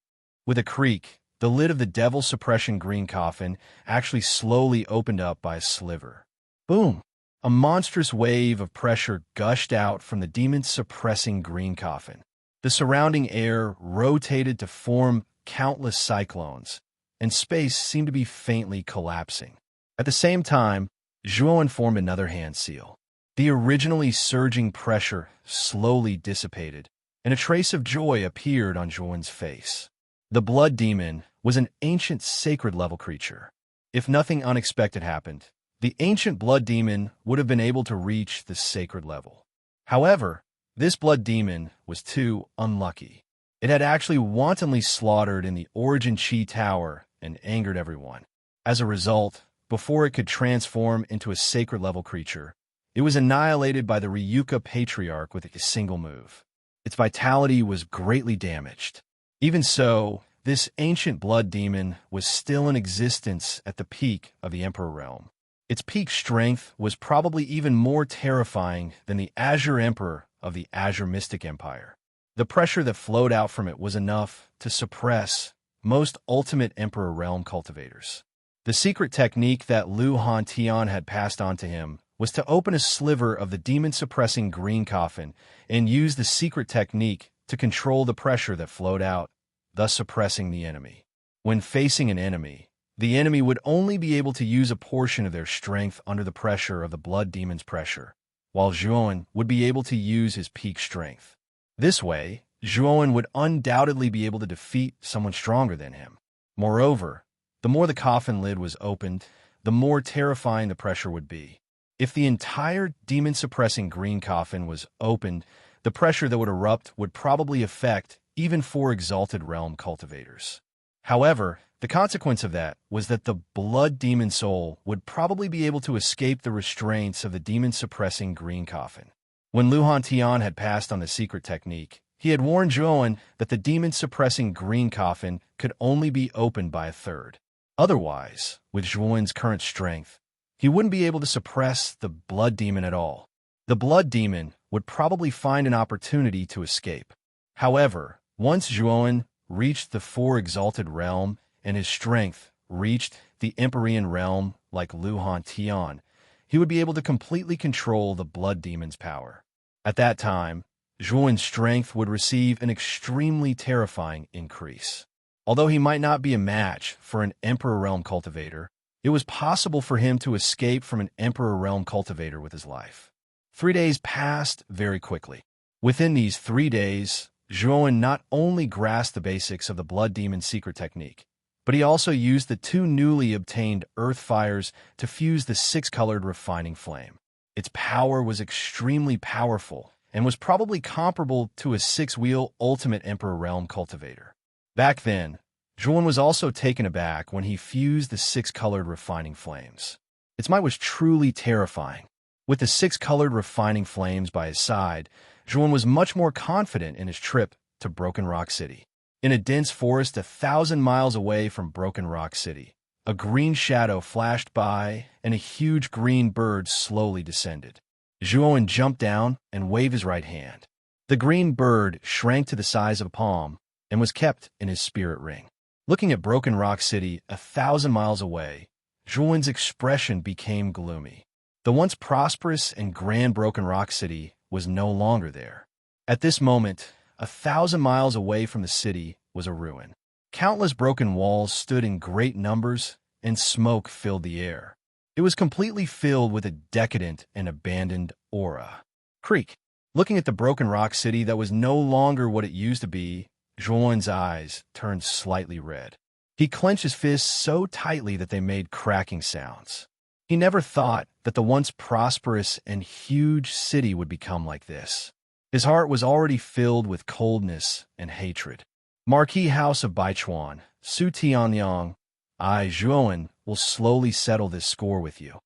[SPEAKER 1] With a creak, the lid of the devil suppression green coffin actually slowly opened up by a sliver. Boom! A monstrous wave of pressure gushed out from the demon-suppressing green coffin. The surrounding air rotated to form countless cyclones, and space seemed to be faintly collapsing. At the same time, Zhuan formed another hand seal. The originally surging pressure slowly dissipated, and a trace of joy appeared on Zhuan's face. The blood demon was an ancient sacred-level creature. If nothing unexpected happened, the ancient blood demon would have been able to reach the sacred level. However, this blood demon was too unlucky. It had actually wantonly slaughtered in the Origin Chi Tower and angered everyone. As a result, before it could transform into a sacred-level creature, it was annihilated by the Ryuka Patriarch with a single move. Its vitality was greatly damaged. Even so, this ancient blood demon was still in existence at the peak of the Emperor realm. Its peak strength was probably even more terrifying than the Azure Emperor of the Azure Mystic Empire. The pressure that flowed out from it was enough to suppress most ultimate Emperor realm cultivators. The secret technique that Lu Hantian had passed on to him was to open a sliver of the demon-suppressing green coffin and use the secret technique to control the pressure that flowed out, thus suppressing the enemy. When facing an enemy, the enemy would only be able to use a portion of their strength under the pressure of the blood demon's pressure, while Zhuan would be able to use his peak strength. This way, Zhuan would undoubtedly be able to defeat someone stronger than him. Moreover, the more the coffin lid was opened, the more terrifying the pressure would be. If the entire demon-suppressing green coffin was opened, the pressure that would erupt would probably affect even 4 Exalted Realm cultivators. However, the consequence of that was that the blood demon soul would probably be able to escape the restraints of the demon-suppressing green coffin. When Lu Hantian had passed on the secret technique, he had warned Zhuan that the demon-suppressing green coffin could only be opened by a third. Otherwise, with Zhuan's current strength, he wouldn't be able to suppress the blood demon at all. The blood demon would probably find an opportunity to escape. However, once Zhuan reached the 4 Exalted Realm and his strength reached the Empyrean Realm like Lu Hantian, he would be able to completely control the blood demon's power. At that time, Zhuan's strength would receive an extremely terrifying increase. Although he might not be a match for an Emperor Realm cultivator, it was possible for him to escape from an Emperor Realm cultivator with his life. 3 days passed very quickly. Within these 3 days, Zhuowen not only grasped the basics of the Blood Demon secret technique, but he also used the 2 newly obtained earth fires to fuse the 6-colored refining flame. Its power was extremely powerful and was probably comparable to a 6-wheel ultimate Emperor Realm cultivator. Back then, Zhuowen was also taken aback when he fused the 6-colored refining flames. Its might was truly terrifying. With the 6-colored refining flames by his side, Zhuowen was much more confident in his trip to Broken Rock City. In a dense forest 1,000 miles away from Broken Rock City, a green shadow flashed by and a huge green bird slowly descended. Zhuowen jumped down and waved his right hand. The green bird shrank to the size of a palm and was kept in his spirit ring. Looking at Broken Rock City 1,000 miles away, Zhuowen's expression became gloomy. The once prosperous and grand Broken Rock City was no longer there. At this moment, 1,000 miles away from the city was a ruin. Countless broken walls stood in great numbers, and smoke filled the air. It was completely filled with a decadent and abandoned aura. Creak. Looking at the Broken Rock City that was no longer what it used to be, Zhuowen's eyes turned slightly red. He clenched his fists so tightly that they made cracking sounds. He never thought that the once prosperous and huge city would become like this. His heart was already filled with coldness and hatred. Marquis House of Baichuan, Su Tianyang, I, Zhuowen, will slowly settle this score with you.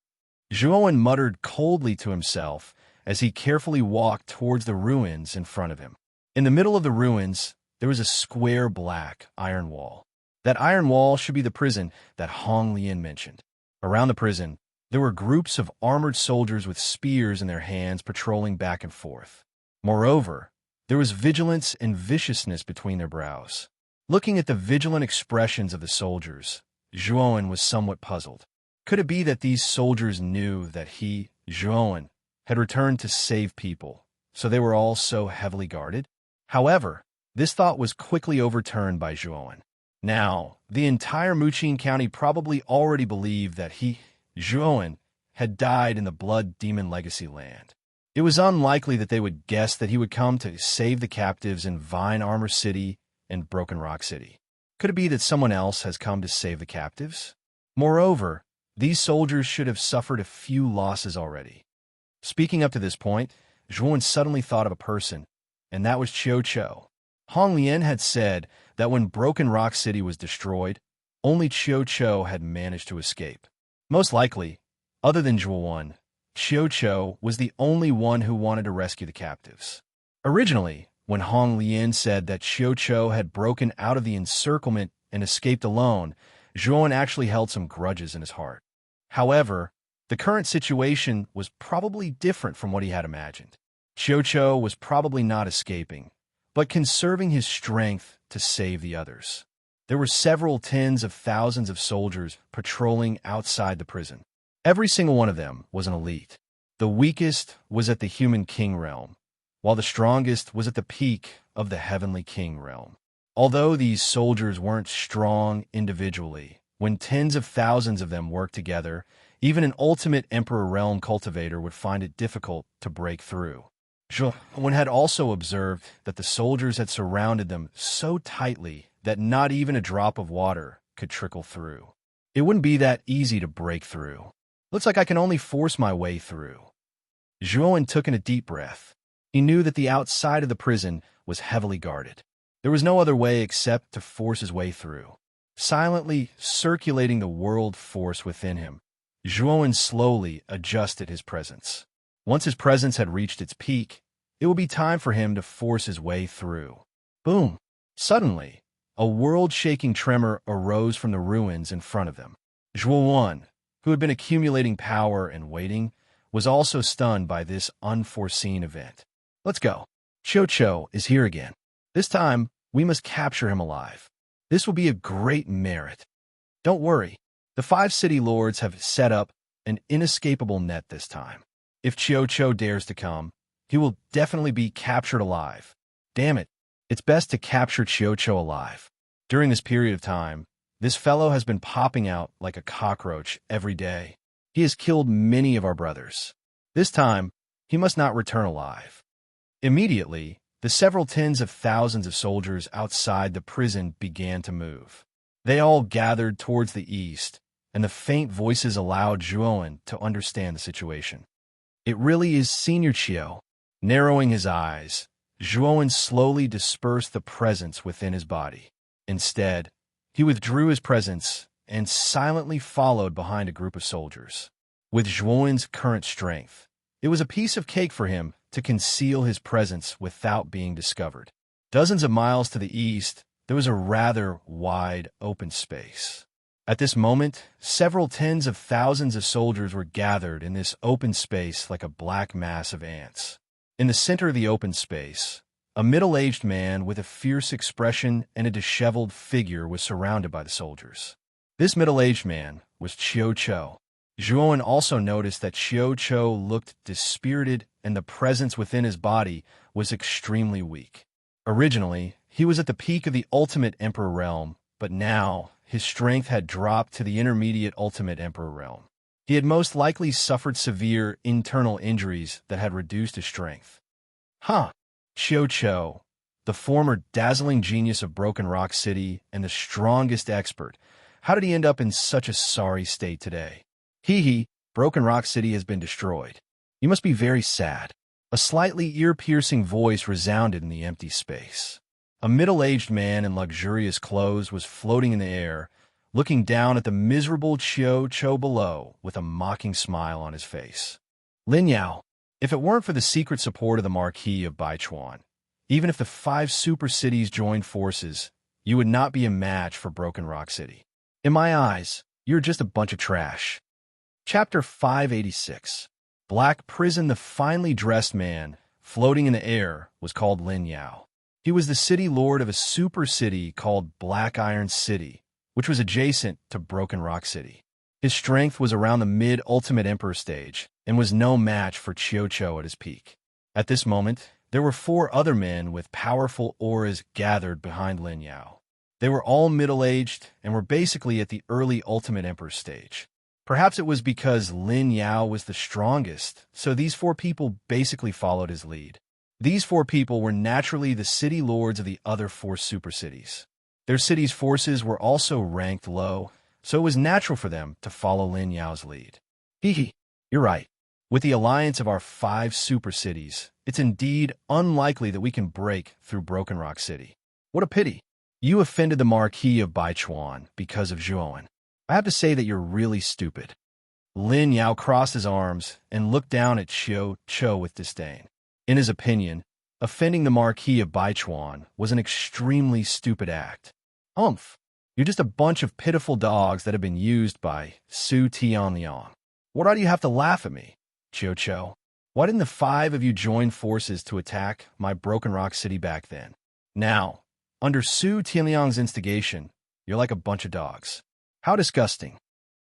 [SPEAKER 1] Zhuowen muttered coldly to himself as he carefully walked towards the ruins in front of him. In the middle of the ruins, there was a square black iron wall. That iron wall should be the prison that Hong Lian mentioned. Around the prison, there were groups of armored soldiers with spears in their hands patrolling back and forth. Moreover, there was vigilance and viciousness between their brows. Looking at the vigilant expressions of the soldiers, Zhuowen was somewhat puzzled. Could it be that these soldiers knew that he, Zhuowen, had returned to save people, so they were all so heavily guarded? However, this thought was quickly overturned by Zhuowen. Now, the entire Muqing County probably already believed that he, Zhuowen, had died in the Blood Demon Legacy land. It was unlikely that they would guess that he would come to save the captives in Vine Armor City and Broken Rock City. Could it be that someone else has come to save the captives? Moreover, these soldiers should have suffered a few losses already. Speaking up to this point, Zhuowen suddenly thought of a person, and that was Qiu Qiu. Hong Lian had said that when Broken Rock City was destroyed, only Qiu Qiu had managed to escape. Most likely, other than Zhuowen, Qiu Qiu was the only one who wanted to rescue the captives. Originally, when Hong Lian said that Qiu Qiu had broken out of the encirclement and escaped alone, Zhuowen actually held some grudges in his heart. However, the current situation was probably different from what he had imagined. Qiu Qiu was probably not escaping, but conserving his strength to save the others. There were several tens of thousands of soldiers patrolling outside the prison. Every single one of them was an elite. The weakest was at the Human King realm, while the strongest was at the peak of the Heavenly King realm. Although these soldiers weren't strong individually, when tens of thousands of them worked together, even an ultimate Emperor Realm cultivator would find it difficult to break through. Zhuowen had also observed that the soldiers had surrounded them so tightly that not even a drop of water could trickle through. It wouldn't be that easy to break through. Looks like I can only force my way through. Zhuowen took in a deep breath. He knew that the outside of the prison was heavily guarded. There was no other way except to force his way through. Silently circulating the world force within him, Zhuowen slowly adjusted his presence. Once his presence had reached its peak, it would be time for him to force his way through. Boom! Suddenly, a world-shaking tremor arose from the ruins in front of them. Zhuowen, who had been accumulating power and waiting, was also stunned by this unforeseen event. Let's go. Qiu Qiu is here again. This time, we must capture him alive. This will be a great merit. Don't worry. The 5 city lords have set up an inescapable net this time. If Qiu Qiu dares to come, he will definitely be captured alive. Damn it. It's best to capture Qiu Qiu alive. During this period of time, this fellow has been popping out like a cockroach every day. He has killed many of our brothers. This time, he must not return alive. Immediately, the several tens of thousands of soldiers outside the prison began to move. They all gathered towards the east, and the faint voices allowed Zhuowen to understand the situation. It really is Senior Chiu. Narrowing his eyes, Zhuowen slowly dispersed the presence within his body. Instead, he withdrew his presence and silently followed behind a group of soldiers. With Zhuowen's current strength, it was a piece of cake for him to conceal his presence without being discovered. Dozens of miles to the east, there was a rather wide open space. At this moment, several tens of thousands of soldiers were gathered in this open space like a black mass of ants. In the center of the open space, a middle-aged man with a fierce expression and a disheveled figure was surrounded by the soldiers. This middle-aged man was Chiu Cho. Zhuowen also noticed that Chiu Cho looked dispirited and the presence within his body was extremely weak. Originally, he was at the peak of the Ultimate Emperor realm, but now his strength had dropped to the intermediate Ultimate Emperor realm. He had most likely suffered severe internal injuries that had reduced his strength. Chiu Cho, the former dazzling genius of Broken Rock City and the strongest expert, how did he end up in such a sorry state today? Broken Rock City has been destroyed. You must be very sad. A slightly ear-piercing voice resounded in the empty space. A middle-aged man in luxurious clothes was floating in the air, looking down at the miserable Chiu Cho below with a mocking smile on his face. Lin Yao, if it weren't for the secret support of the Marquis of Baichuan, even if the 5 super cities joined forces, you would not be a match for Broken Rock City. In my eyes, you're just a bunch of trash. Chapter 586. Black Prison. The finely dressed man, floating in the air, was called Lin Yao. He was the city lord of a super city called Black Iron City, which was adjacent to Broken Rock City. His strength was around the mid-Ultimate Emperor stage and was no match for Chiu Cho at his peak. At this moment, there were 4 other men with powerful auras gathered behind Lin Yao. They were all middle-aged and were basically at the early Ultimate Emperor stage. Perhaps it was because Lin Yao was the strongest, so these 4 people basically followed his lead. These 4 people were naturally the city lords of the other 4 super cities. Their city's forces were also ranked low, so it was natural for them to follow Lin Yao's lead. You're right. With the alliance of our 5 super cities, it's indeed unlikely that we can break through Broken Rock City. What a pity. You offended the Marquis of Baichuan because of Zhuowen. I have to say that you're really stupid. Lin Yao crossed his arms and looked down at Chiu Cho with disdain. In his opinion, offending the Marquis of Baichuan was an extremely stupid act. You're just a bunch of pitiful dogs that have been used by Su Tianliang. Why do you have to laugh at me, Chiu Cho? Why didn't the 5 of you join forces to attack my Broken Rock City back then? Now, under Su Tianliang's instigation, you're like a bunch of dogs. How disgusting.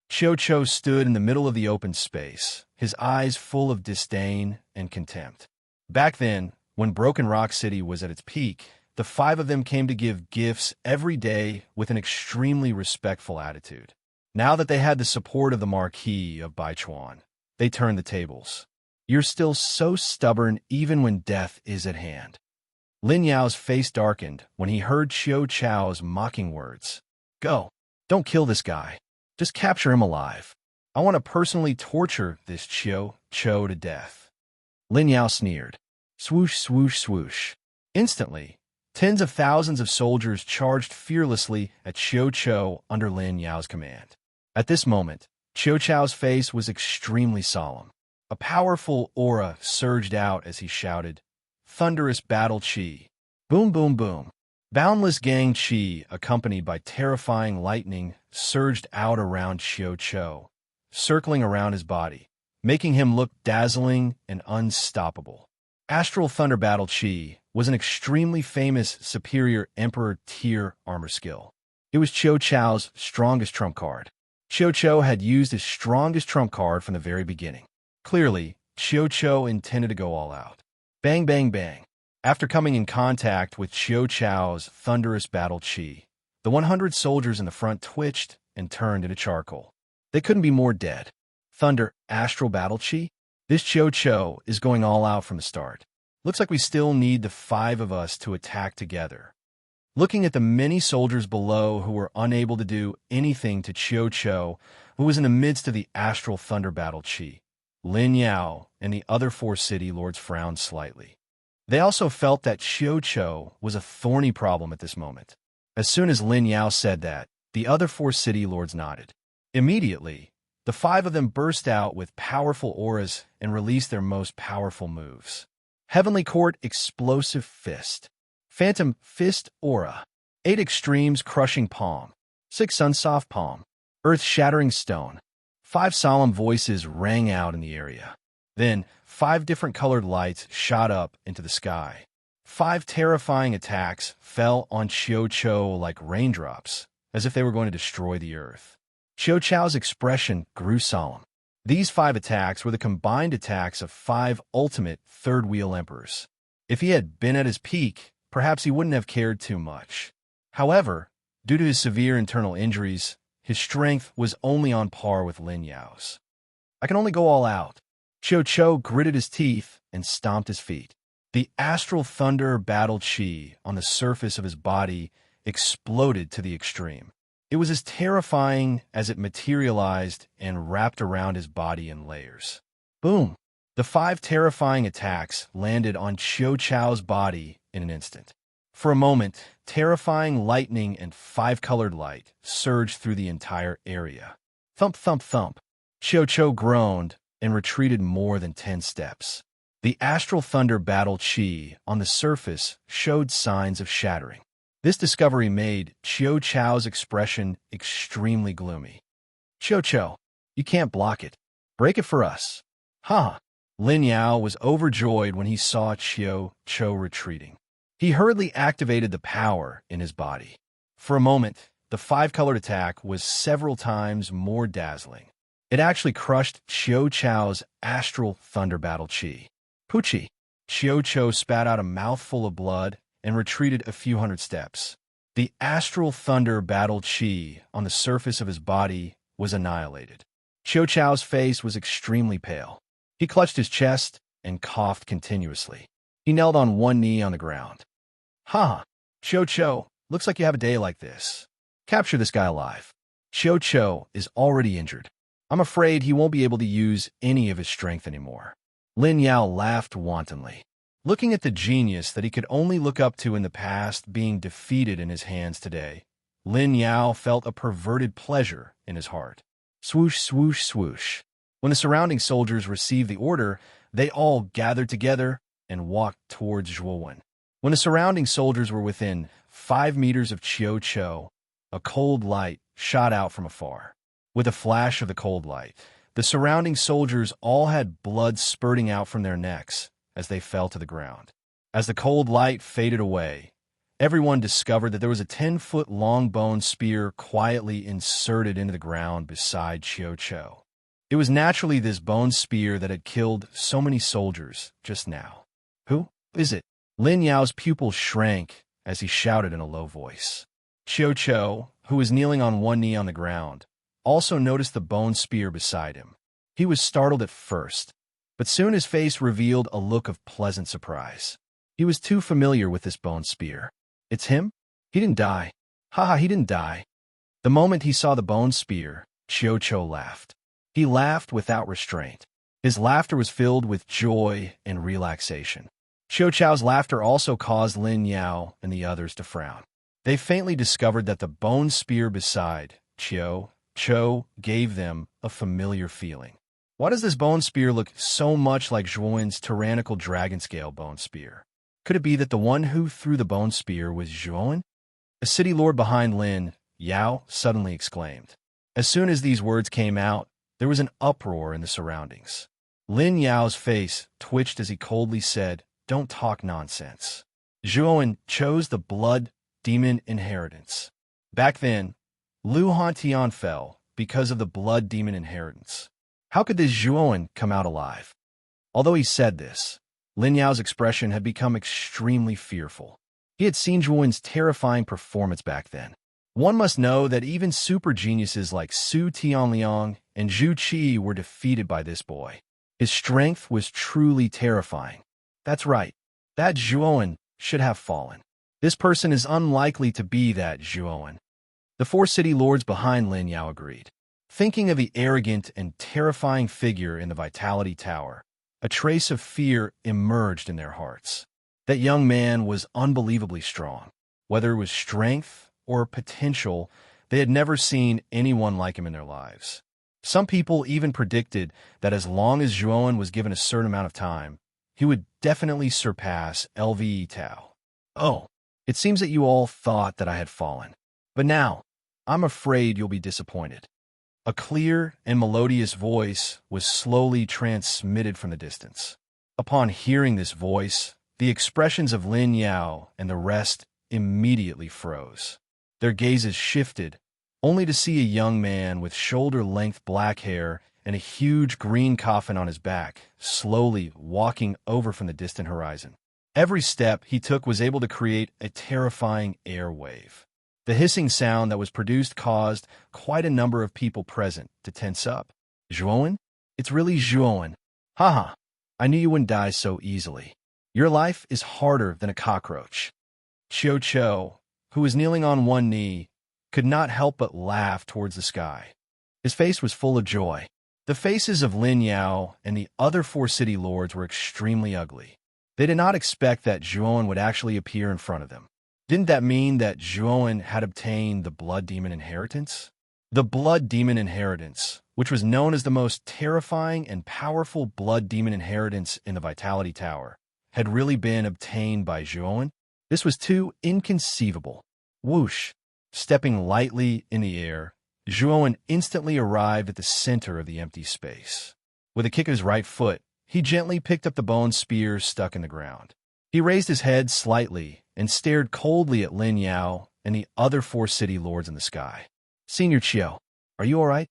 [SPEAKER 1] Chiu Cho stood in the middle of the open space, his eyes full of disdain and contempt. Back then, when Broken Rock City was at its peak, the 5 of them came to give gifts every day with an extremely respectful attitude. Now that they had the support of the Marquis of Baichuan, they turned the tables. You're still so stubborn even when death is at hand. Lin Yao's face darkened when he heard Chiu Cho's mocking words. Go. Don't kill this guy. Just capture him alive. I want to personally torture this Chiu Cho to death. Lin Yao sneered. Swoosh, swoosh, swoosh. Instantly, tens of thousands of soldiers charged fearlessly at Chiu Cho under Lin Yao's command. At this moment, Chiu Cho's face was extremely solemn. A powerful aura surged out as he shouted, Thunderous Battle Chi. Boom, boom, boom. Boundless Gang Chi, accompanied by terrifying lightning, surged out around Chiu Cho, circling around his body, making him look dazzling and unstoppable. Astral Thunder Battle Chi was an extremely famous superior Emperor tier armor skill. It was Chiu Cho's strongest trump card. Chiu Cho had used his strongest trump card from the very beginning. Clearly, Chiu Cho intended to go all out. Bang, bang, bang. After coming in contact with Chiu Cho's thunderous battle chi, The 100 soldiers in the front twitched and turned into charcoal. They couldn't be more dead. Thunder, astral battle chi? This Cho is going all out from the start. Looks like we still need the 5 of us to attack together. Looking at the many soldiers below who were unable to do anything to Cho, who was in the midst of the astral thunder battle chi, Lin Yao and the other 4 city lords frowned slightly. They also felt that Cho was a thorny problem at this moment. As soon as Lin Yao said that, the other 4 city lords nodded. Immediately, the 5 of them burst out with powerful auras and released their most powerful moves. Heavenly Court Explosive Fist, Phantom Fist Aura, 8 Extremes Crushing Palm, 6 Sunsoft Palm, Earth Shattering Stone. 5 solemn voices rang out in the area. Then, 5 different colored lights shot up into the sky. 5 terrifying attacks fell on Cho like raindrops, as if they were going to destroy the earth. Cho's expression grew solemn. These 5 attacks were the combined attacks of 5 ultimate third-wheel emperors. If he had been at his peak, perhaps he wouldn't have cared too much. However, due to his severe internal injuries, his strength was only on par with Lin Yao's. I can only go all out. Cho gritted his teeth and stomped his feet. The astral thunder battle chi on the surface of his body exploded to the extreme. It was as terrifying as it materialized and wrapped around his body in layers. Boom! The 5 terrifying attacks landed on Cho's body in an instant. For a moment, terrifying lightning and 5-colored light surged through the entire area. Thump, thump, thump. Cho groaned and retreated more than 10 steps. The astral thunder battle chi on the surface showed signs of shattering. This discovery made Cho's expression extremely gloomy. Cho, you can't block it. Break it for us. Ha! Lin Yao was overjoyed when he saw Cho retreating. He hurriedly activated the power in his body. For a moment, the 5-colored attack was several times more dazzling. It actually crushed Cho's astral thunder battle chi. Poochie! Cho spat out a mouthful of blood and retreated a few hundred steps. The astral thunder battle chi on the surface of his body was annihilated. Cho's face was extremely pale. He clutched his chest and coughed continuously. He knelt on one knee on the ground. Ha! Cho, looks like you have a day like this. Capture this guy alive. Cho is already injured. I'm afraid he won't be able to use any of his strength anymore. Lin Yao laughed wantonly. Looking at the genius that he could only look up to in the past being defeated in his hands today, Lin Yao felt a perverted pleasure in his heart. Swoosh, swoosh, swoosh. When the surrounding soldiers received the order, they all gathered together and walked towards Zhuowen. When the surrounding soldiers were within 5 meters of Cho, a cold light shot out from afar. With a flash of the cold light, the surrounding soldiers all had blood spurting out from their necks as they fell to the ground. As the cold light faded away, everyone discovered that there was a 10-foot-long bone spear quietly inserted into the ground beside Cho. It was naturally this bone spear that had killed so many soldiers just now. Who is it? Lin Yao's pupils shrank as he shouted in a low voice. Cho, who was kneeling on one knee on the ground, also noticed the bone spear beside him. He was startled at first, but soon his face revealed a look of pleasant surprise. He was too familiar with this bone spear. It's him? He didn't die. Haha, he didn't die. The moment he saw the bone spear, Cho laughed. He laughed without restraint. His laughter was filled with joy and relaxation. Cho's laughter also caused Lin Yao and the others to frown. They faintly discovered that the bone spear beside Cho gave them a familiar feeling. Why does this bone spear look so much like Zhuowen's tyrannical dragon-scale bone spear? Could it be that the one who threw the bone spear was Zhuowen? A city lord behind Lin Yao suddenly exclaimed. As soon as these words came out, there was an uproar in the surroundings. Lin Yao's face twitched as he coldly said, "Don't talk nonsense." Zhuowen chose the blood demon inheritance. Back then, Lu Hantian fell because of the blood demon inheritance. How could this Zhuowen come out alive? Although he said this, Lin Yao's expression had become extremely fearful. He had seen Zhuowen's terrifying performance back then. One must know that even super geniuses like Su Tianliang and Zhu Qi were defeated by this boy. His strength was truly terrifying. That's right, that Zhuowen should have fallen. This person is unlikely to be that Zhuowen. The four city lords behind Lin Yao agreed. Thinking of the arrogant and terrifying figure in the Vitality Tower, a trace of fear emerged in their hearts. That young man was unbelievably strong. Whether it was strength or potential, they had never seen anyone like him in their lives. Some people even predicted that as long as Zhuowen was given a certain amount of time, he would definitely surpass LVE Tao. Oh, it seems that you all thought that I had fallen. But now, I'm afraid you'll be disappointed. A clear and melodious voice was slowly transmitted from the distance. Upon hearing this voice, the expressions of Lin Yao and the rest immediately froze. Their gazes shifted, only to see a young man with shoulder-length black hair and a huge green coffin on his back, slowly walking over from the distant horizon. Every step he took was able to create a terrifying air wave. The hissing sound that was produced caused quite a number of people present to tense up. Zhuowen? It's really Zhuowen. Haha, I knew you wouldn't die so easily. Your life is harder than a cockroach. Cho, who was kneeling on one knee, could not help but laugh towards the sky. His face was full of joy. The faces of Lin Yao and the other four city lords were extremely ugly. They did not expect that Zhuowen would actually appear in front of them. Didn't that mean that Zhuowen had obtained the Blood Demon Inheritance? The Blood Demon Inheritance, which was known as the most terrifying and powerful Blood Demon Inheritance in the Vitality Tower, had really been obtained by Zhuowen? This was too inconceivable. Whoosh! Stepping lightly in the air, Zhuowen instantly arrived at the center of the empty space. With a kick of his right foot, he gently picked up the bone spear stuck in the ground. He raised his head slightly and stared coldly at Lin Yao and the other four city lords in the sky. Senior Qiu, are you all right?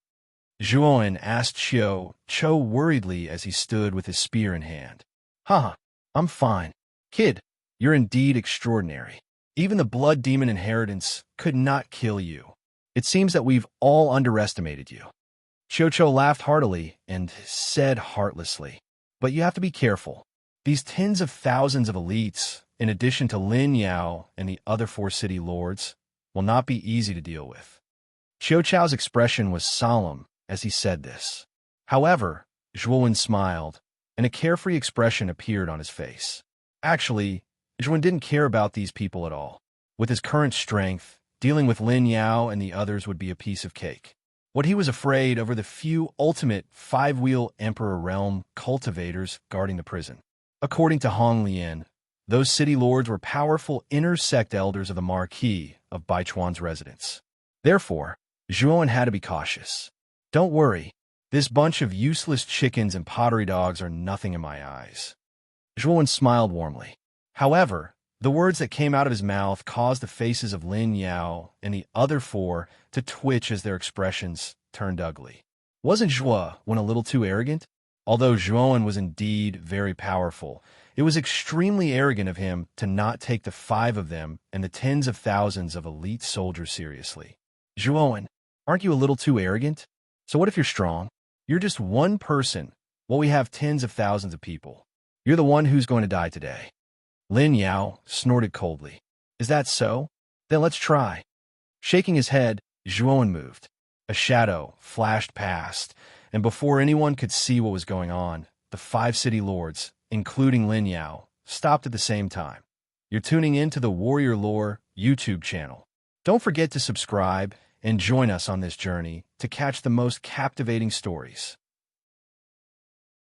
[SPEAKER 1] Zhuowen asked Cho worriedly as he stood with his spear in hand. Haha, I'm fine. Kid, you're indeed extraordinary. Even the Blood Demon Inheritance could not kill you. It seems that we've all underestimated you. Cho laughed heartily and said heartlessly, but you have to be careful. These tens of thousands of elites, in addition to Lin Yao and the other four city lords, will not be easy to deal with. Cho's expression was solemn as he said this. However, Zhuowen smiled, and a carefree expression appeared on his face. Actually, Zhuowen didn't care about these people at all. With his current strength, dealing with Lin Yao and the others would be a piece of cake. What he was afraid of were the few ultimate five-wheel Emperor Realm cultivators guarding the prison. According to Hong Lian, those city lords were powerful inner sect elders of the Marquis of Baichuan's residence. Therefore, Zhuowen had to be cautious. Don't worry, this bunch of useless chickens and pottery dogs are nothing in my eyes. Zhuowen smiled warmly. However, the words that came out of his mouth caused the faces of Lin Yao and the other four to twitch as their expressions turned ugly. Wasn't Zhuowen a little too arrogant? Although Zhuowen was indeed very powerful, it was extremely arrogant of him to not take the five of them and the tens of thousands of elite soldiers seriously. Zhuowen, aren't you a little too arrogant? So what if you're strong? You're just one person, while we have tens of thousands of people. You're the one who's going to die today. Lin Yao snorted coldly. Is that so? Then let's try. Shaking his head, Zhuowen moved. A shadow flashed past, and before anyone could see what was going on, the five city lords, including Lin Yao, stopped at the same time. You're tuning in to the Warrior Lore YouTube channel. Don't forget to subscribe and join us on this journey to catch the most captivating stories.